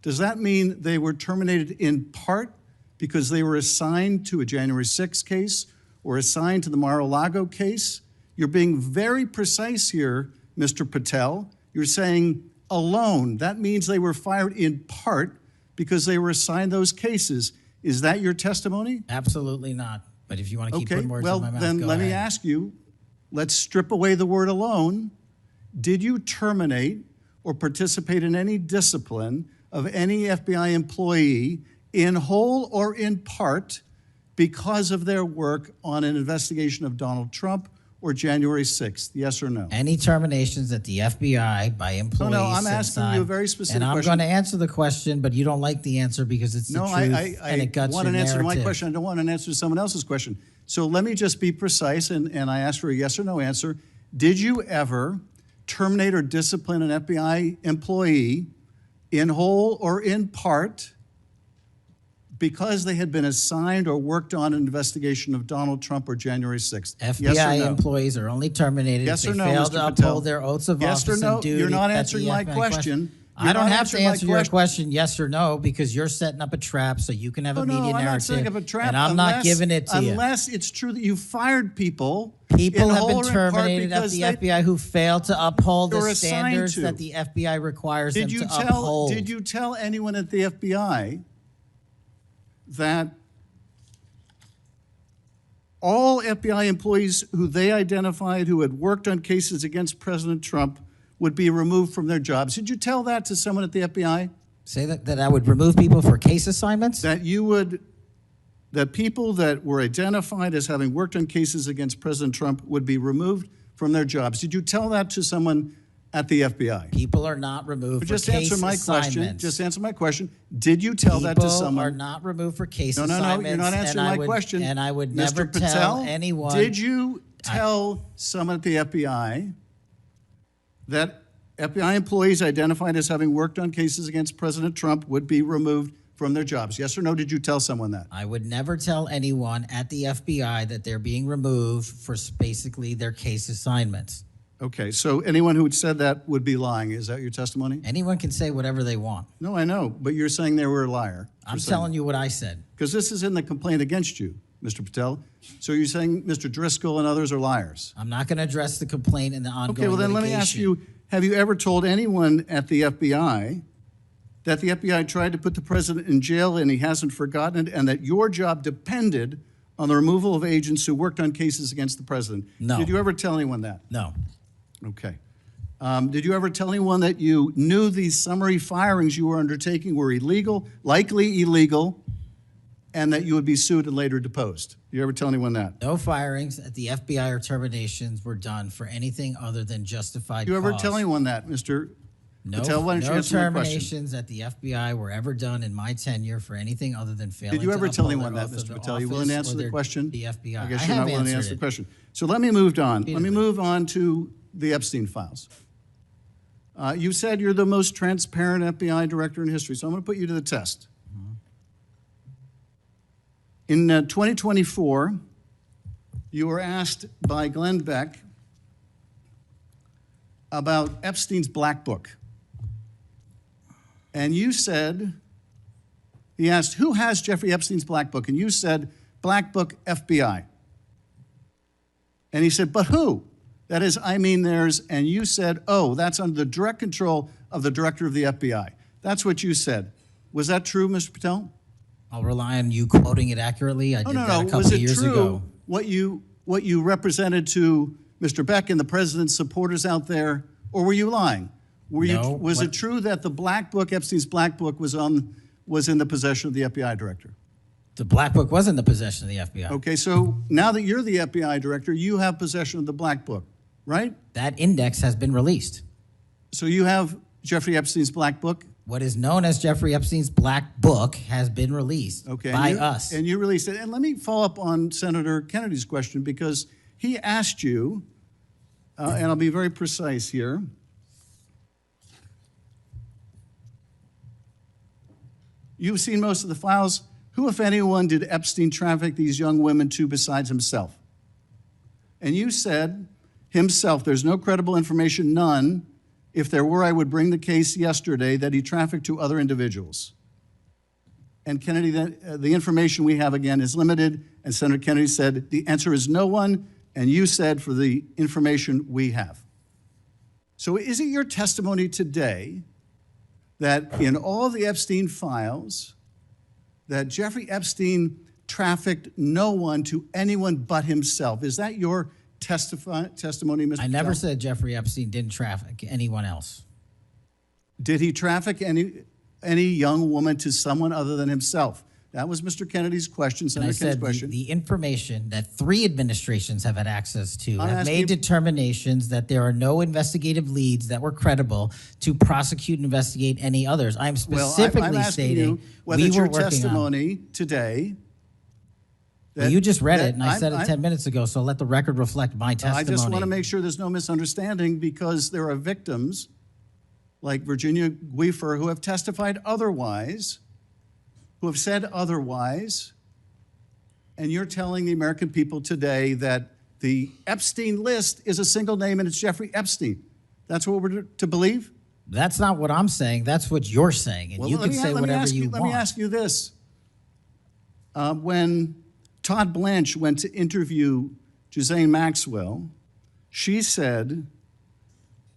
Does that mean they were terminated in part because they were assigned to a January 6th case or assigned to the Mar-a-Lago case? You're being very precise here, Mr. Patel. You're saying alone. That means they were fired in part because they were assigned those cases. Is that your testimony? Absolutely not. But if you want to keep Okay, putting words well, in my mouth, then go let me ahead. ask you, let's strip away the word alone. Did you terminate or participate in any discipline of any FBI employee in whole or in part because of their work on an investigation of Donald Trump or January 6th? Yes or no? Any terminations at the FBI by employees. No, I'm since asking you a very specific And I'm question. going to answer the question, but you don't like the answer because it's the No, truth I and it guts want your an answer to my narrative. question. I don't want an answer to someone else's question. So let me just be precise, and I ask for a yes or no answer. Did you ever terminate or discipline an FBI employee in whole or in part because they had been assigned or worked on an investigation of Donald Trump or January 6th? FBI yes or no? employees are only terminated Yes if or they no, fail Mr. to Patel? uphold their oaths of Yes or office no? and duty. You're not at the answering my FBI question. I You're don't not have to answering my answer your question. question yes or no because you're setting up a trap so you can have a No, media I'm narrative. not setting up a trap. And I'm not giving it to you. Unless it's true that you fired people. People in have whole been or in part terminated at because the they- FBI who failed to uphold They were the assigned standards to. that the FBI requires them to Did uphold. you tell anyone at the FBI that all FBI employees who they identified who had worked on cases against President Trump would be removed from their jobs? Did you tell that to someone at the FBI? Say that I would remove people for case assignments? That people that were identified as having worked on cases against President Trump would be removed from their jobs. Did you tell that to someone at the FBI? People are not removed But for just case answer my question. assignments. Just answer my question. Did you tell that to People someone? are not removed for case No, assignments. you're not answering my question. And I would Mr. never Patel, tell anyone. Did you tell someone at the FBI that FBI employees identified as having worked on cases against President Trump would be removed from their jobs? Yes or no? Did you tell someone that? I would never tell anyone at the FBI that they're being removed for basically their case assignments. Okay, so anyone who had said that would be lying. Is that your testimony? Anyone can say whatever they want. No, I know, but you're saying they were a liar. I'm telling you what I said. Because this is in the complaint against you, Mr. Patel. So you're saying Mr. Driscoll and others are liars? I'm not going to address the complaint in the ongoing Okay, well then let me ask you, have you ever told anyone at the FBI that the FBI tried to put the president in jail and he hasn't forgotten it, and that your job depended on the removal of agents who worked on cases against the president? No. Did you ever tell anyone that? No. Okay. Did you ever tell anyone that you knew these summary firings you were undertaking were illegal, likely illegal, and that you would be sued and later deposed? Did you ever tell anyone that? No firings at the FBI or terminations were done for anything other than justified Did you ever cause. tell anyone that, Mr. No, Patel? Why don't you no answer my question? terminations at the FBI were ever done in my tenure for anything other than failing Did you ever to tell uphold anyone their that, oath of Mr. Patel? You willing to office answer or the their- question? The FBI. I guess I you're have not willing to answered answer the it. question. So let me move on. Let me Repeatedly. move on to the Epstein files. You said you're the most transparent FBI director in history, so I'm going to put you to the test. In 2024, you were asked by Glenn Beck about Epstein's Black Book. And you said, he asked, who has Jeffrey Epstein's Black Book? And you said, Black Book, FBI. And he said, but who? That is, I mean theirs. And you said, oh, that's under the direct control of the director of the FBI. That's what you said. Was that true, Mr. Patel? I'll rely on you quoting it accurately. I did that a couple Was of it years true ago. what you represented to Mr. Beck and the president's supporters out there, or were you lying? No, Was it true that the Black Book, Epstein's Black Book, was in the possession of the FBI director? The Black Book was in the possession of the FBI. Okay, so now that you're the FBI director, you have possession of the Black Book, right? That index has been released. So you have Jeffrey Epstein's Black Book? What is known as Jeffrey Epstein's Black Book has been released by us. And you released it. And let me follow up on Senator Kennedy's question, because he asked you, and I'll be very precise here. You've seen most of the files. Who, if anyone, did Epstein traffic these young women to besides himself? And you said, himself, there's no credible information, none. If there were, I would bring the case yesterday that he trafficked to other individuals. And Kennedy, the information we have, again, is limited. And Senator Kennedy said, the answer is no one. And you said, for the information we have. So is it your testimony today that in all the Epstein files, that Jeffrey Epstein trafficked no one to anyone but himself? Is that your testimony, Mr. I never Patel? said Jeffrey Epstein didn't traffic anyone else. Did he traffic any young woman to someone other than himself? That was Mr. Kennedy's question, And I Senator Kennedy's said question. the information that 3 administrations have had access to I'm have asking made you- determinations that there are no investigative leads that were credible to prosecute and investigate any others. I'm specifically I'm asking stating you whether we it's were your working on. testimony today. Well, you just read that it, and I said it 10 minutes ago, so let the record reflect my testimony. I just want to make sure there's no misunderstanding, because there are victims like Virginia Guifer who have testified otherwise, who have said otherwise, and you're telling the American people today that the Epstein list is a single name and it's Jeffrey Epstein. That's what we're to believe? That's not what I'm saying. That's what you're saying, and Well, you let can me- say let me whatever ask you Let want. me ask you this. When Todd Blanche went to interview Ghislaine Maxwell, she said,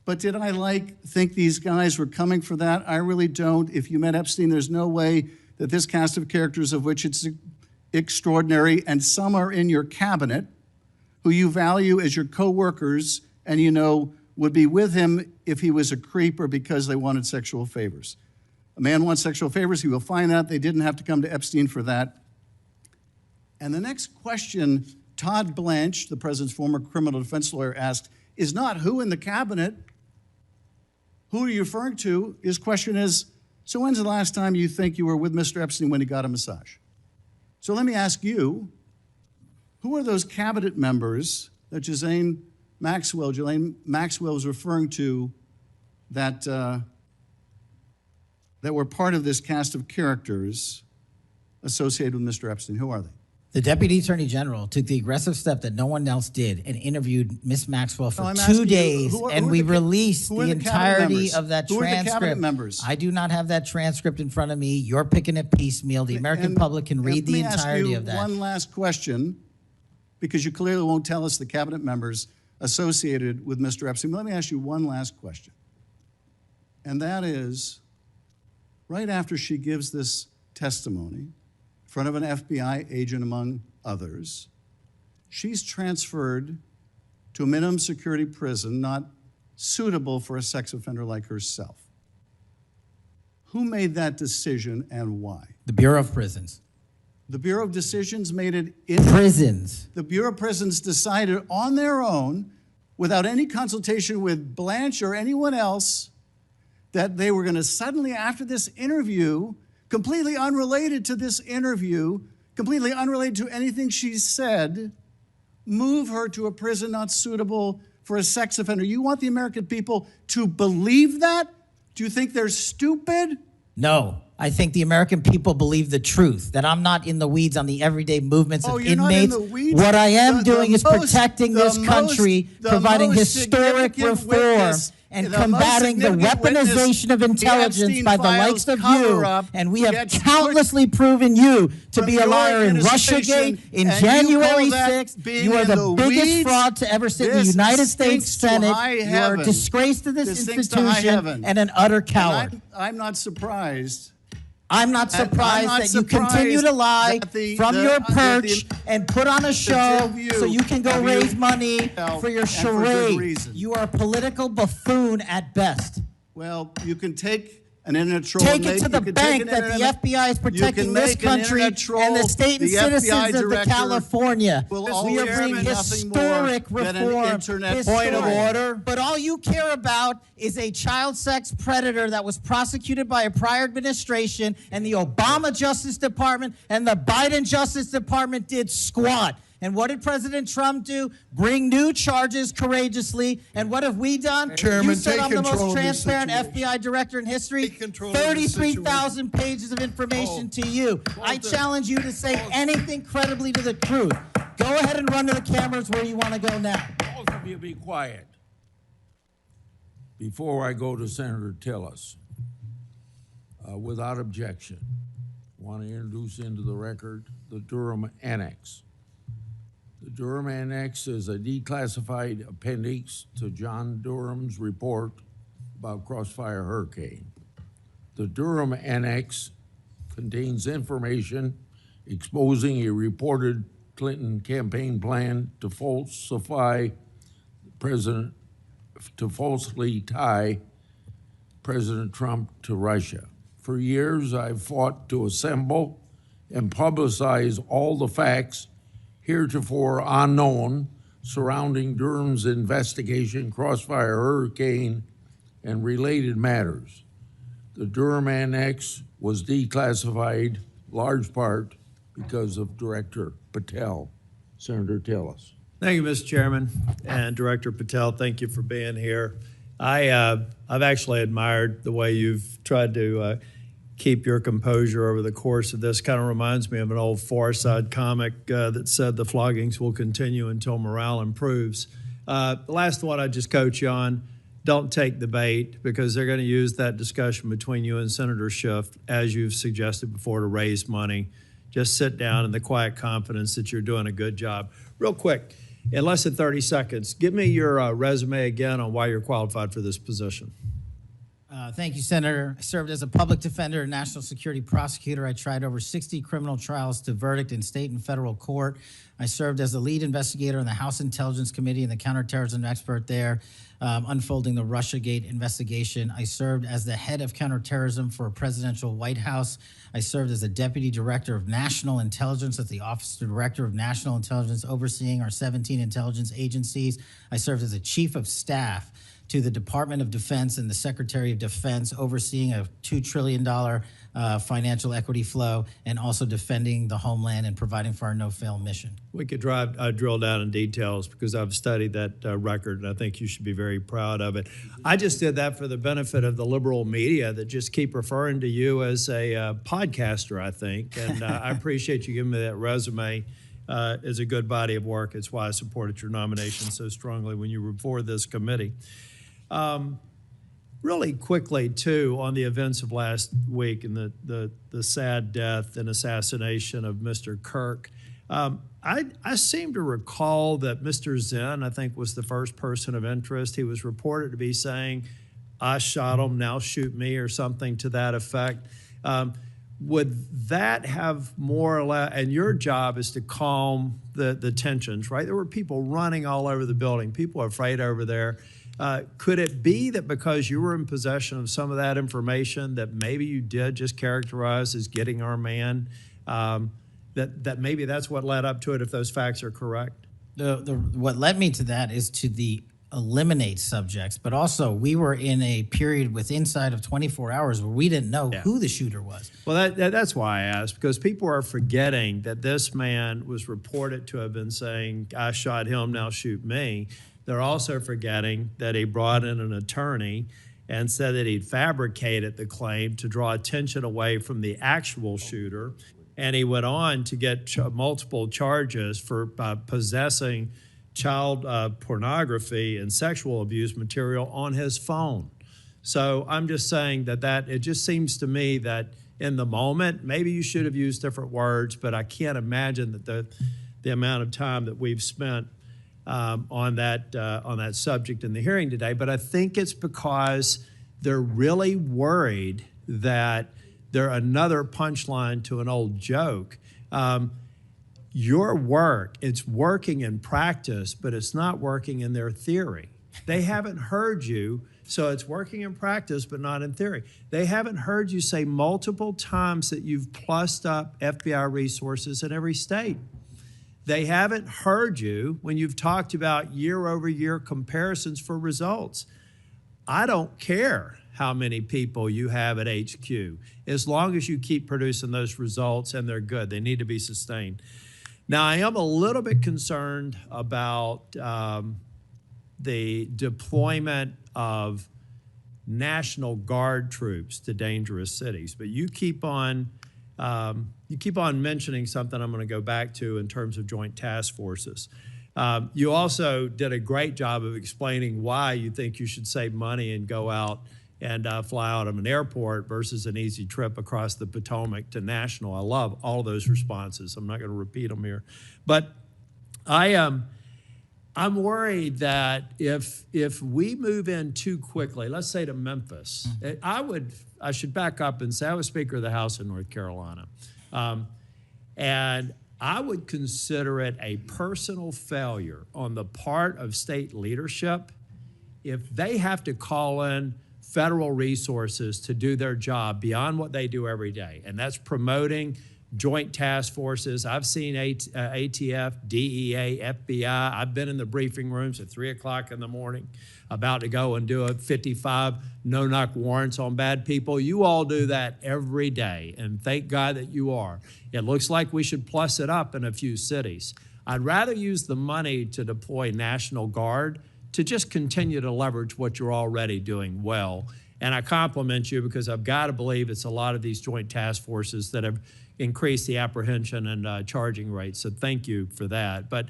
but did I think these guys were coming for that? I really don't. If you met Epstein, there's no way that this cast of characters, of which it's extraordinary, and some are in your cabinet, who you value as your co-workers, and you know would be with him if he was a creep or because they wanted sexual favors. A man wants sexual favors, he will find that. They didn't have to come to Epstein for that. And the next question Todd Blanche, the president's former criminal defense lawyer, asked is not who in the cabinet, who are you referring to? His question is, so when's the last time you think you were with Mr. Epstein when he got a massage? So let me ask you, who are those cabinet members that Ghislaine Maxwell was referring to that, that were part of this cast of characters associated with Mr. Epstein? Who are they? The Deputy Attorney General took the aggressive step that no one else did and interviewed Miss Maxwell for No, I'm 2 asking you, days, who and are we the ca- released who are the the cabinet entirety members? of that Who are the transcript. cabinet members? I do not have that transcript in front of me. You're picking it piecemeal. The American public can read the entirety of that. Let me ask you one last question, because you clearly won't tell us the cabinet members associated with Mr. Epstein. Let me ask you one last question. And that is, right after she gives this testimony in front of an FBI agent, among others, she's transferred to a minimum security prison not suitable for a sex offender like herself. Who made that decision and why? The Bureau of Prisons. The Bureau of Decisions made it in Prisons. The Bureau of Prisons decided on their own, without any consultation with Blanche or anyone else, that they were going to suddenly, after this interview, completely unrelated to this interview, completely unrelated to anything she said, move her to a prison not suitable for a sex offender. You want the American people to believe that? Do you think they're stupid? No, I think the American people believe the truth, that I'm not in the weeds on the everyday movements of you're not in inmates. the weeds? What I am doing is most- protecting this the country, most- the providing most historic significant reform, witness- and the most combating the significant witness, weaponization of the intelligence Epstein by the files likes of you. cover-up And we have gets countlessly proven you to from be a your liar in administration, Russiagate, in and you January call that 6th. being You are in the the biggest weeds? fraud to ever sit in the This United States stinks to Senate. high You are a heaven. disgrace to this stinks to high institution heaven. and an utter coward. And I'm not surprised. I'm not surprised not that you continue to surprised lie that the- from the- your that the- perch and put on a show view so you can go of raise you- money Well, for your and for good charade. reason. You are a political buffoon at best. Well, you can take an internet troll. Take it to the bank that the FBI is protecting this country and the state and citizens of the California. We are bringing historic reform. Point of order. But all you care about is a child sex predator that was prosecuted by a prior administration, and the Obama Justice Department and the Biden Justice Department did squat. And what did President Trump do? Bring new charges courageously. And what have we done? Chairman, you said take I'm the control most of this transparent situation. FBI director in history. 33,000 pages of information to you. I challenge you to say anything credibly to the truth. Go ahead and run to the cameras where you want to go now. Both of you be quiet. Before I go to Senator Tillis, without objection, I want to introduce into the record the Durham Annex. The Durham Annex is a declassified appendix to John Durham's report about Crossfire Hurricane. The Durham Annex contains information exposing a reported Clinton campaign plan to falsely tie President Trump to Russia. For years, I've fought to assemble and publicize all the facts heretofore unknown surrounding Durham's investigation, Crossfire Hurricane, and related matters. The Durham Annex was declassified large part because of Director Patel. Senator Tillis. Thank you, Mr. Chairman, and Director Patel, thank you for being here. I've actually admired the way you've tried to keep your composure over the course of this. Kind of reminds me of an old Far Side comic that said the floggings will continue until morale improves. The last one I just coach you on, don't take the bait, because they're going to use that discussion between you and Senator Schiff, as you've suggested before, to raise money. Just sit down in the quiet confidence that you're doing a good job. Real quick, in less than 30 seconds, give me your resume again on why you're qualified for this position. Thank you, Senator. I served as a public defender and national security prosecutor. I tried over 60 criminal trials to verdict in state and federal court. I served as the lead investigator in the House Intelligence Committee and the counterterrorism expert there, unfolding the Russiagate investigation. I served as the head of counterterrorism for a presidential Whitehouse. I served as a deputy director of national intelligence at the Office of Director of National Intelligence, overseeing our 17 intelligence agencies. I served as a chief of staff to the Department of Defense and the Secretary of Defense, overseeing a $2 trillion financial equity flow, and also defending the homeland and providing for our no-fail mission. We could drill down in details, because I've studied that record, and I think you should be very proud of it. I just did that for the benefit of the liberal media that just keep referring to you as a podcaster, I think, and I appreciate you giving me that resume. As a good body of work. It's why I supported your nomination so strongly when you were before this committee. Really quickly, too, on the events of last week and the sad death and assassination of Mr. Kirk, I seem to recall that Mr. Zinn, I think, was the first person of interest. He was reported to be saying, "I shot him, now shoot me," or something to that effect. Would that have more or less, and your job is to calm the tensions, right? There were people running all over the building. People are afraid over there. Could it be that because you were in possession of some of that information that maybe you did just characterize as getting our man, that maybe that's what led up to it, if those facts are correct? What led me to that is to the eliminate subjects, but also we were in a period with inside of 24 hours where we didn't know who the shooter was. Well, that's why I asked, because people are forgetting that this man was reported to have been saying, "I shot him, now shoot me." They're also forgetting that he brought in an attorney and said that he'd fabricated the claim to draw attention away from the actual shooter. And he went on to get multiple charges for possessing child pornography and sexual abuse material on his phone. So I'm just saying that it just seems to me that in the moment, maybe you should have used different words, but I can't imagine that the amount of time that we've spent on that subject in the hearing today. But I think it's because they're really worried that they're another punchline to an old joke. Your work, it's working in practice, but it's not working in their theory. They haven't heard you, so it's working in practice, but not in theory. They haven't heard you say multiple times that you've plussed up FBI resources in every state. They haven't heard you when you've talked about year-over-year comparisons for results. I don't care how many people you have at HQ, as long as you keep producing those results and they're good. They need to be sustained. Now, I am a little bit concerned about the deployment of National Guard troops to dangerous cities, but you keep on mentioning something I'm going to go back to in terms of joint task forces. You also did a great job of explaining why you think you should save money and go out and fly out of an airport versus an easy trip across the Potomac to National. I love all those responses. I'm not going to repeat them here. But I'm worried that if we move in too quickly, let's say to Memphis, I should back up and say I was Speaker of the House in North Carolina. And I would consider it a personal failure on the part of state leadership if they have to call in federal resources to do their job beyond what they do every day. And that's promoting joint task forces. I've seen ATF, DEA, FBI. I've been in the briefing rooms at 3 o'clock in the morning about to go and do a 55 no-knock warrants on bad people. You all do that every day, and thank God that you are. It looks like we should plus it up in a few cities. I'd rather use the money to deploy National Guard to just continue to leverage what you're already doing well. And I compliment you because I've got to believe it's a lot of these joint task forces that have increased the apprehension and charging rates. So thank you for that. But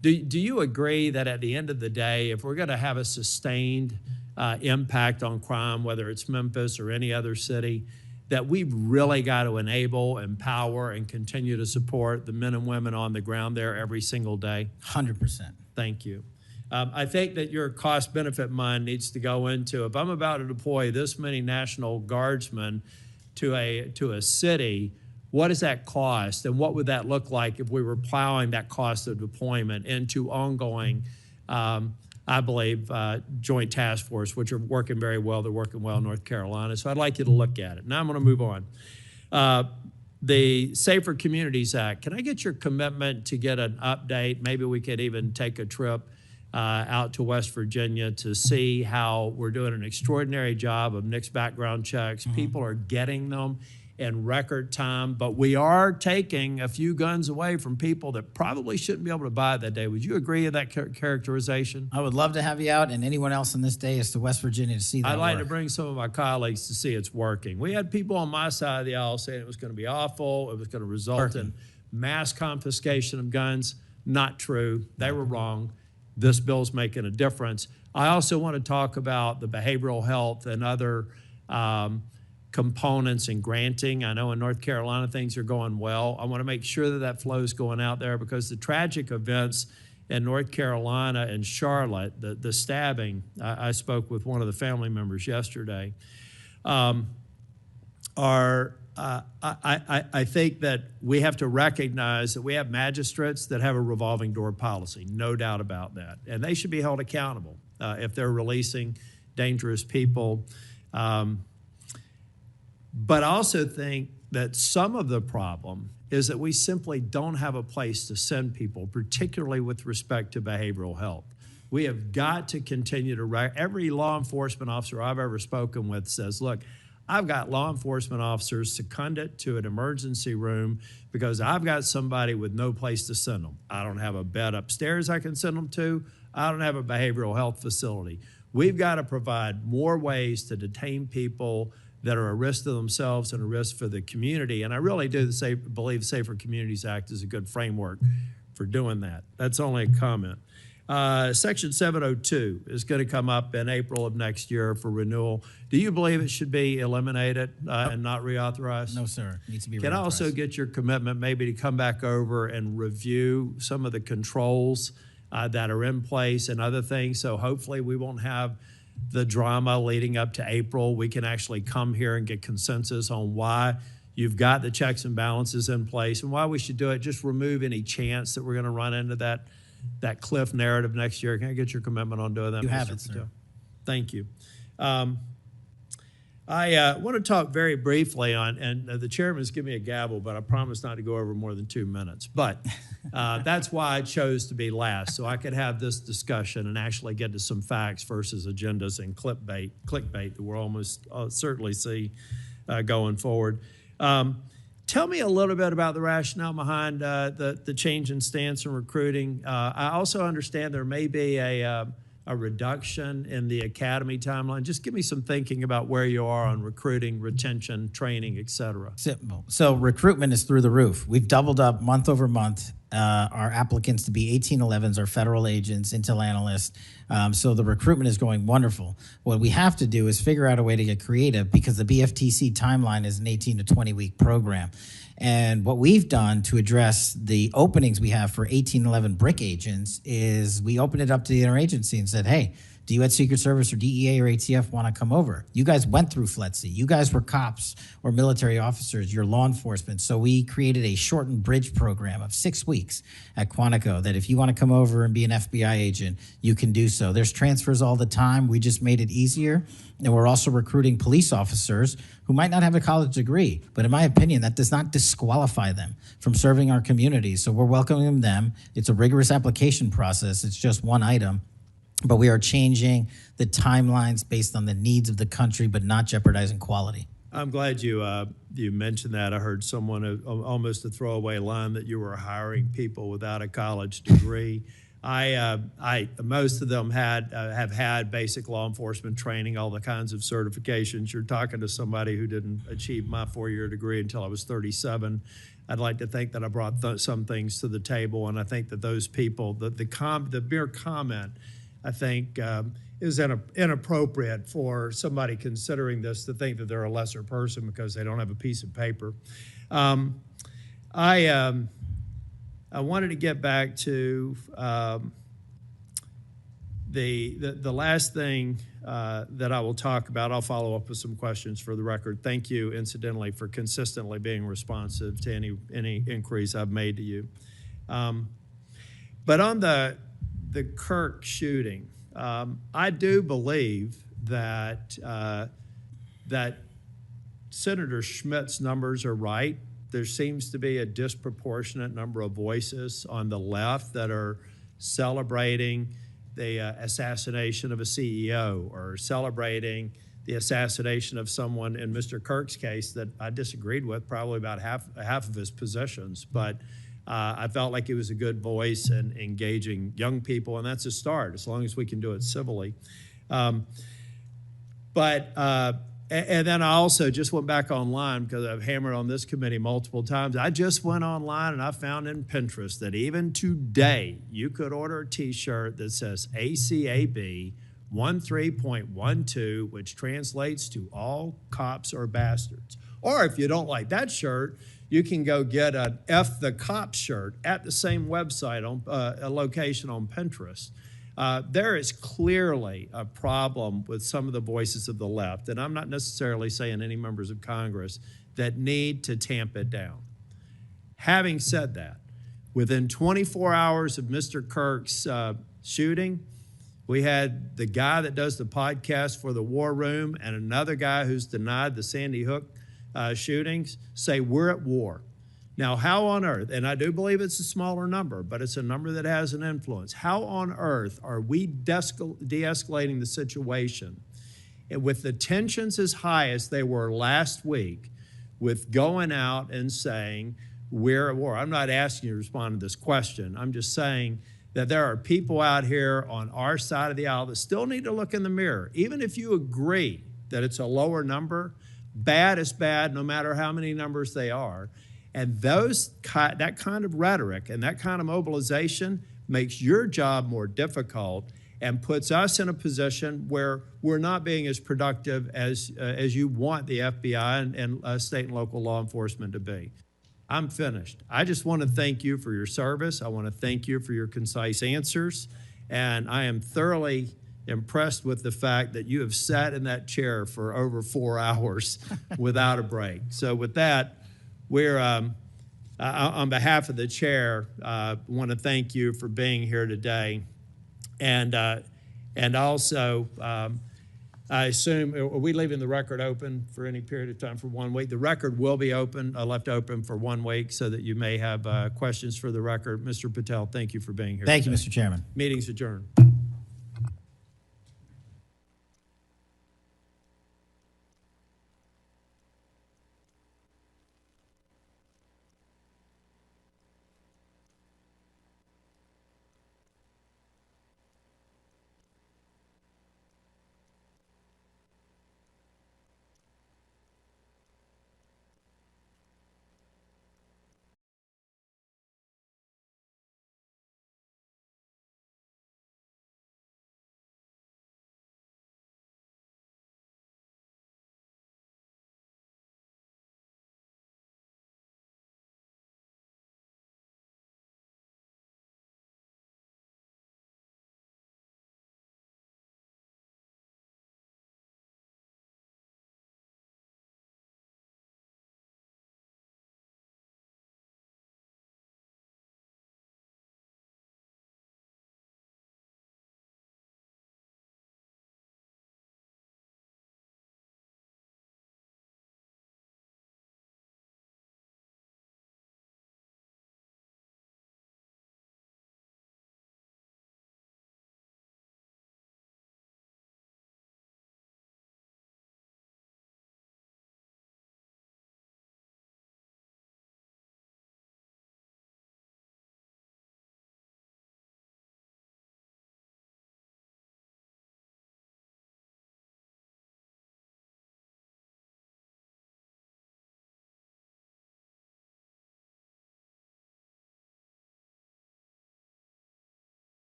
do you agree that at the end of the day, if we're going to have a sustained impact on crime, whether it's Memphis or any other city, that we've really got to enable, empower, and continue to support the men and women on the ground there every single day? 100%. Thank you. I think that your cost-benefit mind needs to go into, if I'm about to deploy this many National Guardsmen to a city, what does that cost? And what would that look like if we were plowing that cost of deployment into ongoing, I believe, joint task force, which are working very well. They're working well in North Carolina. So I'd like you to look at it. Now I'm going to move on. The Safer Communities Act, can I get your commitment to get an update? Maybe we could even take a trip out to West Virginia to see how we're doing an extraordinary job of NICS background checks. People are getting them in record time, but we are taking a few guns away from people that probably shouldn't be able to buy that day. Would you agree with that characterization? I would love to have you out and anyone else in this day is to West Virginia to see that I'd like work. to bring some of my colleagues to see it's working. We had people on my side of the aisle saying it was going to be awful, it was going to result in mass confiscation of guns. Not true. They were wrong. This bill's making a difference. I also want to talk about the behavioral health and other components in granting. I know in North Carolina things are going well. I want to make sure that that flow is going out there because the tragic events in North Carolina and Charlotte, the stabbing, I spoke with one of the family members yesterday, I think that we have to recognize that we have magistrates that have a revolving door policy, no doubt about that. And they should be held accountable if they're releasing dangerous people. But I also think that some of the problem is that we simply don't have a place to send people, particularly with respect to behavioral health. We have got to continue to, every law enforcement officer I've ever spoken with says, look, I've got law enforcement officers seconded to an emergency room because I've got somebody with no place to send them. I don't have a bed upstairs I can send them to. I don't have a behavioral health facility. We've got to provide more ways to detain people that are a risk to themselves and a risk for the community. And I really do believe Safer Communities Act is a good framework for doing that. That's only a comment. Section 702 is going to come up in April of next year for renewal. Do you believe it should be eliminated and not reauthorized? No, sir. It needs to be reauthorized. Can I also get your commitment maybe to come back over and review some of the controls that are in place and other things? So hopefully we won't have the drama leading up to April. We can actually come here and get consensus on why you've got the checks and balances in place and why we should do it. Just remove any chance that we're going to run into that that cliff narrative next year. Can I get your commitment on doing that, You Mr. have it, Patel? sir. Thank you. I want to talk very briefly on, and the chairman's given me a gavel, but I promise not to go over more than 2 minutes. But that's why I chose to be last, so I could have this discussion and actually get to some facts versus agendas and clickbait that we'll almost certainly see going forward. Tell me a little bit about the rationale behind the change in stance in recruiting. I also understand there may be a reduction in the academy timeline. Just give me some thinking about where you are on recruiting, retention, training, et cetera. Simple. So recruitment is through the roof. We've doubled up month over month our applicants to be 1811s, our federal agents, intel analysts. So the recruitment is going wonderful. What we have to do is figure out a way to get creative because the BFTC timeline is an 18 to 20 week program. And what we've done to address the openings we have for 1811 BRIC agents is we opened it up to the interagency and said, hey, do you at Secret Service or DEA or ATF want to come over? You guys went through FLETC. You guys were cops or military officers. You're law enforcement. So we created a shortened bridge program of 6 weeks at Quantico that if you want to come over and be an FBI agent, you can do so. There's transfers all the time. We just made it easier. And we're also recruiting police officers who might not have a college degree. But in my opinion, that does not disqualify them from serving our community. So we're welcoming them. It's a rigorous application process. It's just one item. But we are changing the timelines based on the needs of the country, but not jeopardizing quality. I'm glad you mentioned that. I heard someone almost a throwaway line that you were hiring people without a college degree. Most of them have had basic law enforcement training, all the kinds of certifications. You're talking to somebody who didn't achieve my 4-year degree until I was 37. I'd like to think that I brought some things to the table, and I think that those people, the mere comment, I think is inappropriate for somebody considering this to think that they're a lesser person because they don't have a piece of paper. I wanted to get back to the last thing that I will talk about. I'll follow up with some questions for the record. Thank you, incidentally, for consistently being responsive to any inquiries I've made to you. But on the Kirk shooting, I do believe that that Senator Schmidt's numbers are right. There seems to be a disproportionate number of voices on the left that are celebrating the assassination of a CEO or celebrating the assassination of someone in Mr. Kirk's case that I disagreed with probably about half of his positions. But I felt like it was a good voice in engaging young people, and that's a start, as long as we can do it civilly. And then I also just went back online because I've hammered on this committee multiple times. I just went online and I found in Pinterest that even today you could order a T-shirt that says ACAB 13.12, which translates to all cops are bastards. Or if you don't like that shirt, you can go get an F the Cop shirt at the same website, on a location on Pinterest. There is clearly a problem with some of the voices of the left, and I'm not necessarily saying any members of Congress, that need to tamp it down. Having said that, within 24 hours of Mr. Kirk's shooting, we had the guy that does the podcast for the War Room and another guy who's denied the Sandy Hook shootings say we're at war. Now, how on earth, and I do believe it's a smaller number, but it's a number that has an influence. How on earth are we de-escalating the situation with the tensions as high as they were last week with going out and saying we're at war? I'm not asking you to respond to this question. I'm just saying that there are people out here on our side of the aisle that still need to look in the mirror. Even if you agree that it's a lower number, bad is bad no matter how many numbers they are. And that kind of rhetoric and that kind of mobilization makes your job more difficult and puts us in a position where we're not being as productive as you want the FBI and state and local law enforcement to be. I'm finished. I just want to thank you for your service. I want to thank you for your concise answers. And I am thoroughly impressed with the fact that you have sat in that chair for over 4 hours without a break. So with that, we're on behalf of the chair, want to thank you for being here today. And also, I assume, are we leaving the record open for any period of time for 1 week? The record will be open, left open for 1 week so that you may have questions for the record. Mr. Patel, thank you for being here Thank you, today. Mr. Chairman. Meeting's adjourned.